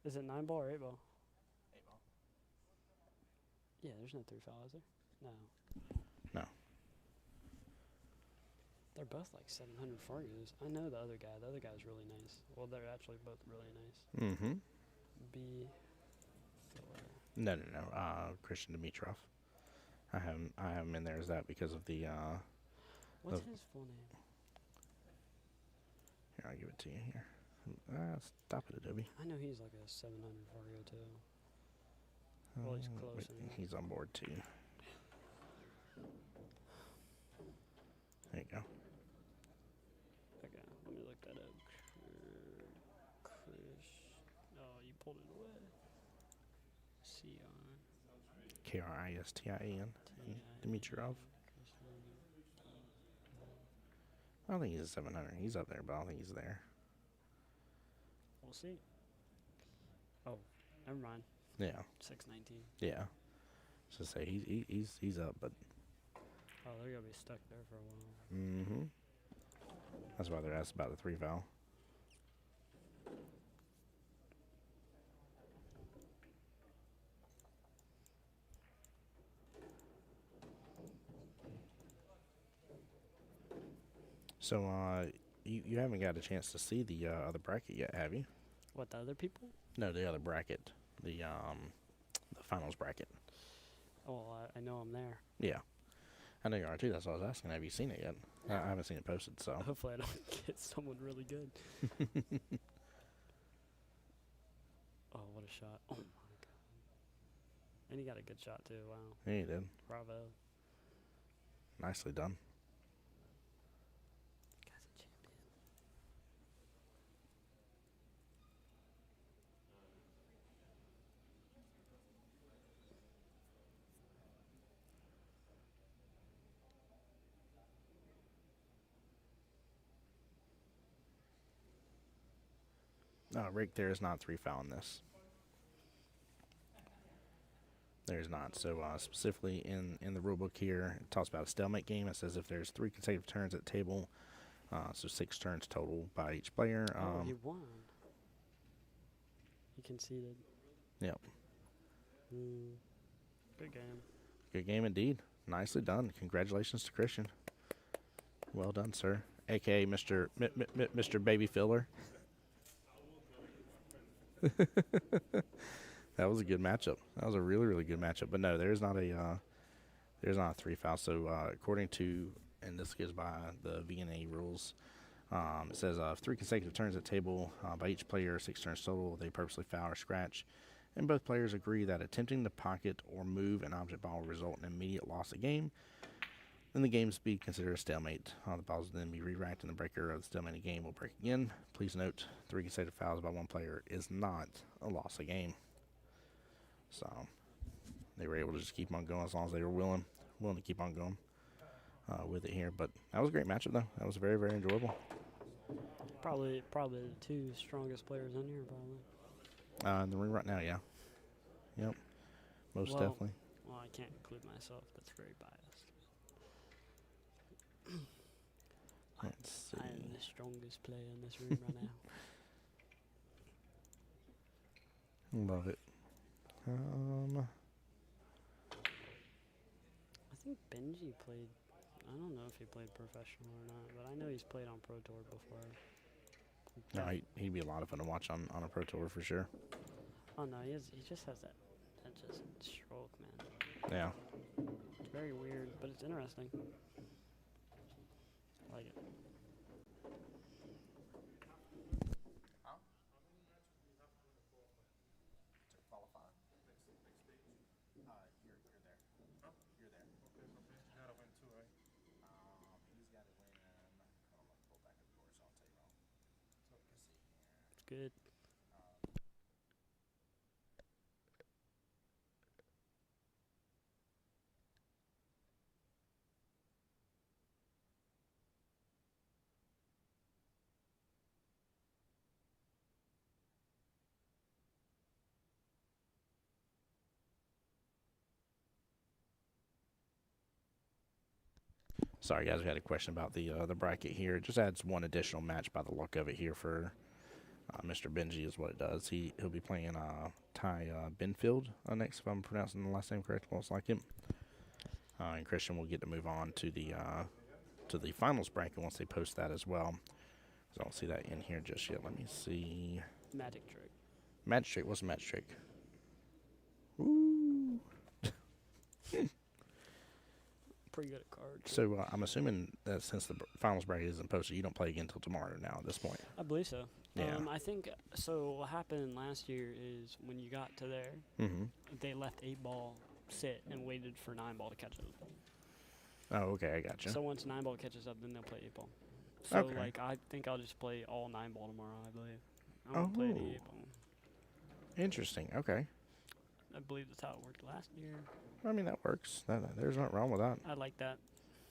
Is it 9-ball or 8-ball? 8-ball. Yeah, there's no 3 foul, is there? No. No. They're both like 700 Fargos. I know the other guy. The other guy's really nice. Well, they're actually both really nice. Mm-hmm. B. No. Christian Dimitrov. I have him in there as that because of the. What's his full name? Here, I'll give it to you here. Stop it, Adobe. I know he's like a 700 Fargo too. Well, he's close. He's on board too. There you go. Okay, let me look that up. Chris. Oh, you pulled it away. Kristin. Dimitrov. I don't think he's a 700. He's up there, but I don't think he's there. We'll see. Oh, never mind. Yeah. 619. Yeah. So say he's up, but. Oh, they're gonna be stuck there for a while. Mm-hmm. That's why they're asked about the 3 foul. So You haven't got a chance to see the other bracket yet, have you? What, the other people? No, the other bracket, the finals bracket. Oh, I know I'm there. Yeah, I know you are too. That's what I was asking. Have you seen it yet? I haven't seen it posted, so. Hopefully I don't get someone really good. Oh, what a shot. Oh, my God. And he got a good shot, too. Wow. Yeah, he did. Bravo. Nicely done. Guy's a champion. Rick, there is not 3 foul in this. There's not. So specifically in the rule book here, it talks about a stalemate game. It says if there's 3 consecutive turns at the table, so 6 turns total by each player. He won. He conceded. Yep. Good game. Good game indeed. Nicely done. Congratulations to Christian. Well done, sir. AKA Mr. Baby Filler. That was a good matchup. That was a really, really good matchup. But no, there's not a 3 foul. So according to, and this goes by the VNA rules, it says 3 consecutive turns at table by each player, 6 turns total. They purposely foul or scratch, and both players agree that attempting to pocket or move an object ball will result in immediate loss of game. Then the games be considered a stalemate. The balls will then be re-racked, and the breaker of the stalemated game will break again. Please note, 3 consecutive fouls by one player is not a loss of game. So they were able to just keep on going as long as they were willing to keep on going with it here. But that was a great matchup, though. That was very, very enjoyable. Probably the 2 strongest players in here, probably. In the ring right now, yeah. Yep. Most definitely. Well, I can't include myself. That's very biased. Let's see. I am the strongest player in this room right now. Love it. I think Benji played. I don't know if he played professional or not, but I know he's played on Pro Tour before. No, he'd be a lot of fun to watch on a Pro Tour for sure. Oh no, he just has that just stroke, man. Yeah. It's very weird, but it's interesting. I like it. To qualify. You're there. You're there. Okay, so Benji gotta win too, right? He's got to win. Hold on, let me pull back up the board so I'll tell you wrong. So let's see here. It's good. Sorry, guys, we had a question about the bracket here. It just adds one additional match by the look of it here for Mr. Benji is what it does. He'll be playing Ty Benfield next, if I'm pronouncing the last name correctly. Looks like it. And Christian will get to move on to the finals bracket once they post that as well. So I don't see that in here just yet. Let me see. Magic trick. Magic trick. What's a magic trick? Woo. Pretty good at cards. So I'm assuming that since the finals bracket isn't posted, you don't play again until tomorrow now at this point. I believe so. Yeah. I think so. What happened last year is when you got to there, they left 8 ball sit and waited for 9 ball to catch up. Oh, okay, I got you. So once 9 ball catches up, then they'll play 8 ball. So Okay. like I think I'll just play all 9 ball tomorrow. I believe. I won't play any 8 ball. Interesting. Okay. I believe that's how it worked last year. I mean, that works. There's nothing wrong with that. I like that.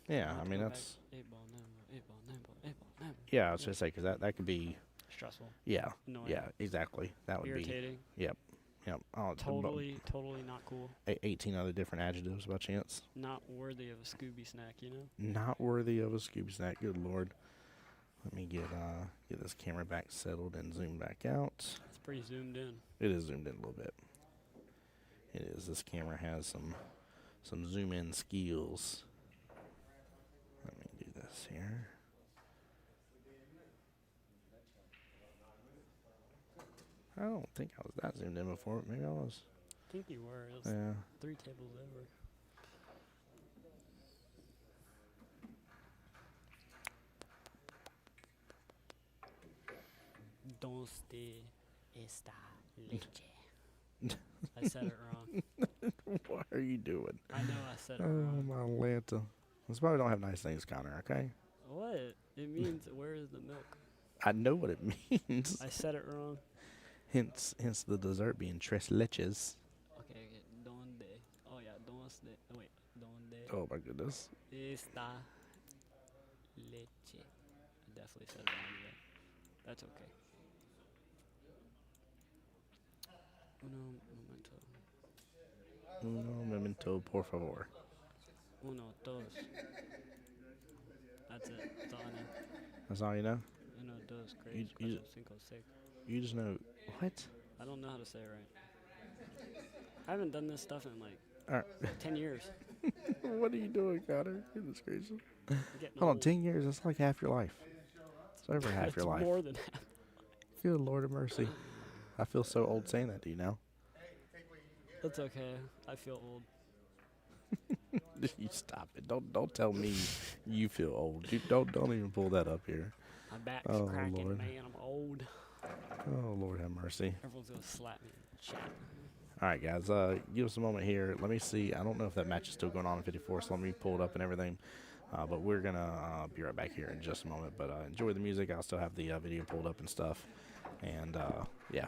Yeah, Not I to mean, go that's... back 8 ball, 9 ball, 8 ball, 9 ball, 8 ball, 9 ball. Yeah, I was going to say, because that could be... Stressful. Yeah. Annoying. Yeah, exactly. That would Irritating. be... Yep. Yep. Oh, Totally not cool. 18 other different adjectives by chance. Not worthy of a Scooby snack, you know? Not worthy of a Scooby snack. Good Lord. Let me get this camera back settled and zoom back out. It's pretty zoomed in. It is zoomed in a little bit. It is. This camera has some zoom in skills. Let me do this here. I don't think I was that zoomed in before. Maybe I was. I think you were. It was Yeah. 3 tables over. Donde está leche? I said it wrong. What are you doing? I know I said it Oh, wrong. my Atlanta. That's why we don't have nice things, Connor, okay? What? It means where is the milk? I know what it means. I said it wrong. Hence the dessert being tres leches. Okay. Donde? Oh yeah, donde? Oh, wait, donde Oh, my goodness. está leche? I definitely said it wrong again. That's okay. Uno memento, por favor. Uno, dos. That's it. That's all I know. That's all you know? Uno, dos, You- tres, you- cuatro, cinco, seis. You just know. What? I don't know how to say it right. I haven't done this stuff in like All right. 10 years. What are you doing, Connor? Goodness gracious. I'm getting Hold on, old. 10 years? That's like half your life. It's over half your It's life. more than half. Good Lord of mercy. I feel so old saying that to you now. That's okay. I feel old. You stop it. Don't tell me you feel old. You don't even pull that up here. My back's Oh, cracking, Lord. man. I'm old. Oh, Lord have mercy. Everyone's gonna slap me in the chat. All right, guys. Give us a moment here. Let me see. I don't know if that match is still going on in 54, so let me pull it up and everything. But we're going to be right back here in just a moment. But enjoy the music. I'll still have the video pulled up and stuff. And, yeah.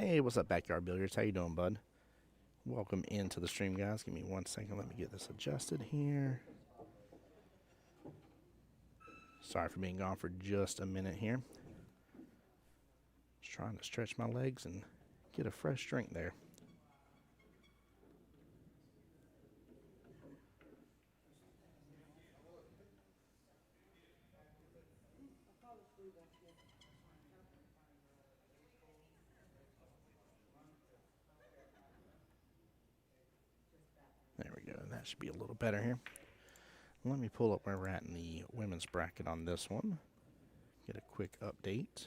Hey, what's up, Backyard Billiards? How you doing, bud? Welcome into the stream, guys. Give me 1 second. Let me get this adjusted here. Sorry for being gone for just a minute here. Just trying to stretch my legs and get a fresh drink there. There we go. That should be a little better here. Let me pull up where we're at in the women's bracket on this one. Get a quick update.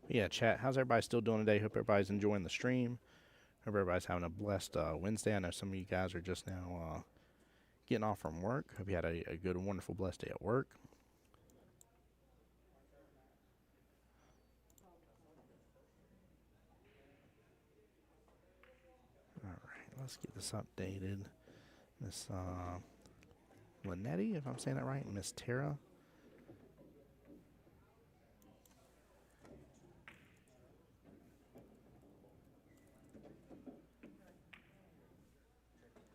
Yeah, chat, how's everybody still doing today? Hope everybody's enjoying the stream. Hope everybody's having a blessed Wednesday. I know some of you guys are just now getting off from work. Hope you had a good, wonderful, blessed day at work. All right, let's get this updated. Miss Linetti, if I'm saying that right, Miss Tara.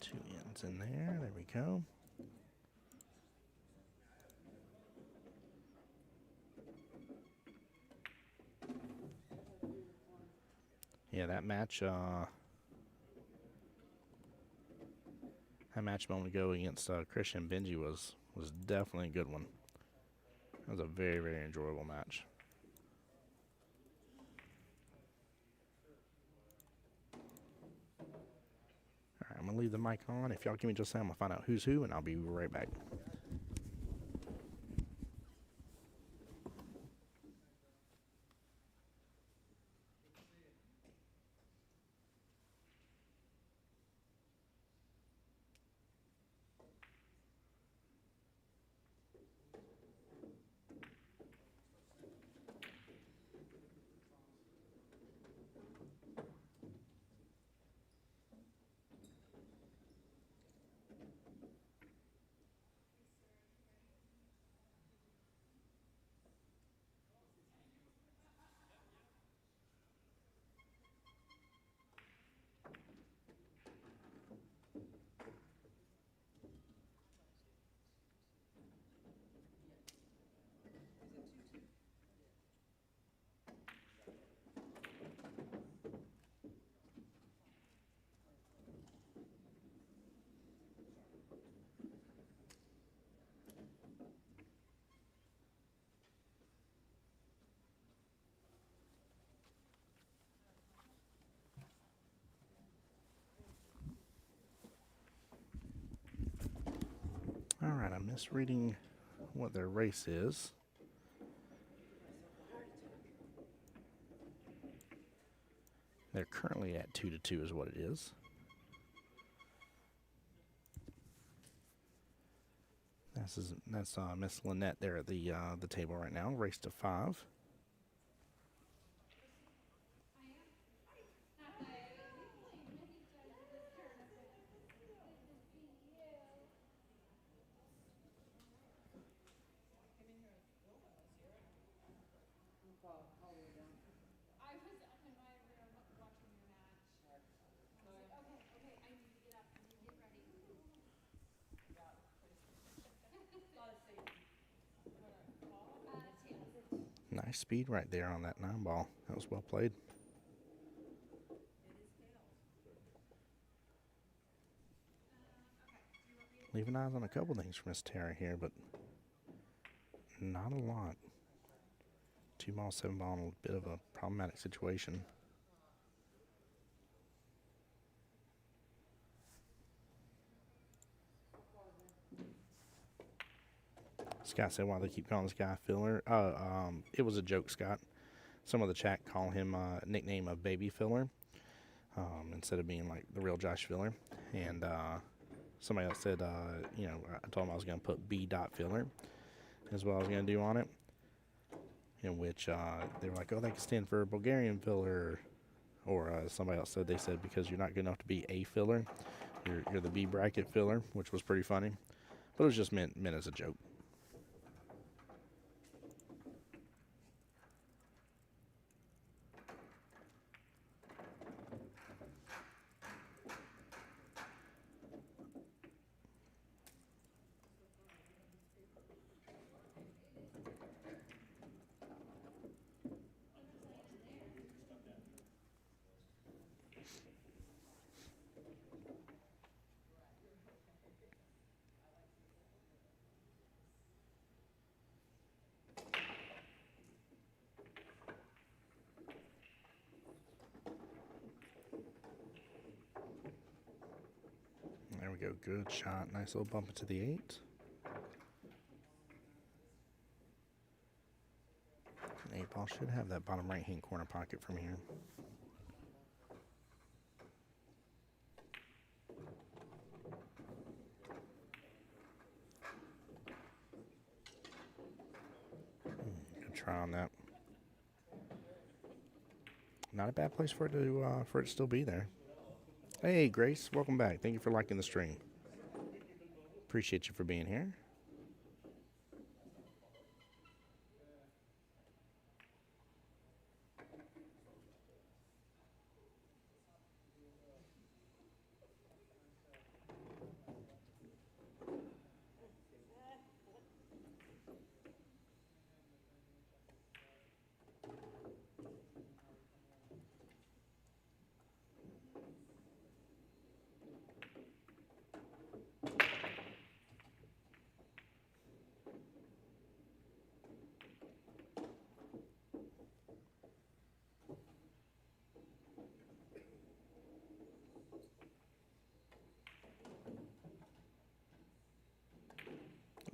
Two ends in there. There we go. Yeah, that match a moment ago against Christian Benji was definitely a good one. It was a very, very enjoyable match. All right, I'm going to leave the mic on. If y'all give me just a second, I'm going to find out who's who, and I'll be right back. All right, I'm misreading what their race is. They're currently at 2-2 is what it is. That's Miss Lynette there at the table right now. Race to 5. Nice speed right there on that 9 ball. That was well played. Leaving eyes on a couple things for Miss Tara here, but not a lot. 2 ball, 7 ball, in a bit of a problematic situation. Scott said, why they keep calling this guy Filler? It was a joke, Scott. Some of the chat call him a nickname of Baby Filler instead of being like the real Josh Filler. And somebody else said, I told him I was going to put B. Filler is what I was going to do on it. In which they were like, oh, they can stand for Bulgarian Filler. Or somebody else said, they said, because you're not good enough to be a filler, you're the B bracket filler, which was pretty funny. But it was just meant as a joke. There we go. Good shot. Nice little bump into the 8. An 8 ball should have that bottom right-hand corner pocket from here. Good try on that. Not a bad place for it to still be there. Hey, Grace, welcome back. Thank you for liking the stream. Appreciate you for being here.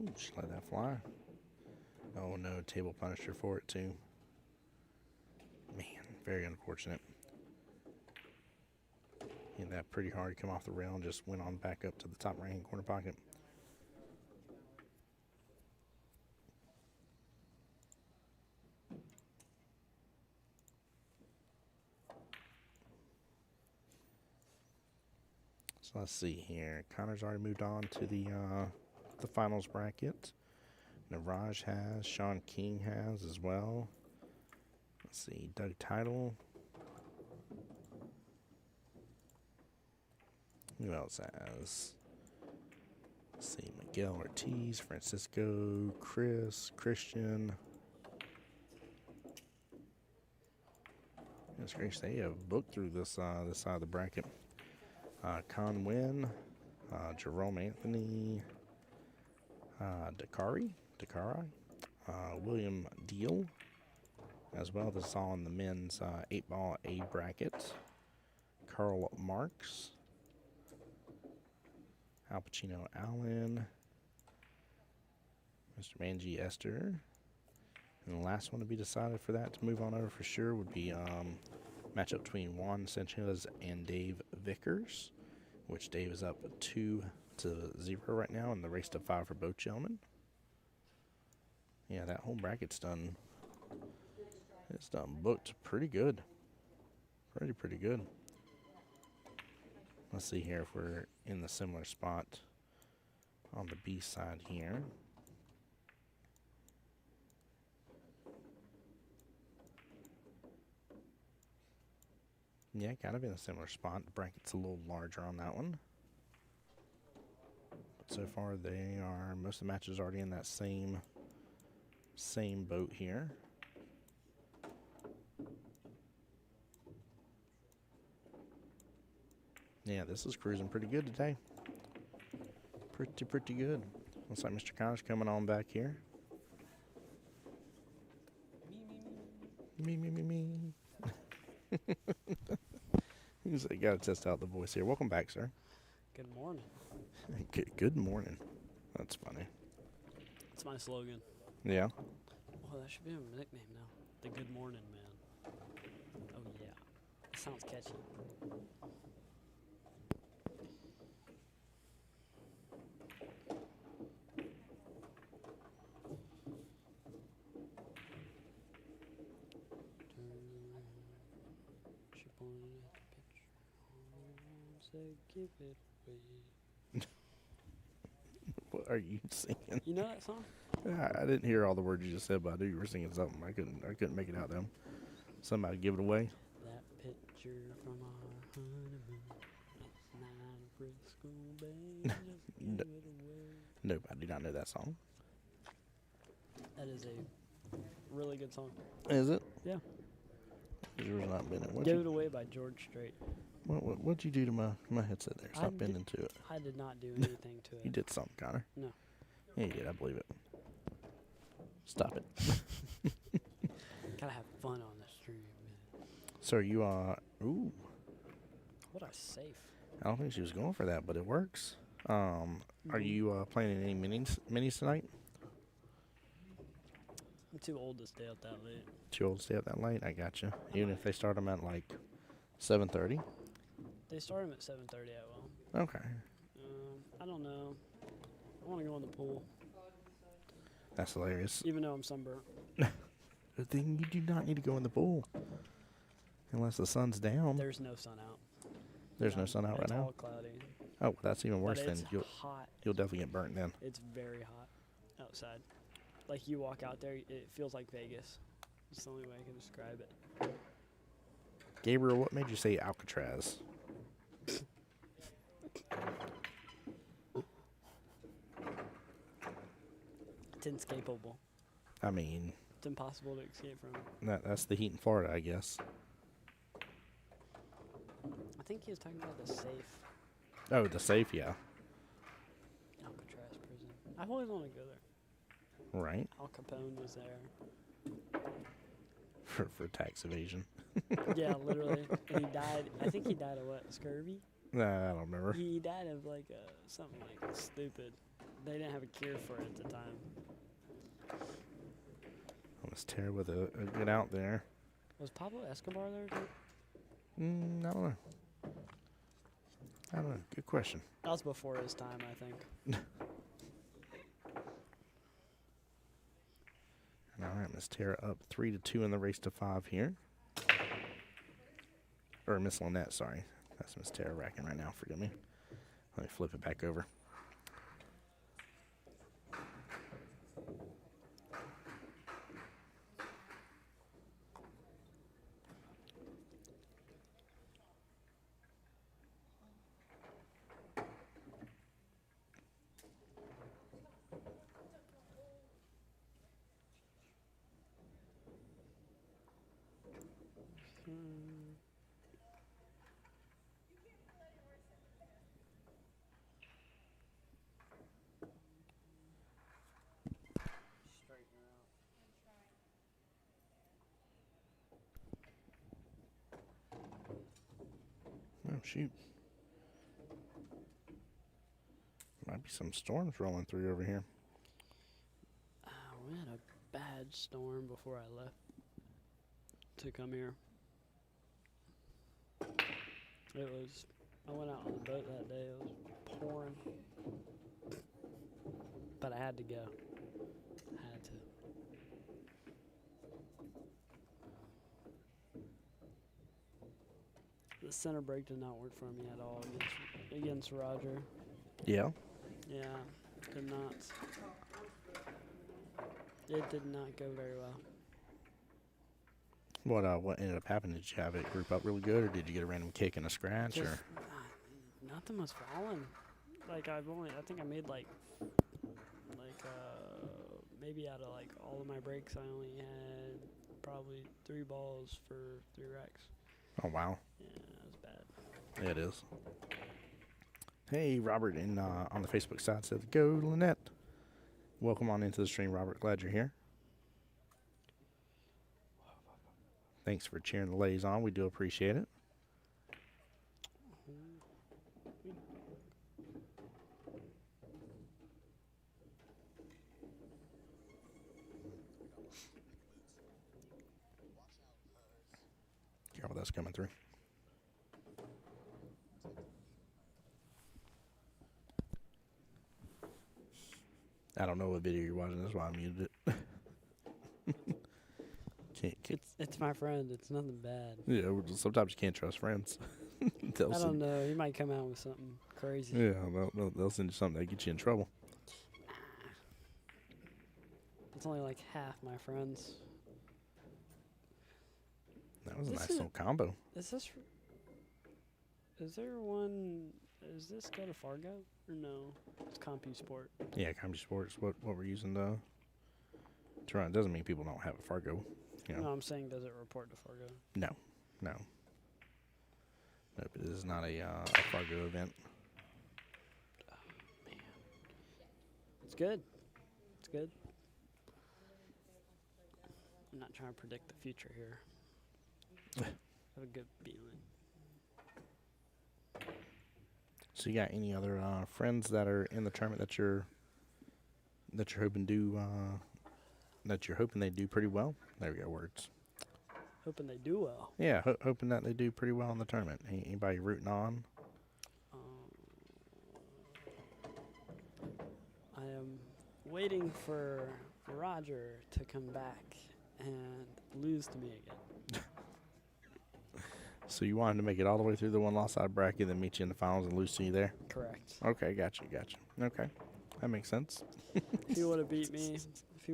Ooh, just let that fly. Oh no, table punisher for it too. Man, very unfortunate. Hit that pretty hard, come off the rail, and just went on back up to the top right-hand corner pocket. So let's see here. Connor's already moved on to the finals bracket. Niraj has. Sean King has as well. Let's see. Doug Title. Who else has? Let's see. Miguel Ortiz, Francisco, Chris, Christian. That's great. They have booked through this side of the bracket. Con Wynn, Jerome Anthony, Dakari, William Deal, as well. This is all in the men's 8-ball A bracket. Karl Marx, Al Pacino Allen, Mr. Benji Esther. And the last one to be decided for that to move on over for sure would be matchup between Juan Sanchez and Dave Vickers, which Dave is up 2-0 right now in the race to 5 for both gentlemen. Yeah, that whole bracket's done. It's done booked pretty good. Pretty good. Let's see here if we're in the similar spot on the B side here. Yeah, kind of in a similar spot. The bracket's a little larger on that one. But so far, most of the matches already in that same boat here. Yeah, this is cruising pretty good today. Pretty good. Looks like Mr. Connor's coming on back here. Me. He's like, gotta test out the voice here. Welcome back, sir. Good morning. Good morning. That's funny. That's my slogan. Yeah. Well, that should be a nickname now. The Good Morning Man. Oh, yeah. It sounds catchy. What? are you singing? You know that song? I didn't hear all the words you just said, but I knew you were singing something. I couldn't make it out though. Somebody give it away. That picture from our honeymoon. Last night in Frisco Bay. Just give it away. Nope, I do not know that song. That is a really good song. Is it? Yeah. Yours not been it. Give It Away by George Strait. What'd you do to my headset there? Stop bending to it. I did not do anything to it. You did something, Connor. No. Yeah, you did. I believe it. Stop it. Gotta have fun on the stream, man. So you ooh. What a safe. I don't think she was going for that, but it works. Are you playing any minis tonight? I'm too old to stay up that late. Too old to stay up that late? I gotcha. Even if they start them at like 7:30? They start them at 7:30, I will. Okay. I don't know. I want to go in the pool. That's hilarious. Even though I'm sunburnt. Then you do not need to go in the pool. Unless the sun's down. There's no sun out. There's no sun out right now? It's all cloudy. Oh, well, that's even worse. Then hot. You'll definitely get burnt then. It's very hot outside. Like, you walk out there, it feels like Vegas. It's the only way I can describe it. Gabriel, what made you say Alcatraz? It's inescapable. I mean... It's impossible to escape from. That's the heat in Florida, I guess. I think he was talking about the safe. Oh, the safe, yeah. Alcatraz prison. I've always wanted to go there. Right. Al Capone was there. For tax evasion. Yeah, literally. And he died. I think he died of what? Scurvy? Nah, I don't remember. He died of like something like stupid. They didn't have a cure for it at the time. Let's tear with a good out there. Was Pablo Escobar there too? I don't know. I don't know. Good question. That was before his time, I think. All right, Miss Tara up 3-2 in the race to 5 here. Or Miss Lynette, sorry. That's Miss Tara racking right now. Forgive me. Let me flip it back over. Oh, shoot. Might be some storms rolling through over here. We had a bad storm before I left to come here. I went out on the boat that day. It was pouring. But I had to go. I had to. The center brake did not work for me at all against Roger. Yeah? Yeah, did not. It did not go very well. What ended up happening? Did you have it group up really good, or did you get a random kick and a scratch? Just, or nothing was falling. Like I think I made maybe out of like all of my breaks, I only had probably 3 balls for 3 racks. Oh wow. Yeah, that was bad. Yeah, it is. Hey, Robert, on the Facebook side said, "Go Lynette." Welcome on into the stream, Robert. Glad you're here. Thanks for cheering the ladies on. We do appreciate it. Careful, that's coming through. I don't know what video you're watching. That's why I muted it. It's my friend. It's nothing bad. Yeah, sometimes you can't trust friends. I don't know. He might come out with something crazy. Yeah, they'll send you something that gets you in trouble. That's only like half my friends. That was a nice little combo. Is this? Is there one? Is this go to Fargo or no? It's CompuSport. Yeah, CompuSport is what we're using to run. It doesn't mean people don't have a Fargo. You know. No, I'm saying does it report to Fargo? No. Nope, it is not a Fargo event. Oh, man. It's good. It's good. I'm not trying to predict the future here. I have a good feeling. So you got any other friends that are in the tournament that you're hoping they do pretty well? There we go, words. Hoping they do well. Yeah, hoping that they do pretty well in the tournament. Anybody rooting on? I am waiting for Roger to come back and lose to me again. So you wanted to make it all the way through the one loss out of bracket, then meet you in the finals and lose to you there? Correct. Okay, gotcha. Okay, that makes sense. If he would have beat me, I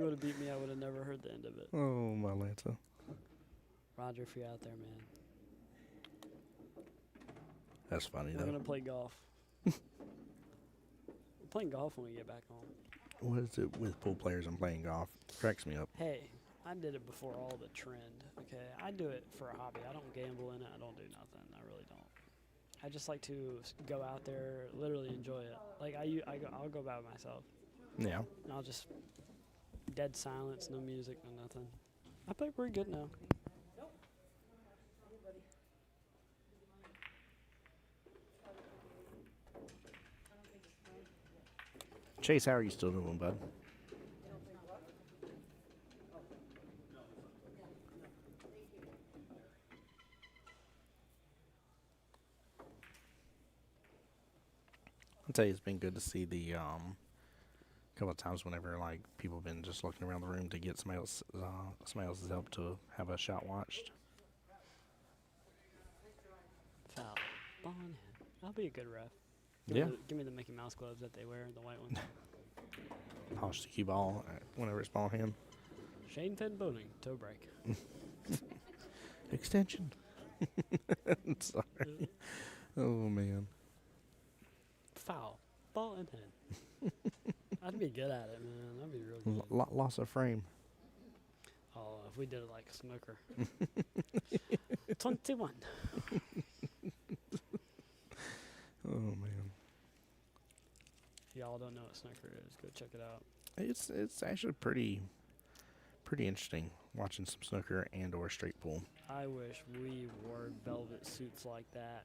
would have never heard the end of it. Oh, my Lanta. Roger, if you're out there, man. That's funny, We're though. going to play golf. We're playing golf when we get back home. What is it with pool players and playing golf? Cracks me up. Hey, I did it before all the trend, okay? I do it for a hobby. I don't gamble in it. I don't do nothing. I really don't. I just like to go out there, literally enjoy it. Like, I'll go by myself. Yeah. And I'll just dead silence, no music, no nothing. I play pretty good now. Chase, how are you still doing, bud? I'll tell you, it's been good to see the couple of times whenever like people have been just looking around the room to get somebody else's help to have a shot watched. Foul. Ball in hand. I'll be a good ref. Give me the Mickey Mouse gloves that they wear, the white ones. Polish the cue ball whenever it's ball in hand. Shane Finn bowling, toe break. Extension. Sorry. Oh, man. Foul. Ball in hand. I'd be good at it, man. I'd be real good. Loss of frame. Oh, if we did it like a snooker. 21. Oh, man. If y'all don't know what snooker is, go check it out. It's actually pretty interesting watching some snooker and or straight pool. I wish we wore velvet suits like that.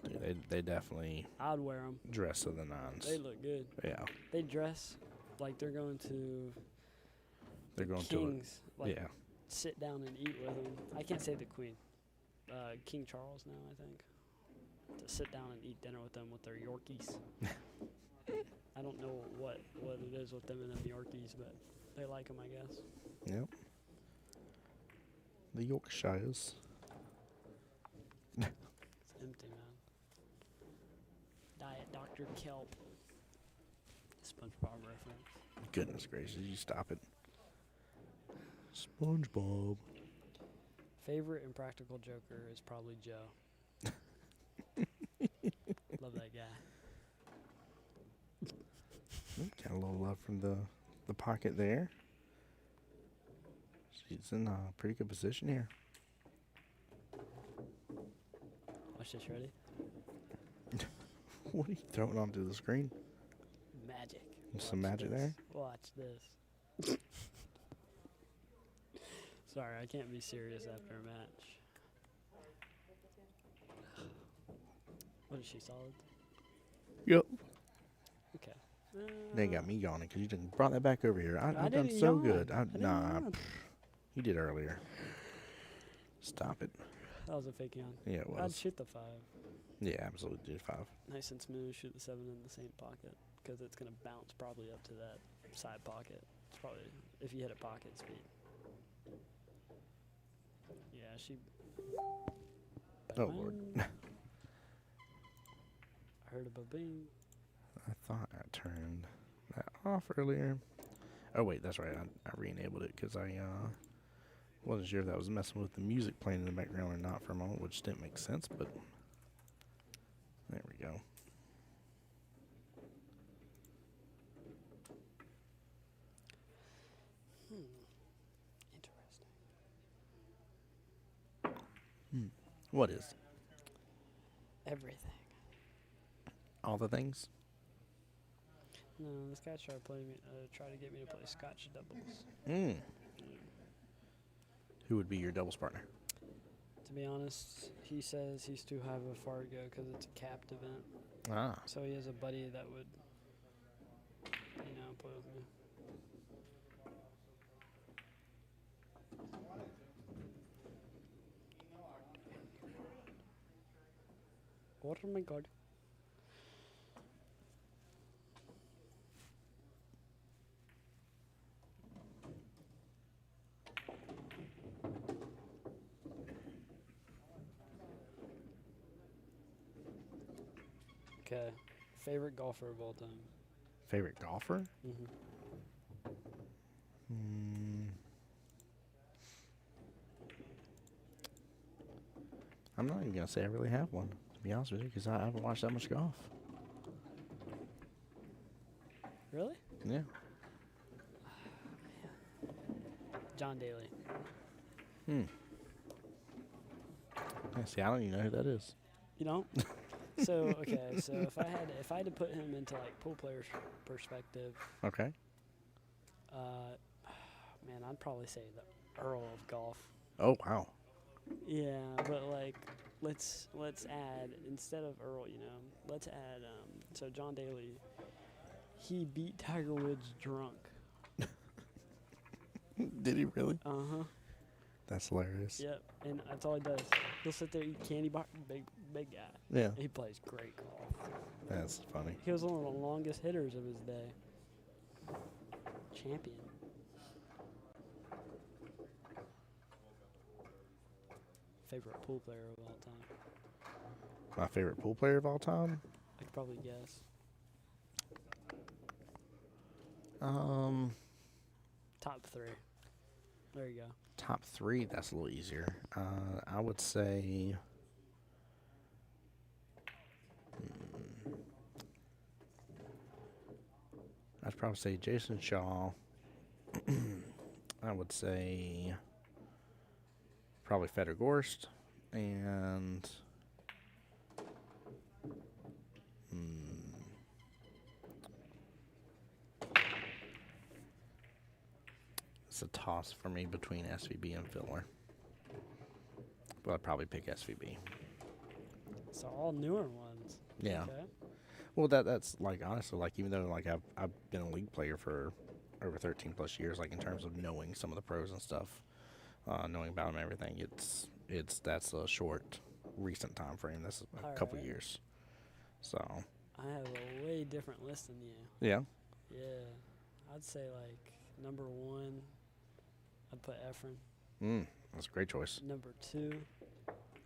Dude, they definitely I'd wear them. dress to the nines. They look good. Yeah. They dress like they're going to They're going kings, to like sit down and eat with them. I can't say the queen. King Charles now, I think. To sit down and eat dinner with them with their Yorkies. I don't know what it is with them and them Yorkies, but they like them, I guess. Yep. The Yorkshires. It's empty, man. Diet Dr. Kelp. SpongeBob reference. Goodness gracious, you stop it. SpongeBob. Favorite Impractical Joker is probably Joe. Love that guy. Got a little love from the pocket there. She's in a pretty good position here. Watch this, ready? What are you throwing onto the screen? Magic. Some Watch magic this. there? Watch this. Sorry, I can't be serious after a match. What is she, solid? Yep. Okay. They got me yawning because you done brought that back over here. I've done didn't so yawn. good. I didn't yawn. You did earlier. Stop it. That was a fake yawn. Yeah, it I'd was. shoot the 5. Yeah, absolutely. Did 5. Nice and smooth, shoot the 7 in the same pocket. Because it's going to bounce probably up to that side pocket. It's probably, if you hit a pocket speed. Yeah, she... Oh, Lord. I heard a ba-bing. I thought I turned that off earlier. Oh, wait, that's right. I re-enabled it because I wasn't sure if that was messing with the music playing in the background or not for a moment, which didn't make sense, but there we go. Interesting. What is? Everything. All the things? No, this guy tried to get me to play Scotch doubles. Who would be your doubles partner? To be honest, he says he's too high of a Fargo because it's a capped event. Ah. So he has a buddy that would, play with me. Oh my god. Okay. Favorite golfer of all time? Favorite golfer? Mm-hmm. I'm not even going to say I really have one, to be honest with you, because I haven't watched that much golf. Really? Yeah. John Daly. Yeah, see, I don't even know who that is. You don't? So if I had to put him into like pool player's perspective, Okay. man, I'd probably say the Earl of golf. Oh, wow. Yeah, but like let's add, instead of Earl, let's add so John Daly, he beat Tiger Woods drunk. Did he really? Uh-huh. That's hilarious. Yep, and that's all he does. He'll sit there, eat candy bar, big guy. Yeah. He plays great golf. That's funny. He was one of the longest hitters of his day. Champion. Favorite pool player of all time? My favorite pool player of all time? I could probably guess. Top 3. There you go. Top 3, that's a little easier. I would say... I'd probably say Jason Shaw. I would say probably Fedor Gorst, and it's a toss for me between SVB and Filler, but I'd probably pick SVB. So all newer ones. Yeah. Okay. Well, that's like, honestly, like, even though like I've been a league player for over 13 plus years, like in terms of knowing some of the pros and stuff, knowing about them and everything, that's a short recent time frame. That's a couple years. So I have a way different list than you. yeah. Yeah, I'd say like number 1, I'd put Efren. That's a great choice. Number 2,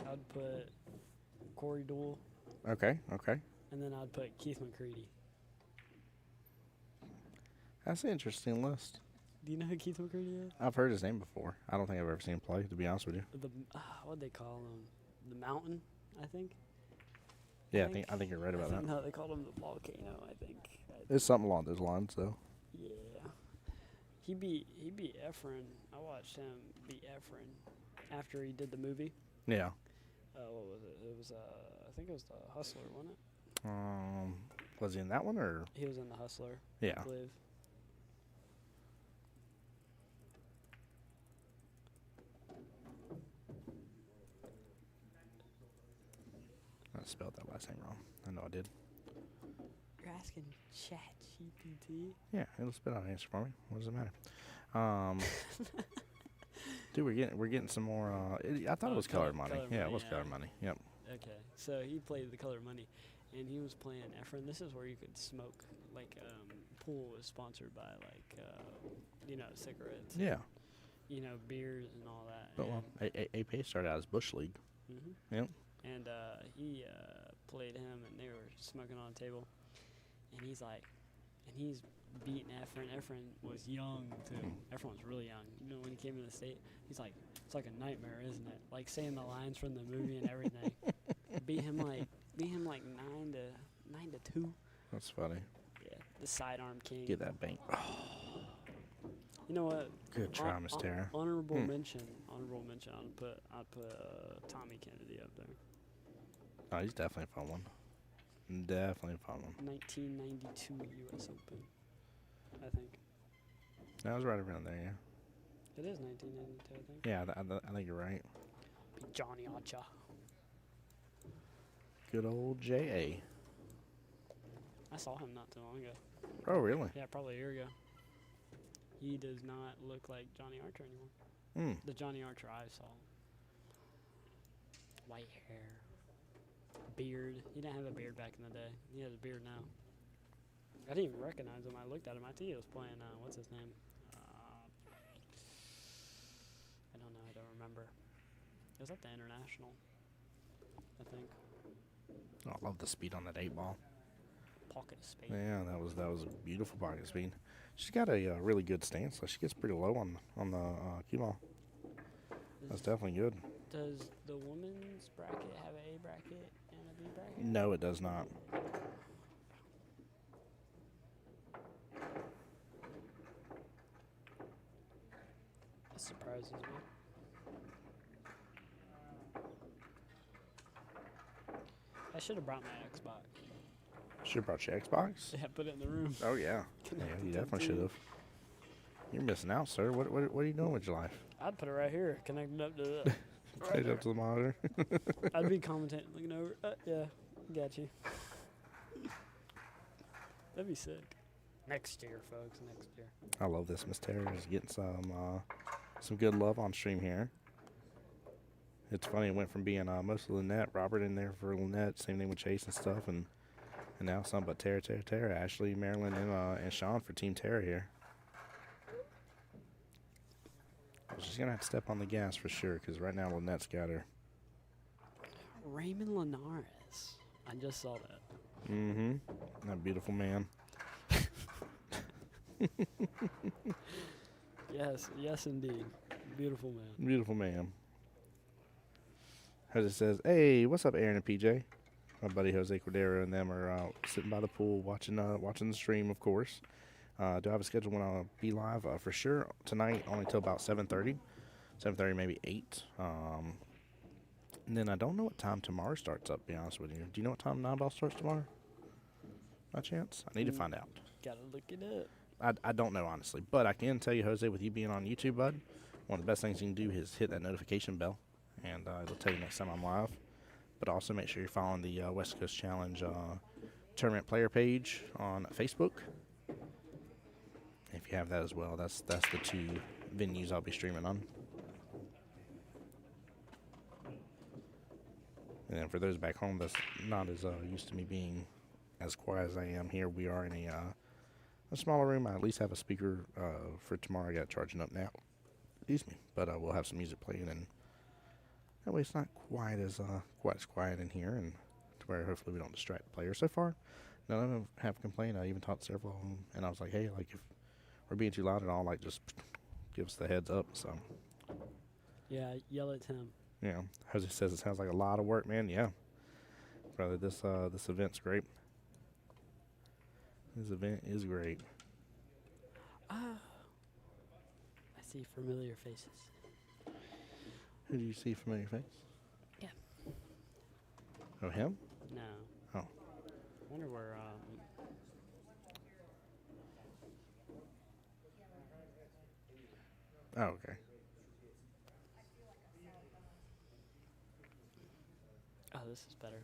I'd put Corey Deuel. Okay. And then I'd put Keith McCready. That's an interesting list. Do you know who Keith McCready is? I've heard his name before. I don't think I've ever seen him play, to be honest with you. What'd they call him? The Mountain, I think. Yeah, I think you're right about that. No, they called him the Volcano, I think. It's something along those lines, though. Yeah. He beat Efren. I watched him beat Efren after he did the movie. Yeah. What was it? It was I think it was The Hustler, wasn't it? Was he in that one, or? He was in The Hustler. Yeah. I believe. I spelled that last name wrong. I know I did. You're asking ChatGPT? Yeah, it'll spit out an answer for me. What does it matter? Dude, we're getting some more. I thought it was Color Money. Yeah, it was Color Money. Yep. Okay, so he played the Color Money, and he was playing Efren. This is where you could smoke. Like, pool was sponsored by cigarettes. Yeah. Beers and all that. But well, APA started out as Bush League. Mm-hmm. Yep. And he played him, and they were smoking on a table. And he's like, and he's beating Efren. Efren was young too. Efren was really young. You know, when he came in the state, he's like, it's like a nightmare, isn't it? Like saying the lines from the movie and everything. beat him like 9-2. That's funny. Yeah, the sidearm king. Get that bank. You know what? Good try, Miss Tara. Honorable mention. Honorable mention. I'd put Tommy Kennedy up there. Oh, he's definitely a fun one. Definitely a fun one. 1992 U.S. Open, I think. That was right around there, yeah. It is 1992, I think. Yeah, I think you're right. Beat Johnny Acha. Good old J.A. I saw him not too long ago. Oh, really? Yeah, probably a year ago. He does not look like Johnny Archer anymore. The Johnny Archer I saw. White hair. Beard. He didn't have a beard back in the day. He has a beard now. I didn't even recognize him. I looked at him. I think he was playing, what's his name? I don't know. I don't remember. It was at the International, I think. Oh, I love the speed on that 8-ball. Pocket speed. Yeah, that was a beautiful pocket speed. She's got a really good stance, so she gets pretty low on the cue ball. That's definitely good. Does the women's bracket have an A bracket and a B bracket? No, it does not. That surprises me. I should have brought my Xbox. Should have brought your Xbox? Yeah, put it in the room. Oh, yeah. Yeah, you definitely should have. You're missing out, sir. What are you doing with your life? I'd put it right here, connected up to the... Right up to the monitor. I'd be commentating, looking over. Yeah, got you. That'd be sick. Next year, folks, next year. I love this. Miss Tara is getting some good love on stream here. It's funny, it went from being mostly Lynette, Robert in there for Lynette, same thing with Chase and stuff, and now something but Tara, Ashley, Marilyn, and Sean for Team Tara here. She's going to have to step on the gas for sure, because right now Lynette's got her. Raymond Linares. I just saw that. Mm-hmm. That beautiful man. Yes, indeed. Beautiful man. Beautiful man. Jose says, "Hey, what's up, Aaron and PJ?" My buddy Jose Cordero and them are sitting by the pool watching the stream, of course. Do I have a schedule when I'll be live? For sure. Tonight, only till about 7:30. 7:30, maybe 8. And then I don't know what time tomorrow starts up, to be honest with you. Do you know what time 9-ball starts tomorrow? By chance? I need to find out. Gotta look it up. I don't know, honestly. But I can tell you, Jose, with you being on YouTube, bud, one of the best things you can do is hit that notification bell. And it'll tell you next time I'm live. But also make sure you're following the West Coast Challenge tournament player page on Facebook. If you have that as well, that's the 2 venues I'll be streaming on. And then for those back home, that's not as used to me being as quiet as I am here. We are in a smaller room. I at least have a speaker for tomorrow. I got charging up now. Excuse me. But we'll have some music playing, and that way it's not quite as quiet in here, and to where hopefully we don't distract the players. So far, none of them have complained. I even talked to several of them, and I was like, hey, like if we're being too loud and all, like just give us the heads up. So yeah, yell at him. Yeah, Jose says it sounds like a lot of work, man. Yeah, brother, this event's great. This event is great. I see familiar faces. Who do you see familiar face? Yeah. Oh, him? No. Oh. I wonder where. Oh, okay. Oh, this is better.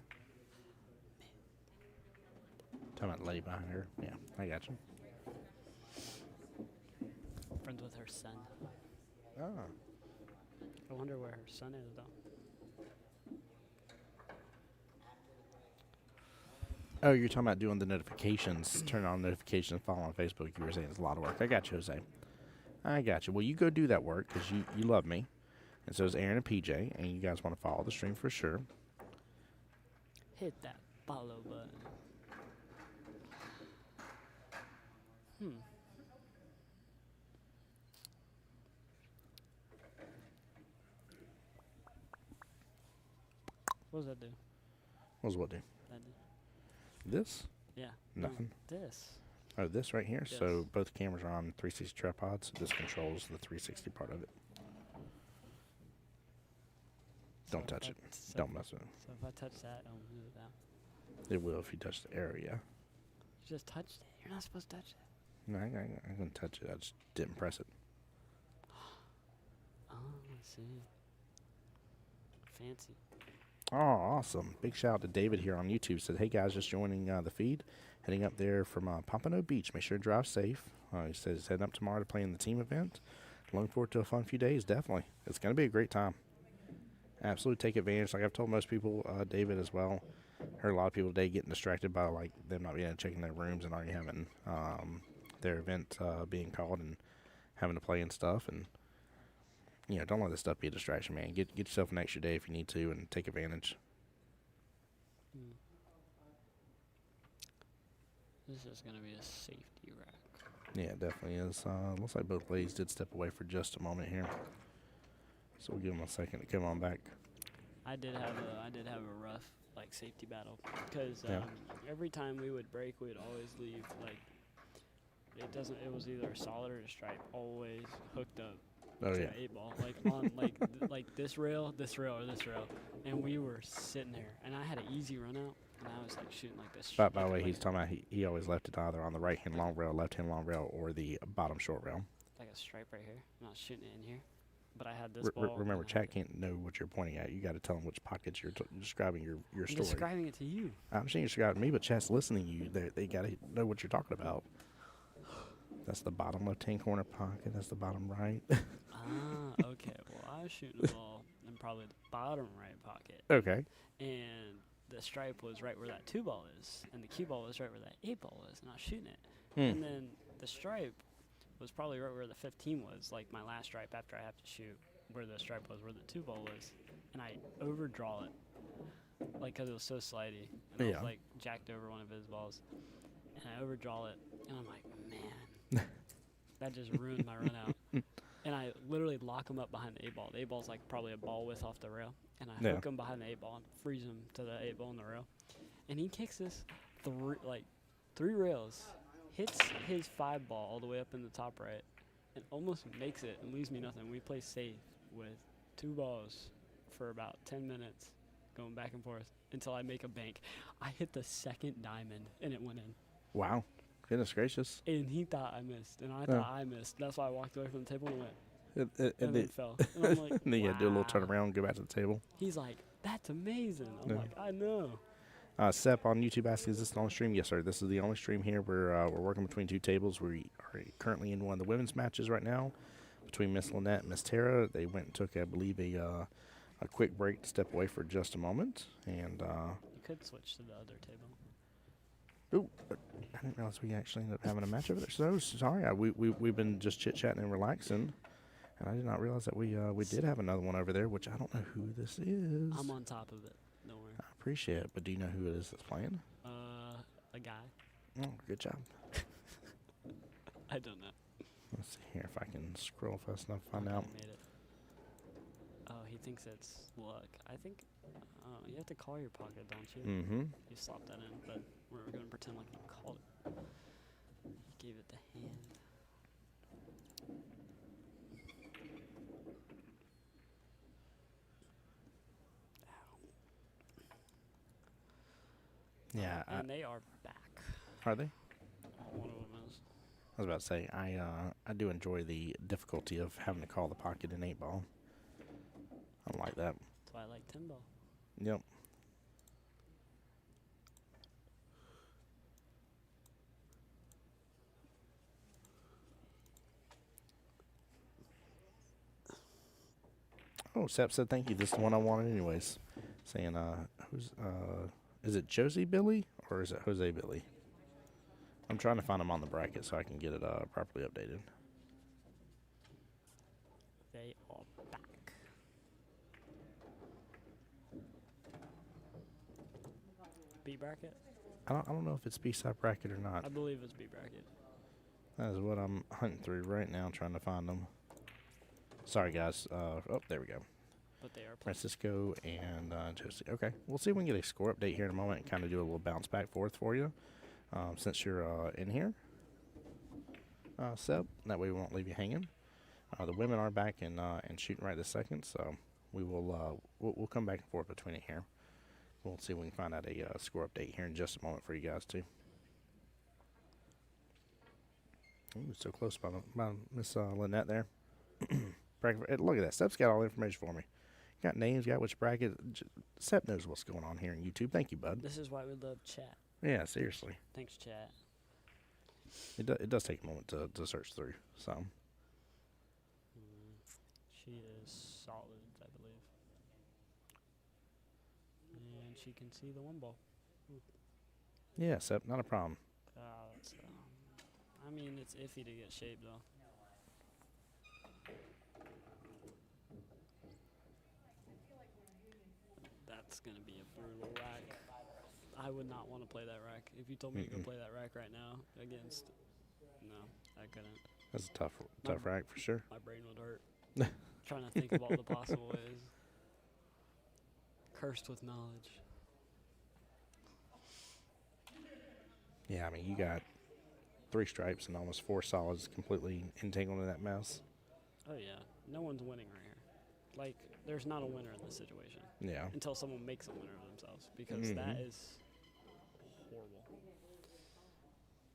Talking about the lady behind her. Yeah, I got you. Friends with her son. Oh. I wonder where her son is, though. Oh, you're talking about doing the notifications, turn on notifications, follow on Facebook. You were saying it's a lot of work. I got you, Jose. I got you. Well, you go do that work because you love me. And so is Aaron and PJ, and you guys want to follow the stream for sure. Hit that follow button. What does that do? What does what do? That do? This? Yeah. Nothing. No, this. Oh, this right here? Yes. So both cameras are on 360 tripods. This controls the 360 part of it. Don't touch it. Don't mess with it. So if I touch that, it'll move it out. It will if you touch the arrow, yeah. You just touched it. You're not supposed to touch it. No, I didn't touch it. I just didn't press it. Oh, I see. Fancy. Oh, awesome. Big shout out to David here on YouTube. Said, hey, guys, just joining the feed. Heading up there from Pompano Beach. Make sure to drive safe. He says he's heading up tomorrow to play in the team event. Looking forward to a fun few days, definitely. It's going to be a great time. Absolutely take advantage. Like I've told most people, David as well, heard a lot of people today getting distracted by like them not being able to check in their rooms and already having their event being called and having to play and stuff. And, you know, don't let this stuff be a distraction, man. Get yourself an extra day if you need to and take advantage. This is going to be a safety rack. Yeah, it definitely is. Looks like both ladies did step away for just a moment here. So we'll give them a second to come on back. I did have a rough like safety battle because Yeah. every time we would break, we would always leave like it was either a solid or a stripe, always hooked up Oh, to yeah. the 8-ball, like on like this rail, or this rail, and we were sitting there, and I had an easy run out, and I was like shooting like this. By the way, he's talking about he always left it either on the right hand long rail, left hand long rail, or the bottom short rail. Like a stripe right here, and I was shooting it in here, but I had this ball. Remember, chat can't know what you're pointing at. You got to tell them which pockets you're describing your I'm story. describing it to you. I'm saying you're describing me, but chat's listening to you. They got to know what you're talking about. That's the bottom left-hand corner pocket. That's the bottom right. Okay. Well, I was shooting a ball in probably the bottom right pocket. Okay. And the stripe was right where that 2-ball is, and the cue ball was right where that 8-ball is, and I was shooting it. And then the stripe was probably right where the 15 was, like my last stripe after I have to shoot, where the stripe was, where the 2-ball was. And I overdraw it, like, because it was so slidey. And I was, like, jacked over one of his balls. And I overdraw it, and I'm like, man, that just ruined my run out. And I literally lock him up behind the 8-ball. The 8-ball's like probably a ball width off the rail. And I hook him behind the 8-ball and freeze him to the 8-ball in the rail. And he kicks this three rails, hits his 5-ball all the way up in the top right, and almost makes it and leaves me nothing. We play safe with 2 balls for about 10 minutes, going back and forth until I make a bank. I hit the second diamond, and it went in. Wow. Goodness gracious. And he thought I missed, and I thought I missed. That's why I walked away from the table and went. And then fell. And I'm like, then you had to do a little wow. turnaround and go back to the table. He's like, that's amazing. I'm like, I know. Sep on YouTube asking, is this the only stream? Yes, sir. This is the only stream here. We're working between 2 tables. We are currently in one of the women's matches right now between Miss Lynette and Miss Tara. They went and took, I believe, a quick break to step away for just a moment. And You could switch to the other table. ooh, I didn't realize we actually ended up having a match over there. So sorry, we've been just chit-chatting and relaxing. And I did not realize that we did have another one over there, which I don't know who this is. I'm on top of it. Don't worry. I appreciate it, but do you know who it is that's playing? A guy. Oh, good job. I don't know. Let's see here if I can scroll fast enough to find Okay, out. Made it. Oh, he thinks it's luck. I think you have to call your pocket, don't you? Mm-hmm. You slop that in, but we're going to pretend like you called it. You gave it the hand. Yeah. And they are back. Are they? One of them is. I was about to say, I do enjoy the difficulty of having to call the pocket in 8-ball. I don't like that. That's why I like 10-ball. Yep. Oh, Sep said thank you. This is the one I wanted anyways. Saying, is it Josie Billy or is it Jose Billy? I'm trying to find him on the bracket so I can get it properly updated. They are back. B bracket? I don't know if it's B-side bracket or not. I believe it's B bracket. That is what I'm hunting through right now, trying to find them. Sorry, guys. Oh, there we go. But they are Francisco and Josie. Okay, we'll see if we can get a score update here in a moment and kind of do a little bounce back forth for you since you're in here, Seb. That way we won't leave you hanging. The women are back and shooting right this second, so we will we'll come back and forth between it here. We'll see if we can find out a score update here in just a moment for you guys too. Ooh, so close by Miss Lynette there. Look at that. Seb's got all the information for me. Got names, got which bracket. Seb knows what's going on here on YouTube. Thank you, bud. This is why we love chat. Yeah, seriously. Thanks, chat. It does take a moment to search through. So. She is solid, I believe. And she can see the one ball. Yeah, Seb, not a problem. That's, I mean, it's iffy to get shaped, though. That's going to be a brutal rack. I would not want to play that rack. If you told me you could play that rack right now against... No, I couldn't. That's a tough rack for sure. My brain would hurt. Trying to think of all the possible ways. Cursed with knowledge. Yeah, I mean, you got 3 stripes and almost 4 solids completely entangled in that mess. Oh, yeah. No one's winning right here. Like, there's not a winner in this situation. Yeah. Until someone makes a winner of themselves. Because that is horrible.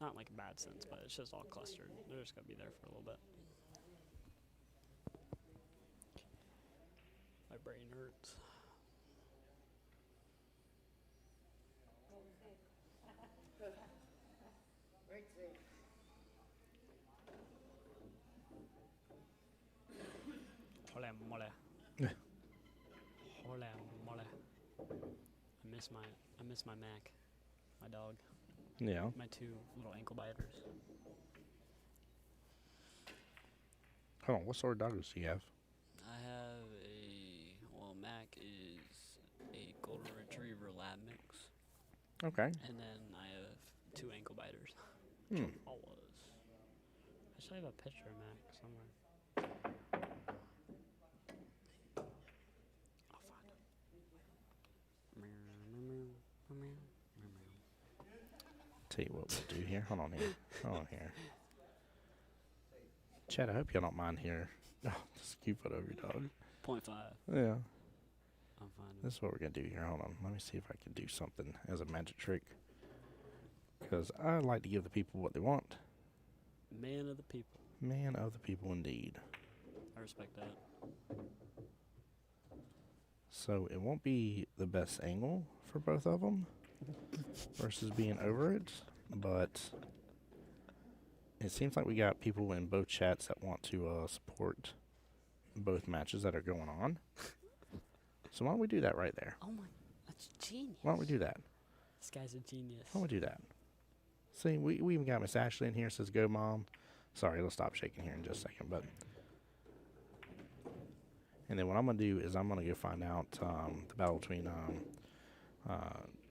Not like a bad sense, but it's just all clustered. They're just going to be there for a little bit. My brain hurts. Hola mole. Hola mole. I miss my Mac. My dog. Yeah. My 2 little ankle biters. Hold on, what sort of dogs do you have? I have Mac is a golden retriever lab mix. Okay. And then I have 2 ankle biters. Chihuahuas. I should have a picture of Mac somewhere. I'll find him. Tell you what we'll do here. Hold on here. Chad, I hope y'all don't mind here. Oh, just keep it over your dog. 0.5. Yeah. I'm fine. This is what we're going to do here. Hold on. Let me see if I can do something as a magic trick. Because I like to give the people what they want. Man of the people. Man of the people, indeed. I respect that. So it won't be the best angle for both of them versus being over it. But it seems like we got people in both chats that want to support both matches that are going on. So why don't we do that right there? Oh my, that's genius. Why don't we do that? This guy's a genius. Why don't we do that? See, we even got Miss Ashley in here, says go mom. Sorry, let's stop shaking here in just a second. But and then what I'm going to do is I'm going to go find out the battle between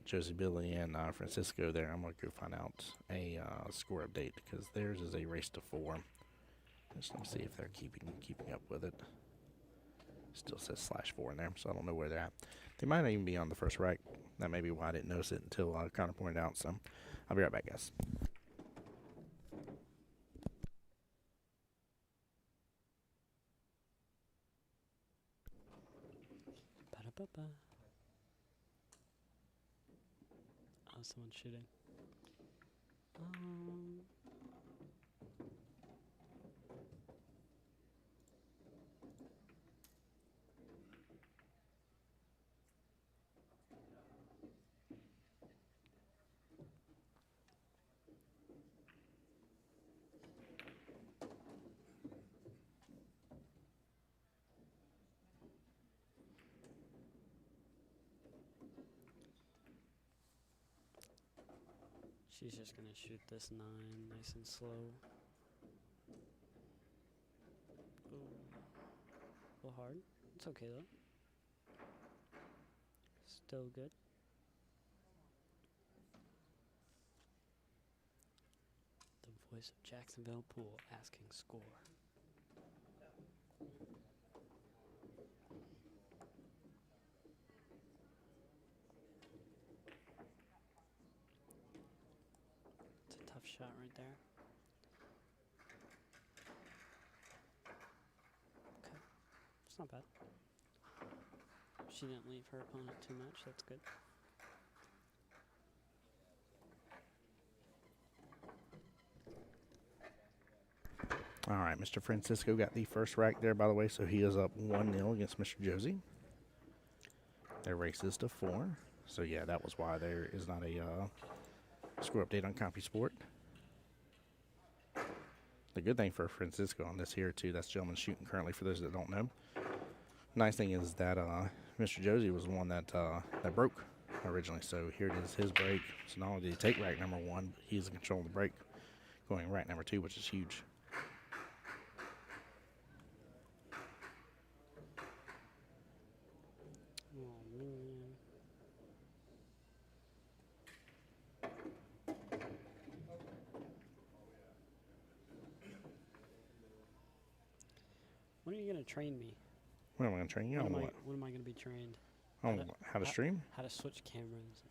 Josie Billy and Francisco there. I'm going to go find out a score update because theirs is a race to 4. Just let me see if they're keeping up with it. Still says /4 in there, so I don't know where they're at. They might not even be on the first rack. That may be why I didn't notice it until Connor pointed out. So I'll be right back, guys. Ba-da-ba-ba. Oh, someone's shooting. She's just gonna shoot this 9 nice and slow. Ooh. A little hard. It's okay though. Still good. The voice of Jacksonville Pool asking score. It's a tough shot right there. Okay, it's not bad. She didn't leave her opponent too much, that's good. All right, Mr. Francisco got the first rack there, by the way, so he is up 1-0 against Mr. Josie. Their race is to 4. So, yeah, that was why there is not a score update on CompuSport. The good thing for Francisco on this here, too, that's gentleman shooting currently for those that don't know. Nice thing is that Mr. Josie was the one that broke originally. So, here it is, his break. So, not only did he take rack number 1, but he's in control of the break going rack number 2, which is huge. When are you going to train me? When am I going to train you on what? When am I going to be trained? On how to stream? How to switch cameras,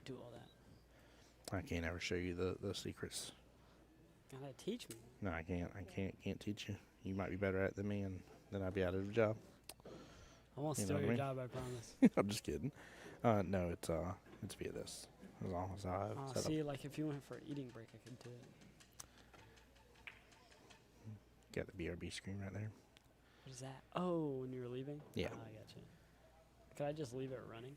do all that. I can't ever show you the secrets. Gotta teach me. No, I can't. Can't teach you. You might be better at it than me, and then I'd be out of a job. I won't steal your job, I promise. I'm just kidding. No, it's via this. As long as I set see, up. like if you went for an eating break, I could do it. Got the BRB screen right there. What is that? Oh, when you were leaving? Yeah. I got you. Could I just leave it running?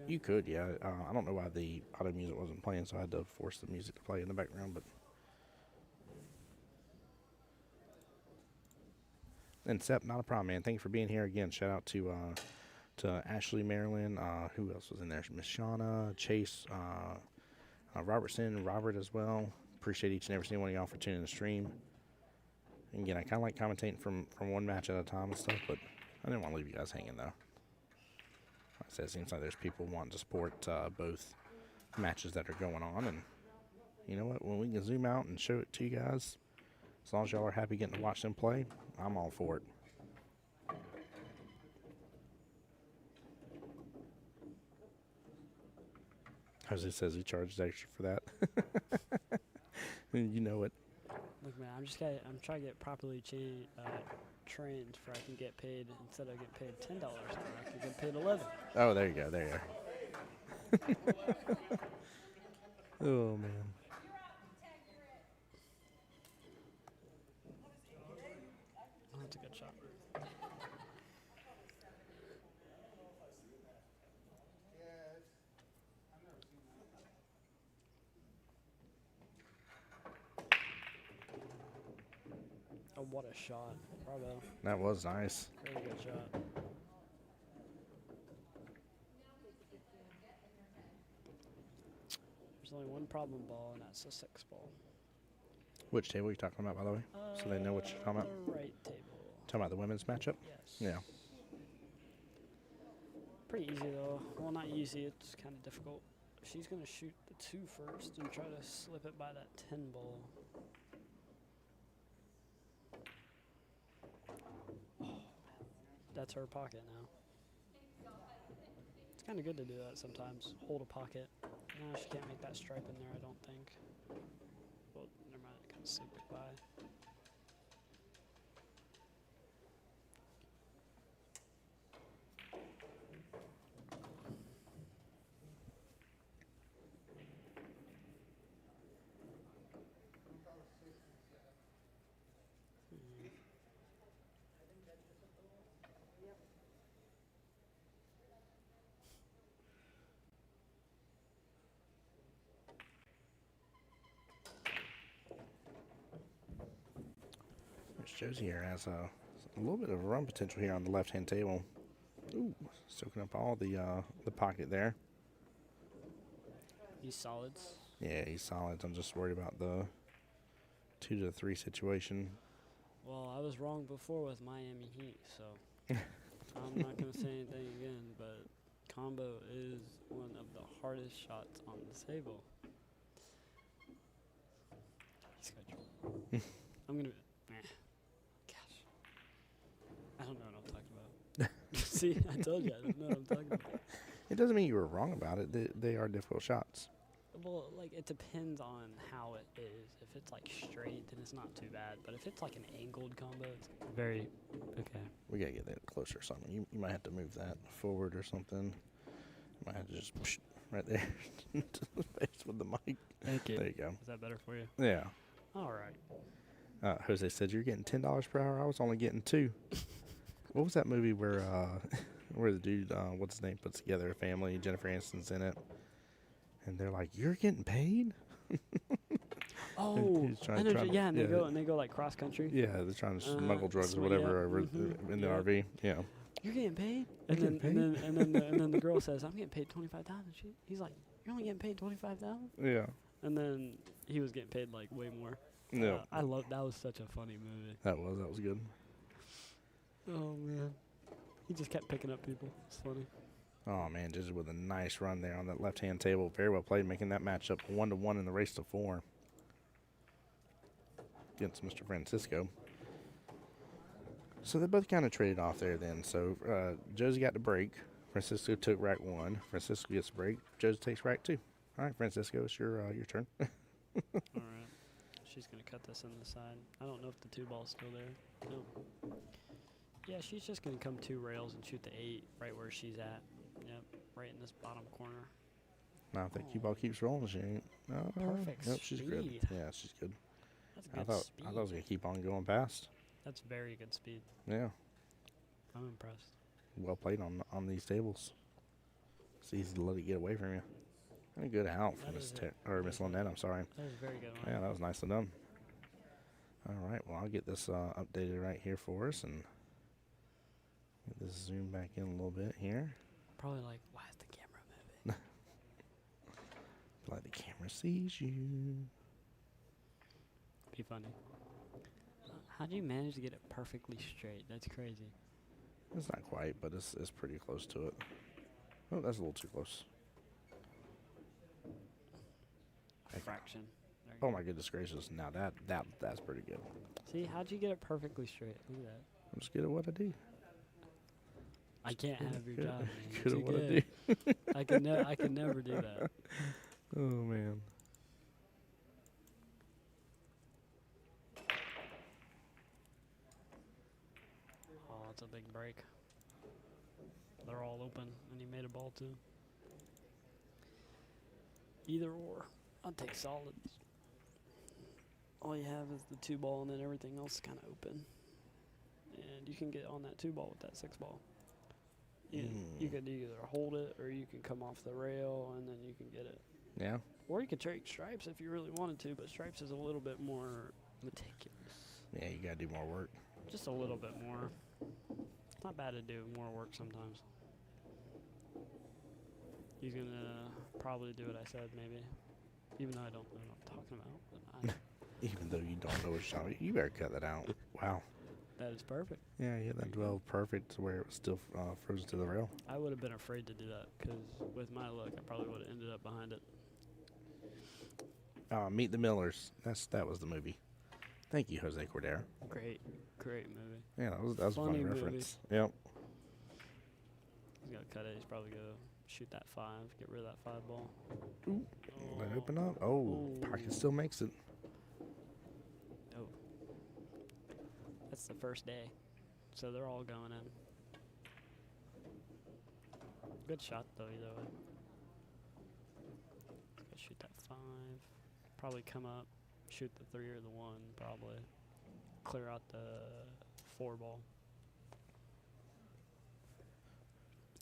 You could, yeah. I don't know why the auto music wasn't playing, so I had to force the music to play in the background. But and Sep, not a problem, man. Thank you for being here again. Shout out to Ashley, Marilyn. Who else was in there? Miss Shauna, Chase, Robertson, Robert as well. Appreciate each and every single one of y'all for tuning in the stream. And again, I kind of like commentating from one match at a time and stuff, but I didn't want to leave you guys hanging, though. Like I said, it seems like there's people wanting to support both matches that are going on. And you know what? When we can zoom out and show it to you guys, as long as y'all are happy getting to watch them play, I'm all for it. Jose says he charges extra for that. You know it. Look, man, I'm trying to get properly trained for I can get paid, instead of getting paid $10 an hour, I can get paid $11. Oh, there you go. There you are. Oh, man. Oh, that's a good shot. Oh, what a shot. Bravo. That was nice. Very good shot. There's only one problem ball, and that's a 6 ball. Which table are you talking about, by the way? So they know what you're talking about? The right table. Talking about the women's matchup? Yes. Yeah. Pretty easy, though. Well, not easy. It's kind of difficult. She's going to shoot the 2 first and try to slip it by that 10 ball. That's her pocket now. It's kind of good to do that sometimes. Hold a pocket. No, she can't make that stripe in there, I don't think. Well, never mind. It kind of slipped by. Josie here has a little bit of run potential here on the left-hand table. Ooh, soaking up all the pocket there. He's solids. Yeah, he's solids. I'm just worried about the 2 to 3 situation. Well, I was wrong before with Miami Heat, so I'm not going to say anything again, but combo is one of the hardest shots on the table. He's I'm gonna. Gosh, I don't know what I'm talking about. See, I told you I don't know what I'm talking about. It doesn't mean you were wrong about it. They are difficult shots. Well, like, it depends on how it is. If it's, like, straight, then it's not too bad. But if it's, like, an angled combo, it's very... Okay. We got to get that closer or something. You might have to move that forward or something. You might have to just right there to the face with the mic. Thank you. There you go. Is that better for you? Yeah. All right. Jose said, you're getting $10 per hour. I was only getting $2. What was that movie where the dude, what's his name, puts together a family, Jennifer Aniston's in it, and they're like, you're getting paid? Oh, they go like cross country. Yeah, they're trying to smuggle drugs or whatever in the RV. Yeah. You're getting paid? And then the girl says, I'm getting paid $25,000. He's like, you're only getting paid $25,000? Yeah. And then he was getting paid like way more. Yeah. I love that. Was such a funny movie. That was good. Oh man, he just kept picking up people. It's funny. Oh man, just with a nice run there on that left-hand table. Very well played, making that matchup 1-1 in the race to 4 against Mr. Francisco. So they both kind of traded off there then. So Josie got the break. Francisco took rack 1. Francisco gets the break. Josie takes rack 2. All right, Francisco, it's your turn. All right. She's going to cut this on the side. I don't know if the 2 ball's still there. Nope. Yeah, she's just going to come 2 rails and shoot the 8 right where she's at. Yep, right in this bottom corner. Now, if that cue ball keeps rolling, she ain't. Perfect Nope, she's good. speed. Yeah, she's good. That's good speed. I thought it was going to keep on going past. That's very good speed. Yeah. I'm impressed. Well played on these tables. It's easy to let it get away from you. And a good out from Miss Lynette, I'm sorry. That was a very good one. Yeah, that was nicely done. All right, well, I'll get this updated right here for us and get this zoomed back in a little bit here. Probably like, why is the camera moving? Like the camera sees you. Be funny. How do you manage to get it perfectly straight? That's crazy. It's not quite, but it's pretty close to it. Oh, that's a little too close. A fraction. Oh my goodness gracious! Now that's pretty good. See, how'd you get it perfectly straight? Look at that. I'm just good at what I do. I can't have your job, man. Good at what I do. I could never do that. Oh man. Oh, that's a big break. They're all open, and he made a ball too. Either or. I'll take solids. All you have is the 2 ball, and then everything else is kind of open. And you can get on that 2 ball with that 6 ball. You could either hold it, or you can come off the rail, and then you can get it. Yeah. Or you could trade stripes if you really wanted to, but stripes is a little bit more meticulous. Yeah, you gotta do more work. Just a little bit more. It's not bad to do more work sometimes. He's gonna probably do what I said, maybe. Even though I don't know what I'm talking about. But Even though you don't know what shot, you better cut that out. Wow. that is perfect. Yeah, you hit that 12 perfect to where it was still frozen to the rail. I would have been afraid to do that, because with my luck, I probably would have ended up behind it. Meet the Millers. That was the movie. Thank you, Jose Cordero. Great movie. Yeah, that was a funny Funny movie. reference. Yep. He's gonna cut it. He's probably gonna shoot that 5, get rid of that 5 ball. Ooh. Let it open up. Oh, pocket still makes it. Oh. That's the first day. So they're all going in. Good shot, though, either way. Let's go shoot that 5. Probably come up, shoot the 3 or the 1, probably. Clear out the 4 ball.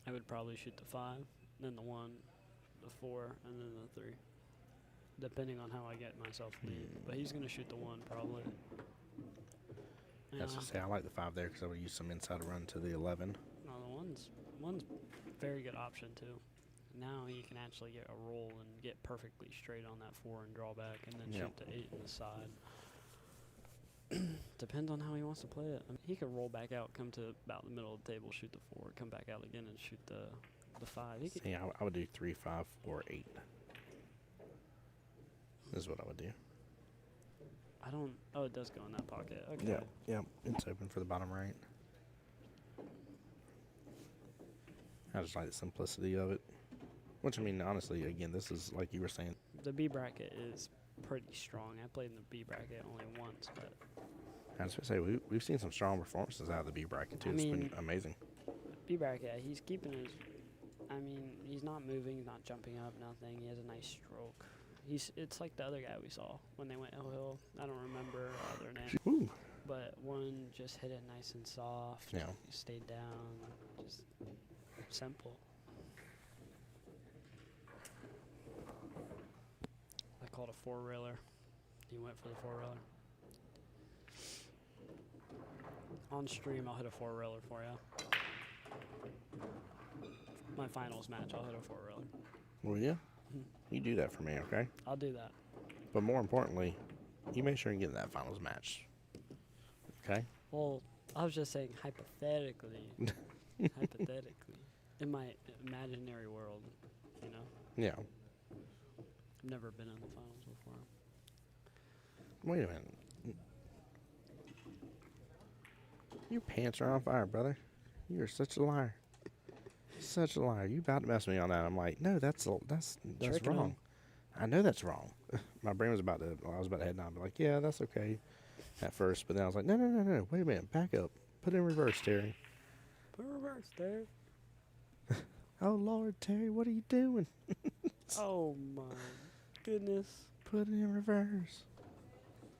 I would probably shoot the 5, then the 1, the 4, and then the 3. Depending on how I get myself lead. But he's going to shoot the 1, probably. That's to say, I like the 5 there because I would use some inside run to the 11. No, the one's very good option, too. Now you can actually get a roll and get perfectly straight on that 4 and draw back, and then shoot the 8 in the side. Depends on how he wants to play it. I mean, he could roll back out, come to about the middle of the table, shoot the 4, come back out again and shoot the 5. Yeah, I would do 3, 5, 4, 8. This is what I would do. I don't. Oh, it does go in that pocket. Okay. Yeah, yeah, it's open for the bottom right. I just like the simplicity of it. Which, I mean, honestly, again, this is, like you were saying. The B bracket is pretty strong. I played in the B bracket only once, but... I was going to say, we've seen some strong performances out of the B bracket, too. It's been amazing. B bracket, he's keeping his... I mean, he's not moving, he's not jumping up, nothing. He has a nice stroke. It's like the other guy we saw when they went hill. I don't remember their name. Ooh. But one just hit it nice and soft. Yeah. Stayed down. Just simple. I called a four-railer. He went for the four-railer. On stream, I'll hit a four-railer for you. My finals match, I'll hit a four-railer. Will you? You do that for me, okay? I'll do that. But more importantly, you make sure you get in that finals match. Okay? Well, I was just saying hypothetically. Hypothetically. In my imaginary world, you know? Yeah. I've never been in the finals before. Wait a minute. Your pants are on fire, brother. You are such a liar. Such a liar. You about to mess me on that. I'm like, no, that's Tricking wrong. him. I know that's wrong. My brain was about to, I was about to head down. Be like, yeah, that's okay at first. But then I was like, no. Wait a minute. Back up. Put it in reverse, Terry. Put it in reverse, Terry. Oh, Lord, Terry, what are you doing? Oh, my goodness. Put it in reverse.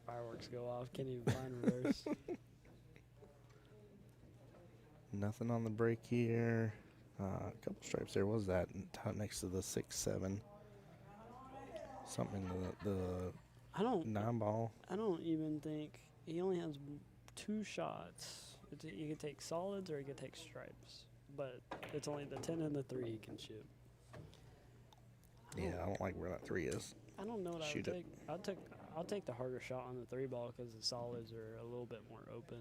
Fireworks go off. Can't even find reverse. Nothing on the break here. A couple stripes there. What was that? Next to the 6-7. Something in I don't 9 ball. I don't even think he only has 2 shots. You can take solids or you can take stripes, but it's only the 10 and the 3 he can shoot. Yeah, I don't like where that 3 is. I don't know what Shoot I would it. take. I'll take the harder shot on the 3 ball because the solids are a little bit more open.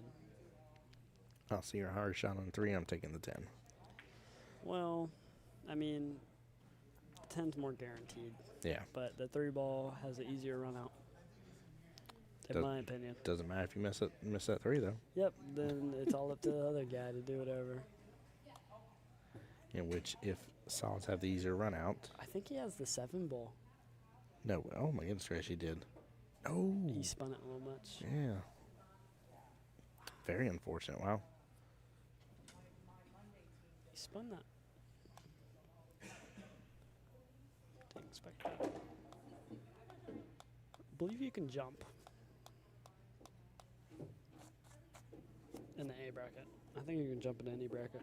I'll see your hard shot on the 3. I'm taking the 10. Well, I mean, the 10's more guaranteed. Yeah. But the 3 ball has an easier run out. In my opinion. Doesn't matter if you miss that 3 though. Yep. Then it's all up to the other guy to do whatever. In which, if solids have the easier run out. I think he has the 7 ball. No. Oh my goodness gracious, he did. Oh. He spun it a little much. Yeah. Very unfortunate. Wow. He spun that. Didn't expect that. Believe you can jump in the A bracket. I think you can jump in any bracket.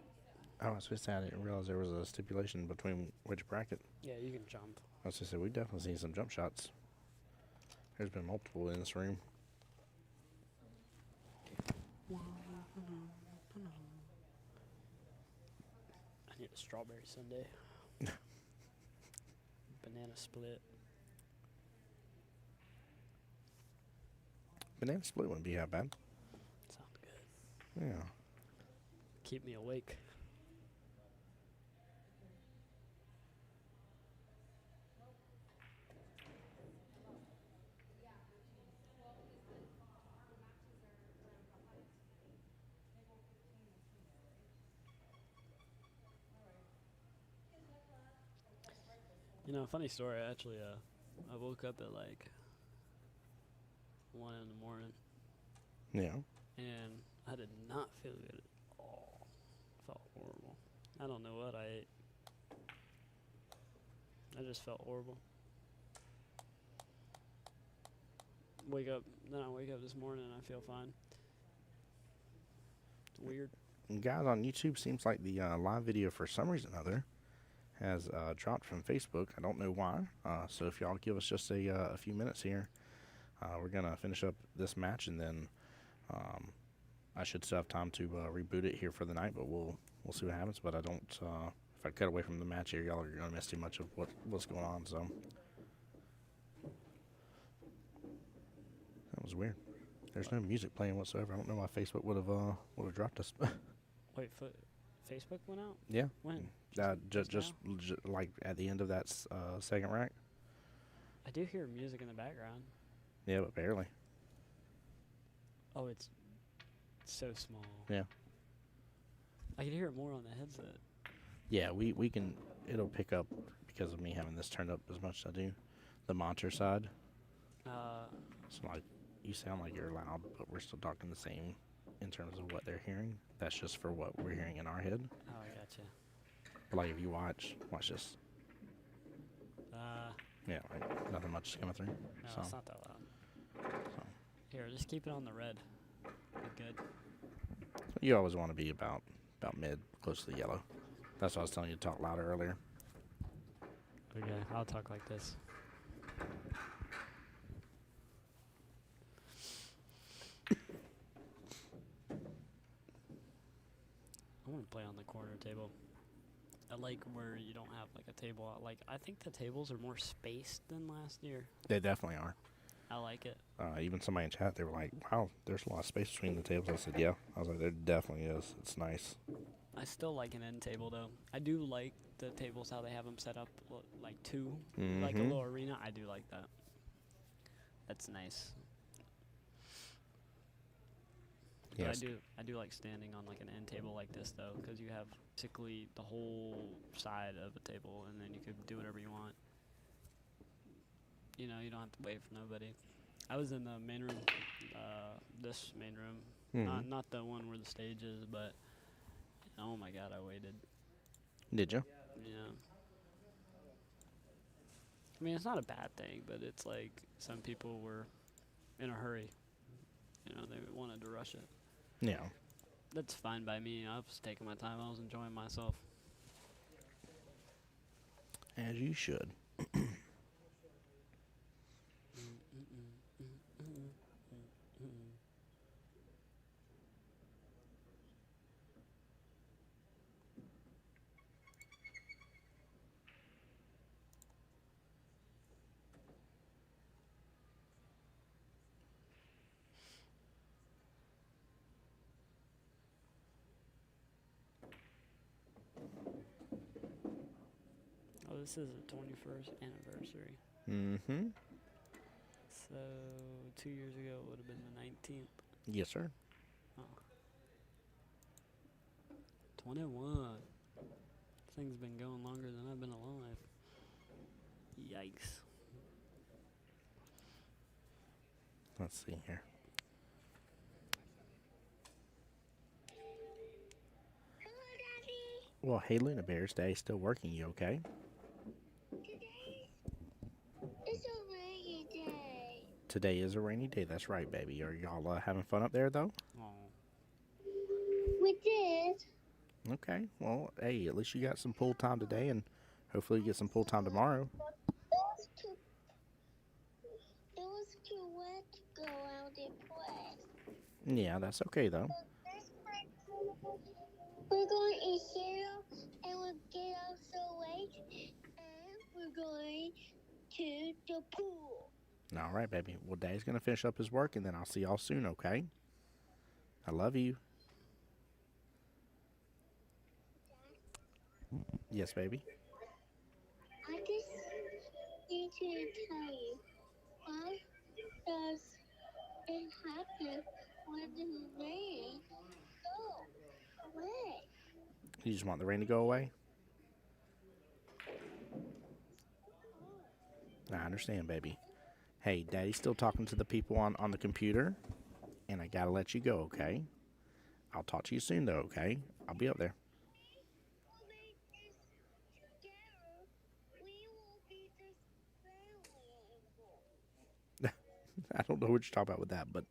Oh, I was supposed to say I didn't realize there was a stipulation between which bracket. Yeah, you can jump. I was just say we've definitely seen some jump shots. There's been multiple in this room. I need a strawberry sundae. Banana split. Banana split wouldn't be that bad. Sounds good. Yeah. Keep me awake. You know, funny story. Actually, I woke up at like 1 in the morning, Yeah. and I did not feel good at all. Felt horrible. I don't know what I ate. I just felt horrible. Then I wake up this morning and I feel fine. It's weird. And guys, on YouTube, seems like the live video for some reason or other has dropped from Facebook. I don't know why. So if y'all give us just a few minutes here, we're gonna finish up this match, and then I should still have time to reboot it here for the night. But we'll see what happens. But I don't. If I cut away from the match here, y'all are gonna miss too much of what's going on. So that was weird. There's no music playing whatsoever. I don't know why Facebook would have dropped us. Wait, Facebook went out? Yeah. When? Just like at the end of that second rack. I do hear music in the background. Yeah, but barely. Oh, it's so small. Yeah. I can hear it more on the headset. Yeah, we can. It'll pick up because of me having this turned up as much as I do. The monitor side. So like, you sound like you're loud, but we're still talking the same in terms of what they're hearing. That's just for what we're hearing in our head. Oh, I gotcha. But like, if you watch this. Yeah, like nothing much is coming through. No, so. it's not that loud. So. Here, just keep it on the red. You're good. You always want to be about mid, close to the yellow. That's why I was telling you to talk louder earlier. Okay, I'll talk like this. I want to play on the corner table. I like where you don't have like a table out. Like, I think the tables are more spaced than last year. They definitely are. I like it. Even somebody in chat, they were like, wow, there's a lot of space between the tables. I said, yeah. I was like, there definitely is. It's nice. I still like an end table, though. I do like the tables, how they have them set up, like two, like a little arena. I do like that. That's nice. Yes. But I do like standing on like an end table like this, though, because you have basically the whole side of a table, and then you could do whatever you want. You know, you don't have to wait for nobody. I was in the main room, this main room, not the one where the stage is, but oh my God, I waited. Did you? Yeah. I mean, it's not a bad thing, but it's like some people were in a hurry. You know, they wanted to rush it. Yeah. That's fine by me. I was taking my time. I was enjoying myself. As you should. Oh, this is the 21st anniversary. Mm-hmm. So 2 years ago it would have been the 19th. Yes, sir. Oh. 21. This thing's been going longer than I've been alive. Yikes. Let's see here. Hello, Daddy. Well, hey, Luna Bear's Day still working. You okay? Today is a rainy day. Today is a rainy day. That's right, baby. Are y'all having fun up there, though? Oh. We did. Okay. Well, hey, at least you got some pool time today, and hopefully you get some pool time tomorrow. It was too wet to go out and play. Yeah, that's okay, though. We're going in here, and we'll get out so late, and we're going to the pool. All right, baby. Well, Daddy's going to finish up his work, and then I'll see y'all soon, okay? I love you. Yes, baby. I just need to tell you, why does it happen when the rain goes away? You just want the rain to go away? I understand, baby. Hey, Daddy's still talking to the people on the computer, and I gotta let you go, okay? I'll talk to you soon, though, okay? I'll be up there. I don't know what you're talking about with that, but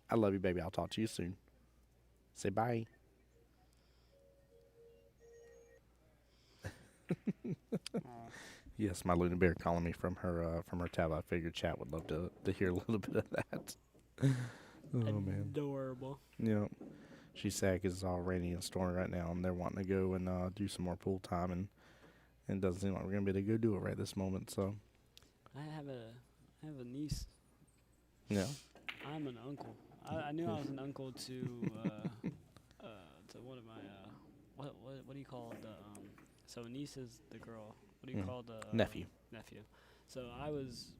I love you, baby. I'll talk to you soon. Say bye. Yes, my Luna Bear calling me from her tab. I figured chat would love to hear a little bit of that. Oh, man. Adorable. Yeah. She's sad because it's all rainy and stormy right now, and they're wanting to go and do some more pool time, and it doesn't seem like we're going to be able to go do it right this moment, so. I have a niece. Yeah. I'm an uncle. I knew I was an uncle to one of my what do you call the so niece is the girl. What do you call the Nephew. Nephew. So I was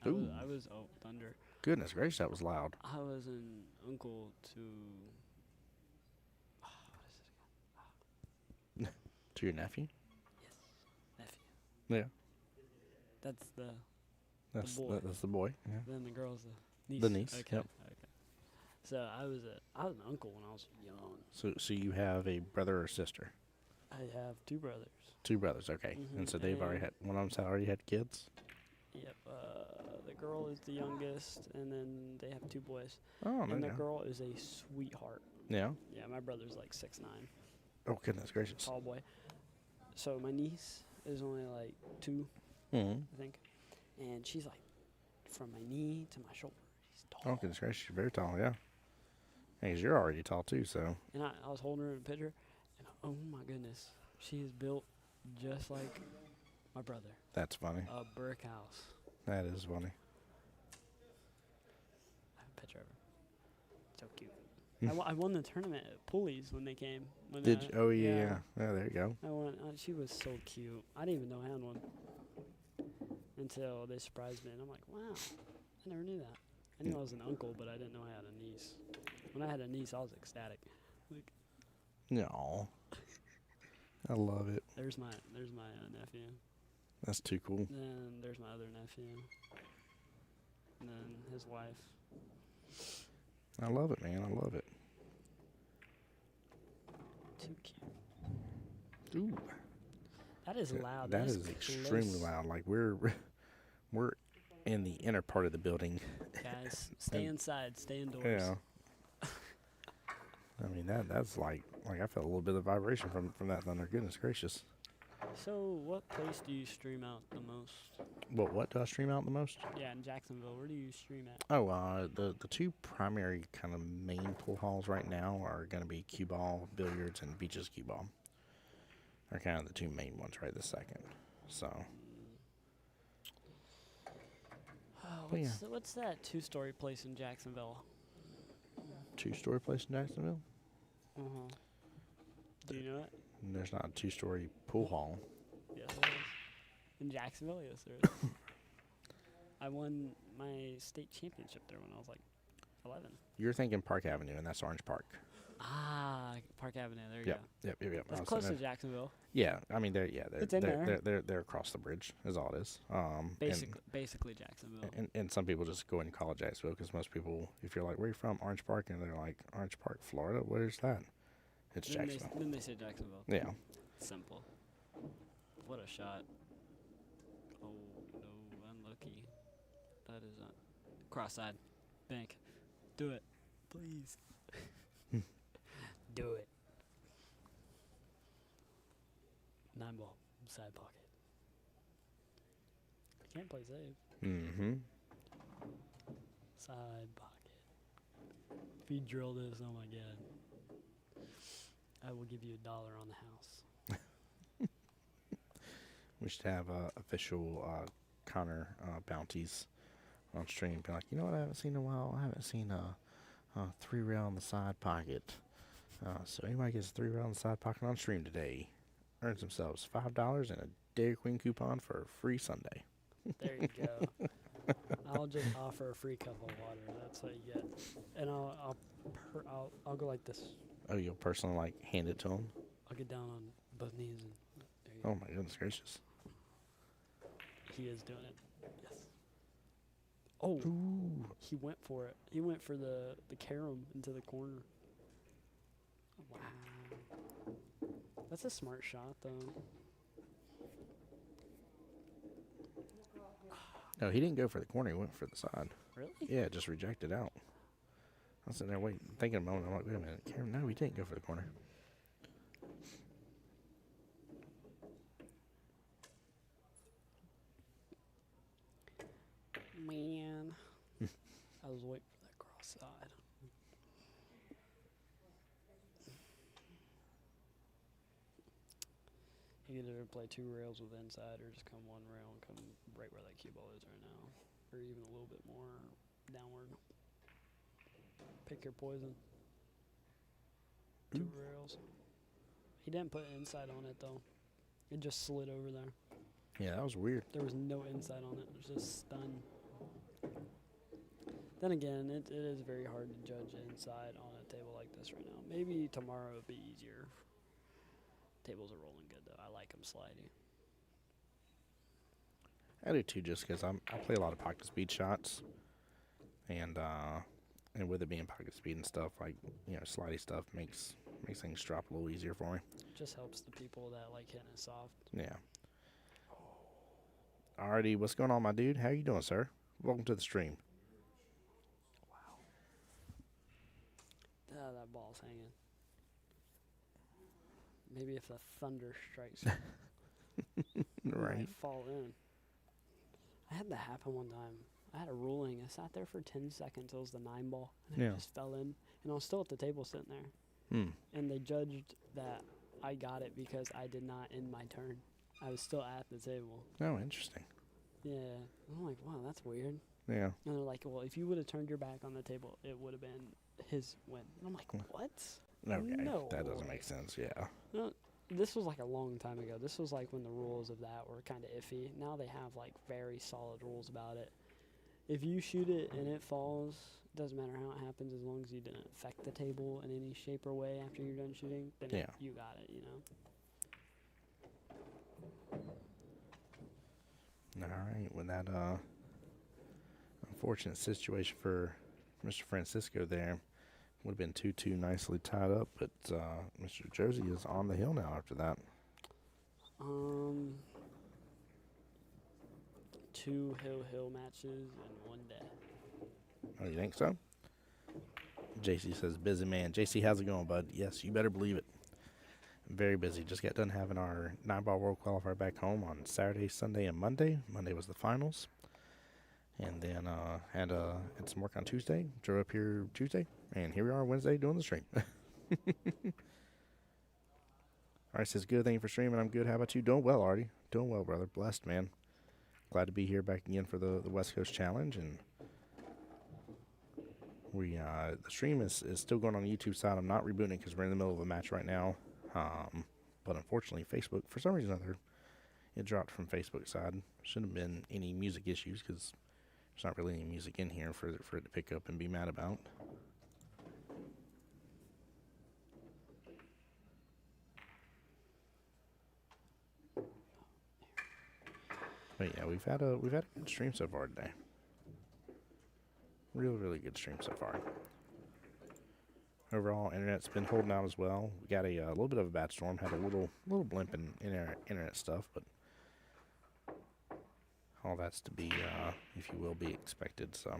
Ooh. oh, thunder. Goodness gracious, that was loud. I was an uncle to. What is it? To your nephew? Yes, nephew. Yeah. That's the. That's boy. That's the boy. Yeah. Then the girl's the niece. The niece. Okay. Yep. Okay. So I was an uncle when I was young. So you have a brother or sister? I have 2 brothers. 2 brothers. Okay. Mhm, And so they've already had one of them's already had kids. Yep. The girl is the youngest, and then they have 2 boys. Oh, And the no. girl is a sweetheart. Yeah. Yeah, my brother's like 6'9", Oh, goodness gracious. tall boy. So my niece is only like 2, Mm-hmm. I think, and she's like from my knee to my shoulder. She's tall. Oh, goodness gracious. You're very tall, yeah. Because you're already tall, too, so. And I was holding her in a picture, and oh my goodness, she is built just like my brother. That's funny. A brick house. That is funny. I have a picture of her. So cute. I won the tournament at Pulleys when they came. When, Did you? Oh, yeah. Yeah, there you go. I won. She was so cute. I didn't even know I had one until they surprised me, and I'm like, wow, I never knew that. I knew I was an uncle, but I didn't know I had a niece. When I had a niece, I was ecstatic. Like, No. I love it. there's my nephew. That's too cool. Then there's my other nephew. And then his wife. I love it, man. I love it. Too cute. Ooh. That is loud. That That is extremely loud. Like we're in the inner part of the building. Guys, stay inside. Stay indoors. Yeah. I mean that's like I felt a little bit of vibration from that thunder. Goodness gracious. So, what place do you stream out the most? What do I stream out the most? Yeah, in Jacksonville. Where do you stream at? Oh, the 2 primary kind of main pool halls right now are going to be cue ball, billiards, and beaches cue ball. Are kind of the 2 main ones right this second. So. But yeah. What's that 2-story place in Jacksonville? 2-story place in Jacksonville? Uh-huh. Do you know it? And there's not a 2-story pool hall. Yes, there is. In Jacksonville, yes, there is. I won my state championship there when I was like 11. You're thinking Park Avenue, and that's Orange Park. Ah, Park Avenue. There you go. Yep. That's close to Jacksonville. Yeah, I mean It's in there. They're across the bridge, is all it is. Basically Jacksonville. And some people just go ahead and call it Jacksonville because most people, if you're like, where are you from? Orange Park, and they're like, Orange Park, Florida. Where's that? It's Jacksonville. Then they say Jacksonville. Yeah. Simple. What a shot. Oh, no, unlucky. That is cross-side. Bank. Do it. Please. Do it. 9-ball. Side pocket. I can't play safe. Mm-hmm. Side pocket. If you drill this, oh my god. I will give you $1 on the house. We should have official Connor bounties on stream. Be like, you know what I haven't seen in a while? I haven't seen a 3-rail on the side pocket. So anybody gets a 3-rail on the side pocket on stream today earns themselves $5 and a Dairy Queen coupon for a free Sunday. There you go. I'll just offer a free cup of water. That's what you get. And I'll go like this. Oh, you'll personally like hand it to them? I'll get down on both knees and there you Oh go. my goodness gracious! He is doing it. Yes. Oh, Ooh. he went for it. He went for the carom into the corner. Wow. That's a smart shot, though. No, he didn't go for the corner. He went for the side. Really? Yeah, just rejected out. I was sitting there waiting, thinking a moment. I'm like, wait a minute. Cameron, no, he didn't go for the corner. Man. I was waiting for that cross side. You can either play 2 rails with inside or just come 1 rail and come right where that cue ball is right now. Or even a little bit more downward. Pick your poison. 2 rails. He didn't put inside on it though. It just slid over there. Yeah, that was weird. There was no inside on it. It was just stun. Then again, it is very hard to judge inside on a table like this right now. Maybe tomorrow would be easier. Tables are rolling good, though. I like them sliding. I do too, just because I play a lot of pocket speed shots, and with it being pocket speed and stuff, like, you know, slidey stuff makes things drop a little easier for me. Just helps the people that like hitting it soft. Yeah. Alrighty, what's going on, my dude? How you doing, sir? Welcome to the stream. Wow. That ball's hanging. Maybe if the thunder strikes it, Right. might fall in. I had that happen one time. I had a ruling. I sat there for 10 seconds. It was the 9 ball. And Yeah. it just fell in. And I was still at the table sitting there. And they judged that I got it because I did not end my turn. I was still at the table. Oh, interesting. Yeah. I'm like, wow, that's weird. Yeah. And they're like, well, if you would have turned your back on the table, it would have been his win. And I'm like, what? Okay. No That doesn't way. make sense. Yeah. No, this was like a long time ago. This was like when the rules of that were kind of iffy. Now they have like very solid rules about it. If you shoot it and it falls, doesn't matter how it happens, as long as you didn't affect the table in any shape or way after you're done shooting, then Yeah. you got it, you know. All right. With that unfortunate situation for Mr. Francisco there, would have been 2-2 nicely tied up, but Mr. Josie is on the hill now after that. 2 hill matches in one day. Oh, you think so? JC says, busy man. JC, how's it going, bud? Yes, you better believe it. Very busy. Just got done having our 9-ball world qualifier back home on Saturday, Sunday, and Monday. Monday was the finals. And then had some work on Tuesday. Drove up here Tuesday. And here we are Wednesday doing the stream. All right, says, good. Thank you for streaming. I'm good. How about you? Doing well, Artie. Doing well, brother. Blessed, man. Glad to be here back again for the West Coast Challenge. And we the stream is still going on the YouTube side. I'm not rebooting it because we're in the middle of a match right now. But unfortunately, Facebook, for some reason or other, it dropped from Facebook side. Shouldn't have been any music issues because there's not really any music in here for it to pick up and be mad about. But yeah, we've had a good stream so far today. Really good stream so far. Overall, internet's been holding out as well. We got a little bit of a bad storm. Had a little blimp in internet stuff, but all that's to be, if you will, be expected. So.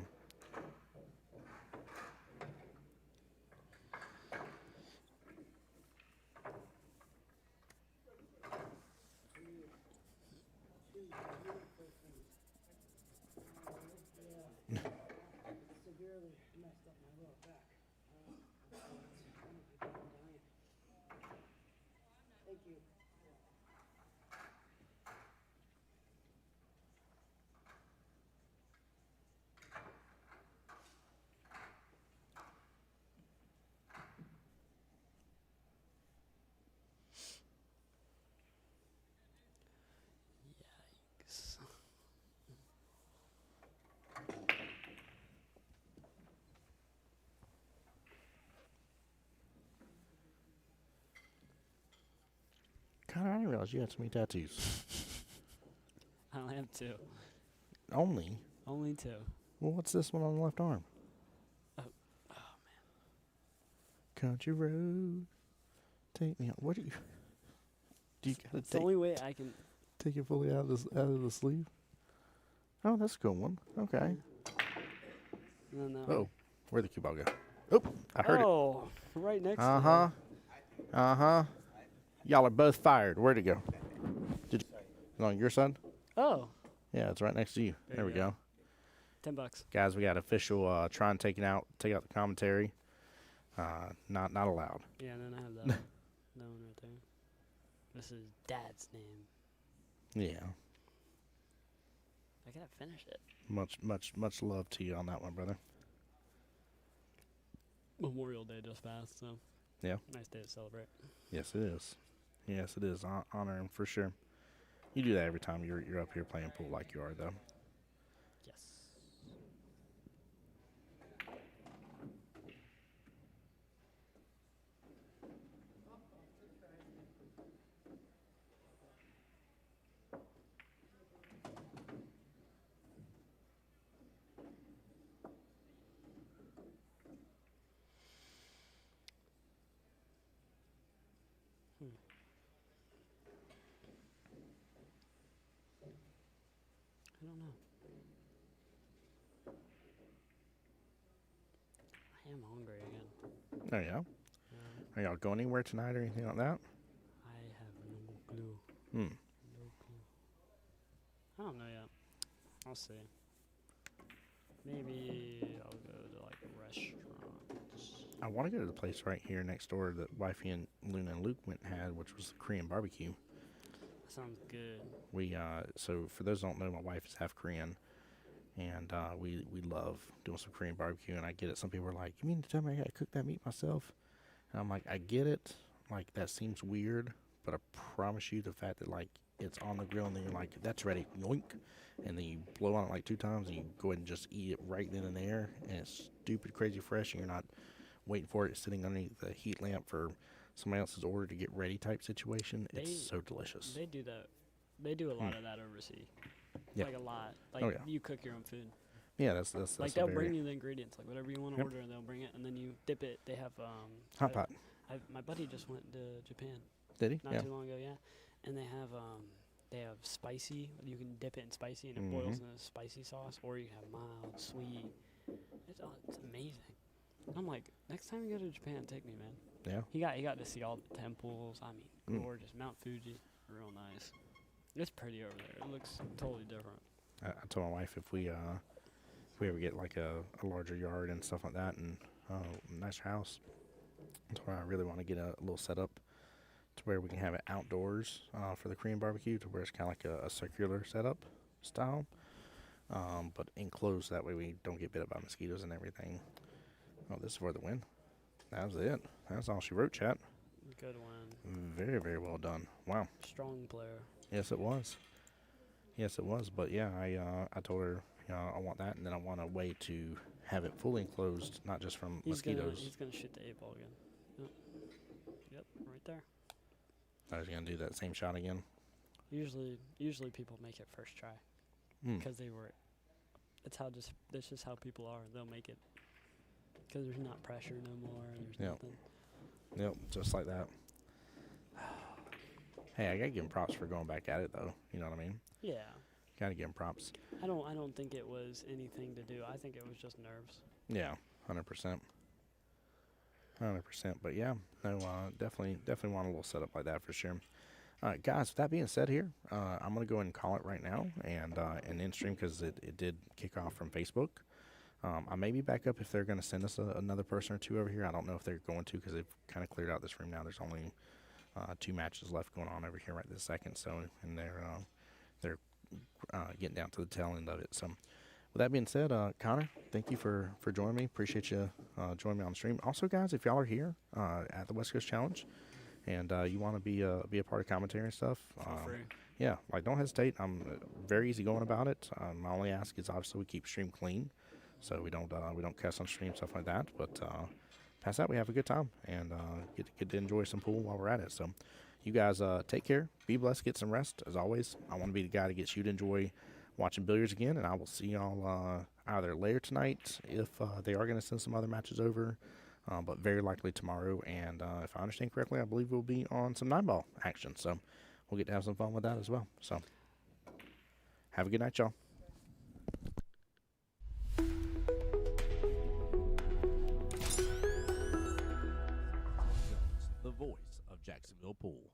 Connor, I didn't realize you had so many tattoos. I only have 2. Only? Only 2. Well, what's this one on the left arm? Oh man. Country road, take me out. What do you? Do you gotta It's the only way I can. take it fully out of the sleeve? Oh, that's a good one. Okay. And then Oh, where'd the cue ball go? Oh, I heard it. Oh, right next to Uh-huh. Y'all are both fired. Where'd it go? Did you, is it on your side? Oh, Yeah, it's right next to you. There we go. $10. Guys, we got official try and take out the commentary. Not allowed. Yeah, and then I have that one. That one right there. This is Dad's name. Yeah. I gotta finish it. Much love to you on that one, brother. Memorial Day just passed, so. Yeah. Nice day to celebrate. Yes, it is. Yes, it is. Honor him for sure. You do that every time you're up here playing pool like you are, though. Yes. don't know. I am hungry again. There you go. Yeah. Are y'all going anywhere tonight or anything like that? I have no clue. Hmm. No clue. I don't know yet. I'll see. Maybe I'll go to like a restaurant. I want to go to the place right here next door that Wifey and Luna and Luke went and had, which was the Korean barbecue. That sounds good. So for those who don't know, my wife is half Korean, and we love doing some Korean barbecue. And I get it. Some people are like, "You mean to tell me I gotta cook that meat myself?" And I'm like, I get it. Like that seems weird, but I promise you, the fact that like it's on the grill and then you're like, "That's ready," yoink, and then you blow on it like 2 times and you go ahead and just eat it right then and there, and it's stupid crazy fresh, and you're not waiting for it sitting underneath the heat lamp for somebody else's order to get ready type situation. It's so delicious. They do that. They do a lot of that overseas. Yeah. Like a lot. Like you cook your own food. Yeah, that's like they'll bring you the ingredients, like whatever you want to order, and they'll bring it, and then you dip it. They have hot pot. My buddy just went to Japan. Did he? Not too long ago, yeah. And they have spicy. You can dip it in spicy, and it boils in a spicy sauce, or you can have mild, sweet. It's amazing. I'm like, next time you go to Japan, take me, man. Yeah. He got to see all the temples. I mean, gorgeous. Mount Fuji, real nice. It's pretty over there. It looks totally different. I told my wife if we ever get like a larger yard and stuff like that, and a nicer house, that's where I really want to get a little setup to where we can have it outdoors for the Korean barbecue, to where it's kind of like a circular setup style, but enclosed. That way we don't get bit up by mosquitoes and everything. Oh, this is for the win. That was it. That's all she wrote, chat. Good one. Very, very well done. Wow. Strong player. Yes, it was. But yeah, I told her, I want that, and then I want a way to have it fully enclosed, not just from mosquitoes. He's gonna shoot the 8-ball again. Yep, right there. I was gonna do that same shot again. Usually people make it first try because they were. That's just how people are. They'll make it because there's not pressure no more. There's nothing. Yep, just like that. Hey, I gotta give him props for going back at it, though. You know what I mean? Yeah. Gotta give him props. I don't think it was anything to do. I think it was just nerves. Yeah, 100%. 100%. But yeah, no, definitely want a little setup like that for sure. All right, guys. With that being said, here, I'm gonna go ahead and call it right now, and end stream because it did kick off from Facebook. I may be back up if they're gonna send us another person or two over here. I don't know if they're going to because they've kind of cleared out this room now. There's only 2 matches left going on over here right this second. So, and they're getting down to the tail end of it. So, with that being said, Connor, thank you for joining me. Appreciate you joining me on the stream. Also, guys, if y'all are here at the West Coast Challenge and you want to be a part of commentary and stuff, Feel free. Yeah, like don't hesitate. I'm very easy going about it. My only ask is obviously we keep stream clean, so we don't cuss on stream, stuff like that. But past that, we have a good time and get to enjoy some pool while we're at it. So, you guys take care, be blessed, get some rest. As always, I want to be the guy that gets you to enjoy watching billiards again, and I will see y'all either later tonight if they are going to send some other matches over, but very likely tomorrow. And if I understand correctly, I believe we'll be on some 9-ball action, so we'll get to have some fun with that as well. So, have a good night, y'all. The voice of Jacksonville Pool.